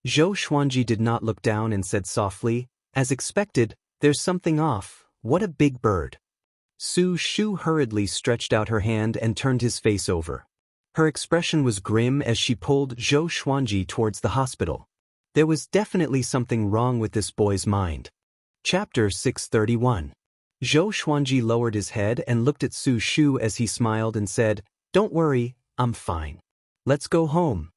Zhou Xuanji did not look down and said softly, "As expected, there's something off. What a big bird." Su Shu hurriedly stretched out her hand and turned his face over. Her expression was grim as she pulled Zhou Xuanji towards the hospital. There was definitely something wrong with this boy's mind. Chapter 631. Zhou Xuanji lowered his head and looked at Su Shu as he smiled and said, "Don't worry, I'm fine. Let's go home."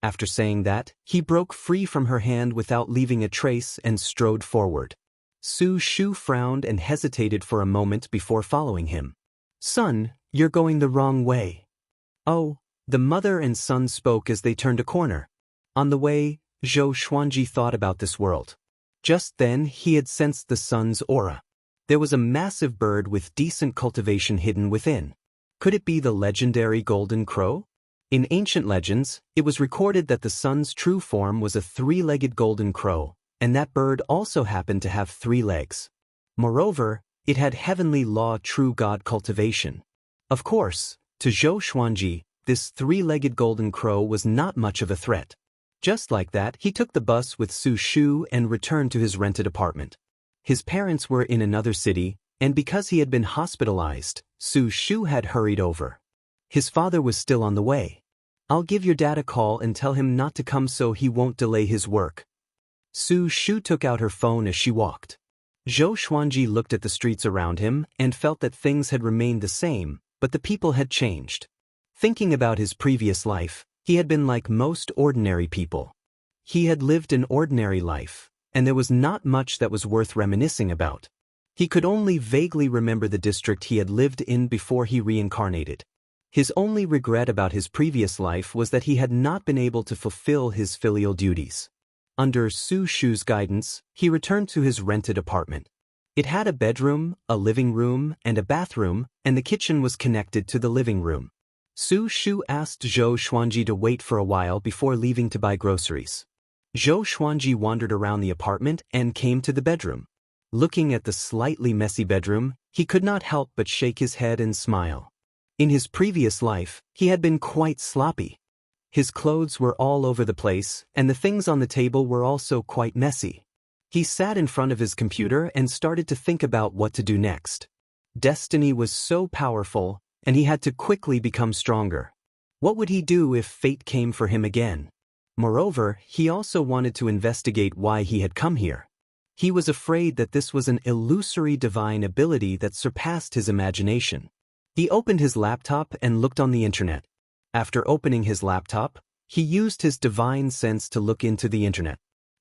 After saying that, he broke free from her hand without leaving a trace and strode forward. Su Shu frowned and hesitated for a moment before following him. "Son, you're going the wrong way." "Oh," the mother and son spoke as they turned a corner. On the way, Zhou Xuanji thought about this world. Just then, he had sensed the son's aura. There was a massive bird with decent cultivation hidden within. Could it be the legendary golden crow? In ancient legends, it was recorded that the sun's true form was a three-legged golden crow, and that bird also happened to have 3 legs. Moreover, it had heavenly law true god cultivation. Of course, to Zhou Xuanji, this 3-legged golden crow was not much of a threat. Just like that, he took the bus with Su Shu and returned to his rented apartment. His parents were in another city, and because he had been hospitalized, Su Shu had hurried over. His father was still on the way. "I'll give your dad a call and tell him not to come so he won't delay his work." Su Shu took out her phone as she walked. Zhou Xuanji looked at the streets around him and felt that things had remained the same, but the people had changed. Thinking about his previous life, he had been like most ordinary people. He had lived an ordinary life, and there was not much that was worth reminiscing about. He could only vaguely remember the district he had lived in before he reincarnated. His only regret about his previous life was that he had not been able to fulfill his filial duties. Under Su Shu's guidance, he returned to his rented apartment. It had a bedroom, a living room, and a bathroom, and the kitchen was connected to the living room. Su Shu asked Zhou Xuanji to wait for a while before leaving to buy groceries. Zhou Xuanji wandered around the apartment and came to the bedroom. Looking at the slightly messy bedroom, he could not help but shake his head and smile. In his previous life, he had been quite sloppy. His clothes were all over the place, and the things on the table were also quite messy. He sat in front of his computer and started to think about what to do next. Destiny was so powerful, and he had to quickly become stronger. What would he do if fate came for him again? Moreover, he also wanted to investigate why he had come here. He was afraid that this was an illusory divine ability that surpassed his imagination. He opened his laptop and looked on the internet. After opening his laptop, he used his divine sense to look into the internet.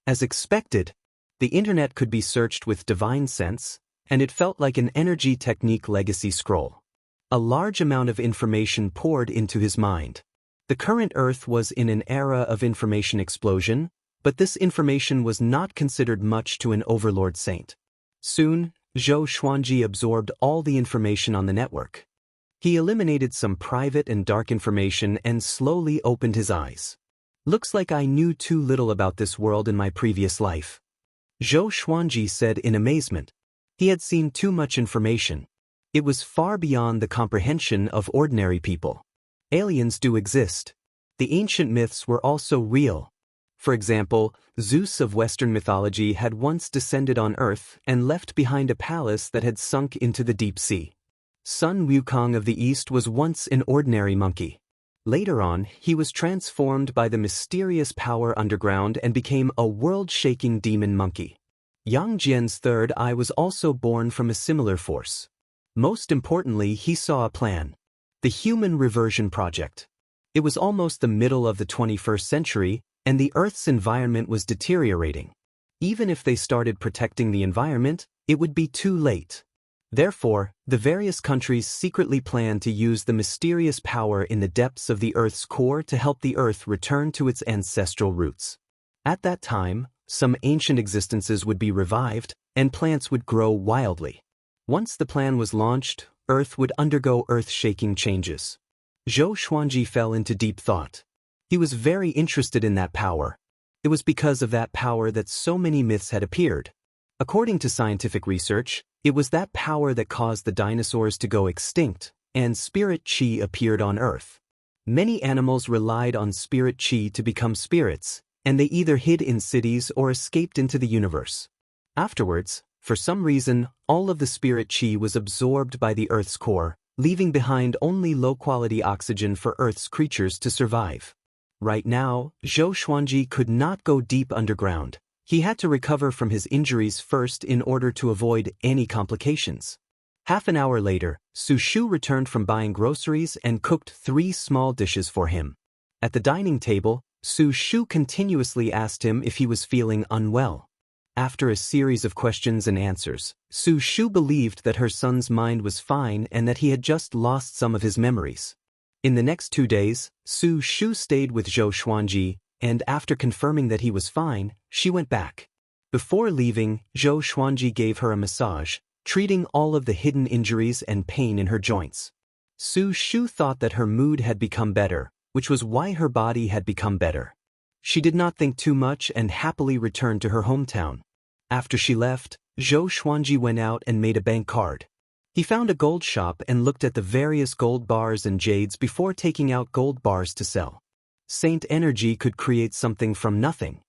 As expected, the internet could be searched with divine sense, and it felt like an energy technique legacy scroll. A large amount of information poured into his mind. The current Earth was in an era of information explosion, but this information was not considered much to an overlord saint. Soon, Zhou Xuanji absorbed all the information on the network. He eliminated some private and dark information and slowly opened his eyes. "Looks like I knew too little about this world in my previous life," Zhou Xuanji said in amazement. He had seen too much information. It was far beyond the comprehension of ordinary people. Aliens do exist. The ancient myths were also real. For example, Zeus of Western mythology had once descended on Earth and left behind a palace that had sunk into the deep sea. Sun Wukong of the East was once an ordinary monkey. Later on, he was transformed by the mysterious power underground and became a world-shaking demon monkey. Yang Jian's third eye was also born from a similar force. Most importantly, he saw a plan. The Human Reversion Project. It was almost the middle of the 21st century, and the Earth's environment was deteriorating. Even if they started protecting the environment, it would be too late. Therefore, the various countries secretly planned to use the mysterious power in the depths of the Earth's core to help the Earth return to its ancestral roots. At that time, some ancient existences would be revived, and plants would grow wildly. Once the plan was launched, Earth would undergo earth-shaking changes. Zhou Xuanji fell into deep thought. He was very interested in that power. It was because of that power that so many myths had appeared. According to scientific research, it was that power that caused the dinosaurs to go extinct, and spirit chi appeared on Earth. Many animals relied on spirit chi to become spirits, and they either hid in cities or escaped into the universe. Afterwards, for some reason, all of the spirit chi was absorbed by the Earth's core, leaving behind only low-quality oxygen for Earth's creatures to survive. Right now, Zhou Xuanji could not go deep underground. He had to recover from his injuries first in order to avoid any complications. Half an hour later, Su Shu returned from buying groceries and cooked 3 small dishes for him. At the dining table, Su Shu continuously asked him if he was feeling unwell. After a series of questions and answers, Su Shu believed that her son's mind was fine and that he had just lost some of his memories. In the next 2 days, Su Shu stayed with Zhou Xuanji, and after confirming that he was fine, she went back. Before leaving, Zhou Xuanji gave her a massage, treating all of the hidden injuries and pain in her joints. Su Shu thought that her mood had become better, which was why her body had become better. She did not think too much and happily returned to her hometown. After she left, Zhou Xuanji went out and made a bank card. He found a gold shop and looked at the various gold bars and jades before taking out gold bars to sell. Saint Energy could create something from nothing.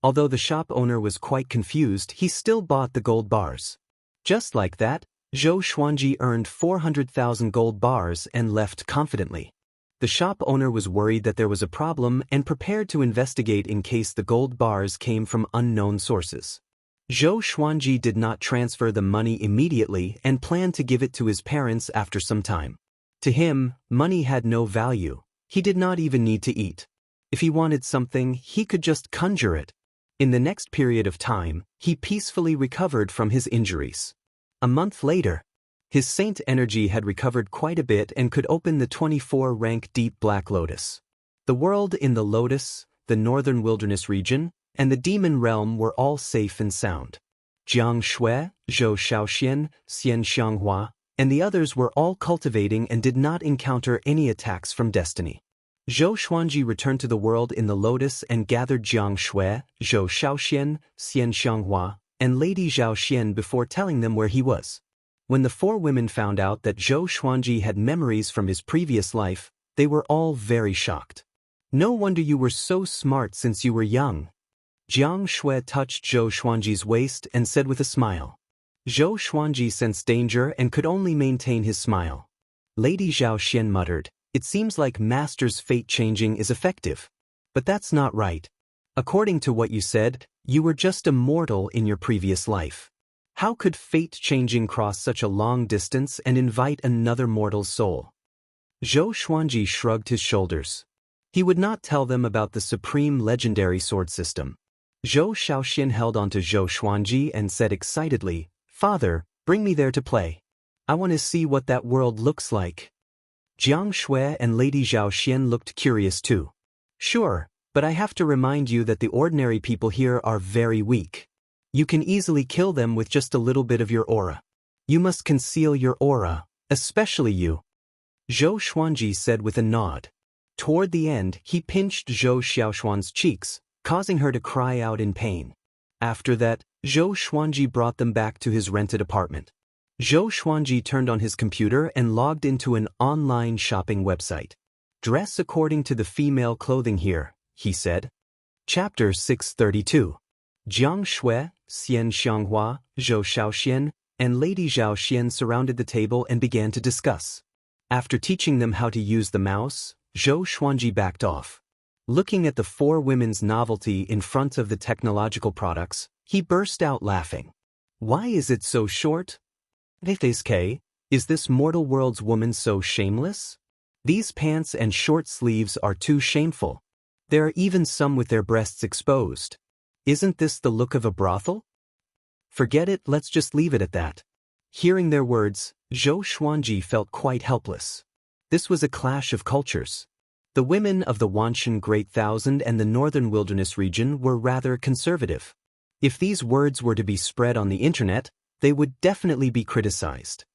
Although the shop owner was quite confused, he still bought the gold bars. Just like that, Zhou Xuanji earned 400,000 gold bars and left confidently. The shop owner was worried that there was a problem and prepared to investigate in case the gold bars came from unknown sources. Zhou Xuanji did not transfer the money immediately and planned to give it to his parents after some time. To him, money had no value. He did not even need to eat. If he wanted something, he could just conjure it. In the next period of time, he peacefully recovered from his injuries. A month later, his saint energy had recovered quite a bit and could open the 24-rank deep black lotus. The world in the lotus, the northern wilderness region, and the demon realm were all safe and sound. Jiang Shui, Zhou Shaoxian, Xianxia, and the others were all cultivating and did not encounter any attacks from destiny. Zhou Xuanji returned to the world in the lotus and gathered Jiang Shui, Zhou Shaoxian, Xianxia, and Lady Zhaoxian before telling them where he was. When the 4 women found out that Zhou Xuanji had memories from his previous life, they were all very shocked. No wonder you were so smart since you were young. Jiang Shui touched Zhou Xuanji's waist and said with a smile. Zhou Xuanji sensed danger and could only maintain his smile. Lady Zhaoxian muttered, "It seems like Master's fate changing is effective. But that's not right. According to what you said, you were just a mortal in your previous life. How could fate changing cross such a long distance and invite another mortal's soul?" Zhou Xuanji shrugged his shoulders. He would not tell them about the supreme legendary sword system. Zhou Shaoxian held onto Zhou Xuanji and said excitedly, "Father, bring me there to play. I want to see what that world looks like." Jiang Shui and Lady Zhaoxian looked curious too. "Sure, but I have to remind you that the ordinary people here are very weak. You can easily kill them with just a little bit of your aura. You must conceal your aura, especially you," Zhou Xuanji said with a nod. Toward the end, he pinched Zhou Xiaoxuan's cheeks, causing her to cry out in pain. After that, Zhou Xuanji brought them back to his rented apartment. Zhou Xuanji turned on his computer and logged into an online shopping website. "Dress according to the female clothing here," he said. Chapter 632. Jiang Shui, Xianxia, Zhou Shaoxian, and Lady Zhaoxian surrounded the table and began to discuss. After teaching them how to use the mouse, Zhou Xuanji backed off. Looking at the 4 women's novelty in front of the technological products, he burst out laughing. "Why is it so short? Is this mortal world's woman so shameless? These pants and short sleeves are too shameful. There are even some with their breasts exposed. Isn't this the look of a brothel? Forget it, let's just leave it at that." Hearing their words, Zhou Xuanji felt quite helpless. This was a clash of cultures. The women of the Wanshan Great Thousand and the Northern Wilderness region were rather conservative. If these words were to be spread on the internet, they would definitely be criticized.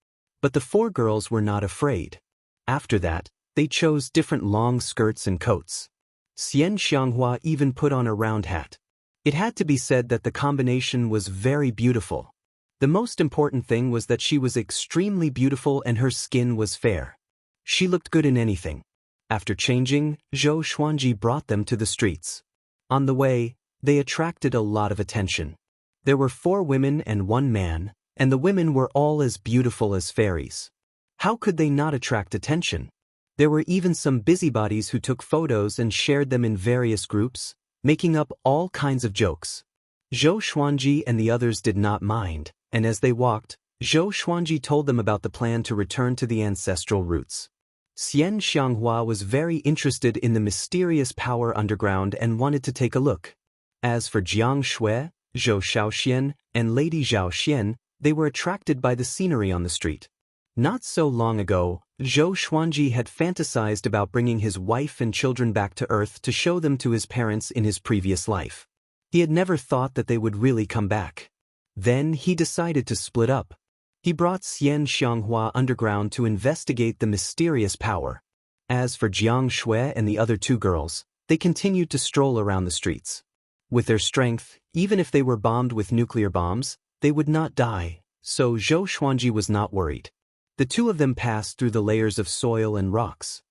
But the 4 girls were not afraid. After that, they chose different long skirts and coats. Xianxia even put on a round hat. It had to be said that the combination was very beautiful. The most important thing was that she was extremely beautiful and her skin was fair. She looked good in anything. After changing, Zhou Xuanji brought them to the streets. On the way, they attracted a lot of attention. There were 4 women and 1 man, and the women were all as beautiful as fairies. How could they not attract attention? There were even some busybodies who took photos and shared them in various groups, making up all kinds of jokes. Zhou Xuanji and the others did not mind, and as they walked, Zhou Xuanji told them about the plan to return to the ancestral roots. Xianxia was very interested in the mysterious power underground and wanted to take a look. As for Jiang Shui, Zhou Shaoxian, and Lady Zhao Xian, they were attracted by the scenery on the street. Not so long ago, Zhou Xuanji had fantasized about bringing his wife and children back to Earth to show them to his parents in his previous life. He had never thought that they would really come back. Then he decided to split up. He brought Xianxia underground to investigate the mysterious power. As for Jiang Shui and the other two girls, they continued to stroll around the streets. With their strength, even if they were bombed with nuclear bombs, they would not die, so Zhou Xuanji was not worried. The two of them passed through the layers of soil and rocks.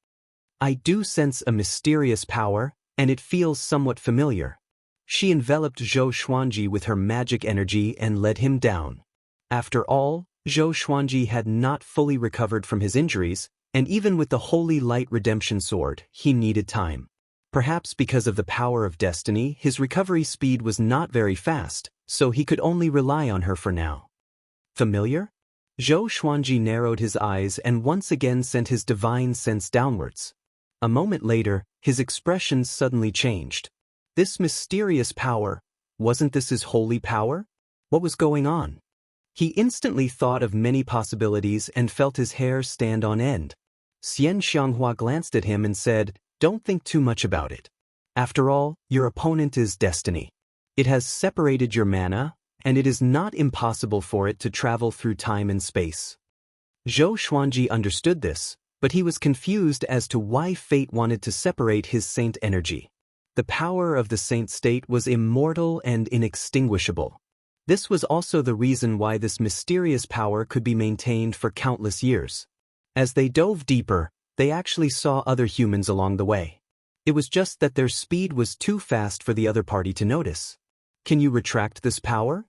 I do sense a mysterious power, and it feels somewhat familiar. She enveloped Zhou Xuanji with her magic energy and led him down. After all, Zhou Xuanji had not fully recovered from his injuries, and even with the Holy Light Redemption Sword, he needed time. Perhaps because of the power of destiny, his recovery speed was not very fast, so he could only rely on her for now. Familiar? Zhou Xuanji narrowed his eyes and once again sent his divine sense downwards. A moment later, his expression suddenly changed. This mysterious power, wasn't this his holy power? What was going on? He instantly thought of many possibilities and felt his hair stand on end. Xianxia glanced at him and said, "Don't think too much about it. After all, your opponent is destiny. It has separated your mana, and it is not impossible for it to travel through time and space." Zhou Xuanji understood this, but he was confused as to why fate wanted to separate his saint energy. The power of the saint state was immortal and inextinguishable. This was also the reason why this mysterious power could be maintained for countless years. As they dove deeper, they actually saw other humans along the way. It was just that their speed was too fast for the other party to notice. "Can you retract this power?"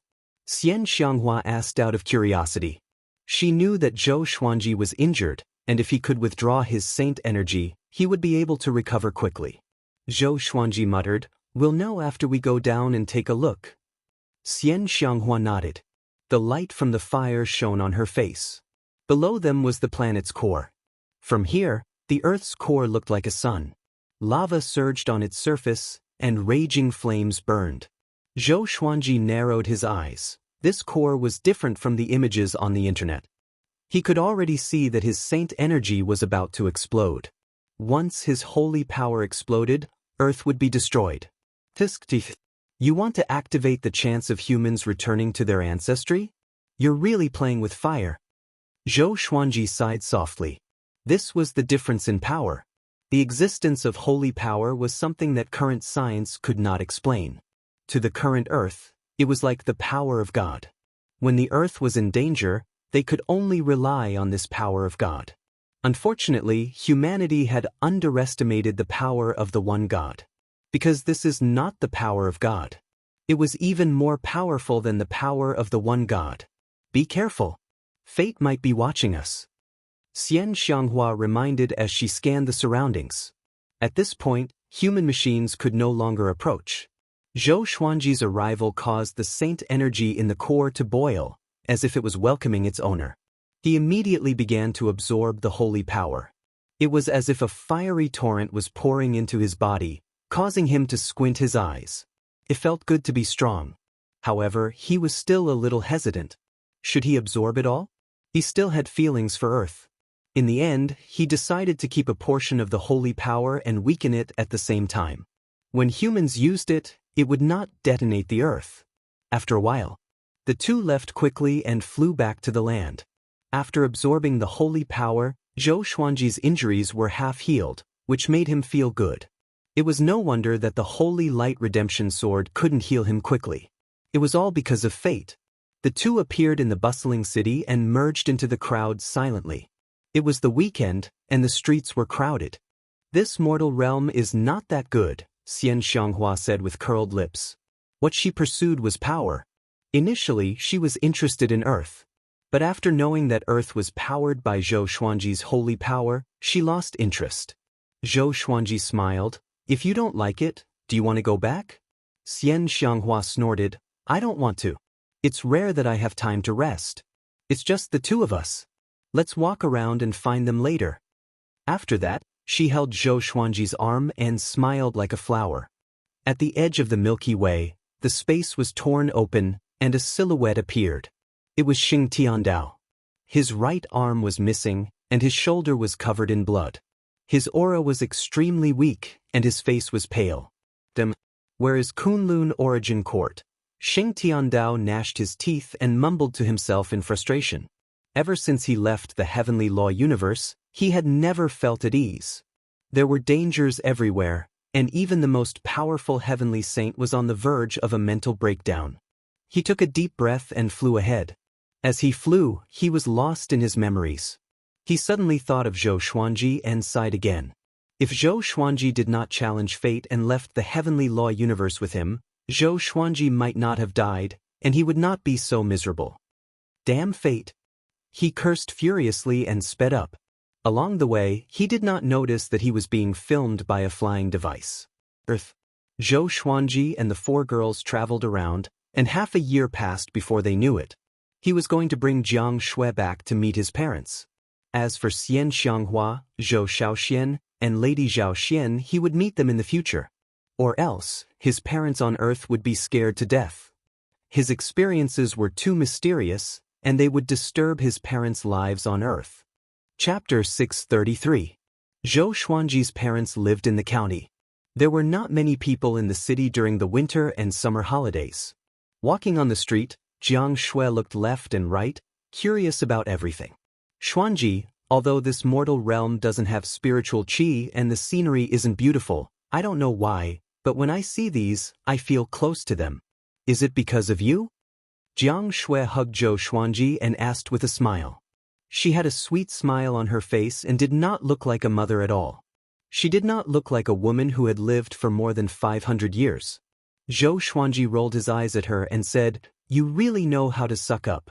Xianxia asked out of curiosity. She knew that Zhou Xuanji was injured, and if he could withdraw his saint energy, he would be able to recover quickly. Zhou Xuanji muttered, "We'll know after we go down and take a look." Xianxia nodded. The light from the fire shone on her face. Below them was the planet's core. From here, the Earth's core looked like a sun. Lava surged on its surface, and raging flames burned. Zhou Xuanji narrowed his eyes. This core was different from the images on the internet. He could already see that his saint energy was about to explode. Once his holy power exploded, Earth would be destroyed. You want to activate the chance of humans returning to their ancestry? You're really playing with fire. Zhou Xuanji sighed softly. This was the difference in power. The existence of holy power was something that current science could not explain. To the current Earth, it was like the power of God. When the Earth was in danger, they could only rely on this power of God. Unfortunately, humanity had underestimated the power of the one God. Because this is not the power of God. It was even more powerful than the power of the one God. Be careful. Fate might be watching us. Xianxia reminded as she scanned the surroundings. At this point, human machines could no longer approach. Zhou Xuanji's arrival caused the saint energy in the core to boil, as if it was welcoming its owner. He immediately began to absorb the holy power. It was as if a fiery torrent was pouring into his body, causing him to squint his eyes. It felt good to be strong. However, he was still a little hesitant. Should he absorb it all? He still had feelings for Earth. In the end, he decided to keep a portion of the holy power and weaken it at the same time. When humans used it, it would not detonate the Earth. After a while, the two left quickly and flew back to the land. After absorbing the holy power, Zhou Xuanji's injuries were half healed, which made him feel good. It was no wonder that the Holy Light Redemption Sword couldn't heal him quickly. It was all because of fate. The two appeared in the bustling city and merged into the crowd silently. It was the weekend, and the streets were crowded. "This mortal realm is not that good," Xianxia said with curled lips. What she pursued was power. Initially, she was interested in Earth. But after knowing that Earth was powered by Zhou Xuanji's holy power, she lost interest. Zhou Xuanji smiled. "If you don't like it, do you want to go back?" Xianxia snorted. I don't want to. It's rare that I have time to rest. It's just the two of us. Let's walk around and find them later. After that, she held Zhou Xuanji's arm and smiled like a flower. At the edge of the Milky Way, the space was torn open, and a silhouette appeared. It was Xing Tiandao. His right arm was missing, and his shoulder was covered in blood. His aura was extremely weak, and his face was pale. Whereas Kunlun Origin Court, Xing Tiandao gnashed his teeth and mumbled to himself in frustration. Ever since he left the heavenly law universe, he had never felt at ease. There were dangers everywhere, and even the most powerful heavenly saint was on the verge of a mental breakdown. He took a deep breath and flew ahead. As he flew, he was lost in his memories. He suddenly thought of Zhou Xuanji and sighed again. If Zhou Xuanji did not challenge fate and left the heavenly law universe with him, Zhou Xuanji might not have died, and he would not be so miserable. Damn fate! He cursed furiously and sped up. Along the way, he did not notice that he was being filmed by a flying device. Earth. Zhou Xuanji and the four girls traveled around, and half a year passed before they knew it. He was going to bring Jiang Shui back to meet his parents. As for Xianxia, Zhou Shaoxian, and Lady Zhao Xian, he would meet them in the future. Or else, his parents on Earth would be scared to death. His experiences were too mysterious, and they would disturb his parents' lives on Earth. Chapter 633. Zhou Xuanji's parents lived in the county. There were not many people in the city during the winter and summer holidays. Walking on the street, Jiang Shui looked left and right, curious about everything. Xuanji, although this mortal realm doesn't have spiritual qi and the scenery isn't beautiful, I don't know why, but when I see these, I feel close to them. Is it because of you? Jiang Shui hugged Zhou Xuanji and asked with a smile. She had a sweet smile on her face and did not look like a mother at all. She did not look like a woman who had lived for more than 500 years. Zhou Xuanji rolled his eyes at her and said, "You really know how to suck up."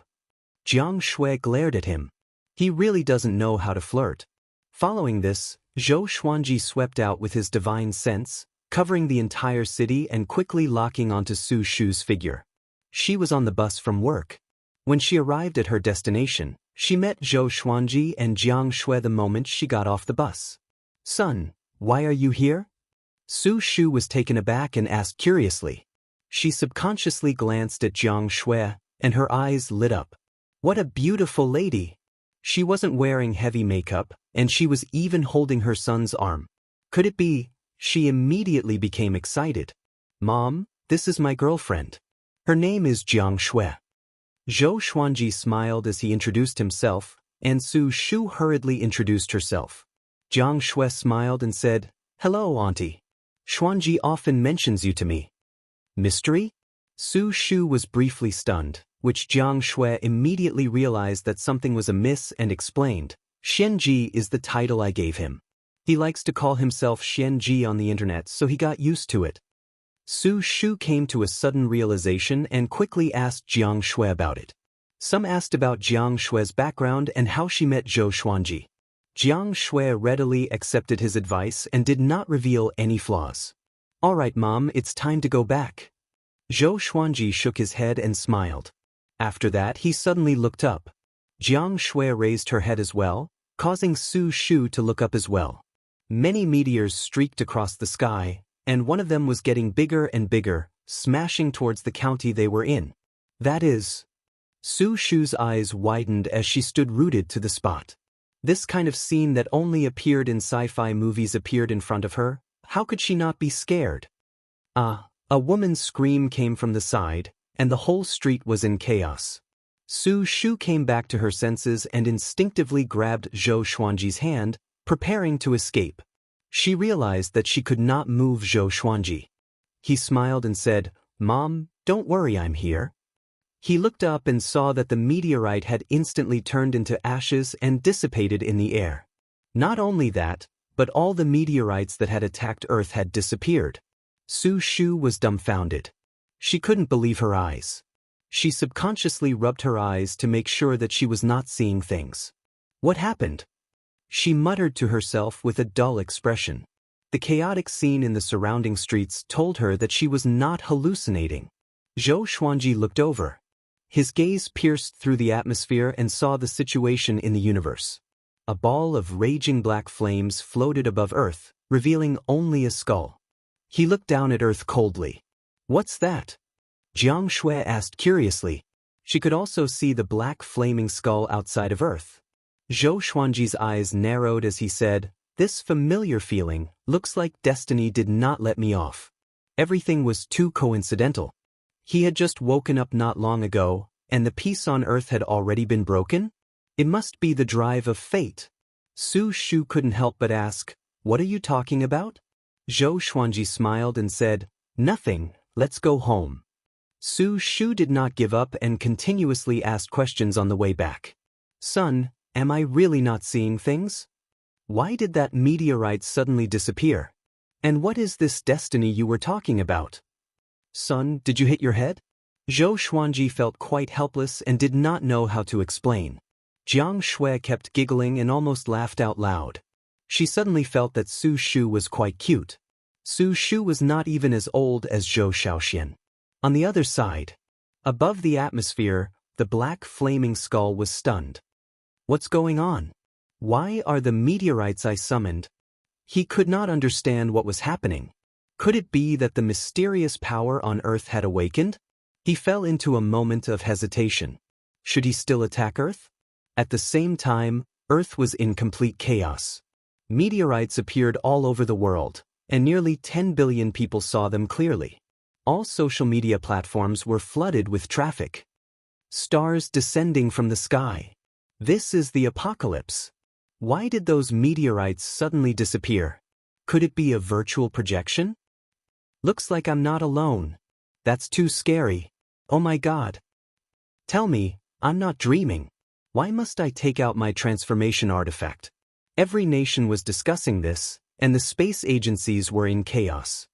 Jiang Shui glared at him. He really doesn't know how to flirt. Following this, Zhou Xuanji swept out with his divine sense, covering the entire city and quickly locking onto Su Shu's figure. She was on the bus from work. When she arrived at her destination, she met Zhou Xuanji and Jiang Shui the moment she got off the bus. "Son, why are you here?" Su Shu was taken aback and asked curiously. She subconsciously glanced at Jiang Shui, and her eyes lit up. What a beautiful lady! She wasn't wearing heavy makeup, and she was even holding her son's arm. Could it be? She immediately became excited. "Mom, this is my girlfriend. Her name is Jiang Shui." Zhou Xuanji smiled as he introduced himself, and Su Shu hurriedly introduced herself. Jiang Shui smiled and said, "Hello, Auntie. Xuanji often mentions you to me." Mystery? Su Shu was briefly stunned, which Jiang Shui immediately realized that something was amiss and explained, "Xianji is the title I gave him. He likes to call himself Xianji on the internet, so he got used to it." Su Shu came to a sudden realization and quickly asked Jiang Shui about it. Some asked about Jiang Shui's background and how she met Zhou Xuanji. Jiang Shui readily accepted his advice and did not reveal any flaws. "All right, Mom, it's time to go back." Zhou Xuanji shook his head and smiled. After that, he suddenly looked up. Jiang Shui raised her head as well, causing Su Shu to look up as well. Many meteors streaked across the sky, and one of them was getting bigger and bigger, smashing towards the county they were in. That is... Su Shu's eyes widened as she stood rooted to the spot. This kind of scene that only appeared in sci-fi movies appeared in front of her. How could she not be scared? A woman's scream came from the side, and the whole street was in chaos. Su Shu came back to her senses and instinctively grabbed Zhou Xuanji's hand, preparing to escape. She realized that she could not move Zhou Xuanji. He smiled and said, "Mom, don't worry, I'm here." He looked up and saw that the meteorite had instantly turned into ashes and dissipated in the air. Not only that, but all the meteorites that had attacked Earth had disappeared. Su Shu was dumbfounded. She couldn't believe her eyes. She subconsciously rubbed her eyes to make sure that she was not seeing things. What happened? She muttered to herself with a dull expression. The chaotic scene in the surrounding streets told her that she was not hallucinating. Zhou Xuanji looked over. His gaze pierced through the atmosphere and saw the situation in the universe. A ball of raging black flames floated above Earth, revealing only a skull. He looked down at Earth coldly. "What's that?" Jiang Shui asked curiously. She could also see the black flaming skull outside of Earth. Zhou Xuanji's eyes narrowed as he said, "This familiar feeling, looks like destiny did not let me off." Everything was too coincidental. He had just woken up not long ago, and the peace on Earth had already been broken? It must be the drive of fate. Su Shu couldn't help but ask, "What are you talking about?" Zhou Xuanji smiled and said, "Nothing, let's go home." Su Shu did not give up and continuously asked questions on the way back. "Son, am I really not seeing things? Why did that meteorite suddenly disappear? And what is this destiny you were talking about? Son, did you hit your head?" Zhou Xuanji felt quite helpless and did not know how to explain. Jiang Shui kept giggling and almost laughed out loud. She suddenly felt that Su Shu was quite cute. Su Shu was not even as old as Zhou Xiaoxian. On the other side, above the atmosphere, the black flaming skull was stunned. "What's going on? Why are the meteorites I summoned?" He could not understand what was happening. Could it be that the mysterious power on Earth had awakened? He fell into a moment of hesitation. Should he still attack Earth? At the same time, Earth was in complete chaos. Meteorites appeared all over the world, and nearly 10 billion people saw them clearly. All social media platforms were flooded with traffic. Stars descending from the sky. This is the apocalypse. Why did those meteorites suddenly disappear? Could it be a virtual projection? Looks like I'm not alone. That's too scary. Oh my God. Tell me, I'm not dreaming. Why must I take out my transformation artifact? Every nation was discussing this, and the space agencies were in chaos.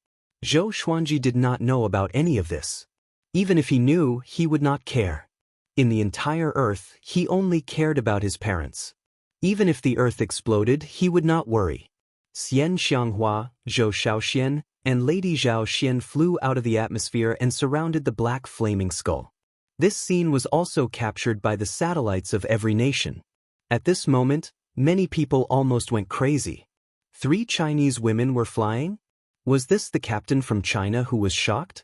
Zhou Xuanji did not know about any of this. Even if he knew, he would not care. In the entire Earth, he only cared about his parents. Even if the Earth exploded, he would not worry. Xianxia, Zhou Xiaoxian, and Lady Zhao Xian flew out of the atmosphere and surrounded the black flaming skull. This scene was also captured by the satellites of every nation. At this moment, many people almost went crazy. 3 Chinese women were flying? Was this the captain from China who was shocked?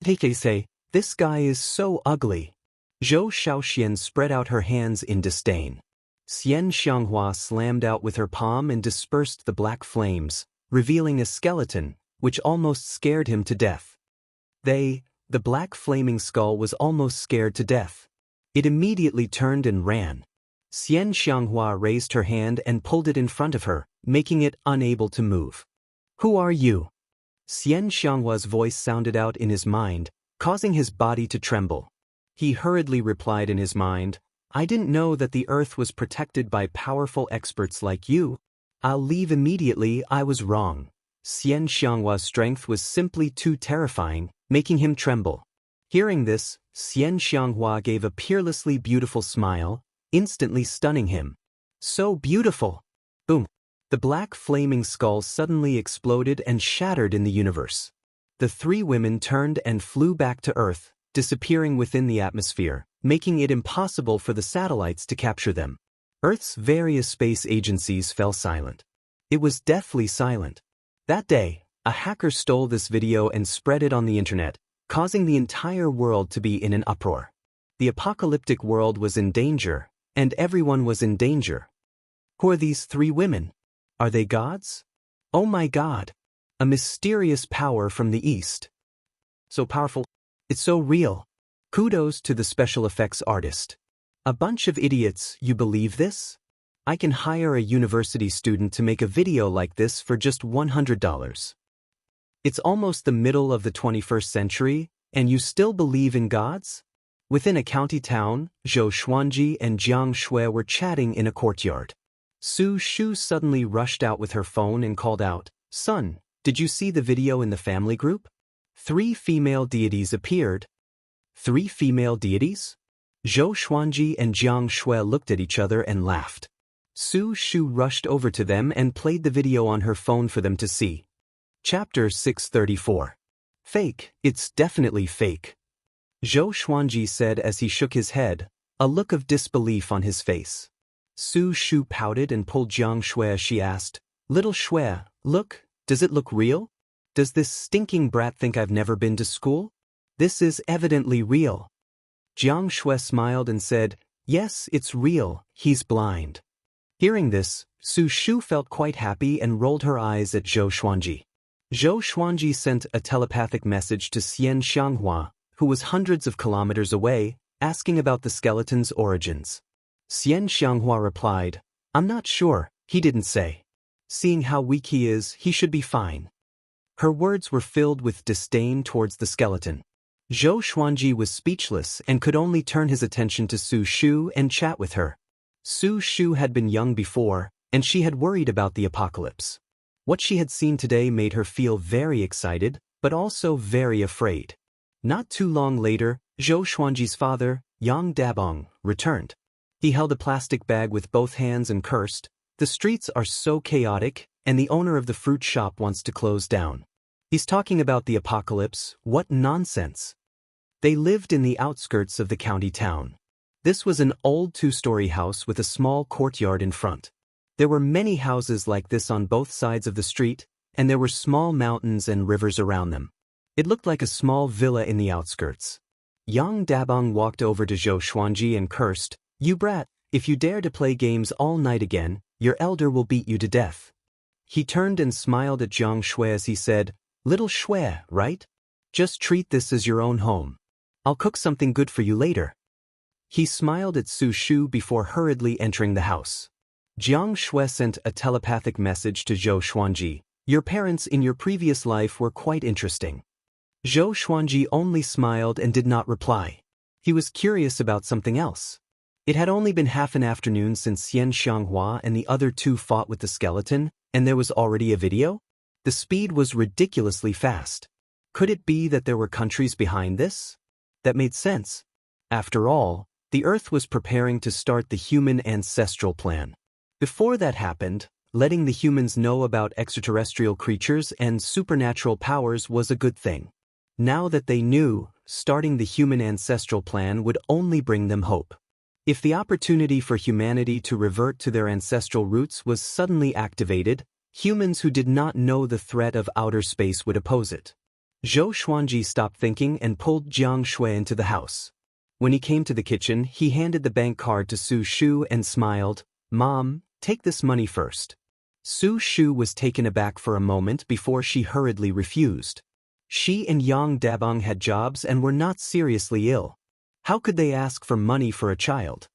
They say, "This guy is so ugly." Zhou Xiaoxian spread out her hands in disdain. Xianxia slammed out with her palm and dispersed the black flames, revealing a skeleton, which almost scared him to death. The black flaming skull was almost scared to death. It immediately turned and ran. Xianxia raised her hand and pulled it in front of her, making it unable to move. "Who are you?" Xianxia's voice sounded out in his mind, causing his body to tremble. He hurriedly replied in his mind, "I didn't know that the Earth was protected by powerful experts like you. I'll leave immediately, I was wrong." Xianxia's strength was simply too terrifying, making him tremble. Hearing this, Xianxia gave a peerlessly beautiful smile, instantly stunning him. "So beautiful!" Boom! The black flaming skull suddenly exploded and shattered in the universe. The 3 women turned and flew back to Earth, disappearing within the atmosphere, making it impossible for the satellites to capture them. Earth's various space agencies fell silent. It was deathly silent. That day, a hacker stole this video and spread it on the internet, causing the entire world to be in an uproar. The apocalyptic world was in danger, and everyone was in danger. Who are these 3 women? Are they gods? Oh my God! A mysterious power from the East. So powerful. It's so real. Kudos to the special effects artist. A bunch of idiots, you believe this? I can hire a university student to make a video like this for just $100. It's almost the middle of the 21st century, and you still believe in gods? Within a county town, Zhou Xuanji and Jiang Shui were chatting in a courtyard. Su Shu suddenly rushed out with her phone and called out, "Son, did you see the video in the family group? 3 female deities appeared." 3 female deities? Zhou Xuanji and Jiang Shui looked at each other and laughed. Su Shu rushed over to them and played the video on her phone for them to see. Chapter 634. Fake, it's definitely fake. Zhou Xuanji said as he shook his head, a look of disbelief on his face. Su Shu pouted and pulled Jiang Shui as she asked, "Little Shui, look, does it look real? Does this stinking brat think I've never been to school? This is evidently real." Jiang Shui smiled and said, "Yes, it's real, he's blind." Hearing this, Su Shu felt quite happy and rolled her eyes at Zhou Xuanji. Zhou Xuanji sent a telepathic message to Xianxia, who was hundreds of kilometers away, asking about the skeleton's origins. Xianxia replied, "I'm not sure, he didn't say. Seeing how weak he is, he should be fine." Her words were filled with disdain towards the skeleton. Zhou Xuanji was speechless and could only turn his attention to Su Shu and chat with her. Su Shu had been young before, and she had worried about the apocalypse. What she had seen today made her feel very excited, but also very afraid. Not too long later, Zhou Xuanji's father, Yang Dabong, returned. He held a plastic bag with both hands and cursed, "The streets are so chaotic, and the owner of the fruit shop wants to close down. He's talking about the apocalypse, what nonsense." They lived in the outskirts of the county town. This was an old two-story house with a small courtyard in front. There were many houses like this on both sides of the street, and there were small mountains and rivers around them. It looked like a small villa in the outskirts. Yang Dabong walked over to Zhou Xuanji and cursed, "You brat, if you dare to play games all night again, your elder will beat you to death." He turned and smiled at Jiang Shui as he said, "Little Shui, right? Just treat this as your own home. I'll cook something good for you later." He smiled at Su Shu before hurriedly entering the house. Jiang Shui sent a telepathic message to Zhou Xuanji, "Your parents in your previous life were quite interesting." Zhou Xuanji only smiled and did not reply. He was curious about something else. It had only been half an afternoon since Xianxia and the other two fought with the skeleton, and there was already a video? The speed was ridiculously fast. Could it be that there were countries behind this? That made sense. After all, the Earth was preparing to start the human ancestral plan. Before that happened, letting the humans know about extraterrestrial creatures and supernatural powers was a good thing. Now that they knew, starting the human ancestral plan would only bring them hope. If the opportunity for humanity to revert to their ancestral roots was suddenly activated, humans who did not know the threat of outer space would oppose it. Zhou Xuanji stopped thinking and pulled Jiang Shui into the house. When he came to the kitchen, he handed the bank card to Su Shu and smiled, "Mom, take this money first." Su Shu was taken aback for a moment before she hurriedly refused. She and Yang Dabong had jobs and were not seriously ill. How could they ask for money for a child?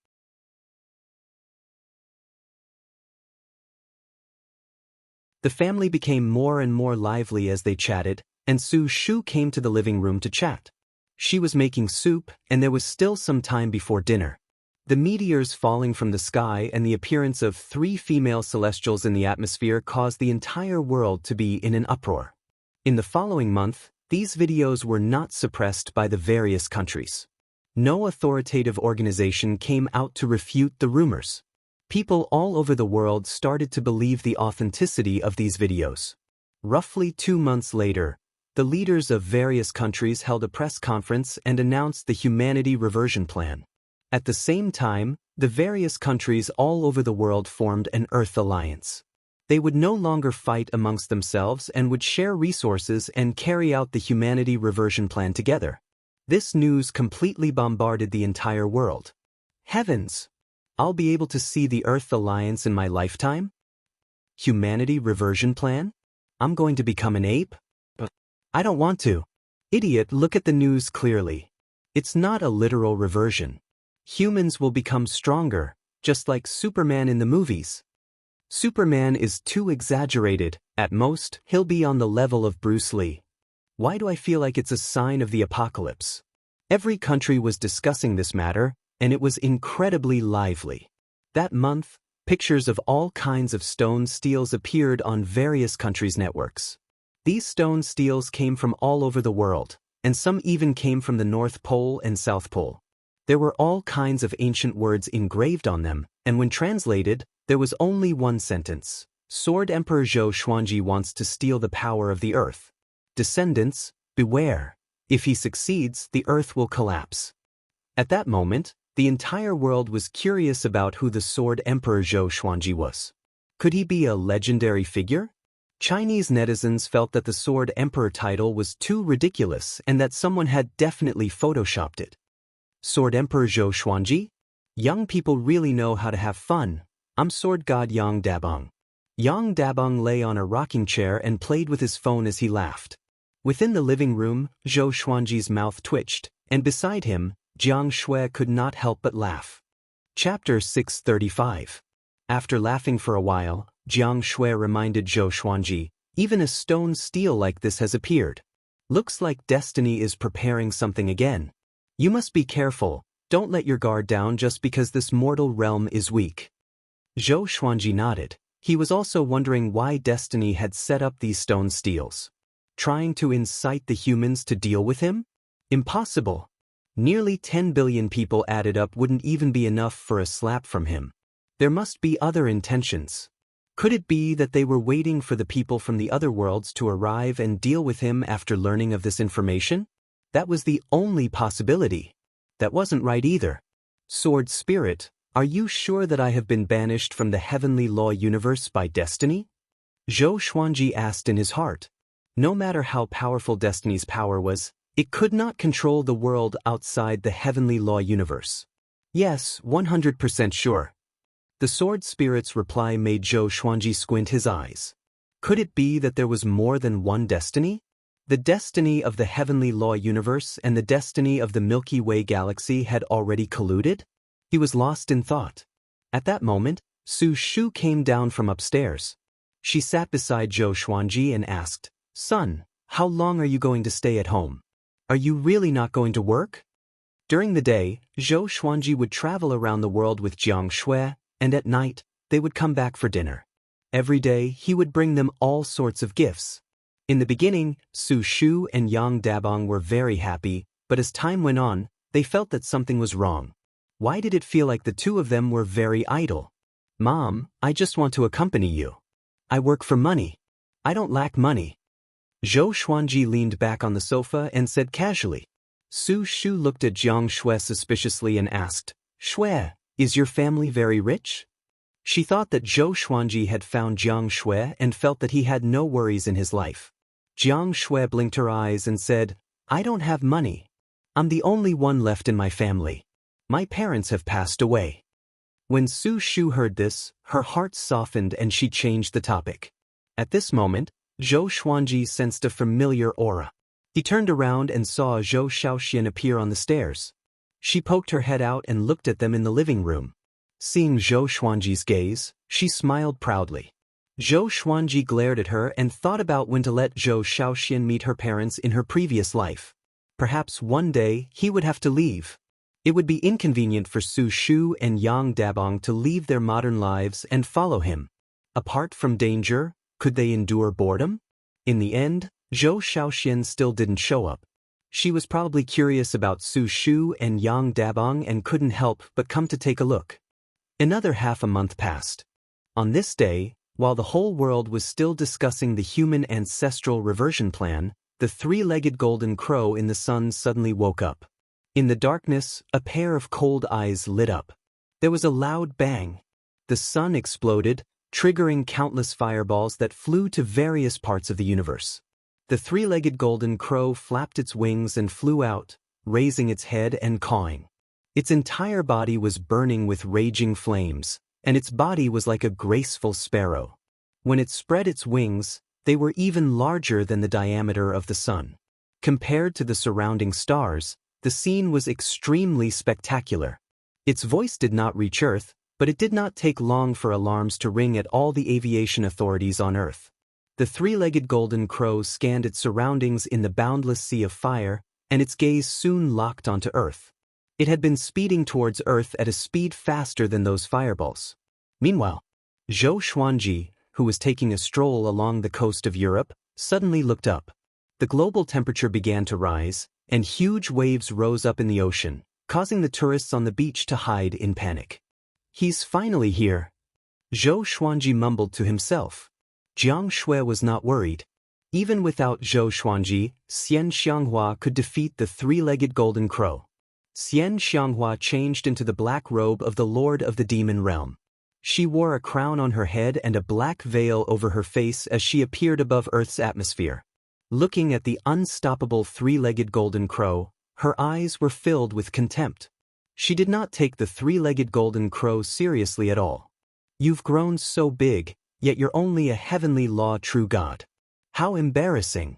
The family became more and more lively as they chatted, and Su Shu came to the living room to chat. She was making soup, and there was still some time before dinner. The meteors falling from the sky and the appearance of 3 female celestials in the atmosphere caused the entire world to be in an uproar. In the following month, these videos were not suppressed by the various countries. No authoritative organization came out to refute the rumors. People all over the world started to believe the authenticity of these videos. Roughly 2 months later, the leaders of various countries held a press conference and announced the Humanity Reversion Plan. At the same time, the various countries all over the world formed an Earth Alliance. They would no longer fight amongst themselves and would share resources and carry out the Humanity Reversion Plan together. This news completely bombarded the entire world. Heavens! I'll be able to see the Earth Alliance in my lifetime? Humanity Reversion Plan? I'm going to become an ape? But I don't want to. Idiot, look at the news clearly. It's not a literal reversion. Humans will become stronger, just like Superman in the movies. Superman is too exaggerated. At most, he'll be on the level of Bruce Lee. Why do I feel like it's a sign of the apocalypse? Every country was discussing this matter, and it was incredibly lively. That month, pictures of all kinds of stone steels appeared on various countries' networks. These stone steels came from all over the world, and some even came from the North Pole and South Pole. There were all kinds of ancient words engraved on them, and when translated, there was only one sentence. Sword Emperor Zhou Xuanji wants to steal the power of the earth. Descendants, beware. If he succeeds, the earth will collapse. At that moment, the entire world was curious about who the Sword Emperor Zhou Xuanji was. Could he be a legendary figure? Chinese netizens felt that the Sword Emperor title was too ridiculous and that someone had definitely photoshopped it. Sword Emperor Zhou Xuanji? Young people really know how to have fun. I'm Sword God Yang Dabong. Yang Dabong lay on a rocking chair and played with his phone as he laughed. Within the living room, Zhou Xuanji's mouth twitched, and beside him, Jiang Shui could not help but laugh. Chapter 635. After laughing for a while, Jiang Shui reminded Zhou Xuanji, even a stone steel like this has appeared. Looks like destiny is preparing something again. You must be careful, don't let your guard down just because this mortal realm is weak. Zhou Xuanji nodded. He was also wondering why destiny had set up these stone steels. Trying to incite the humans to deal with him? Impossible. Nearly 10 billion people added up wouldn't even be enough for a slap from him. There must be other intentions. Could it be that they were waiting for the people from the other worlds to arrive and deal with him after learning of this information? That was the only possibility. That wasn't right either. Sword Spirit, are you sure that I have been banished from the heavenly law universe by destiny? Zhou Xuanji asked in his heart. No matter how powerful destiny's power was, it could not control the world outside the heavenly law universe. Yes, 100% sure. The Sword Spirit's reply made Zhou Xuanji squint his eyes. Could it be that there was more than one destiny? The destiny of the heavenly law universe and the destiny of the Milky Way galaxy had already colluded? He was lost in thought. At that moment, Su Shu came down from upstairs. She sat beside Zhou Xuanji and asked, "Son, how long are you going to stay at home? Are you really not going to work?" During the day, Zhou Xuanji would travel around the world with Jiang Shui, and at night, they would come back for dinner. Every day, he would bring them all sorts of gifts. In the beginning, Su Shu and Yang Dabong were very happy, but as time went on, they felt that something was wrong. Why did it feel like the two of them were very idle? "Mom, I just want to accompany you. I work for money. I don't lack money." Zhou Xuanji leaned back on the sofa and said casually. Su Shu looked at Jiang Shui suspiciously and asked, "Shui, is your family very rich?" She thought that Zhou Xuanji had found Jiang Shui and felt that he had no worries in his life. Jiang Shui blinked her eyes and said, "I don't have money. I'm the only one left in my family. My parents have passed away." When Su Shu heard this, her heart softened and she changed the topic. At this moment, Zhou Xuanji sensed a familiar aura. He turned around and saw Zhou Xiaoxian appear on the stairs. She poked her head out and looked at them in the living room. Seeing Zhou Xuanji's gaze, she smiled proudly. Zhou Xuanji glared at her and thought about when to let Zhou Xiaoxian meet her parents in her previous life. Perhaps one day he would have to leave. It would be inconvenient for Su Shu and Yang Dabong to leave their modern lives and follow him. Apart from danger, could they endure boredom? In the end, Zhou Xiaoxian still didn't show up. She was probably curious about Su Shu and Yang Dabong and couldn't help but come to take a look. Another half a month passed. On this day, while the whole world was still discussing the human ancestral reversion plan, the three-legged golden crow in the sun suddenly woke up. In the darkness, a pair of cold eyes lit up. There was a loud bang. The sun exploded, triggering countless fireballs that flew to various parts of the universe. The three-legged golden crow flapped its wings and flew out, raising its head and cawing. Its entire body was burning with raging flames, and its body was like a graceful sparrow. When it spread its wings, they were even larger than the diameter of the sun. Compared to the surrounding stars, the scene was extremely spectacular. Its voice did not reach Earth, but it did not take long for alarms to ring at all the aviation authorities on Earth. The three-legged golden crow scanned its surroundings in the boundless sea of fire, and its gaze soon locked onto Earth. It had been speeding towards Earth at a speed faster than those fireballs. Meanwhile, Zhou Xuanji, who was taking a stroll along the coast of Europe, suddenly looked up. The global temperature began to rise, and huge waves rose up in the ocean, causing the tourists on the beach to hide in panic. "He's finally here," Zhou Xuanji mumbled to himself. Jiang Shui was not worried. Even without Zhou Xuanji, Xianxia could defeat the three-legged golden crow. Xianxia changed into the black robe of the Lord of the Demon Realm. She wore a crown on her head and a black veil over her face as she appeared above Earth's atmosphere. Looking at the unstoppable three-legged golden crow, her eyes were filled with contempt. She did not take the three-legged golden crow seriously at all. You've grown so big, yet you're only a heavenly law true god. How embarrassing!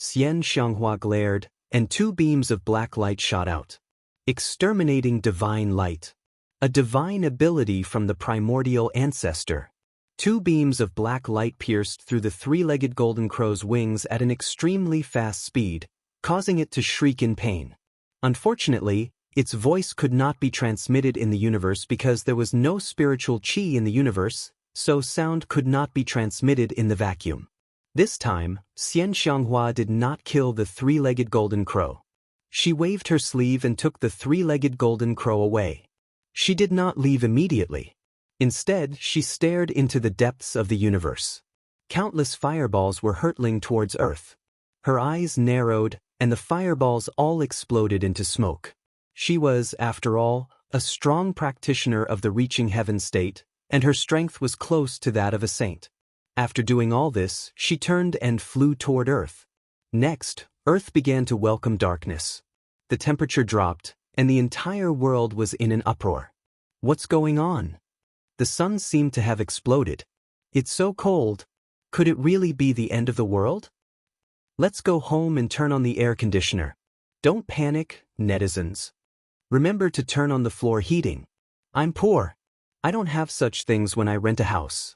Xianxia glared, and two beams of black light shot out. Exterminating divine light. A divine ability from the primordial ancestor. Two beams of black light pierced through the three-legged golden crow's wings at an extremely fast speed, causing it to shriek in pain. Unfortunately, its voice could not be transmitted in the universe because there was no spiritual qi in the universe, so sound could not be transmitted in the vacuum. This time, Xianxia did not kill the three-legged golden crow. She waved her sleeve and took the three-legged golden crow away. She did not leave immediately. Instead, she stared into the depths of the universe. Countless fireballs were hurtling towards Earth. Her eyes narrowed, and the fireballs all exploded into smoke. She was, after all, a strong practitioner of the reaching heaven state, and her strength was close to that of a saint. After doing all this, she turned and flew toward Earth. Next, Earth began to welcome darkness. The temperature dropped, and the entire world was in an uproar. What's going on? The sun seemed to have exploded. It's so cold. Could it really be the end of the world? Let's go home and turn on the air conditioner. Don't panic, netizens. Remember to turn on the floor heating. I'm poor. I don't have such things when I rent a house.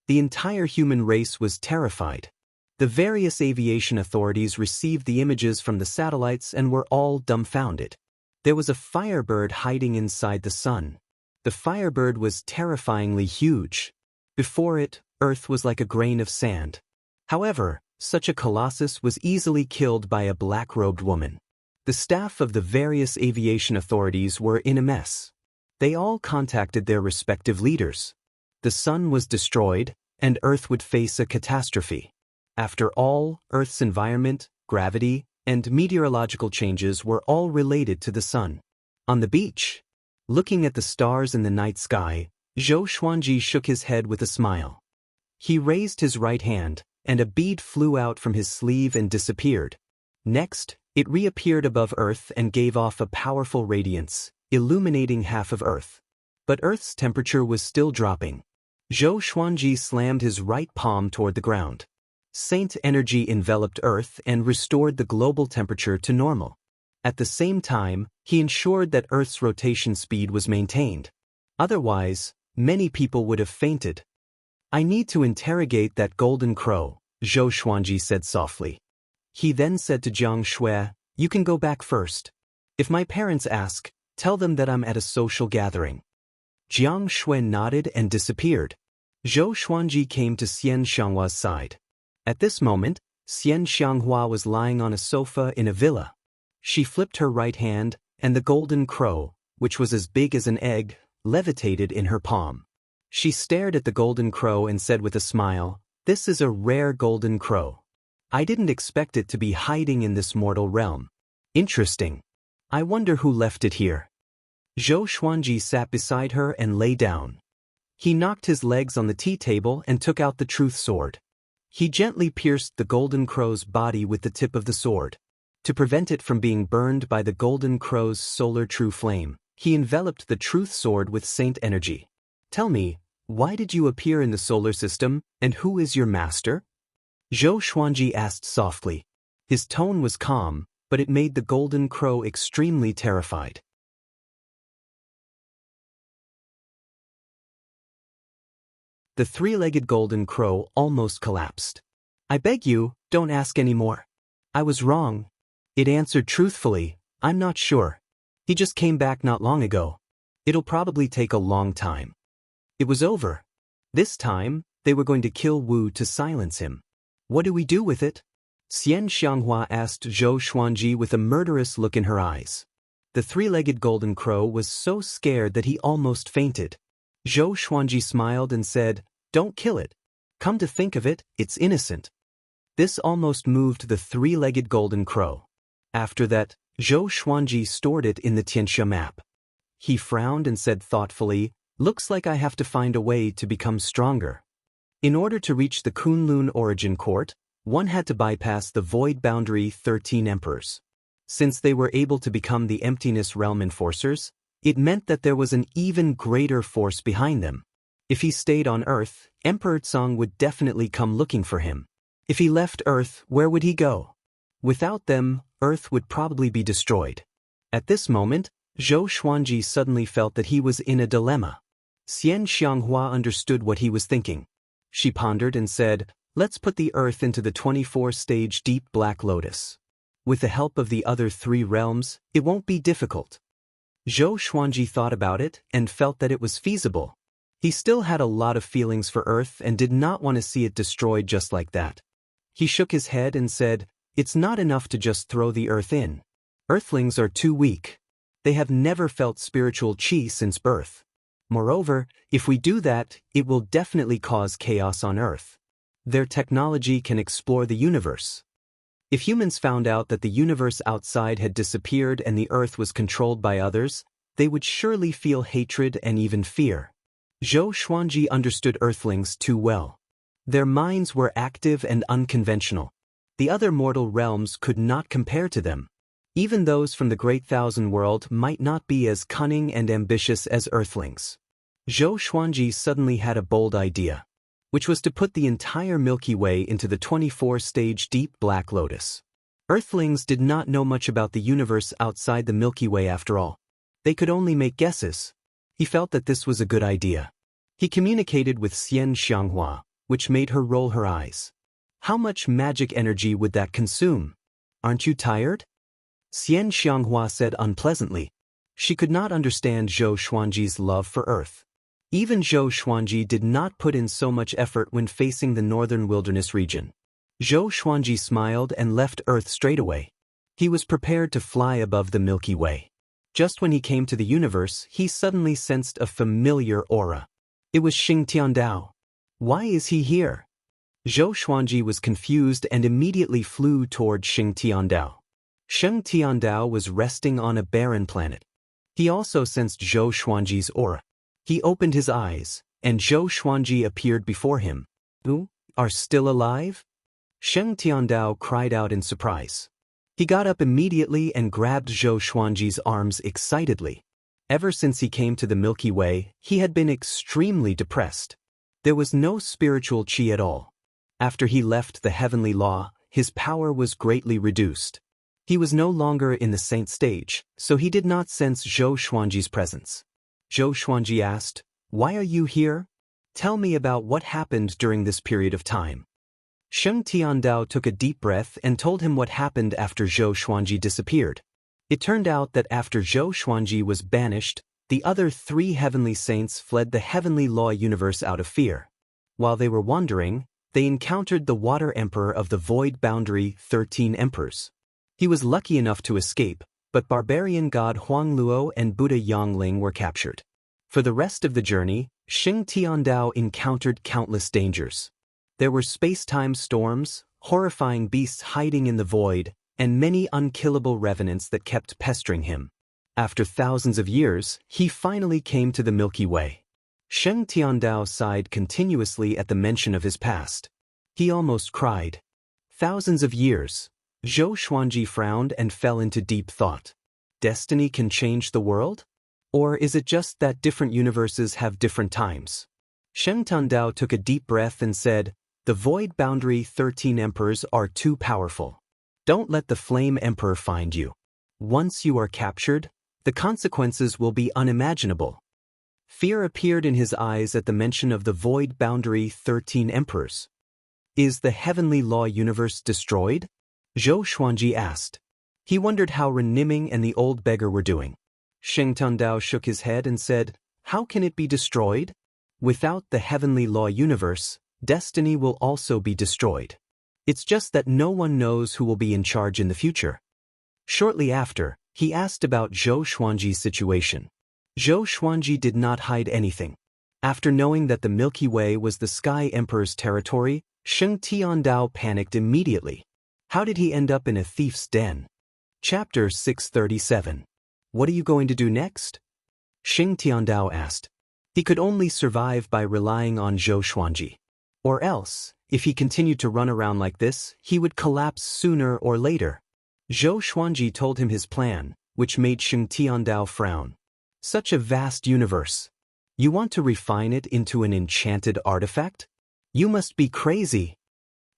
The entire human race was terrified. The various aviation authorities received the images from the satellites and were all dumbfounded. There was a firebird hiding inside the sun. The firebird was terrifyingly huge. Before it, Earth was like a grain of sand. However, such a colossus was easily killed by a black-robed woman. The staff of the various aviation authorities were in a mess. They all contacted their respective leaders. The sun was destroyed, and Earth would face a catastrophe. After all, Earth's environment, gravity, and meteorological changes were all related to the sun. On the beach, looking at the stars in the night sky, Zhou Xuanji shook his head with a smile. He raised his right hand, and a bead flew out from his sleeve and disappeared. Next, it reappeared above Earth and gave off a powerful radiance, illuminating half of Earth. But Earth's temperature was still dropping. Zhou Xuanji slammed his right palm toward the ground. Saint energy enveloped Earth and restored the global temperature to normal. At the same time, he ensured that Earth's rotation speed was maintained. Otherwise, many people would have fainted. I need to interrogate that golden crow, Zhou Xuanji said softly. He then said to Jiang Shui, you can go back first. If my parents ask, tell them that I'm at a social gathering. Jiang Shui nodded and disappeared. Zhou Xuanji came to Xianxia's side. At this moment, Xianxia was lying on a sofa in a villa. She flipped her right hand, and the golden crow, which was as big as an egg, levitated in her palm. She stared at the golden crow and said with a smile, this is a rare golden crow. I didn't expect it to be hiding in this mortal realm. Interesting. I wonder who left it here. Zhou Xuanji sat beside her and lay down. He knocked his legs on the tea table and took out the truth sword. He gently pierced the golden crow's body with the tip of the sword. To prevent it from being burned by the golden crow's solar true flame, he enveloped the truth sword with saint energy. Tell me, why did you appear in the solar system, and who is your master? Zhou Xuanji asked softly. His tone was calm, but it made the golden crow extremely terrified. The three-legged golden crow almost collapsed. I beg you, don't ask any more. I was wrong. It answered truthfully, I'm not sure. He just came back not long ago. It'll probably take a long time. It was over. This time, they were going to kill Wu to silence him. What do we do with it? Xianxia asked Zhou Xuanji with a murderous look in her eyes. The three-legged golden crow was so scared that he almost fainted. Zhou Xuanji smiled and said, don't kill it. Come to think of it, it's innocent. This almost moved the three-legged golden crow. After that, Zhou Xuanji stored it in the Xianxia map. He frowned and said thoughtfully, "Looks like I have to find a way to become stronger." In order to reach the Kunlun origin court, one had to bypass the void boundary 13 emperors. Since they were able to become the emptiness realm enforcers, it meant that there was an even greater force behind them. If he stayed on Earth, Emperor Tsang would definitely come looking for him. If he left Earth, where would he go? Without them, Earth would probably be destroyed. At this moment, Zhou Xuanji suddenly felt that he was in a dilemma. Xianxia understood what he was thinking. She pondered and said, "Let's put the Earth into the 24-stage deep black lotus. With the help of the other 3 realms, it won't be difficult." Zhou Xuanji thought about it and felt that it was feasible. He still had a lot of feelings for Earth and did not want to see it destroyed just like that. He shook his head and said, "It's not enough to just throw the Earth in. Earthlings are too weak. They have never felt spiritual qi since birth. Moreover, if we do that, it will definitely cause chaos on Earth. Their technology can explore the universe. If humans found out that the universe outside had disappeared and the Earth was controlled by others, they would surely feel hatred and even fear." Zhou Xuanji understood Earthlings too well. Their minds were active and unconventional. The other mortal realms could not compare to them. Even those from the Great Thousand World might not be as cunning and ambitious as Earthlings. Zhou Xuanji suddenly had a bold idea, which was to put the entire Milky Way into the 24-stage deep black lotus. Earthlings did not know much about the universe outside the Milky Way after all. They could only make guesses. He felt that this was a good idea. He communicated with Xianxia, which made her roll her eyes. "How much magic energy would that consume? Aren't you tired?" Xianxia said unpleasantly. She could not understand Zhou Xuanji's love for Earth. Even Zhou Xuanji did not put in so much effort when facing the northern wilderness region. Zhou Xuanji smiled and left Earth straight away. He was prepared to fly above the Milky Way. Just when he came to the universe, he suddenly sensed a familiar aura. It was Xing Tiandao. Why is he here? Zhou Xuanji was confused and immediately flew toward Xing Tiandao. Xing Tiandao was resting on a barren planet. He also sensed Zhou Xuanji's aura. He opened his eyes, and Zhou Xuanji appeared before him. "You are still alive?" Xing Tiandao cried out in surprise. He got up immediately and grabbed Zhou Xuanji's arms excitedly. Ever since he came to the Milky Way, he had been extremely depressed. There was no spiritual qi at all. After he left the heavenly law, his power was greatly reduced. He was no longer in the saint stage, so he did not sense Zhou Xuanji's presence. Zhou Xuanji asked, "Why are you here? Tell me about what happened during this period of time." Xing Tiandao took a deep breath and told him what happened after Zhou Xuanji disappeared. It turned out that after Zhou Xuanji was banished, the other 3 heavenly saints fled the heavenly law universe out of fear. While they were wandering, they encountered the water emperor of the void boundary 13 emperors. He was lucky enough to escape, but barbarian god Huangluo and Buddha Yangling were captured. For the rest of the journey, Xing Tiandao encountered countless dangers. There were space-time storms, horrifying beasts hiding in the void, and many unkillable revenants that kept pestering him. After thousands of years, he finally came to the Milky Way. Xing Tiandao sighed continuously at the mention of his past. He almost cried. Thousands of years. Zhou Xuanji frowned and fell into deep thought. Destiny can change the world? Or is it just that different universes have different times? Xing Tiandao took a deep breath and said, "The void boundary 13 emperors are too powerful. Don't let the flame emperor find you. Once you are captured, the consequences will be unimaginable." Fear appeared in his eyes at the mention of the void boundary 13 emperors. Is the heavenly law universe destroyed? Zhou Xuanji asked. He wondered how Reniming and the old beggar were doing. Xing Tiandao shook his head and said, "How can it be destroyed? Without the heavenly law universe, destiny will also be destroyed. It's just that no one knows who will be in charge in the future." Shortly after, he asked about Zhou Xuanji's situation. Zhou Xuanji did not hide anything. After knowing that the Milky Way was the Sky Emperor's territory, Sheng Tiandao panicked immediately. How did he end up in a thief's den? Chapter 637. What are you going to do next? Sheng Tiandao asked. He could only survive by relying on Zhou Xuanji. Or else, if he continued to run around like this, he would collapse sooner or later. Zhou Xuanji told him his plan, which made Sheng Tiandao frown. Such a vast universe. You want to refine it into an enchanted artifact? You must be crazy.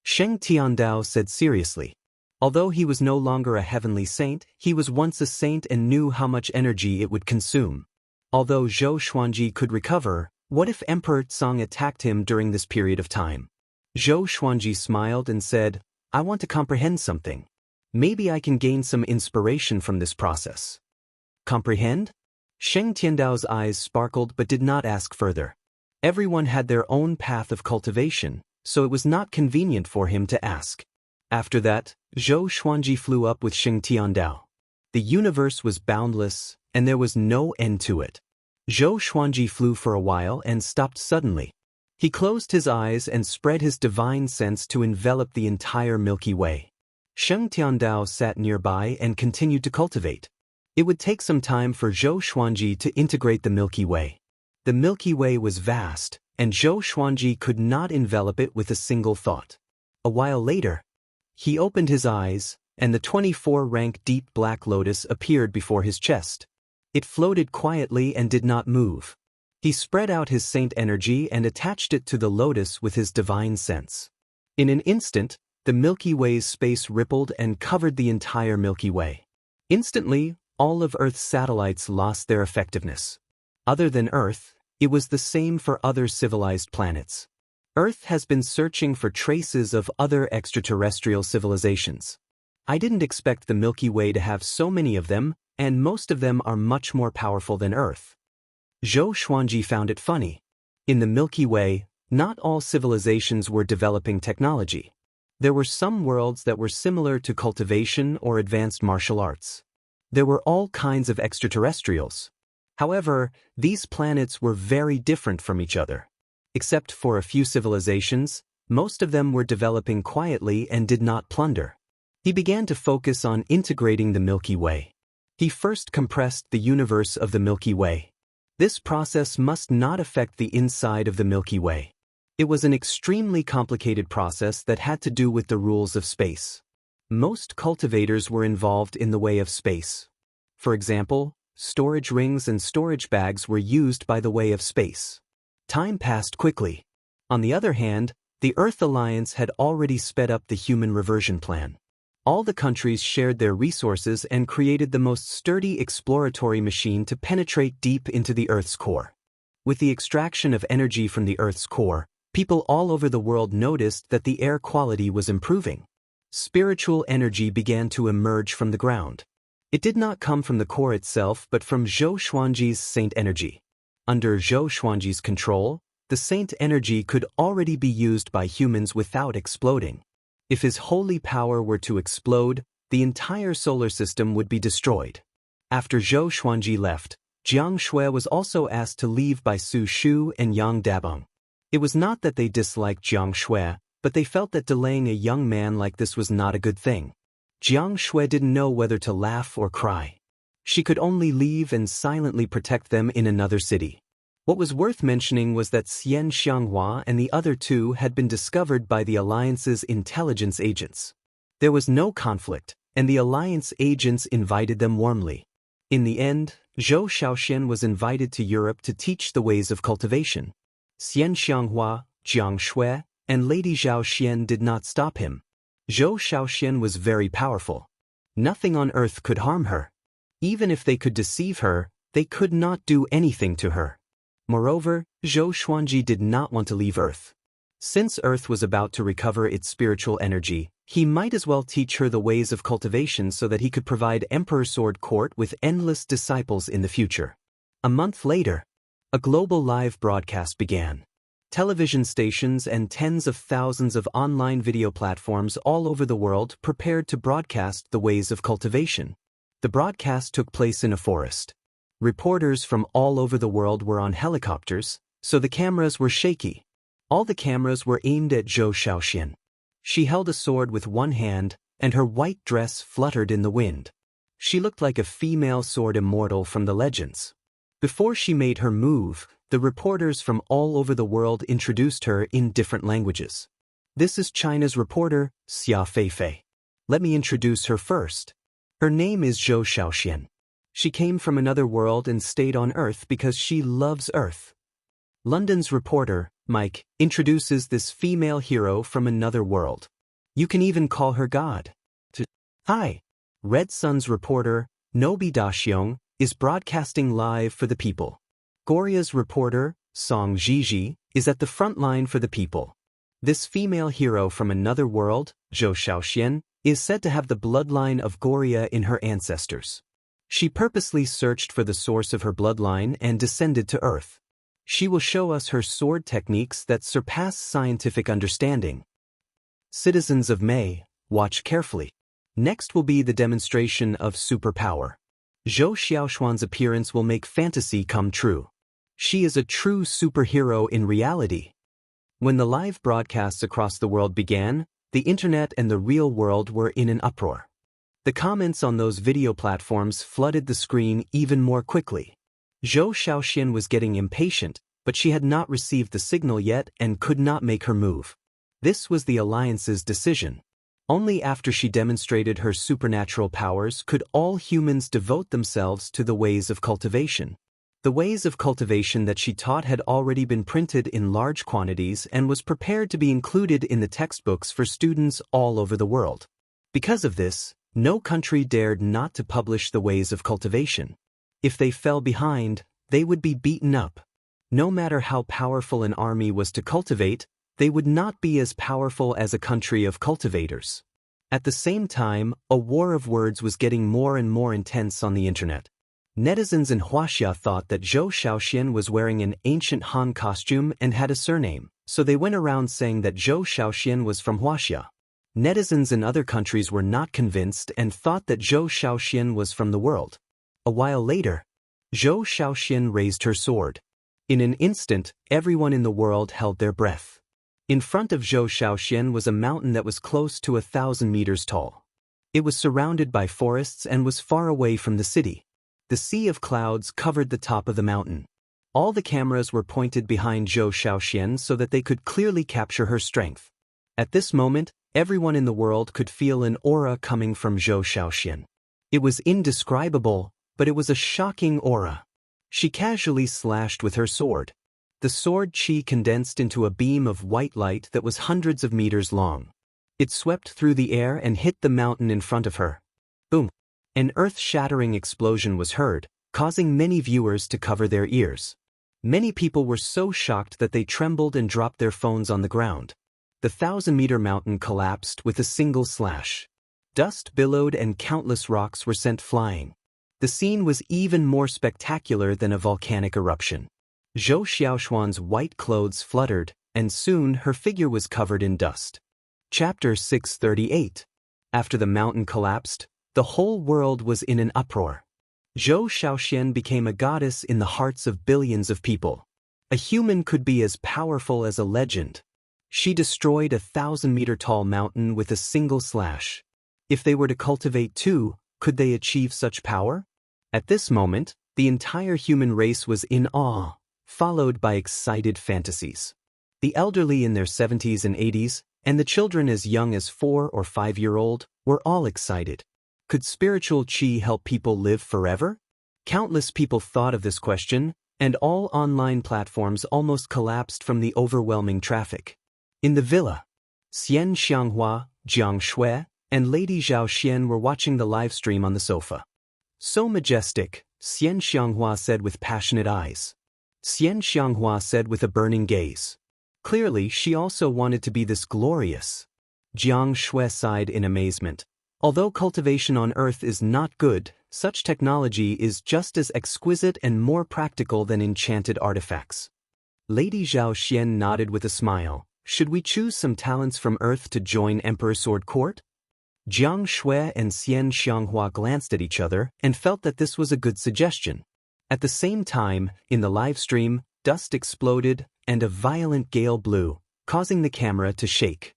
Sheng Tiandao said seriously. Although he was no longer a heavenly saint, he was once a saint and knew how much energy it would consume. Although Zhou Xuanji could recover, what if Emperor Tsang attacked him during this period of time? Zhou Xuanji smiled and said, I want to comprehend something. Maybe I can gain some inspiration from this process. Comprehend? Sheng Tiandao's eyes sparkled but did not ask further. Everyone had their own path of cultivation, so it was not convenient for him to ask. After that, Zhou Xuanji flew up with Sheng Tiandao. The universe was boundless, and there was no end to it. Zhou Xuanji flew for a while and stopped suddenly. He closed his eyes and spread his divine sense to envelop the entire Milky Way. Sheng Tiandao sat nearby and continued to cultivate. It would take some time for Zhou Xuanji to integrate the Milky Way. The Milky Way was vast, and Zhou Xuanji could not envelop it with a single thought. A while later, he opened his eyes, and the 24-rank deep black lotus appeared before his chest. It floated quietly and did not move. He spread out his saint energy and attached it to the lotus with his divine sense. In an instant, the Milky Way's space rippled and covered the entire Milky Way. Instantly, all of Earth's satellites lost their effectiveness. Other than Earth, it was the same for other civilized planets. Earth has been searching for traces of other extraterrestrial civilizations. I didn't expect the Milky Way to have so many of them, and most of them are much more powerful than Earth. Zhou Xuanji found it funny. In the Milky Way, not all civilizations were developing technology. There were some worlds that were similar to cultivation or advanced martial arts. There were all kinds of extraterrestrials. However, these planets were very different from each other. Except for a few civilizations, most of them were developing quietly and did not plunder. He began to focus on integrating the Milky Way. He first compressed the universe of the Milky Way. This process must not affect the inside of the Milky Way. It was an extremely complicated process that had to do with the rules of space. Most cultivators were involved in the way of space. For example, storage rings and storage bags were used by the way of space. Time passed quickly. On the other hand, the Earth Alliance had already sped up the human reversion plan. All the countries shared their resources and created the most sturdy exploratory machine to penetrate deep into the Earth's core. With the extraction of energy from the Earth's core, people all over the world noticed that the air quality was improving. Spiritual energy began to emerge from the ground. It did not come from the core itself but from Zhou Xuanji's saint energy. Under Zhou Xuanji's control, the saint energy could already be used by humans without exploding. If his holy power were to explode, the entire solar system would be destroyed. After Zhou Xuanji left, Jiang Shui was also asked to leave by Su Shu and Yang Dabeng. It was not that they disliked Jiang Shui, but they felt that delaying a young man like this was not a good thing. Jiang Shui didn't know whether to laugh or cry. She could only leave and silently protect them in another city. What was worth mentioning was that Xianxia and the other two had been discovered by the Alliance's intelligence agents. There was no conflict, and the Alliance agents invited them warmly. In the end, Zhou Shaoxian was invited to Europe to teach the ways of cultivation. Xianxia, Jiang Shui, and Lady Zhao Xian did not stop him. Zhou Shaoxian was very powerful. Nothing on earth could harm her. Even if they could deceive her, they could not do anything to her. Moreover, Zhou Xuanji did not want to leave Earth. Since Earth was about to recover its spiritual energy, he might as well teach her the ways of cultivation so that he could provide Emperor Sword Court with endless disciples in the future. A month later, a global live broadcast began. Television stations and tens of thousands of online video platforms all over the world prepared to broadcast the ways of cultivation. The broadcast took place in a forest. Reporters from all over the world were on helicopters, so the cameras were shaky. All the cameras were aimed at Zhou Xiaoxian. She held a sword with one hand, and her white dress fluttered in the wind. She looked like a female sword immortal from the legends. Before she made her move, the reporters from all over the world introduced her in different languages. This is China's reporter, Xia Feifei. Let me introduce her first. Her name is Zhou Xiaoxian. She came from another world and stayed on Earth because she loves Earth. London's reporter, Mike, introduces this female hero from another world. You can even call her God. Hi. Red Sun's reporter, Nobi Daxiong, is broadcasting live for the people. Goria's reporter, Song Zhizhi, is at the front line for the people. This female hero from another world, Zhou Xiaoxian, is said to have the bloodline of Goria in her ancestors. She purposely searched for the source of her bloodline and descended to Earth. She will show us her sword techniques that surpass scientific understanding. Citizens of May, watch carefully. Next will be the demonstration of superpower. Zhou Xiaoxuan's appearance will make fantasy come true. She is a true superhero in reality. When the live broadcasts across the world began, the internet and the real world were in an uproar. The comments on those video platforms flooded the screen even more quickly. Zhou Xiaoxian was getting impatient, but she had not received the signal yet and could not make her move. This was the Alliance's decision. Only after she demonstrated her supernatural powers could all humans devote themselves to the ways of cultivation. The ways of cultivation that she taught had already been printed in large quantities and was prepared to be included in the textbooks for students all over the world. Because of this, no country dared not to publish the ways of cultivation. If they fell behind, they would be beaten up. No matter how powerful an army was to cultivate, they would not be as powerful as a country of cultivators. At the same time, a war of words was getting more and more intense on the internet. Netizens in Wuxia thought that Zhou Xiaoxian was wearing an ancient Han costume and had a surname, so they went around saying that Zhou Xiaoxian was from Wuxia. Netizens in other countries were not convinced and thought that Zhou Xiaoxian was from the world. A while later, Zhou Xiaoxian raised her sword. In an instant, everyone in the world held their breath. In front of Zhou Xiaoxian was a mountain that was close to 1,000 meters tall. It was surrounded by forests and was far away from the city. The sea of clouds covered the top of the mountain. All the cameras were pointed behind Zhou Xiaoxian so that they could clearly capture her strength. At this moment, everyone in the world could feel an aura coming from Zhou Xiaoxian. It was indescribable, but it was a shocking aura. She casually slashed with her sword. The sword chi condensed into a beam of white light that was hundreds of meters long. It swept through the air and hit the mountain in front of her. Boom! An earth-shattering explosion was heard, causing many viewers to cover their ears. Many people were so shocked that they trembled and dropped their phones on the ground. The 1,000-meter mountain collapsed with a single slash. Dust billowed and countless rocks were sent flying. The scene was even more spectacular than a volcanic eruption. Zhou Xiaoxuan's white clothes fluttered, and soon her figure was covered in dust. Chapter 638. After the mountain collapsed, the whole world was in an uproar. Zhou Xiaoxian became a goddess in the hearts of billions of people. A human could be as powerful as a legend. She destroyed a 1,000-meter-tall mountain with a single slash. If they were to cultivate too, could they achieve such power? At this moment, the entire human race was in awe, followed by excited fantasies. The elderly in their 70s and 80s, and the children as young as 4 or 5-year-old, were all excited. Could spiritual qi help people live forever? Countless people thought of this question, and all online platforms almost collapsed from the overwhelming traffic. In the villa, Xianxia, Jiang Shui, and Lady Zhao Xian were watching the live stream on the sofa. So majestic, Xianxia said with passionate eyes. Xianxia said with a burning gaze. Clearly, she also wanted to be this glorious. Jiang Shui sighed in amazement. Although cultivation on Earth is not good, such technology is just as exquisite and more practical than enchanted artifacts. Lady Zhao Xian nodded with a smile. Should we choose some talents from Earth to join Emperor Sword Court? Jiang Shui and Xianxia glanced at each other and felt that this was a good suggestion. At the same time, in the live stream, dust exploded, and a violent gale blew, causing the camera to shake.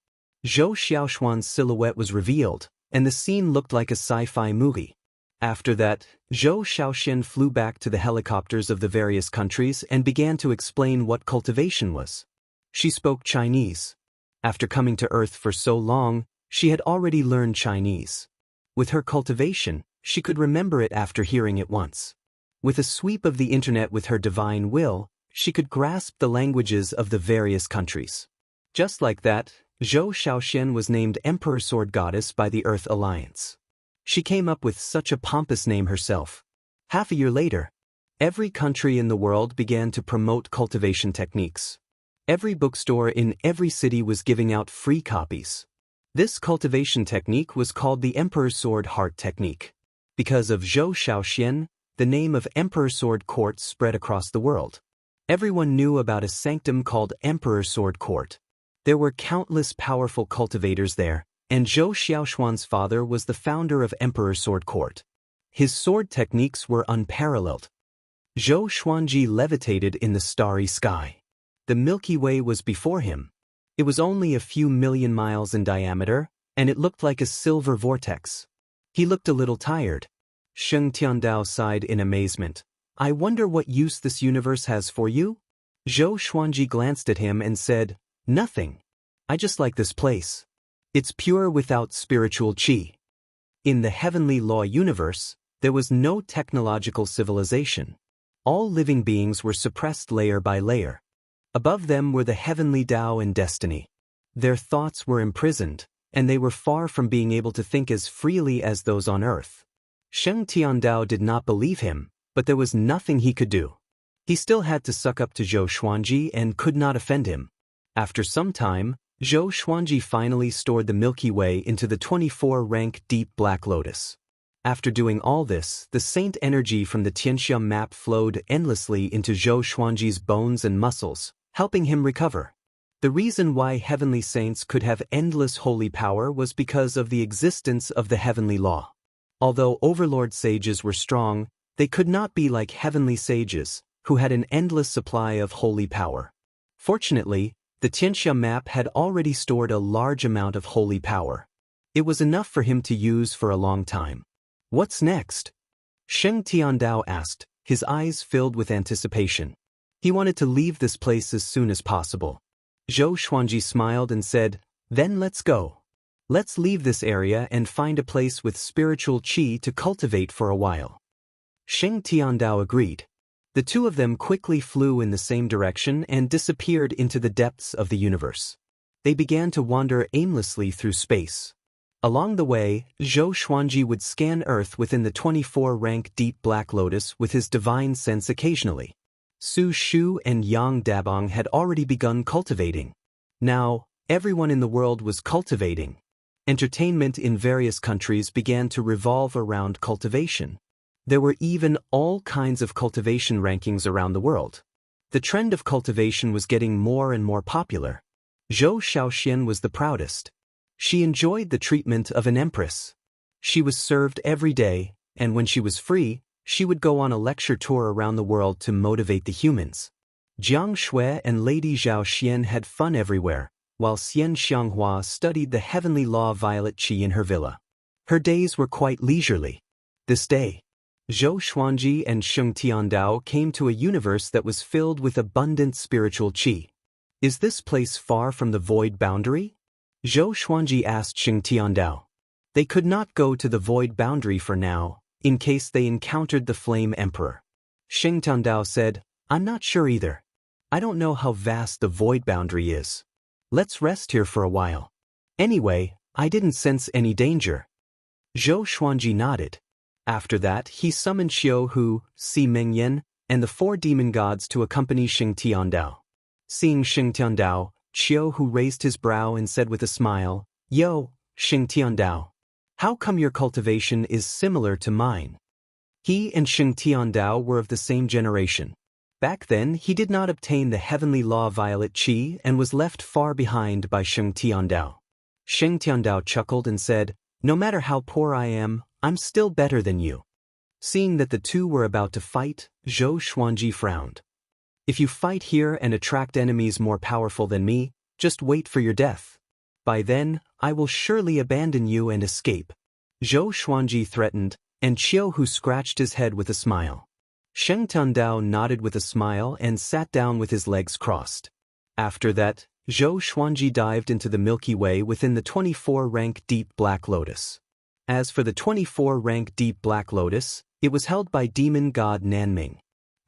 Zhou Xiaoxuan's silhouette was revealed, and the scene looked like a sci-fi movie. After that, Zhou Xiaoxian flew back to the helicopters of the various countries and began to explain what cultivation was. She spoke Chinese. After coming to Earth for so long, she had already learned Chinese. With her cultivation, she could remember it after hearing it once. With a sweep of the internet with her divine will, she could grasp the languages of the various countries. Just like that, Zhou Xiaoxian was named Emperor Sword Goddess by the Earth Alliance. She came up with such a pompous name herself. Half a year later, every country in the world began to promote cultivation techniques. Every bookstore in every city was giving out free copies. This cultivation technique was called the Emperor Sword Heart Technique. Because of Zhou Xiaoxian, the name of Emperor Sword Court spread across the world. Everyone knew about a sanctum called Emperor Sword Court. There were countless powerful cultivators there, and Zhou Xiaoxuan's father was the founder of Emperor Sword Court. His sword techniques were unparalleled. Zhou Xuanji levitated in the starry sky. The Milky Way was before him. It was only a few million miles in diameter, and it looked like a silver vortex. He looked a little tired. Sheng Tiandao sighed in amazement. I wonder what use this universe has for you? Zhou Xuanji glanced at him and said, Nothing. I just like this place. It's pure without spiritual qi. In the heavenly law universe, there was no technological civilization. All living beings were suppressed layer by layer. Above them were the heavenly Tao and destiny. Their thoughts were imprisoned, and they were far from being able to think as freely as those on earth. Sheng Tiandao did not believe him, but there was nothing he could do. He still had to suck up to Zhou Xuanji and could not offend him. After some time, Zhou Xuanji finally stored the Milky Way into the 24-rank deep black lotus. After doing all this, the saint energy from the Xianxia map flowed endlessly into Zhou Xuanji's bones and muscles, helping him recover. The reason why heavenly saints could have endless holy power was because of the existence of the heavenly law. Although overlord sages were strong, they could not be like heavenly sages, who had an endless supply of holy power. Fortunately, the Xianxia map had already stored a large amount of holy power. It was enough for him to use for a long time. What's next? Sheng Tiandao asked, his eyes filled with anticipation. He wanted to leave this place as soon as possible. Zhou Xuanji smiled and said, Then let's go. Let's leave this area and find a place with spiritual qi to cultivate for a while. Sheng Tiandao agreed. The two of them quickly flew in the same direction and disappeared into the depths of the universe. They began to wander aimlessly through space. Along the way, Zhou Xuanji would scan Earth within the 24-rank deep black lotus with his divine sense occasionally. Su Shu and Yang Dabong had already begun cultivating. Now, everyone in the world was cultivating. Entertainment in various countries began to revolve around cultivation. There were even all kinds of cultivation rankings around the world. The trend of cultivation was getting more and more popular. Zhou Xiaoxian was the proudest. She enjoyed the treatment of an empress. She was served every day, and when she was free, she would go on a lecture tour around the world to motivate the humans. Jiang Shui and Lady Zhao Xian had fun everywhere, while Xianxia studied the heavenly law violet qi in her villa. Her days were quite leisurely. This day, Zhou Xuanji and Sheng Tiandao came to a universe that was filled with abundant spiritual qi. Is this place far from the void boundary? Zhou Xuanji asked Sheng Tiandao. They could not go to the void boundary for now, in case they encountered the Flame Emperor. Sheng Tiandao said, I'm not sure either. I don't know how vast the void boundary is. Let's rest here for a while. Anyway, I didn't sense any danger. Zhou Xuanji nodded. After that, he summoned Xiu Hu, Si Mengyan, and the 4 demon gods to accompany Sheng Tiandao. Seeing Sheng Tiandao, Xiu Hu raised his brow and said with a smile, Yo, Sheng Tiandao. How come your cultivation is similar to mine? He and Sheng Tiandao were of the same generation. Back then, he did not obtain the heavenly law violet qi and was left far behind by Sheng Tiandao. Sheng Tiandao chuckled and said, No matter how poor I am, I'm still better than you. Seeing that the two were about to fight, Zhou Xuanji frowned. If you fight here and attract enemies more powerful than me, just wait for your death. By then, I will surely abandon you and escape. Zhou Xuanji threatened, and Qiu Hu scratched his head with a smile. Sheng Tundao nodded with a smile and sat down with his legs crossed. After that, Zhou Xuanji dived into the Milky Way within the 24-rank Deep Black Lotus. As for the 24-rank Deep Black Lotus, it was held by demon god Nanming.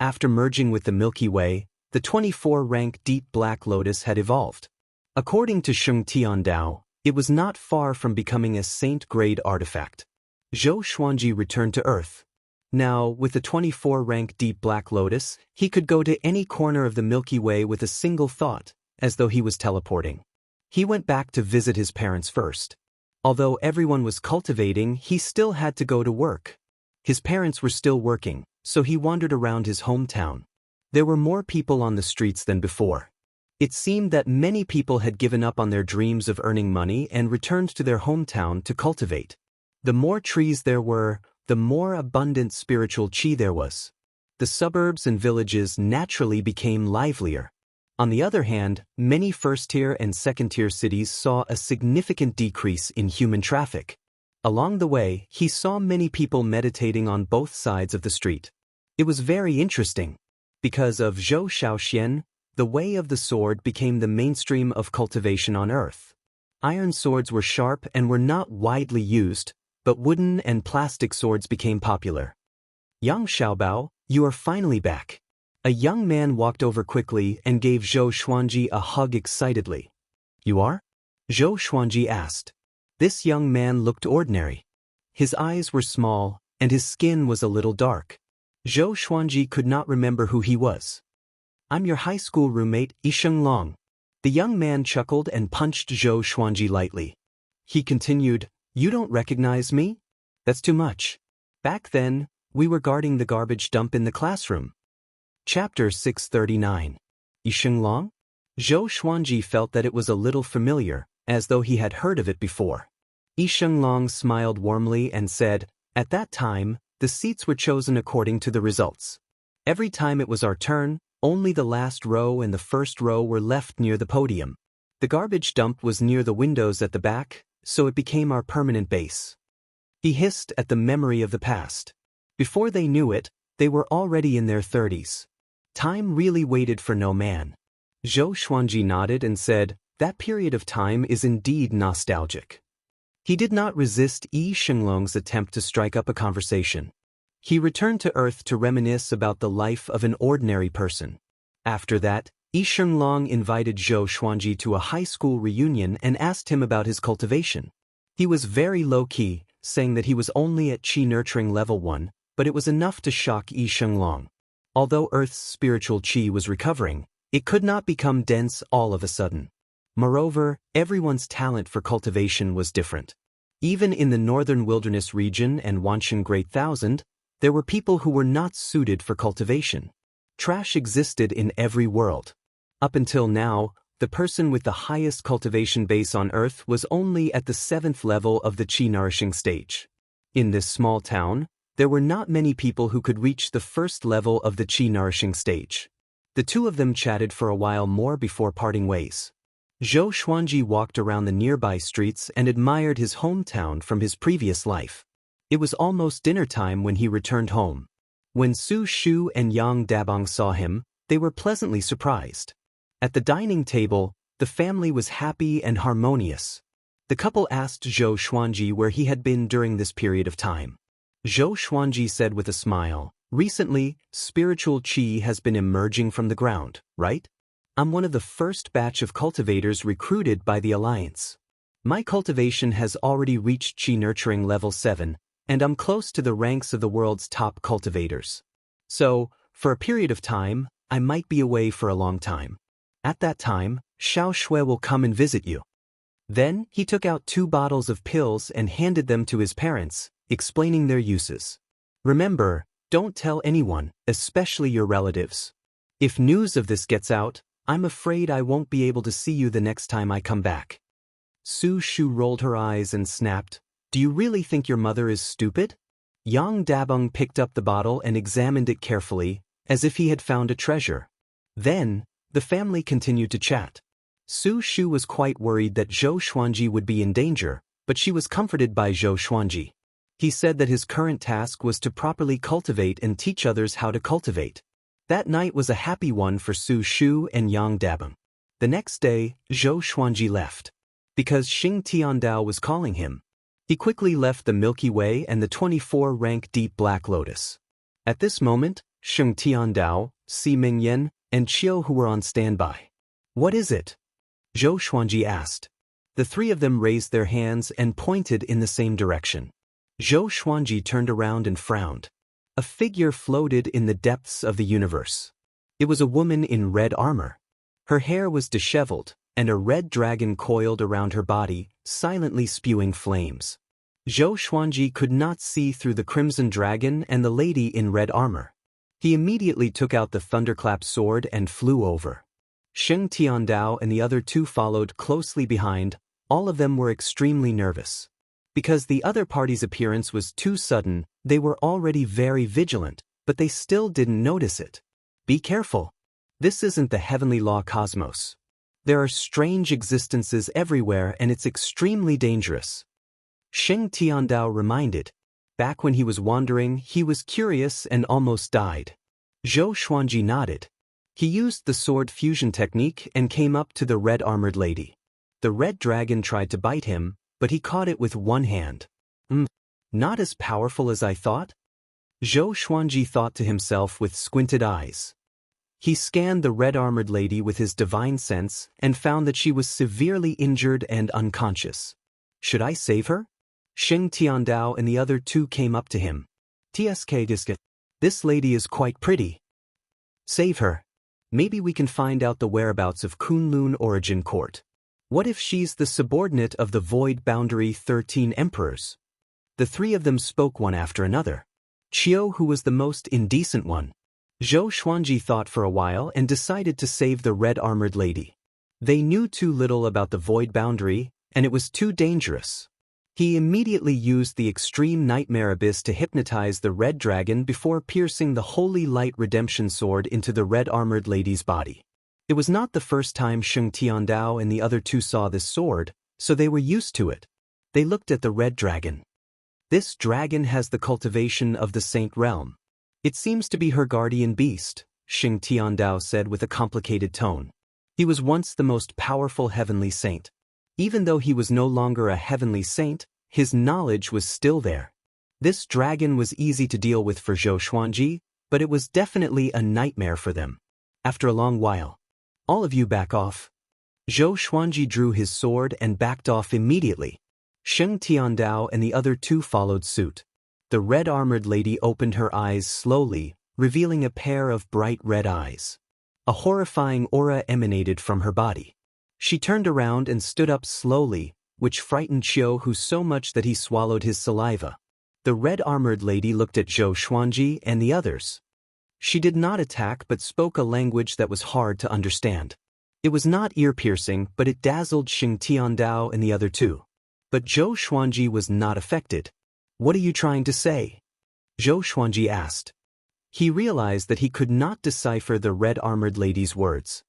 After merging with the Milky Way, the 24-rank Deep Black Lotus had evolved. According to Sheng Tiandao, it was not far from becoming a saint-grade artifact. Zhou Xuanji returned to Earth. Now, with the 24-rank Deep Black Lotus, he could go to any corner of the Milky Way with a single thought, as though he was teleporting. He went back to visit his parents first. Although everyone was cultivating, he still had to go to work. His parents were still working, so he wandered around his hometown. There were more people on the streets than before. It seemed that many people had given up on their dreams of earning money and returned to their hometown to cultivate. The more trees there were, the more abundant spiritual qi there was. The suburbs and villages naturally became livelier. On the other hand, many first-tier and second-tier cities saw a significant decrease in human traffic. Along the way, he saw many people meditating on both sides of the street. It was very interesting. Because of Zhou Shaoxian, the way of the sword became the mainstream of cultivation on Earth. Iron swords were sharp and were not widely used, but wooden and plastic swords became popular. Yang Xiaobao, you are finally back. A young man walked over quickly and gave Zhou Xuanji a hug excitedly. You are? Zhou Xuanji asked. This young man looked ordinary. His eyes were small, and his skin was a little dark. Zhou Xuanji could not remember who he was. I'm your high school roommate, Yisheng Long. The young man chuckled and punched Zhou Xuanji lightly. He continued, You don't recognize me? That's too much. Back then, we were guarding the garbage dump in the classroom. Chapter 639. Yisheng Long? Zhou Xuanji felt that it was a little familiar, as though he had heard of it before. Yisheng Long smiled warmly and said, At that time, the seats were chosen according to the results. Every time it was our turn, only the last row and the first row were left near the podium. The garbage dump was near the windows at the back, so it became our permanent base. He hissed at the memory of the past. Before they knew it, they were already in their 30s. Time really waited for no man. Zhou Xuanji nodded and said, That period of time is indeed nostalgic. He did not resist Yi Shenglong's attempt to strike up a conversation. He returned to Earth to reminisce about the life of an ordinary person. After that, Yi Shenglong invited Zhou Xuanji to a high school reunion and asked him about his cultivation. He was very low-key, saying that he was only at Qi Nurturing Level 1, but it was enough to shock Yi Shenglong. Although Earth's spiritual qi was recovering, it could not become dense all of a sudden. Moreover, everyone's talent for cultivation was different. Even in the northern wilderness region and Wanshan Great Thousand, there were people who were not suited for cultivation. Trash existed in every world. Up until now, the person with the highest cultivation base on Earth was only at the 7th level of the qi nourishing stage. In this small town, there were not many people who could reach the first level of the qi nourishing stage. The two of them chatted for a while more before parting ways. Zhou Xuanji walked around the nearby streets and admired his hometown from his previous life. It was almost dinner time when he returned home. When Su Shu and Yang Dabong saw him, they were pleasantly surprised. At the dining table, the family was happy and harmonious. The couple asked Zhou Xuanji where he had been during this period of time. Zhou Xuanji said with a smile, Recently, spiritual qi has been emerging from the ground, right? I'm one of the first batch of cultivators recruited by the Alliance. My cultivation has already reached Qi Nurturing Level 7, and I'm close to the ranks of the world's top cultivators. So, for a period of time, I might be away for a long time. At that time, Xiao Shui will come and visit you. Then, he took out 2 bottles of pills and handed them to his parents, explaining their uses. Remember, don't tell anyone, especially your relatives. If news of this gets out, I'm afraid I won't be able to see you the next time I come back. Su Shu rolled her eyes and snapped, Do you really think your mother is stupid? Yang Dabong picked up the bottle and examined it carefully, as if he had found a treasure. Then, the family continued to chat. Su Shu was quite worried that Zhou Xuanji would be in danger, but she was comforted by Zhou Xuanji. He said that his current task was to properly cultivate and teach others how to cultivate. That night was a happy one for Su Shu and Yang Dabang. The next day, Zhou Xuanji left. Because Xing Tiandao was calling him. He quickly left the Milky Way and the 24-rank Deep Black Lotus. At this moment, Xing Tiandao, Si Mingyan, and Qiu who were on standby. What is it? Zhou Xuanji asked. The three of them raised their hands and pointed in the same direction. Zhou Xuanji turned around and frowned. A figure floated in the depths of the universe. It was a woman in red armor. Her hair was disheveled, and a red dragon coiled around her body, silently spewing flames. Zhou Xuanji could not see through the crimson dragon and the lady in red armor. He immediately took out the thunderclap sword and flew over. Xing Tiandao and the other two followed closely behind. All of them were extremely nervous. Because the other party's appearance was too sudden, they were already very vigilant, but they still didn't notice it. Be careful. This isn't the heavenly law cosmos. There are strange existences everywhere and it's extremely dangerous. Xing Tiandao reminded. Back when he was wandering, he was curious and almost died. Zhou Xuanji nodded. He used the sword fusion technique and came up to the red-armored lady. The red dragon tried to bite him, but he caught it with one hand. Not as powerful as I thought? Zhou Xuanji thought to himself with squinted eyes. He scanned the red-armored lady with his divine sense and found that she was severely injured and unconscious. Should I save her? Xing Tiandao and the other two came up to him. Tsk, this lady is quite pretty. Save her. Maybe we can find out the whereabouts of Kunlun Origin Court. What if she's the subordinate of the Void Boundary 13 Emperors? The three of them spoke one after another. Qiu, who was the most indecent one. Zhou Xuanji thought for a while and decided to save the red-armored lady. They knew too little about the Void Boundary, and it was too dangerous. He immediately used the Extreme Nightmare Abyss to hypnotize the red dragon before piercing the Holy Light Redemption Sword into the red-armored lady's body. It was not the first time Xing Tiandao and the other two saw this sword, so they were used to it. They looked at the red dragon. This dragon has the cultivation of the Saint Realm. It seems to be her guardian beast, Xing Tiandao said with a complicated tone. He was once the most powerful heavenly saint. Even though he was no longer a heavenly saint, his knowledge was still there. This dragon was easy to deal with for Zhou Xuanji, but it was definitely a nightmare for them. After a long while, all of you back off. Zhou Xuanji drew his sword and backed off immediately. Xing Tiandao and the other two followed suit. The red-armored lady opened her eyes slowly, revealing a pair of bright red eyes. A horrifying aura emanated from her body. She turned around and stood up slowly, which frightened Qiu Hu so much that he swallowed his saliva. The red-armored lady looked at Zhou Xuanji and the others. She did not attack but spoke a language that was hard to understand. It was not ear-piercing, but it dazzled Xing Tiandao and the other two. But Zhou Xuanji was not affected. What are you trying to say? Zhou Xuanji asked. He realized that he could not decipher the red-armored lady's words.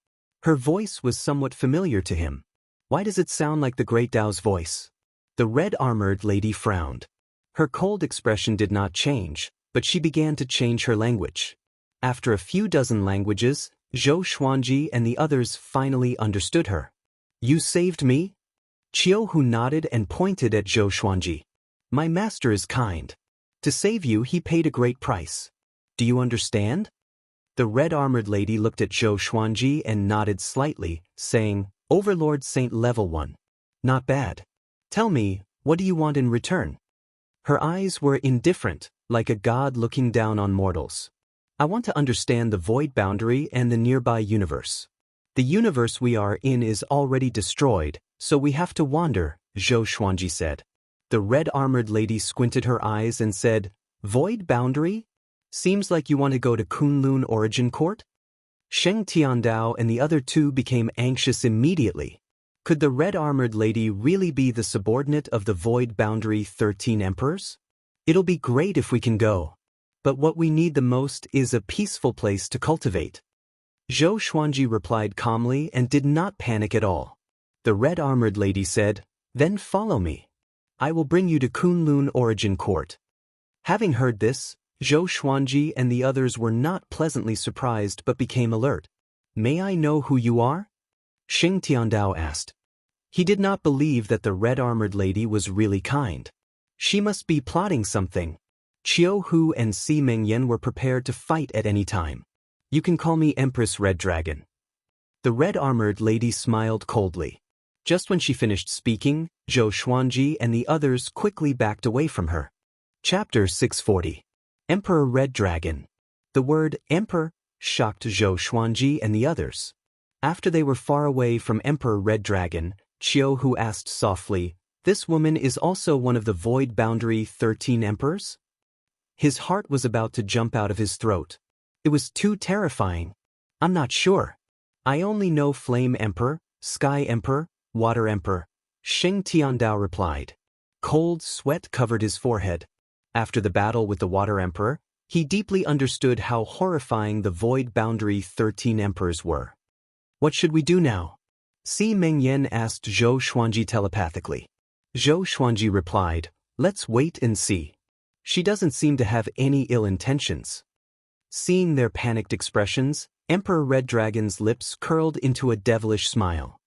Her voice was somewhat familiar to him. Why does it sound like the Great Tao's voice? The red-armored lady frowned. Her cold expression did not change, but she began to change her language. After a few dozen languages, Zhou Xuanji and the others finally understood her. You saved me? Qiu Hu nodded and pointed at Zhou Xuanji. My master is kind. To save you, he paid a great price. Do you understand? The red-armored lady looked at Zhou Xuanji and nodded slightly, saying, Overlord Saint Level 1. Not bad. Tell me, what do you want in return? Her eyes were indifferent, like a god looking down on mortals. I want to understand the void boundary and the nearby universe. The universe we are in is already destroyed, so we have to wander, Zhou Xuanji said. The red-armored lady squinted her eyes and said, Void boundary? Seems like you want to go to Kunlun Origin Court? Xing Tiandao and the other two became anxious immediately. Could the red-armored lady really be the subordinate of the Void Boundary 13 Emperors? It'll be great if we can go. But what we need the most is a peaceful place to cultivate. Zhou Xuanji replied calmly and did not panic at all. The red-armored lady said, "Then follow me. I will bring you to Kunlun Origin Court." Having heard this, Zhou Xuanji and the others were not pleasantly surprised but became alert. "May I know who you are?" Xing Tiandao asked. He did not believe that the red-armored lady was really kind. She must be plotting something. Qiu Hu and Si Mengyan were prepared to fight at any time. "You can call me Empress Red Dragon." The red-armored lady smiled coldly. Just when she finished speaking, Zhou Xuanji and the others quickly backed away from her. Chapter 640. Emperor Red Dragon. The word "emperor" shocked Zhou Xuanji and the others. After they were far away from Emperor Red Dragon, Qiu Hu asked softly, "This woman is also one of the Void Boundary 13 Emperors?" His heart was about to jump out of his throat. It was too terrifying. "I'm not sure. I only know Flame Emperor, Sky Emperor, Water Emperor," Xing Tiandao replied. Cold sweat covered his forehead. After the battle with the Water Emperor, he deeply understood how horrifying the Void Boundary 13 Emperors were. "What should we do now?" Si Mengyan asked Zhou Xuanji telepathically. Zhou Xuanji replied, "Let's wait and see. She doesn't seem to have any ill intentions." Seeing their panicked expressions, Emperor Red Dragon's lips curled into a devilish smile.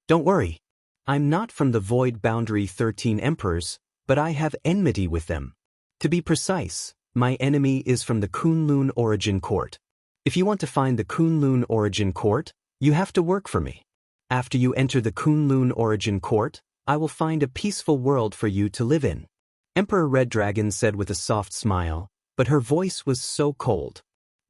"Don't worry. I'm not from the Void Boundary 13 Emperors, but I have enmity with them. To be precise, my enemy is from the Kunlun Origin Court. If you want to find the Kunlun Origin Court, you have to work for me. After you enter the Kunlun Origin Court, I will find a peaceful world for you to live in." Emperor Red Dragon said with a soft smile, but her voice was so cold.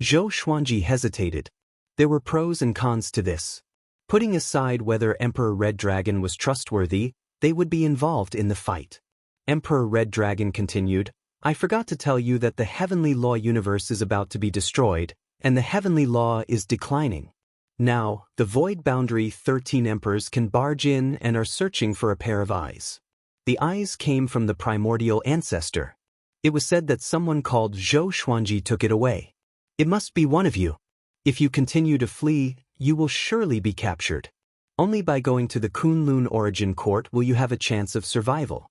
Zhou Xuanji hesitated. There were pros and cons to this. Putting aside whether Emperor Red Dragon was trustworthy, they would be involved in the fight. Emperor Red Dragon continued, "I forgot to tell you that the Heavenly Law universe is about to be destroyed, and the Heavenly Law is declining. Now, the Void Boundary 13 Emperors can barge in and are searching for a pair of eyes. The eyes came from the primordial ancestor. It was said that someone called Zhou Xuanji took it away. It must be one of you. If you continue to flee, you will surely be captured. Only by going to the Kunlun Origin Court will you have a chance of survival."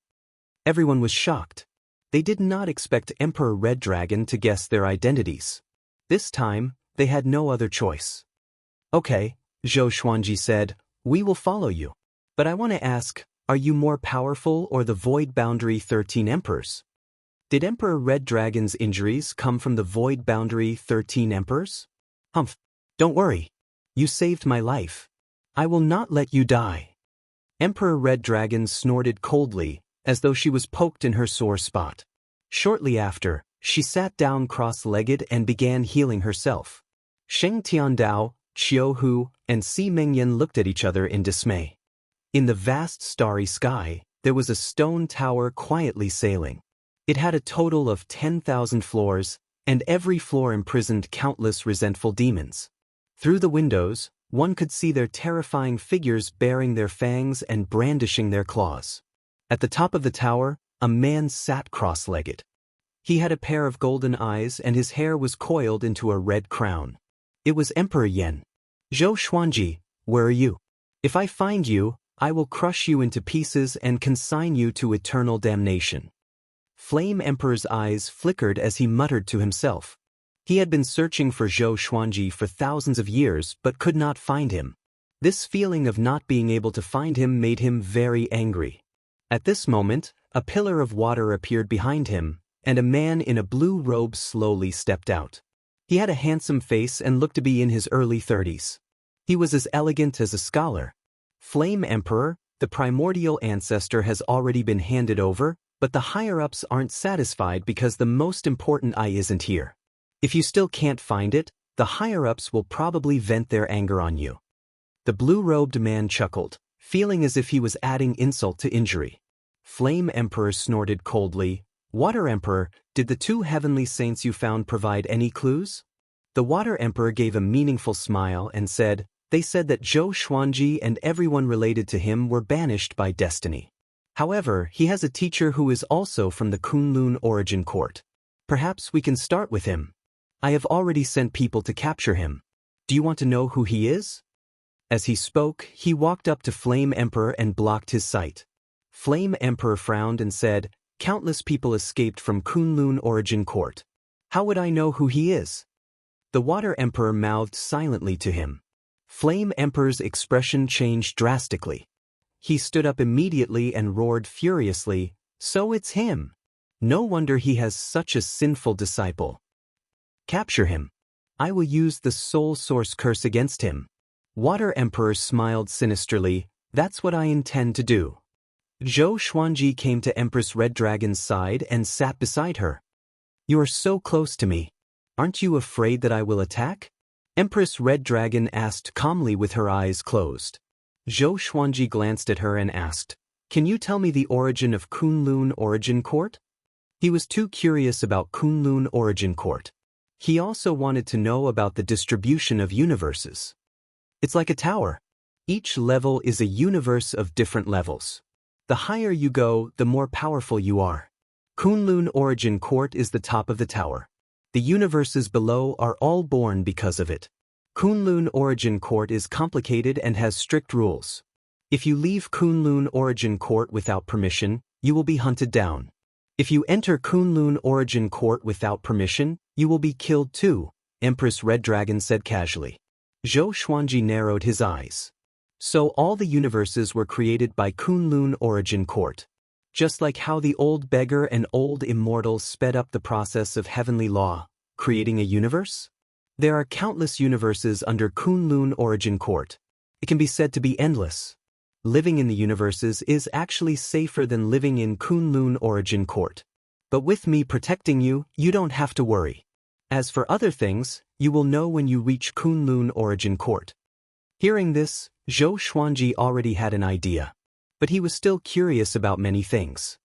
Everyone was shocked. They did not expect Emperor Red Dragon to guess their identities. This time, they had no other choice. "Okay," Zhou Xuanji said, "we will follow you. But I want to ask, are you more powerful or the Void Boundary 13 Emperors? Did Emperor Red Dragon's injuries come from the Void Boundary 13 Emperors?" "Humph. Don't worry. You saved my life. I will not let you die." Emperor Red Dragon snorted coldly, as though she was poked in her sore spot. Shortly after, she sat down cross-legged and began healing herself. Xing Tiandao, Qiu Hu, and Si Mengyan looked at each other in dismay. In the vast starry sky, there was a stone tower quietly sailing. It had a total of 10,000 floors, and every floor imprisoned countless resentful demons. Through the windows, one could see their terrifying figures baring their fangs and brandishing their claws. At the top of the tower, a man sat cross-legged. He had a pair of golden eyes and his hair was coiled into a red crown. It was Emperor Yan. "Zhou Xuanji, where are you? If I find you, I will crush you into pieces and consign you to eternal damnation." Flame Emperor's eyes flickered as he muttered to himself. He had been searching for Zhou Xuanji for thousands of years but could not find him. This feeling of not being able to find him made him very angry. At this moment, a pillar of water appeared behind him, and a man in a blue robe slowly stepped out. He had a handsome face and looked to be in his early 30s. He was as elegant as a scholar. "Flame Emperor, the primordial ancestor has already been handed over, but the higher-ups aren't satisfied because the most important eye isn't here. If you still can't find it, the higher-ups will probably vent their anger on you." The blue-robed man chuckled, feeling as if he was adding insult to injury. Flame Emperor snorted coldly, "Water Emperor, did the two heavenly saints you found provide any clues?" The Water Emperor gave a meaningful smile and said, "They said that Zhou Xuanji and everyone related to him were banished by destiny. However, he has a teacher who is also from the Kunlun Origin Court. Perhaps we can start with him. I have already sent people to capture him." Do you want to know who he is? As he spoke, he walked up to Flame Emperor and blocked his sight. Flame Emperor frowned and said, "Countless people escaped from Kunlun Origin Court. How would I know who he is?" The Water Emperor mouthed silently to him. Flame Emperor's expression changed drastically. He stood up immediately and roared furiously, "So it's him! No wonder he has such a sinful disciple. Capture him. I will use the Soul Source curse against him." Water Emperor smiled sinisterly, "That's what I intend to do." Zhou Xuanji came to Empress Red Dragon's side and sat beside her. "You are so close to me. Aren't you afraid that I will attack?" Empress Red Dragon asked calmly with her eyes closed. Zhou Xuanji glanced at her and asked, "Can you tell me the origin of Kunlun Origin Court?" He was too curious about Kunlun Origin Court. He also wanted to know about the distribution of universes. It's like a tower. Each level is a universe of different levels. The higher you go, the more powerful you are. Kunlun Origin Court is the top of the tower. The universes below are all born because of it. Kunlun Origin Court is complicated and has strict rules. If you leave Kunlun Origin Court without permission, you will be hunted down. If you enter Kunlun Origin Court without permission, you will be killed too, Empress Red Dragon said casually. Zhou Xuanji narrowed his eyes. So all the universes were created by Kunlun Origin Court. Just like how the old beggar and old immortal sped up the process of heavenly law, creating a universe? There are countless universes under Kunlun Origin Court. It can be said to be endless. Living in the universes is actually safer than living in Kunlun Origin Court. But with me protecting you, you don't have to worry. As for other things, you will know when you reach Kunlun Origin Court. Hearing this, Zhou Xuanji already had an idea. But he was still curious about many things.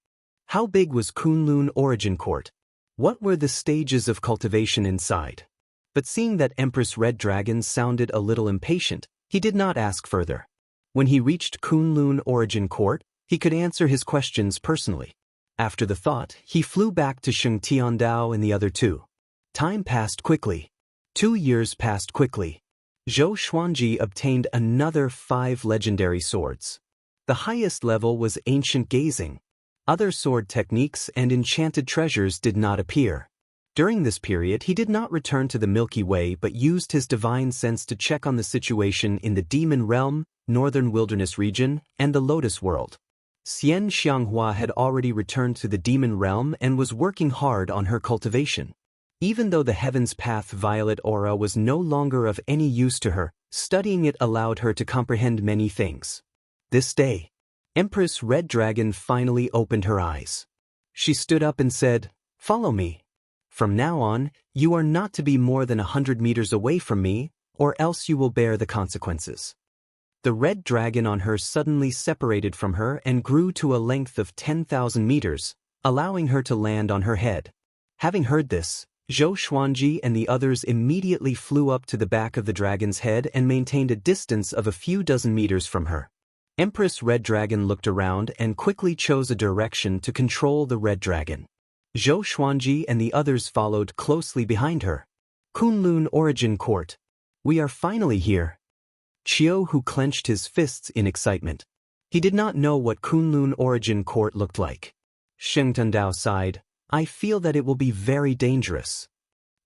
How big was Kunlun Origin Court? What were the stages of cultivation inside? But seeing that Empress Red Dragon sounded a little impatient, he did not ask further. When he reached Kunlun Origin Court, he could answer his questions personally. After the thought, he flew back to Sheng Tiandao and the other two. Time passed quickly. 2 years passed quickly. Zhou Xuanji obtained another 5 legendary swords. The highest level was Ancient Gazing. Other sword techniques and enchanted treasures did not appear. During this period, he did not return to the Milky Way but used his divine sense to check on the situation in the Demon Realm, Northern Wilderness region, and the Lotus World. Xianxia had already returned to the Demon Realm and was working hard on her cultivation. Even though the Heaven's Path Violet Aura was no longer of any use to her, studying it allowed her to comprehend many things. This day, Empress Red Dragon finally opened her eyes. She stood up and said, "Follow me. From now on, you are not to be more than 100 meters away from me, or else you will bear the consequences." The red dragon on her suddenly separated from her and grew to a length of 10,000 meters, allowing her to land on her head. Having heard this, Zhou Xuanji and the others immediately flew up to the back of the dragon's head and maintained a distance of a few dozen meters from her. Empress Red Dragon looked around and quickly chose a direction to control the red dragon. Zhou Xuanji and the others followed closely behind her. Kunlun Origin Court. We are finally here. Qiu Hu clenched his fists in excitement. He did not know what Kunlun Origin Court looked like. Sheng Tundao sighed. I feel that it will be very dangerous.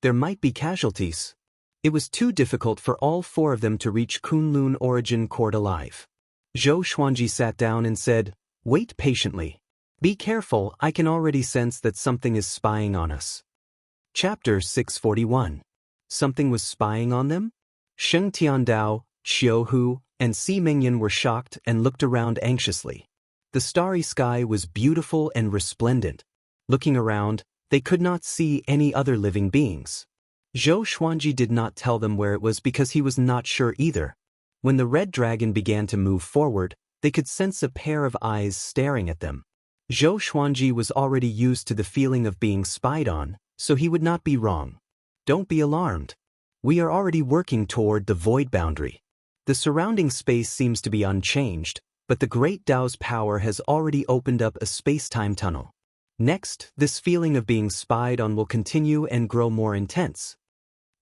There might be casualties. It was too difficult for all 4 of them to reach Kunlun Origin Court alive. Zhou Xuanji sat down and said, "Wait patiently. Be careful, I can already sense that something is spying on us." Chapter 641. Something was spying on them? Sheng Tiandao, Qiu Hu, and Si Mingyan were shocked and looked around anxiously. The starry sky was beautiful and resplendent. Looking around, they could not see any other living beings. Zhou Xuanji did not tell them where it was because he was not sure either. When the red dragon began to move forward, they could sense a pair of eyes staring at them. Zhou Xuanji was already used to the feeling of being spied on, so he would not be wrong. Don't be alarmed. We are already working toward the void boundary. The surrounding space seems to be unchanged, but the Great Tao's power has already opened up a space-time tunnel. Next, this feeling of being spied on will continue and grow more intense.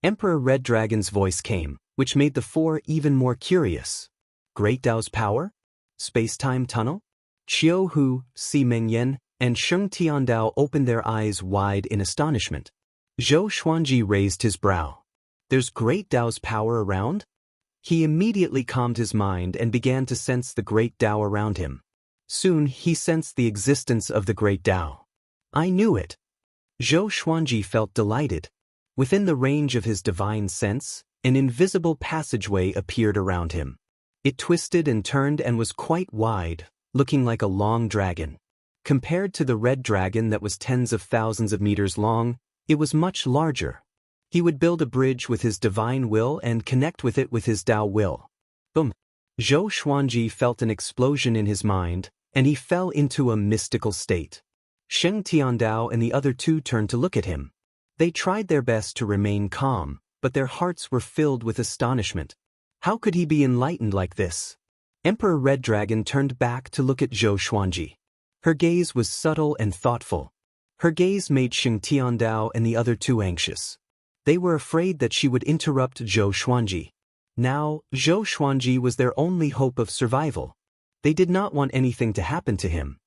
Emperor Red Dragon's voice came. which made the four even more curious. Great Dao's power? Space-time tunnel? Qiu Hu, Si Mengyan, and Sheng Tiandao opened their eyes wide in astonishment. Zhou Xuanji raised his brow. There's Great Dao's power around? He immediately calmed his mind and began to sense the Great Dao around him. Soon he sensed the existence of the Great Dao. I knew it. Zhou Xuanji felt delighted. Within the range of his divine sense, an invisible passageway appeared around him. It twisted and turned and was quite wide, looking like a long dragon. Compared to the red dragon that was tens of thousands of meters long, it was much larger. He would build a bridge with his divine will and connect with it with his Dao will. Boom! Zhou Xuanji felt an explosion in his mind, and he fell into a mystical state. Sheng Tiandao and the other two turned to look at him. They tried their best to remain calm, but their hearts were filled with astonishment. How could he be enlightened like this? Emperor Red Dragon turned back to look at Zhou Xuanji. Her gaze was subtle and thoughtful. Her gaze made Sheng Tiandao and the other two anxious. They were afraid that she would interrupt Zhou Xuanji. Now, Zhou Xuanji was their only hope of survival. They did not want anything to happen to him.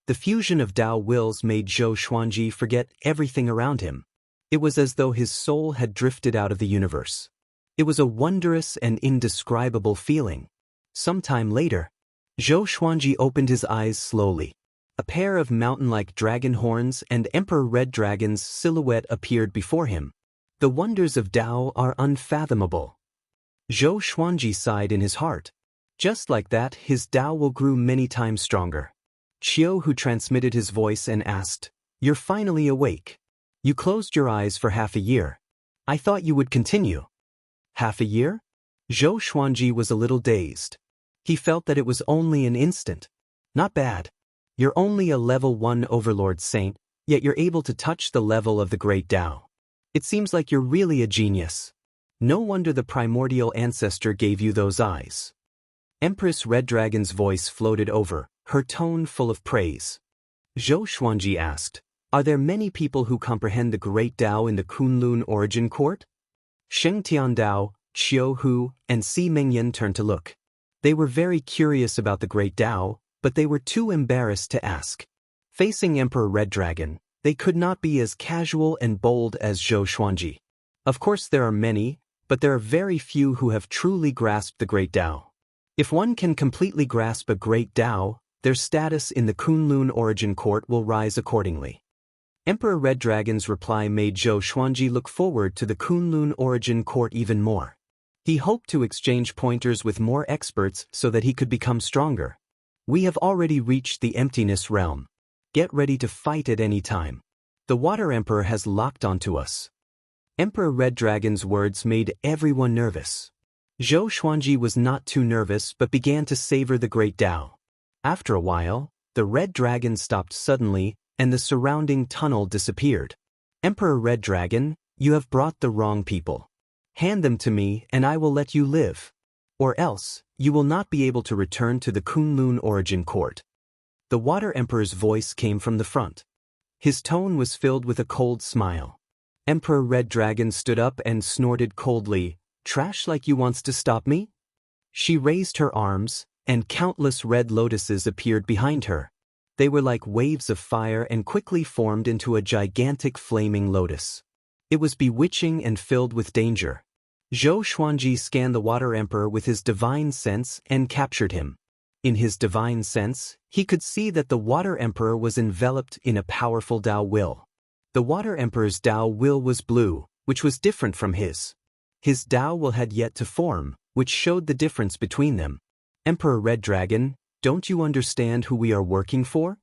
The fusion of Dao wills made Zhou Xuanji forget everything around him. It was as though his soul had drifted out of the universe. It was a wondrous and indescribable feeling. Sometime later, Zhou Xuanji opened his eyes slowly. A pair of mountain-like dragon horns and Emperor Red Dragon's silhouette appeared before him. The wonders of Dao are unfathomable. Zhou Xuanji sighed in his heart. Just like that, his Dao will grow many times stronger. Qiu Hu transmitted his voice and asked, "You're finally awake. You closed your eyes for half a year. I thought you would continue." Half a year? Zhou Xuanji was a little dazed. He felt that it was only an instant. Not bad. You're only a level 1 Overlord Saint, yet you're able to touch the level of the Great Dao. It seems like you're really a genius. No wonder the primordial ancestor gave you those eyes. Empress Red Dragon's voice floated over, her tone full of praise. Zhou Xuanji asked, "Are there many people who comprehend the Great Dao in the Kunlun Origin Court?" Sheng Tiandao, Qiu Hu, and Si Mengyan turned to look. They were very curious about the Great Dao, but they were too embarrassed to ask. Facing Emperor Red Dragon, they could not be as casual and bold as Zhou Xuanji. Of course there are many, but there are very few who have truly grasped the Great Dao. If one can completely grasp a Great Dao, their status in the Kunlun Origin Court will rise accordingly. Emperor Red Dragon's reply made Zhou Xuanji look forward to the Kunlun Origin Court even more. He hoped to exchange pointers with more experts so that he could become stronger. We have already reached the emptiness realm. Get ready to fight at any time. The Water Emperor has locked onto us. Emperor Red Dragon's words made everyone nervous. Zhou Xuanji was not too nervous but began to savor the Great Dao. After a while, the Red Dragon stopped suddenly and the surrounding tunnel disappeared. Emperor Red Dragon, you have brought the wrong people. Hand them to me and I will let you live. Or else, you will not be able to return to the Kunlun Origin Court. The Water Emperor's voice came from the front. His tone was filled with a cold smile. Emperor Red Dragon stood up and snorted coldly, "Trash like you wants to stop me?" She raised her arms, and countless red lotuses appeared behind her. They were like waves of fire and quickly formed into a gigantic flaming lotus. It was bewitching and filled with danger. Zhou Xuanji scanned the Water Emperor with his divine sense and captured him. In his divine sense, he could see that the Water Emperor was enveloped in a powerful Dao will. The Water Emperor's Dao will was blue, which was different from his. His Dao will had yet to form, which showed the difference between them. Emperor Red Dragon, don't you understand who we are working for?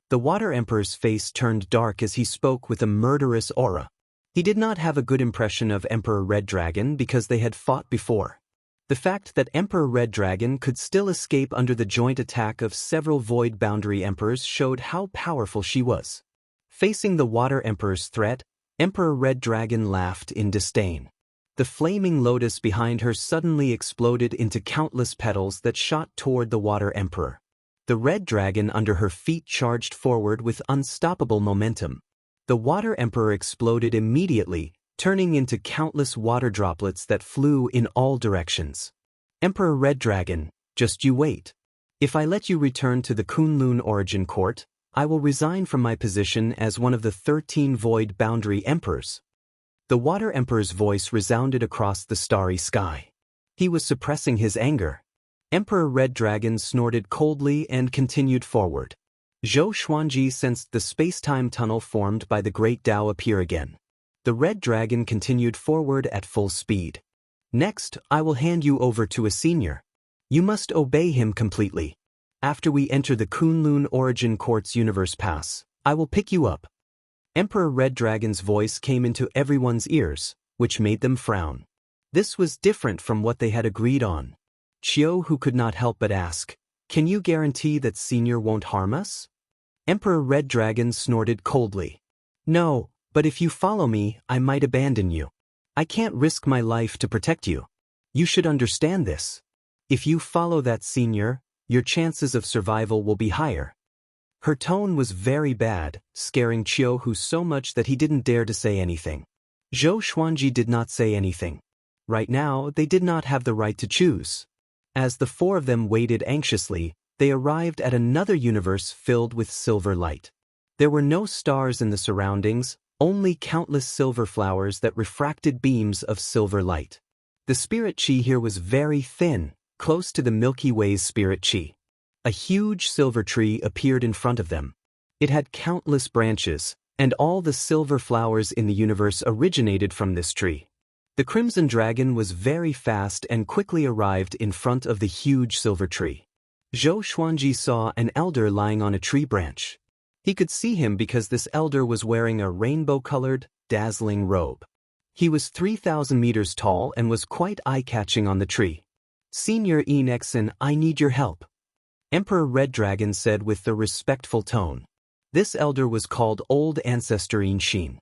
The Water Emperor's face turned dark as he spoke with a murderous aura. He did not have a good impression of Emperor Red Dragon because they had fought before. The fact that Emperor Red Dragon could still escape under the joint attack of several Void Boundary Emperors showed how powerful she was. Facing the Water Emperor's threat, Emperor Red Dragon laughed in disdain. The flaming lotus behind her suddenly exploded into countless petals that shot toward the Water Emperor. The Red Dragon under her feet charged forward with unstoppable momentum. The Water Emperor exploded immediately, turning into countless water droplets that flew in all directions. Emperor Red Dragon, just you wait. If I let you return to the Kunlun Origin Court, I will resign from my position as one of the 13 Void Boundary Emperors. The Water Emperor's voice resounded across the starry sky. He was suppressing his anger. Emperor Red Dragon snorted coldly and continued forward. Zhou Xuanji sensed the space-time tunnel formed by the Great Tao appear again. The Red Dragon continued forward at full speed. Next, I will hand you over to a senior. You must obey him completely. After we enter the Kunlun Origin Court's Universe Pass, I will pick you up. Emperor Red Dragon's voice came into everyone's ears, which made them frown. This was different from what they had agreed on. Qiu, who could not help but ask, "Can you guarantee that senior won't harm us?" Emperor Red Dragon snorted coldly. "No, but if you follow me, I might abandon you. I can't risk my life to protect you. You should understand this. If you follow that senior, your chances of survival will be higher." Her tone was very bad, scaring Qiu so much that he didn't dare to say anything. Zhou Xuanji did not say anything. Right now, they did not have the right to choose. As the four of them waited anxiously, they arrived at another universe filled with silver light. There were no stars in the surroundings, only countless silver flowers that refracted beams of silver light. The spirit chi here was very thin, close to the Milky Way's spirit chi. A huge silver tree appeared in front of them. It had countless branches, and all the silver flowers in the universe originated from this tree. The Crimson Dragon was very fast and quickly arrived in front of the huge silver tree. Zhou Xuanji saw an elder lying on a tree branch. He could see him because this elder was wearing a rainbow-colored, dazzling robe. He was 3,000 meters tall and was quite eye-catching on the tree. "Senior Enexin, I need your help," Emperor Red Dragon said with a respectful tone. This elder was called Old Ancestor Xianxia.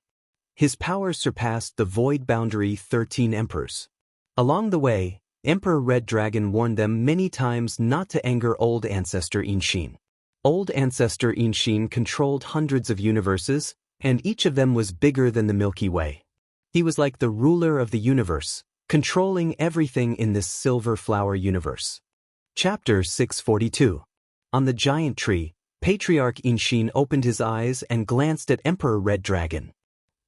His power surpassed the Void Boundary 13 Emperors. Along the way, Emperor Red Dragon warned them many times not to anger Old Ancestor Xianxia. Old Ancestor Xianxia controlled hundreds of universes, and each of them was bigger than the Milky Way. He was like the ruler of the universe, controlling everything in this silver flower universe. Chapter 642. On the giant tree, Patriarch Xianxia opened his eyes and glanced at Emperor Red Dragon.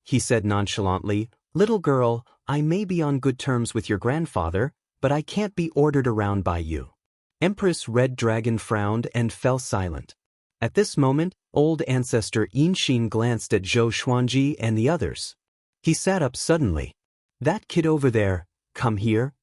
He said nonchalantly, "Little girl, I may be on good terms with your grandfather, but I can't be ordered around by you." Empress Red Dragon frowned and fell silent. At this moment, Old Ancestor Xianxia glanced at Zhou Xuanji and the others. He sat up suddenly. "That kid over there, come here."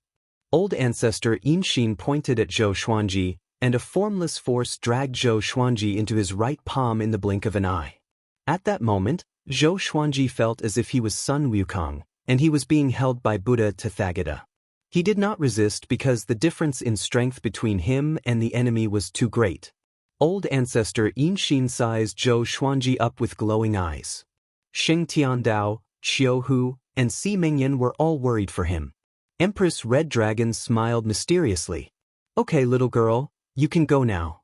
Old Ancestor Xianxia pointed at Zhou Xuanji, and a formless force dragged Zhou Xuanji into his right palm in the blink of an eye. At that moment, Zhou Xuanji felt as if he was Sun Wukong, and he was being held by Buddha Tathagata. He did not resist because the difference in strength between him and the enemy was too great. Old Ancestor Xianxia sized Zhou Xuanji up with glowing eyes. Xing Tiandao, Xiu Hu, and Si Mengyan were all worried for him. Empress Red Dragon smiled mysteriously. "Okay, little girl, you can go now.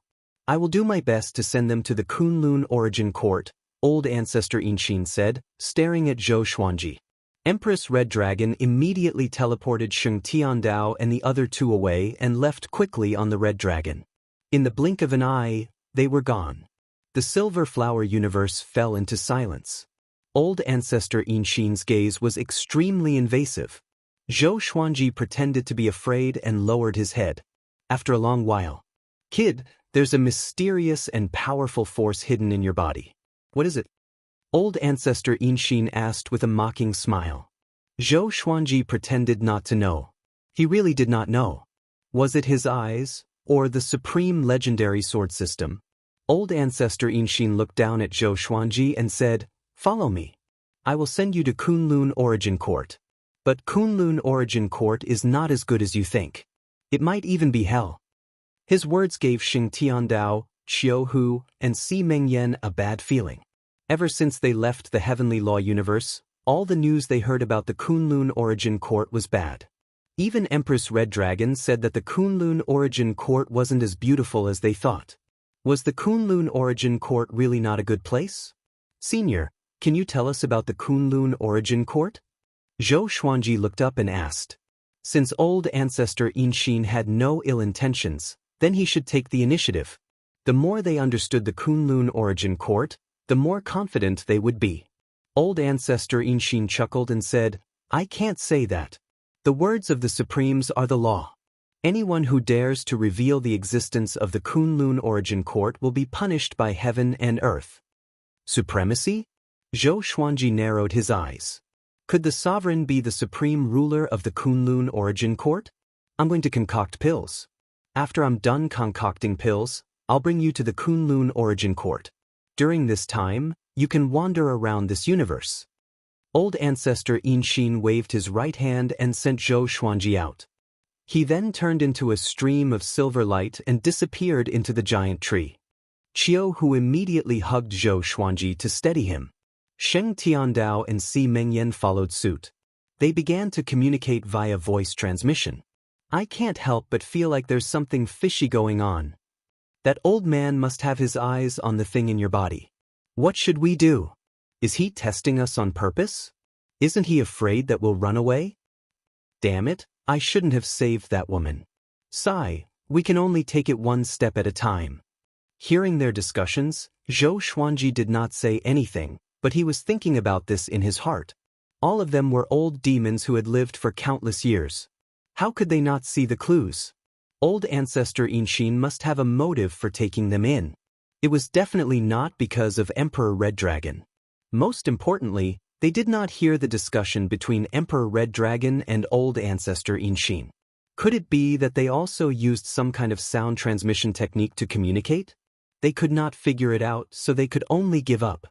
I will do my best to send them to the Kunlun Origin Court," Old Ancestor Xianxia said, staring at Zhou Xuanji. Empress Red Dragon immediately teleported Xing Tiandao and the other two away and left quickly on the Red Dragon. In the blink of an eye, they were gone. The Silver Flower universe fell into silence. Old Ancestor Xianxia's gaze was extremely invasive. Zhou Xuanji pretended to be afraid and lowered his head. After a long while, "Kid, there's a mysterious and powerful force hidden in your body. What is it?" Old Ancestor Xianxia asked with a mocking smile. Zhou Xuanji pretended not to know. He really did not know. Was it his eyes, or the supreme legendary sword system? Old Ancestor Xianxia looked down at Zhou Xuanji and said, "Follow me. I will send you to Kunlun Origin Court. But Kunlun Origin Court is not as good as you think. It might even be hell." His words gave Xing Tiandao, Xiu Hu, and Si Mengyan a bad feeling. Ever since they left the Heavenly Law universe, all the news they heard about the Kunlun Origin Court was bad. Even Empress Red Dragon said that the Kunlun Origin Court wasn't as beautiful as they thought. Was the Kunlun Origin Court really not a good place? "Senior, can you tell us about the Kunlun Origin Court?" Zhou Xuanji looked up and asked. Since old ancestor Xianxia had no ill intentions, then he should take the initiative. The more they understood the Kunlun origin court, the more confident they would be. Old ancestor Xianxia chuckled and said, I can't say that. The words of the Supremes are the law. Anyone who dares to reveal the existence of the Kunlun origin court will be punished by heaven and earth. Supremacy? Zhou Xuanji narrowed his eyes. Could the sovereign be the supreme ruler of the Kunlun origin court? I'm going to concoct pills. After I'm done concocting pills, I'll bring you to the Kunlun origin court. During this time, you can wander around this universe. Old ancestor Xianxia waved his right hand and sent Zhou Xuanji out. He then turned into a stream of silver light and disappeared into the giant tree. Qiu Hu immediately hugged Zhou Xuanji to steady him. Sheng Tiandao and Si Mengyan followed suit. They began to communicate via voice transmission. I can't help but feel like there's something fishy going on. That old man must have his eyes on the thing in your body. What should we do? Is he testing us on purpose? Isn't he afraid that we'll run away? Damn it, I shouldn't have saved that woman. Sigh, we can only take it one step at a time. Hearing their discussions, Zhou Xuanji did not say anything, but he was thinking about this in his heart. All of them were old demons who had lived for countless years. How could they not see the clues? Old ancestor Xianxia must have a motive for taking them in. It was definitely not because of Emperor Red Dragon. Most importantly, they did not hear the discussion between Emperor Red Dragon and old ancestor Xianxia. Could it be that they also used some kind of sound transmission technique to communicate? They could not figure it out, so they could only give up.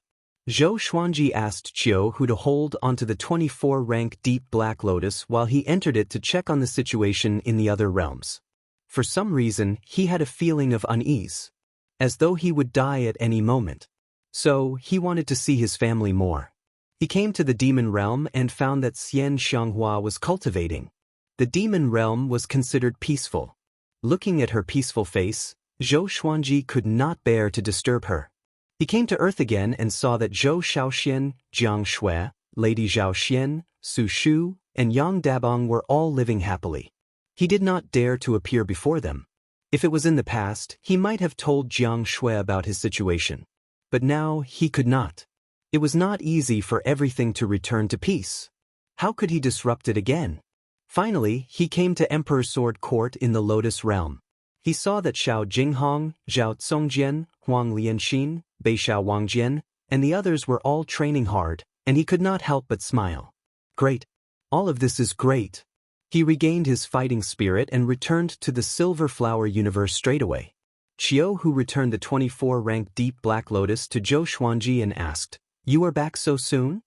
Zhou Xuanji asked Qiu Hu to hold onto the 24-rank deep black lotus while he entered it to check on the situation in the other realms. For some reason, he had a feeling of unease, as though he would die at any moment. So, he wanted to see his family more. He came to the demon realm and found that Xianxia was cultivating. The demon realm was considered peaceful. Looking at her peaceful face, Zhou Xuanji could not bear to disturb her. He came to Earth again and saw that Zhou Shaoxian, Jiang Shui, Lady Zhao Xian, Su Shu, and Yang Dabong were all living happily. He did not dare to appear before them. If it was in the past, he might have told Jiang Shui about his situation. But now he could not. It was not easy for everything to return to peace. How could he disrupt it again? Finally, he came to Emperor's Sword Court in the Lotus Realm. He saw that Xiao Jinghong, Zhao Congjian, Huang Lianxin, Beixiao Wangjian, and the others were all training hard, and he could not help but smile. Great. All of this is great. He regained his fighting spirit and returned to the Silver Flower universe straightaway. Qiu Hu returned the 24-rank deep black lotus to Zhou Xuanji and asked, You are back so soon?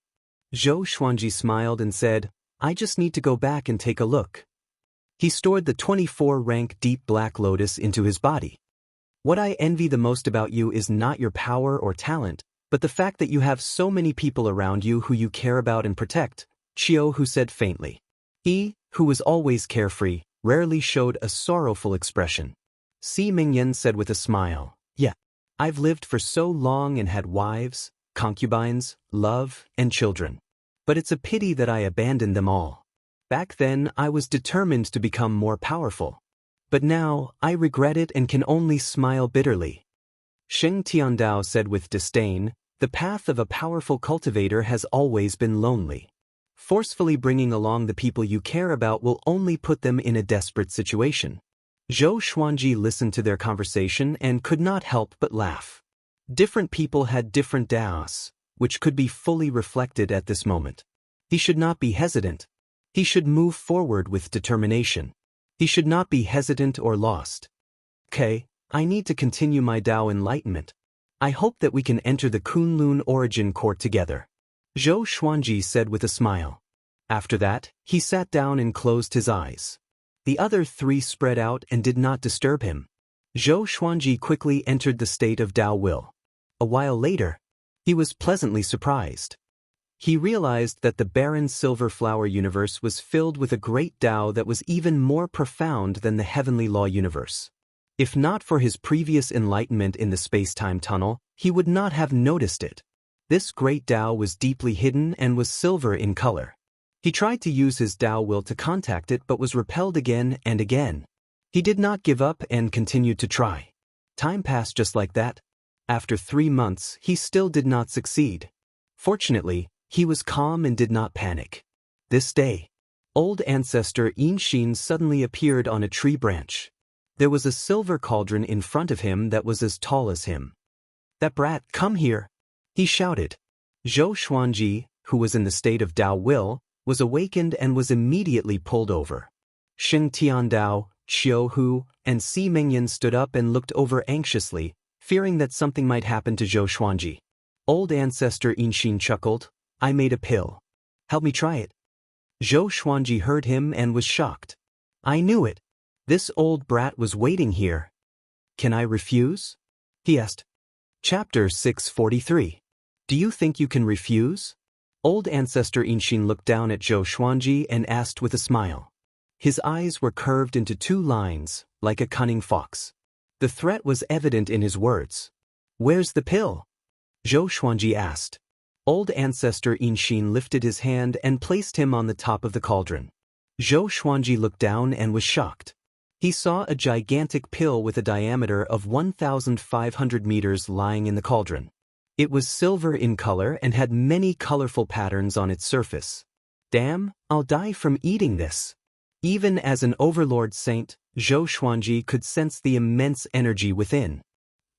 Zhou Xuanji smiled and said, I just need to go back and take a look. He stored the 24-rank deep black lotus into his body. What I envy the most about you is not your power or talent, but the fact that you have so many people around you who you care about and protect, Qiu Hu said faintly. He, who was always carefree, rarely showed a sorrowful expression. Si Mingyan said with a smile, Yeah, I've lived for so long and had wives, concubines, love, and children. But it's a pity that I abandoned them all. Back then, I was determined to become more powerful. But now, I regret it and can only smile bitterly. Sheng Tiandao said with disdain, The path of a powerful cultivator has always been lonely. Forcefully bringing along the people you care about will only put them in a desperate situation. Zhou Xuanji listened to their conversation and could not help but laugh. Different people had different daos, which could be fully reflected at this moment. He should not be hesitant. He should move forward with determination. He should not be hesitant or lost. Okay, I need to continue my Dao enlightenment. I hope that we can enter the Kunlun origin court together. Zhou Xuanji said with a smile. After that, he sat down and closed his eyes. The other three spread out and did not disturb him. Zhou Xuanji quickly entered the state of Dao will. A while later, he was pleasantly surprised. He realized that the barren Silver Flower universe was filled with a great Dao that was even more profound than the heavenly law universe. If not for his previous enlightenment in the space-time tunnel, he would not have noticed it. This great Dao was deeply hidden and was silver in color. He tried to use his Tao will to contact it but was repelled again and again. He did not give up and continued to try. Time passed just like that. After 3 months, he still did not succeed. Fortunately, he was calm and did not panic. This day, old ancestor Xianxia suddenly appeared on a tree branch. There was a silver cauldron in front of him that was as tall as him. "That brat, come here!" he shouted. Zhou Xuanji, who was in the state of Tao will, was awakened and was immediately pulled over. Xing Tiandao, Qiu Hu, and Si Mingyan stood up and looked over anxiously, fearing that something might happen to Zhou Xuanji. Old ancestor Xianxia chuckled, "I made a pill. Help me try it." Zhou Xuanji heard him and was shocked. "I knew it. This old brat was waiting here. Can I refuse?" he asked. Chapter 643. Do you think you can refuse? Old ancestor Xianxia looked down at Zhou Xuanji and asked with a smile. His eyes were curved into 2 lines, like a cunning fox. The threat was evident in his words. "Where's the pill?" Zhou Xuanji asked. Old ancestor Xianxia lifted his hand and placed him on the top of the cauldron. Zhou Xuanji looked down and was shocked. He saw a gigantic pill with a diameter of 1,500 meters lying in the cauldron. It was silver in color and had many colorful patterns on its surface. "Damn, I'll die from eating this." Even as an overlord saint, Zhou Xuanji could sense the immense energy within.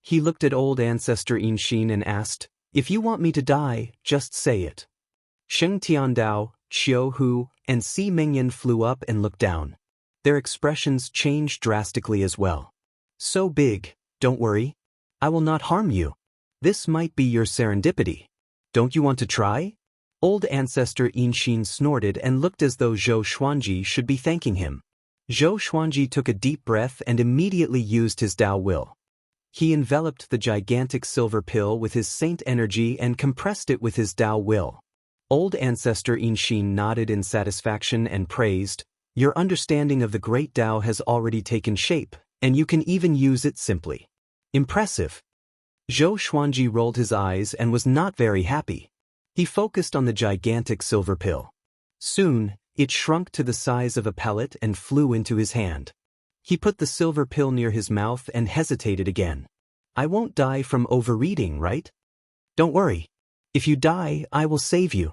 He looked at old ancestor Xianxia and asked, "If you want me to die, just say it." Sheng Tiandao, Qiu Hu, and Si Mingyan flew up and looked down. Their expressions changed drastically as well. "So big, don't worry. I will not harm you. This might be your serendipity. Don't you want to try?" Old ancestor Xianxia snorted and looked as though Zhou Xuanji should be thanking him. Zhou Xuanji took a deep breath and immediately used his Tao will. He enveloped the gigantic silver pill with his saint energy and compressed it with his Tao will. Old ancestor Xianxia nodded in satisfaction and praised, "Your understanding of the great Tao has already taken shape, and you can even use it simply. Impressive." Zhou Xuanji rolled his eyes and was not very happy. He focused on the gigantic silver pill. Soon, it shrunk to the size of a pellet and flew into his hand. He put the silver pill near his mouth and hesitated again. "I won't die from overeating, right?" "Don't worry. If you die, I will save you.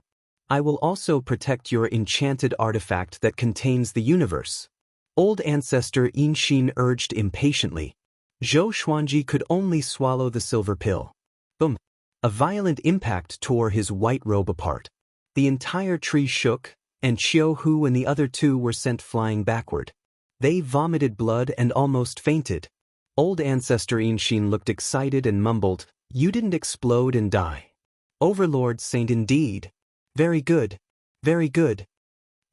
I will also protect your enchanted artifact that contains the universe." Old ancestor Xianxia urged impatiently. Zhou Xuanji could only swallow the silver pill. Boom! A violent impact tore his white robe apart. The entire tree shook, and Qiu Hu and the other 2 were sent flying backward. They vomited blood and almost fainted. Old ancestor Xianxia looked excited and mumbled, "You didn't explode and die. Overlord saint indeed. Very good. Very good."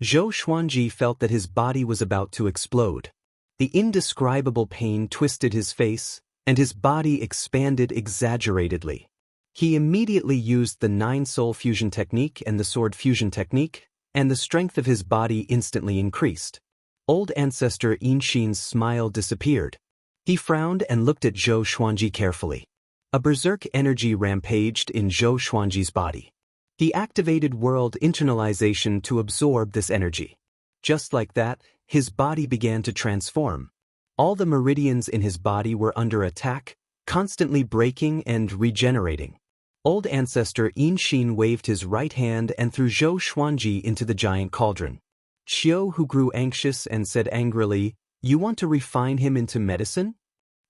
Zhou Xuanji felt that his body was about to explode. The indescribable pain twisted his face, and his body expanded exaggeratedly. He immediately used the 9-soul fusion technique and the sword fusion technique, and the strength of his body instantly increased. Old ancestor Xianxia's smile disappeared. He frowned and looked at Zhou Xuanji carefully. A berserk energy rampaged in Zhou Xuanji's body. He activated world internalization to absorb this energy. Just like that, his body began to transform. All the meridians in his body were under attack, constantly breaking and regenerating. Old ancestor Xianxia waved his right hand and threw Zhou Xuanji into the giant cauldron. Qiu Hu grew anxious and said angrily, "You want to refine him into medicine?"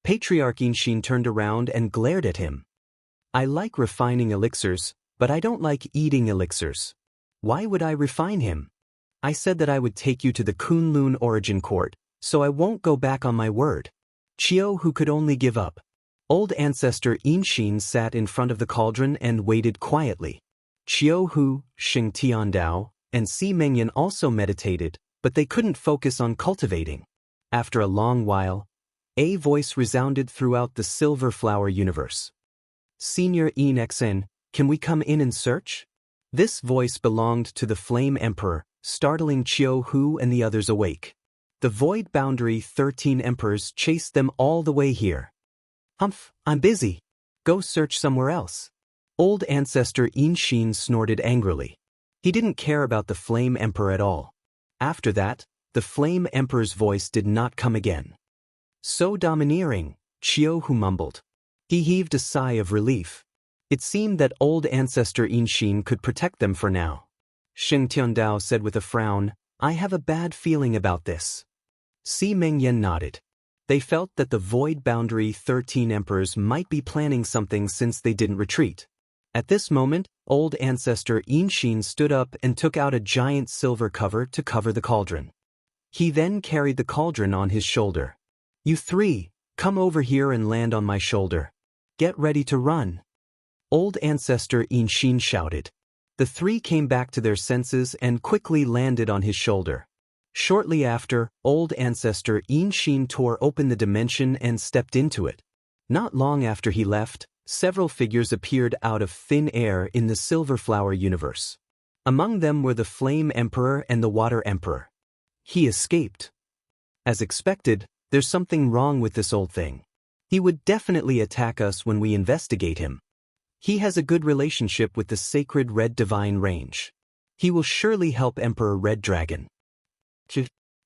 Patriarch Xianxia turned around and glared at him. "I like refining elixirs, but I don't like eating elixirs. Why would I refine him? I said that I would take you to the Kunlun Origin Court, so I won't go back on my word." Qiu Hu could only give up. Old ancestor Xianxia sat in front of the cauldron and waited quietly. Qiu Hu, Xing Tiandao, and Si Mingyan also meditated, but they couldn't focus on cultivating. After a long while, a voice resounded throughout the Silver Flower universe. "Senior Enxen, can we come in and search?" This voice belonged to the Flame Emperor, startling Qiu Hu and the others awake. The Void Boundary 13 Emperors chased them all the way here. "Humph, I'm busy. Go search somewhere else." Old ancestor Xianxia snorted angrily. He didn't care about the Flame Emperor at all. After that, the Flame Emperor's voice did not come again. So domineering, Xianxia mumbled. He heaved a sigh of relief. It seemed that old ancestor Yinxin could protect them for now. Sheng Tiandao said with a frown, I have a bad feeling about this. Si Mengyan nodded. They felt that the Void Boundary 13 Emperors might be planning something since they didn't retreat. At this moment, old ancestor Yinxin stood up and took out a giant silver cover to cover the cauldron. He then carried the cauldron on his shoulder. You three, come over here and land on my shoulder. Get ready to run. Old ancestor Yinxin shouted. The three came back to their senses and quickly landed on his shoulder. Shortly after, old ancestor Yinxin tore open the dimension and stepped into it. Not long after he left, several figures appeared out of thin air in the Silver Flower universe. Among them were the Flame Emperor and the Water Emperor. He escaped. As expected, there's something wrong with this old thing. He would definitely attack us when we investigate him. He has a good relationship with the sacred Red Divine Range. He will surely help Emperor Red Dragon.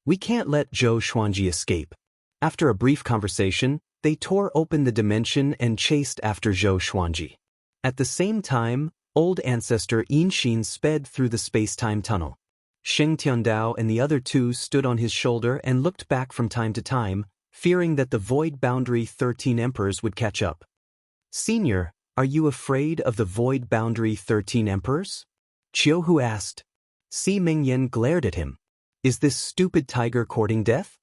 We can't let Zhou Xuanji escape. After a brief conversation, they tore open the dimension and chased after Zhou Xuanji. At the same time, old ancestor Yinxin sped through the space-time tunnel. Sheng Tiandao and the other two stood on his shoulder and looked back from time to time, fearing that the Void Boundary 13 Emperors would catch up. Senior, are you afraid of the Void Boundary 13 Emperors? Qiuhu asked. Si Mengyan glared at him. Is this stupid tiger courting death?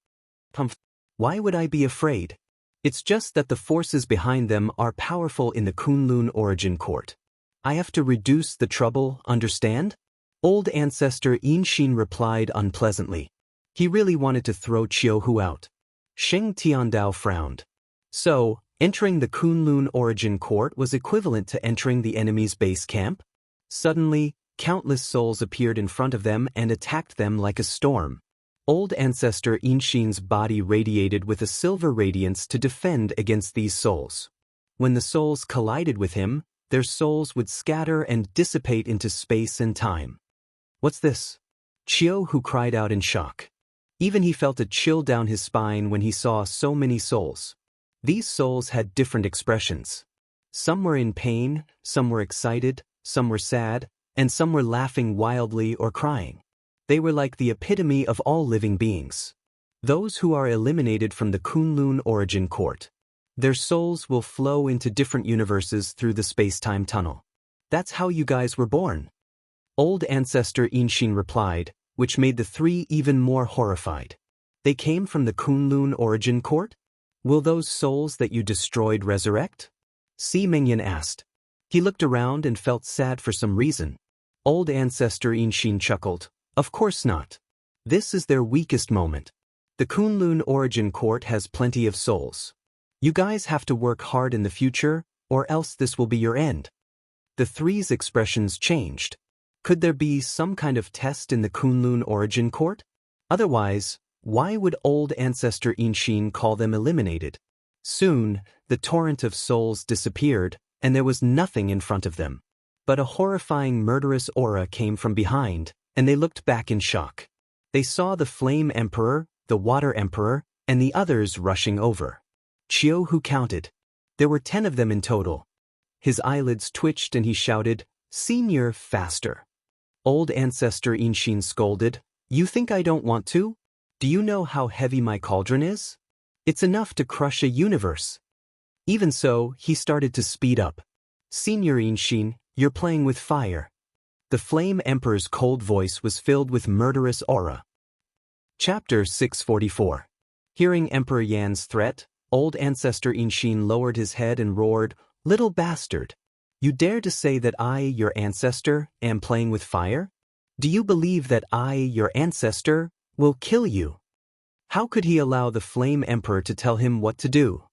Why would I be afraid? It's just that the forces behind them are powerful in the Kunlun Origin Court. I have to reduce the trouble, understand? Old ancestor Yinxin replied unpleasantly. He really wanted to throw Qiuhu out. Sheng Tiandao frowned. So, entering the Kunlun Origin Court was equivalent to entering the enemy's base camp? Suddenly, countless souls appeared in front of them and attacked them like a storm. Old ancestor Yinxin's body radiated with a silver radiance to defend against these souls. When the souls collided with him, their souls would scatter and dissipate into space and time. What's this? Qiuhu cried out in shock. Even he felt a chill down his spine when he saw so many souls. These souls had different expressions. Some were in pain, some were excited, some were sad, and some were laughing wildly or crying. They were like the epitome of all living beings. Those who are eliminated from the Kunlun Origin Court. Their souls will flow into different universes through the space-time tunnel. That's how you guys were born. Old ancestor Yinxin replied, which made the three even more horrified. They came from the Kunlun Origin Court? Will those souls that you destroyed resurrect? Si Mengyan asked. He looked around and felt sad for some reason. Old ancestor Yinxin chuckled. Of course not. This is their weakest moment. The Kunlun Origin Court has plenty of souls. You guys have to work hard in the future, or else this will be your end. The three's expressions changed. Could there be some kind of test in the Kunlun Origin Court? Otherwise, why would old ancestor Yinxin call them eliminated? Soon, the torrent of souls disappeared, and there was nothing in front of them. But a horrifying murderous aura came from behind, and they looked back in shock. They saw the Flame Emperor, the Water Emperor, and the others rushing over. Qiuhu counted. There were 10 of them in total. His eyelids twitched and he shouted, Senior, faster. Old ancestor Yinxin scolded, You think I don't want to? Do you know how heavy my cauldron is? It's enough to crush a universe. Even so, he started to speed up. Senior Yinxin, you're playing with fire. The Flame Emperor's cold voice was filled with murderous aura. Chapter 644. Hearing Emperor Yan's threat, old ancestor Yinxin lowered his head and roared, Little bastard! You dare to say that I, your ancestor, am playing with fire? Do you believe that I, your ancestor, will kill you? How could he allow the Flame Emperor to tell him what to do?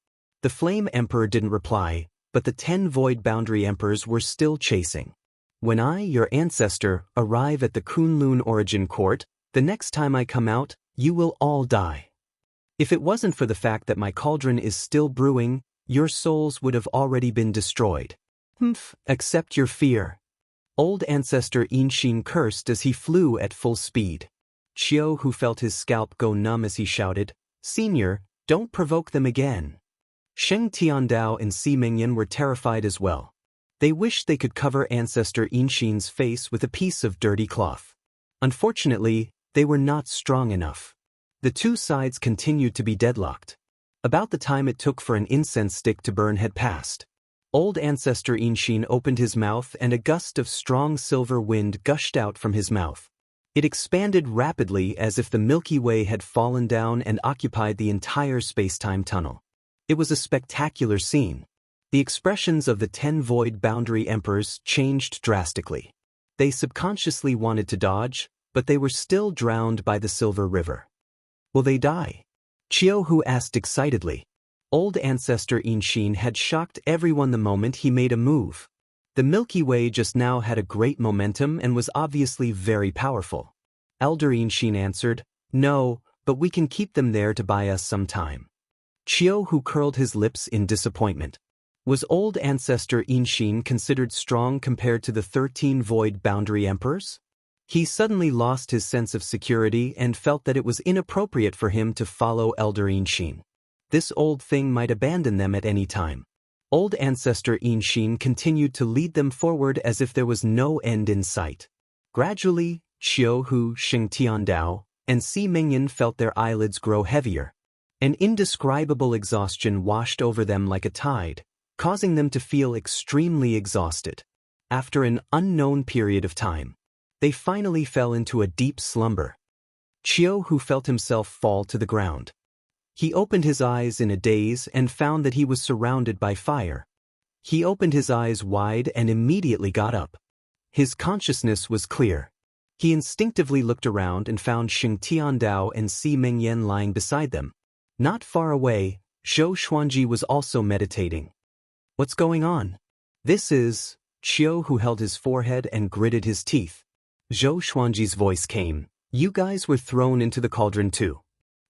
The Flame Emperor didn't reply, but the 10 Void Boundary Emperors were still chasing. When I, your ancestor, arrive at the Kunlun Origin Court, the next time I come out, you will all die. If it wasn't for the fact that my cauldron is still brewing, your souls would have already been destroyed. Accept your fear. Old Ancestor Xianxia cursed as he flew at full speed. Qiu, who felt his scalp go numb as he shouted, "Senior, don't provoke them again." Sheng Tiandao and Si Mingyan were terrified as well. They wished they could cover Ancestor Xianxia's face with a piece of dirty cloth. Unfortunately, they were not strong enough. The two sides continued to be deadlocked. About the time it took for an incense stick to burn had passed. Old Ancestor Xianxia opened his mouth and a gust of strong silver wind gushed out from his mouth. It expanded rapidly as if the Milky Way had fallen down and occupied the entire space-time tunnel. It was a spectacular scene. The expressions of the 10 Void Boundary Emperors changed drastically. They subconsciously wanted to dodge, but they were still drowned by the Silver River. Will they die? Qiu asked excitedly. Old Ancestor Xianxia had shocked everyone the moment he made a move. The Milky Way just now had a great momentum and was obviously very powerful. Elder Xianxia answered, "No, but we can keep them there to buy us some time." Qiu curled his lips in disappointment. Was Old Ancestor Xianxia considered strong compared to the 13 Void Boundary Emperors? He suddenly lost his sense of security and felt that it was inappropriate for him to follow Elder Xianxia. This old thing might abandon them at any time. Old Ancestor Xianxia continued to lead them forward as if there was no end in sight. Gradually, Qiu, Sheng Tiandao, and Si Mingyan felt their eyelids grow heavier. An indescribable exhaustion washed over them like a tide, causing them to feel extremely exhausted. After an unknown period of time, they finally fell into a deep slumber. Qiu felt himself fall to the ground. He opened his eyes in a daze and found that he was surrounded by fire. He opened his eyes wide and immediately got up. His consciousness was clear. He instinctively looked around and found Sheng Tiandao and Si Mingyan lying beside them. Not far away, Zhou Xuanji was also meditating. "What's going on?" "This is..." Qiu held his forehead and gritted his teeth. Zhou Xuanji's voice came, "You guys were thrown into the cauldron too."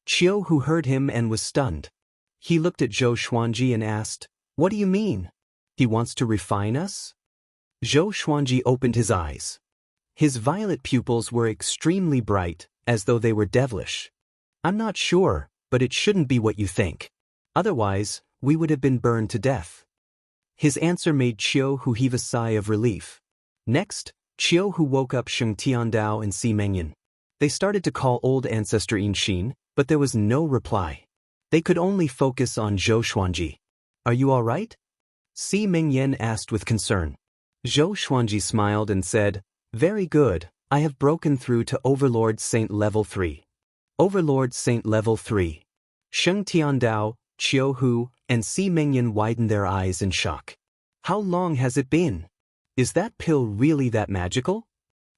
Qiu heard him and was stunned. He looked at Zhou Xuanji and asked, "What do you mean? He wants to refine us?" Zhou Xuanji opened his eyes. His violet pupils were extremely bright, as though they were devilish. "I'm not sure, but it shouldn't be what you think. Otherwise, we would have been burned to death." His answer made Qiu heave a sigh of relief. Next, Qiu woke up Sheng Tiandao and Si Mingyan. They started to call Old Ancestor Xianxia, but there was no reply. They could only focus on Zhou Xuanji. "Are you all right?" Si Mingyan asked with concern. Zhou Xuanji smiled and said, "Very good, I have broken through to Overlord Saint Level 3. Overlord Saint Level 3. Sheng Tiandao, Qiu, and Si Mingyan widened their eyes in shock. "How long has it been? Is that pill really that magical?"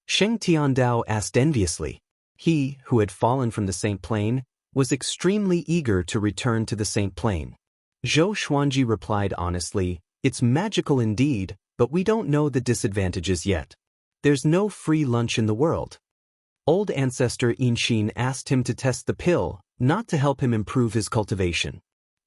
Sheng Tiandao asked enviously. He, who had fallen from the Saint Plane, was extremely eager to return to the Saint Plane. Zhou Xuanji replied honestly, "It's magical indeed, but we don't know the disadvantages yet. There's no free lunch in the world." Old Ancestor Xianxia asked him to test the pill, not to help him improve his cultivation.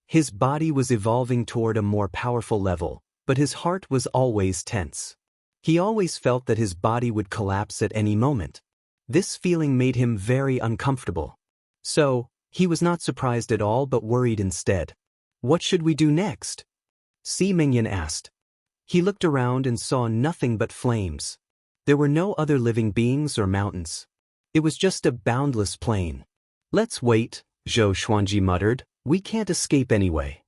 His body was evolving toward a more powerful level, but his heart was always tense. He always felt that his body would collapse at any moment. This feeling made him very uncomfortable. So, he was not surprised at all but worried instead. "What should we do next?" Si Mingyan asked. He looked around and saw nothing but flames. There were no other living beings or mountains. It was just a boundless plain. "Let's wait," Zhou Xuanji muttered. "We can't escape anyway."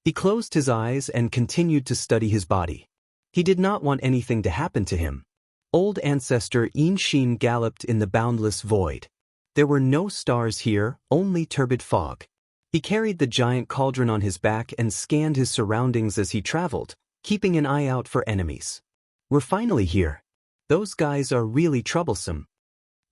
He closed his eyes and continued to study his body. He did not want anything to happen to him. Old Ancestor Xianxia galloped in the boundless void. There were no stars here, only turbid fog. He carried the giant cauldron on his back and scanned his surroundings as he traveled, keeping an eye out for enemies. "We're finally here. Those guys are really troublesome."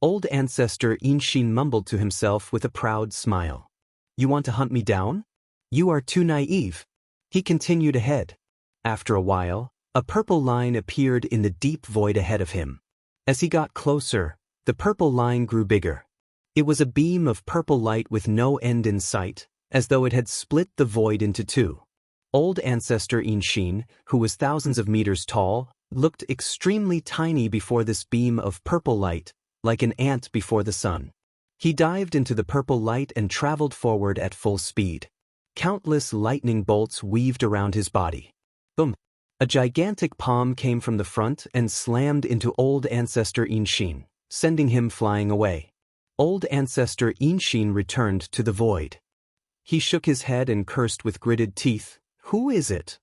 Old Ancestor Xianxia mumbled to himself with a proud smile. "You want to hunt me down? You are too naive." He continued ahead. After a while, a purple line appeared in the deep void ahead of him. As he got closer, the purple line grew bigger. It was a beam of purple light with no end in sight, as though it had split the void into two. Old Ancestor Xianxia, who was thousands of meters tall, looked extremely tiny before this beam of purple light, like an ant before the sun. He dived into the purple light and traveled forward at full speed. Countless lightning bolts weaved around his body. Boom! A gigantic palm came from the front and slammed into Old Ancestor Xianxia, sending him flying away. Old Ancestor Xianxia returned to the void. He shook his head and cursed with gritted teeth. "Who is it?"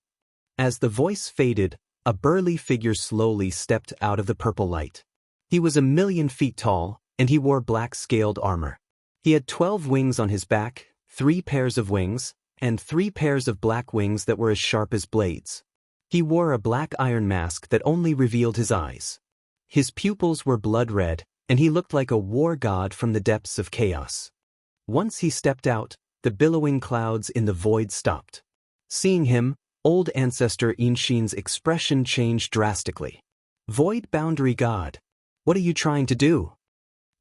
As the voice faded, a burly figure slowly stepped out of the purple light. He was 1,000,000 feet tall, and he wore black scaled armor. He had 12 wings on his back, 3 pairs of wings, and 3 pairs of black wings that were as sharp as blades. He wore a black iron mask that only revealed his eyes. His pupils were blood red, and he looked like a war god from the depths of chaos. Once he stepped out, the billowing clouds in the void stopped. Seeing him, Old Ancestor Xianxia's expression changed drastically. "Void Boundary God, what are you trying to do?"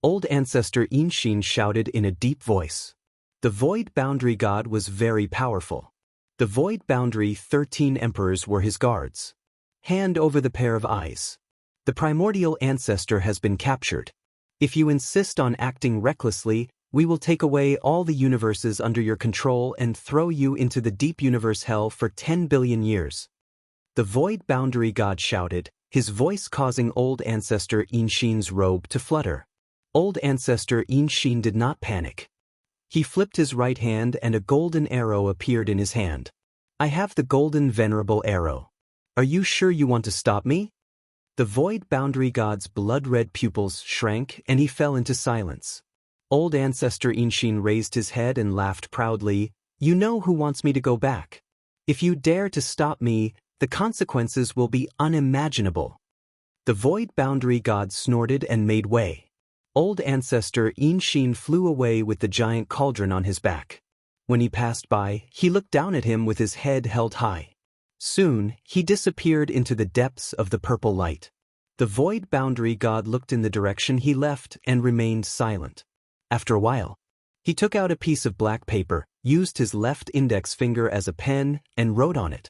Old Ancestor Xianxia shouted in a deep voice. The Void Boundary God was very powerful. The Void Boundary 13 emperors were his guards. "Hand over the pair of eyes. The primordial ancestor has been captured. If you insist on acting recklessly, we will take away all the universes under your control and throw you into the deep universe hell for 10 billion years." The Void Boundary God shouted, his voice causing Old Ancestor Xianxia's robe to flutter. Old Ancestor Xianxia did not panic. He flipped his right hand and a golden arrow appeared in his hand. "I have the golden venerable arrow. Are you sure you want to stop me?" The Void Boundary God's blood-red pupils shrank and he fell into silence. Old Ancestor Xianxia raised his head and laughed proudly. "You know who wants me to go back. If you dare to stop me, the consequences will be unimaginable." The Void Boundary God snorted and made way. Old Ancestor Xianxia flew away with the giant cauldron on his back. When he passed by, he looked down at him with his head held high. Soon, he disappeared into the depths of the purple light. The Void Boundary God looked in the direction he left and remained silent. After a while, he took out a piece of black paper, used his left index finger as a pen, and wrote on it.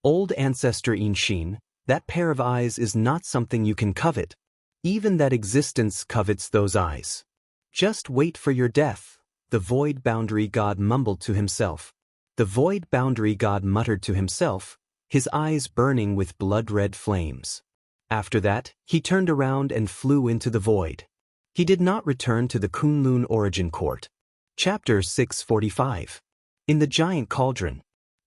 "Old Ancestor Xianxia, that pair of eyes is not something you can covet. Even that existence covets those eyes. Just wait for your death," the Void Boundary God mumbled to himself. The Void Boundary God muttered to himself, his eyes burning with blood-red flames. After that, he turned around and flew into the void. He did not return to the Kunlun Origin Court. Chapter 645. In the giant cauldron,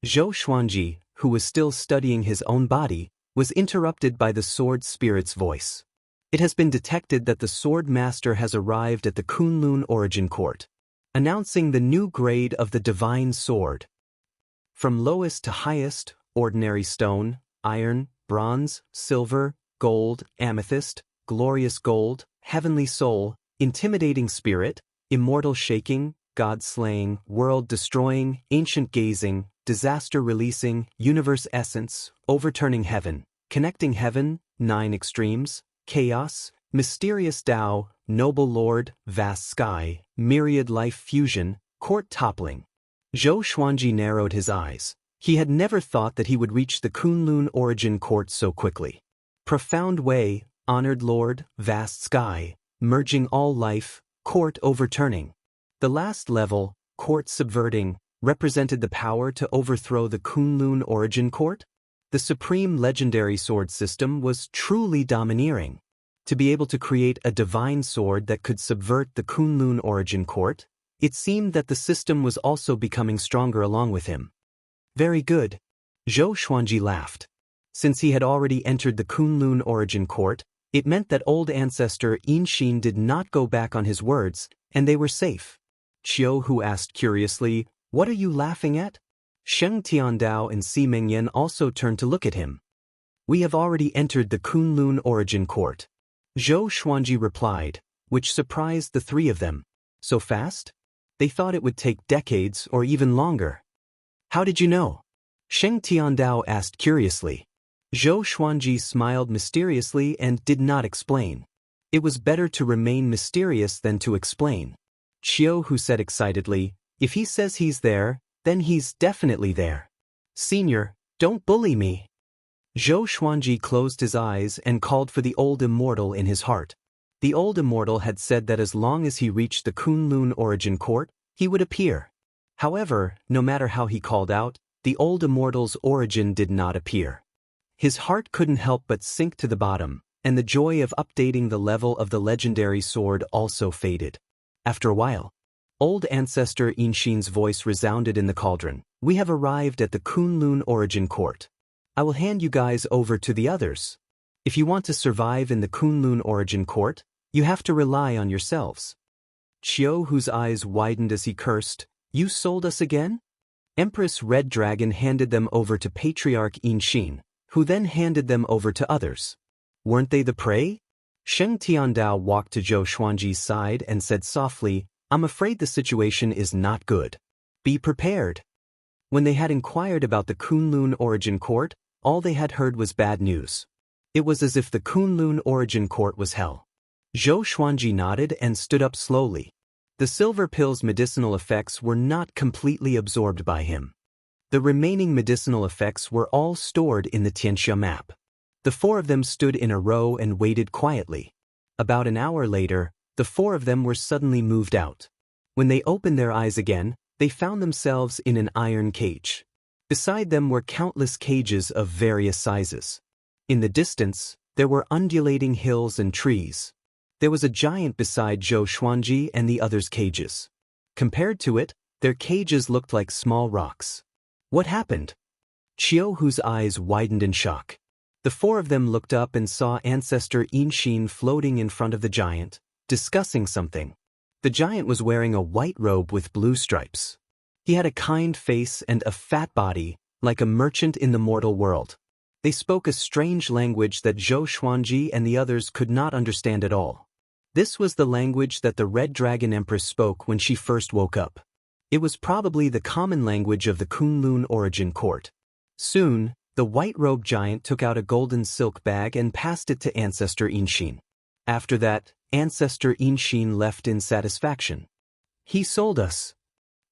Zhou Xuanji, who was still studying his own body, was interrupted by the sword spirit's voice. "It has been detected that the sword master has arrived at the Kunlun Origin Court, announcing the new grade of the divine sword. From lowest to highest, ordinary stone, iron, bronze, silver, gold, amethyst, glorious gold, heavenly soul, intimidating spirit, immortal shaking, god-slaying, world-destroying, ancient gazing, disaster-releasing, universe essence, overturning heaven, connecting heaven, 9 extremes, chaos, mysterious Tao, noble lord, vast sky, myriad life fusion, court toppling." Zhou Xuanji narrowed his eyes. He had never thought that he would reach the Kunlun Origin Court so quickly. Profound way, honored lord, vast sky, merging all life, court overturning. The last level, court subverting, represented the power to overthrow the Kunlun Origin Court. The supreme legendary sword system was truly domineering. To be able to create a divine sword that could subvert the Kunlun Origin Court, it seemed that the system was also becoming stronger along with him. "Very good." Zhou Xuanji laughed. Since he had already entered the Kunlun Origin Court, it meant that Old Ancestor Xianxia did not go back on his words, and they were safe. Qiu Hu asked curiously, "What are you laughing at?" Sheng Tiandao and Si Mengyan also turned to look at him. "We have already entered the Kunlun Origin Court," Zhou Xuanji replied, which surprised the 3 of them. "So fast?" They thought it would take decades or even longer. "How did you know?" Sheng Tiandao asked curiously. Zhou Xuanji smiled mysteriously and did not explain. It was better to remain mysterious than to explain. Qiu Hu said excitedly, "If he says he's there, then he's definitely there. Senior, don't bully me." Zhou Xuanji closed his eyes and called for the old immortal in his heart. The old immortal had said that as long as he reached the Kunlun origin court, he would appear. However, no matter how he called out, the old immortal's origin did not appear. His heart couldn't help but sink to the bottom, and the joy of updating the level of the legendary sword also faded. After a while, old ancestor Xianxia's voice resounded in the cauldron. We have arrived at the Kunlun origin court. I will hand you guys over to the others. If you want to survive in the Kunlun origin court, you have to rely on yourselves. Qiu, whose eyes widened as he cursed, you sold us again? Empress Red Dragon handed them over to Patriarch Xianxia, who then handed them over to others. Weren't they the prey? Sheng Tiandao walked to Zhou Xuanji's side and said softly, I'm afraid the situation is not good. Be prepared. When they had inquired about the Kunlun origin court, all they had heard was bad news. It was as if the Kunlun origin court was hell. Zhou Xuanji nodded and stood up slowly. The silver pill's medicinal effects were not completely absorbed by him. The remaining medicinal effects were all stored in the Xianxia map. The four of them stood in a row and waited quietly. About an hour later, the four of them were suddenly moved out. When they opened their eyes again, they found themselves in an iron cage. Beside them were countless cages of various sizes. In the distance, there were undulating hills and trees. There was a giant beside Zhou Xuanji and the others' cages. Compared to it, their cages looked like small rocks. What happened? Qiu, whose eyes widened in shock. The four of them looked up and saw Ancestor Xianxia floating in front of the giant, discussing something. The giant was wearing a white robe with blue stripes. He had a kind face and a fat body, like a merchant in the mortal world. They spoke a strange language that Zhou Xuanji and the others could not understand at all. This was the language that the Red Dragon Empress spoke when she first woke up. It was probably the common language of the Kunlun origin court. Soon, the white-robed giant took out a golden silk bag and passed it to Ancestor Xianxia. After that, Ancestor Xianxia left in satisfaction. He sold us.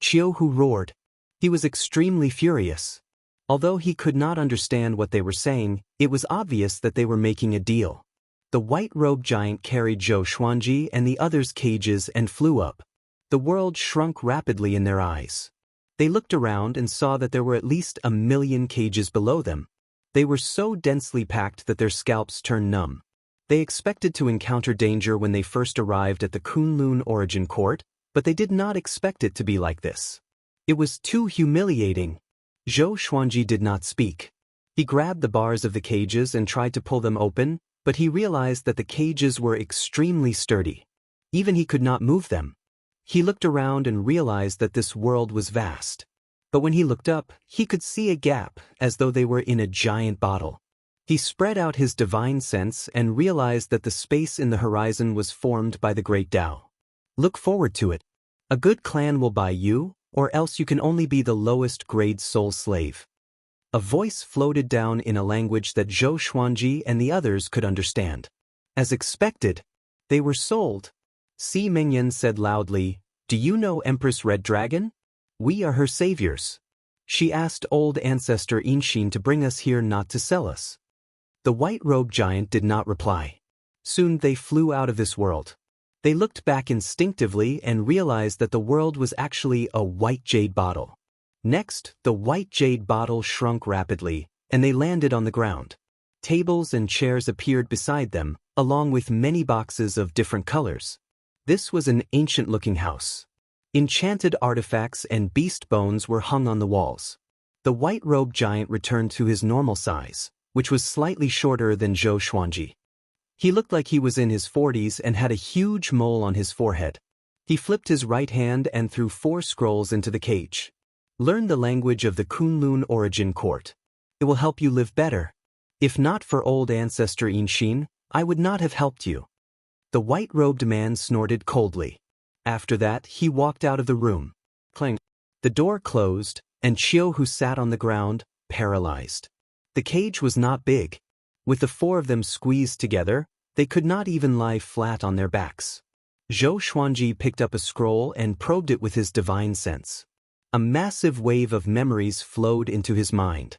Qiu roared. He was extremely furious. Although he could not understand what they were saying, it was obvious that they were making a deal. The white-robed giant carried Zhou Xuanji and the others' cages and flew up. The world shrunk rapidly in their eyes. They looked around and saw that there were at least 1,000,000 cages below them. They were so densely packed that their scalps turned numb. They expected to encounter danger when they first arrived at the Kunlun origin court, but they did not expect it to be like this. It was too humiliating. Zhou Xuanji did not speak. He grabbed the bars of the cages and tried to pull them open, but he realized that the cages were extremely sturdy. Even he could not move them. He looked around and realized that this world was vast. But when he looked up, he could see a gap, as though they were in a giant bottle. He spread out his divine sense and realized that the space in the horizon was formed by the great Tao. Look forward to it. A good clan will buy you, or else you can only be the lowest grade soul slave. A voice floated down in a language that Zhou Xuanji and the others could understand. As expected, they were sold. Si Mingyan said loudly, Do you know Empress Red Dragon? We are her saviors. She asked old ancestor Xianxia to bring us here not to sell us. The white-robed giant did not reply. Soon they flew out of this world. They looked back instinctively and realized that the world was actually a white jade bottle. Next, the white jade bottle shrunk rapidly, and they landed on the ground. Tables and chairs appeared beside them, along with many boxes of different colors. This was an ancient-looking house. Enchanted artifacts and beast bones were hung on the walls. The white-robed giant returned to his normal size, which was slightly shorter than Zhou Xuanji. He looked like he was in his 40s and had a huge mole on his forehead. He flipped his right hand and threw 4 scrolls into the cage. Learn the language of the Kunlun origin court. It will help you live better. If not for old ancestor Xianxia, I would not have helped you. The white-robed man snorted coldly. After that, he walked out of the room. Clang. The door closed, and Qiu, who sat on the ground, paralyzed. The cage was not big. With the 4 of them squeezed together, they could not even lie flat on their backs. Zhou Xuanji picked up a scroll and probed it with his divine sense. A massive wave of memories flowed into his mind.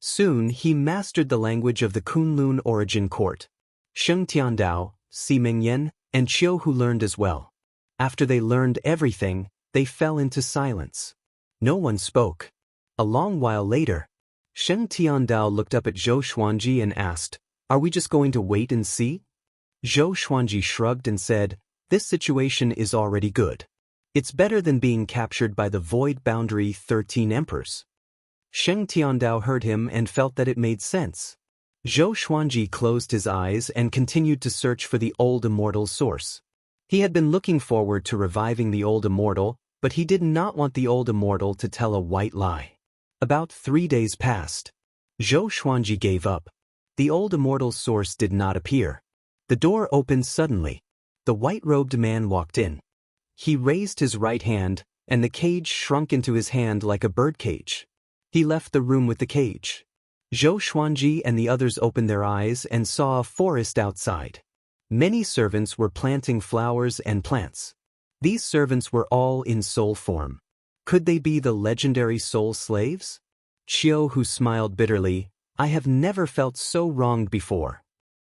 Soon he mastered the language of the Kunlun origin court. Sheng Tiandao, Si Mingyan, and Qiu Hu learned as well. After they learned everything, they fell into silence. No one spoke. A long while later, Sheng Tiandao looked up at Zhou Xuanji and asked, "Are we just going to wait and see?" Zhou Xuanji shrugged and said, "This situation is already good. It's better than being captured by the void boundary 13 emperors." Sheng Tiandao heard him and felt that it made sense. Zhou Xuanji closed his eyes and continued to search for the old immortal source. He had been looking forward to reviving the old immortal, but he did not want the old immortal to tell a white lie. About 3 days passed. Zhou Xuanji gave up. The old immortal source did not appear. The door opened suddenly. The white-robed man walked in. He raised his right hand, and the cage shrunk into his hand like a birdcage. He left the room with the cage. Zhou Xuanji and the others opened their eyes and saw a forest outside. Many servants were planting flowers and plants. These servants were all in soul form. Could they be the legendary soul slaves? Qiu Hu smiled bitterly. "I have never felt so wronged before."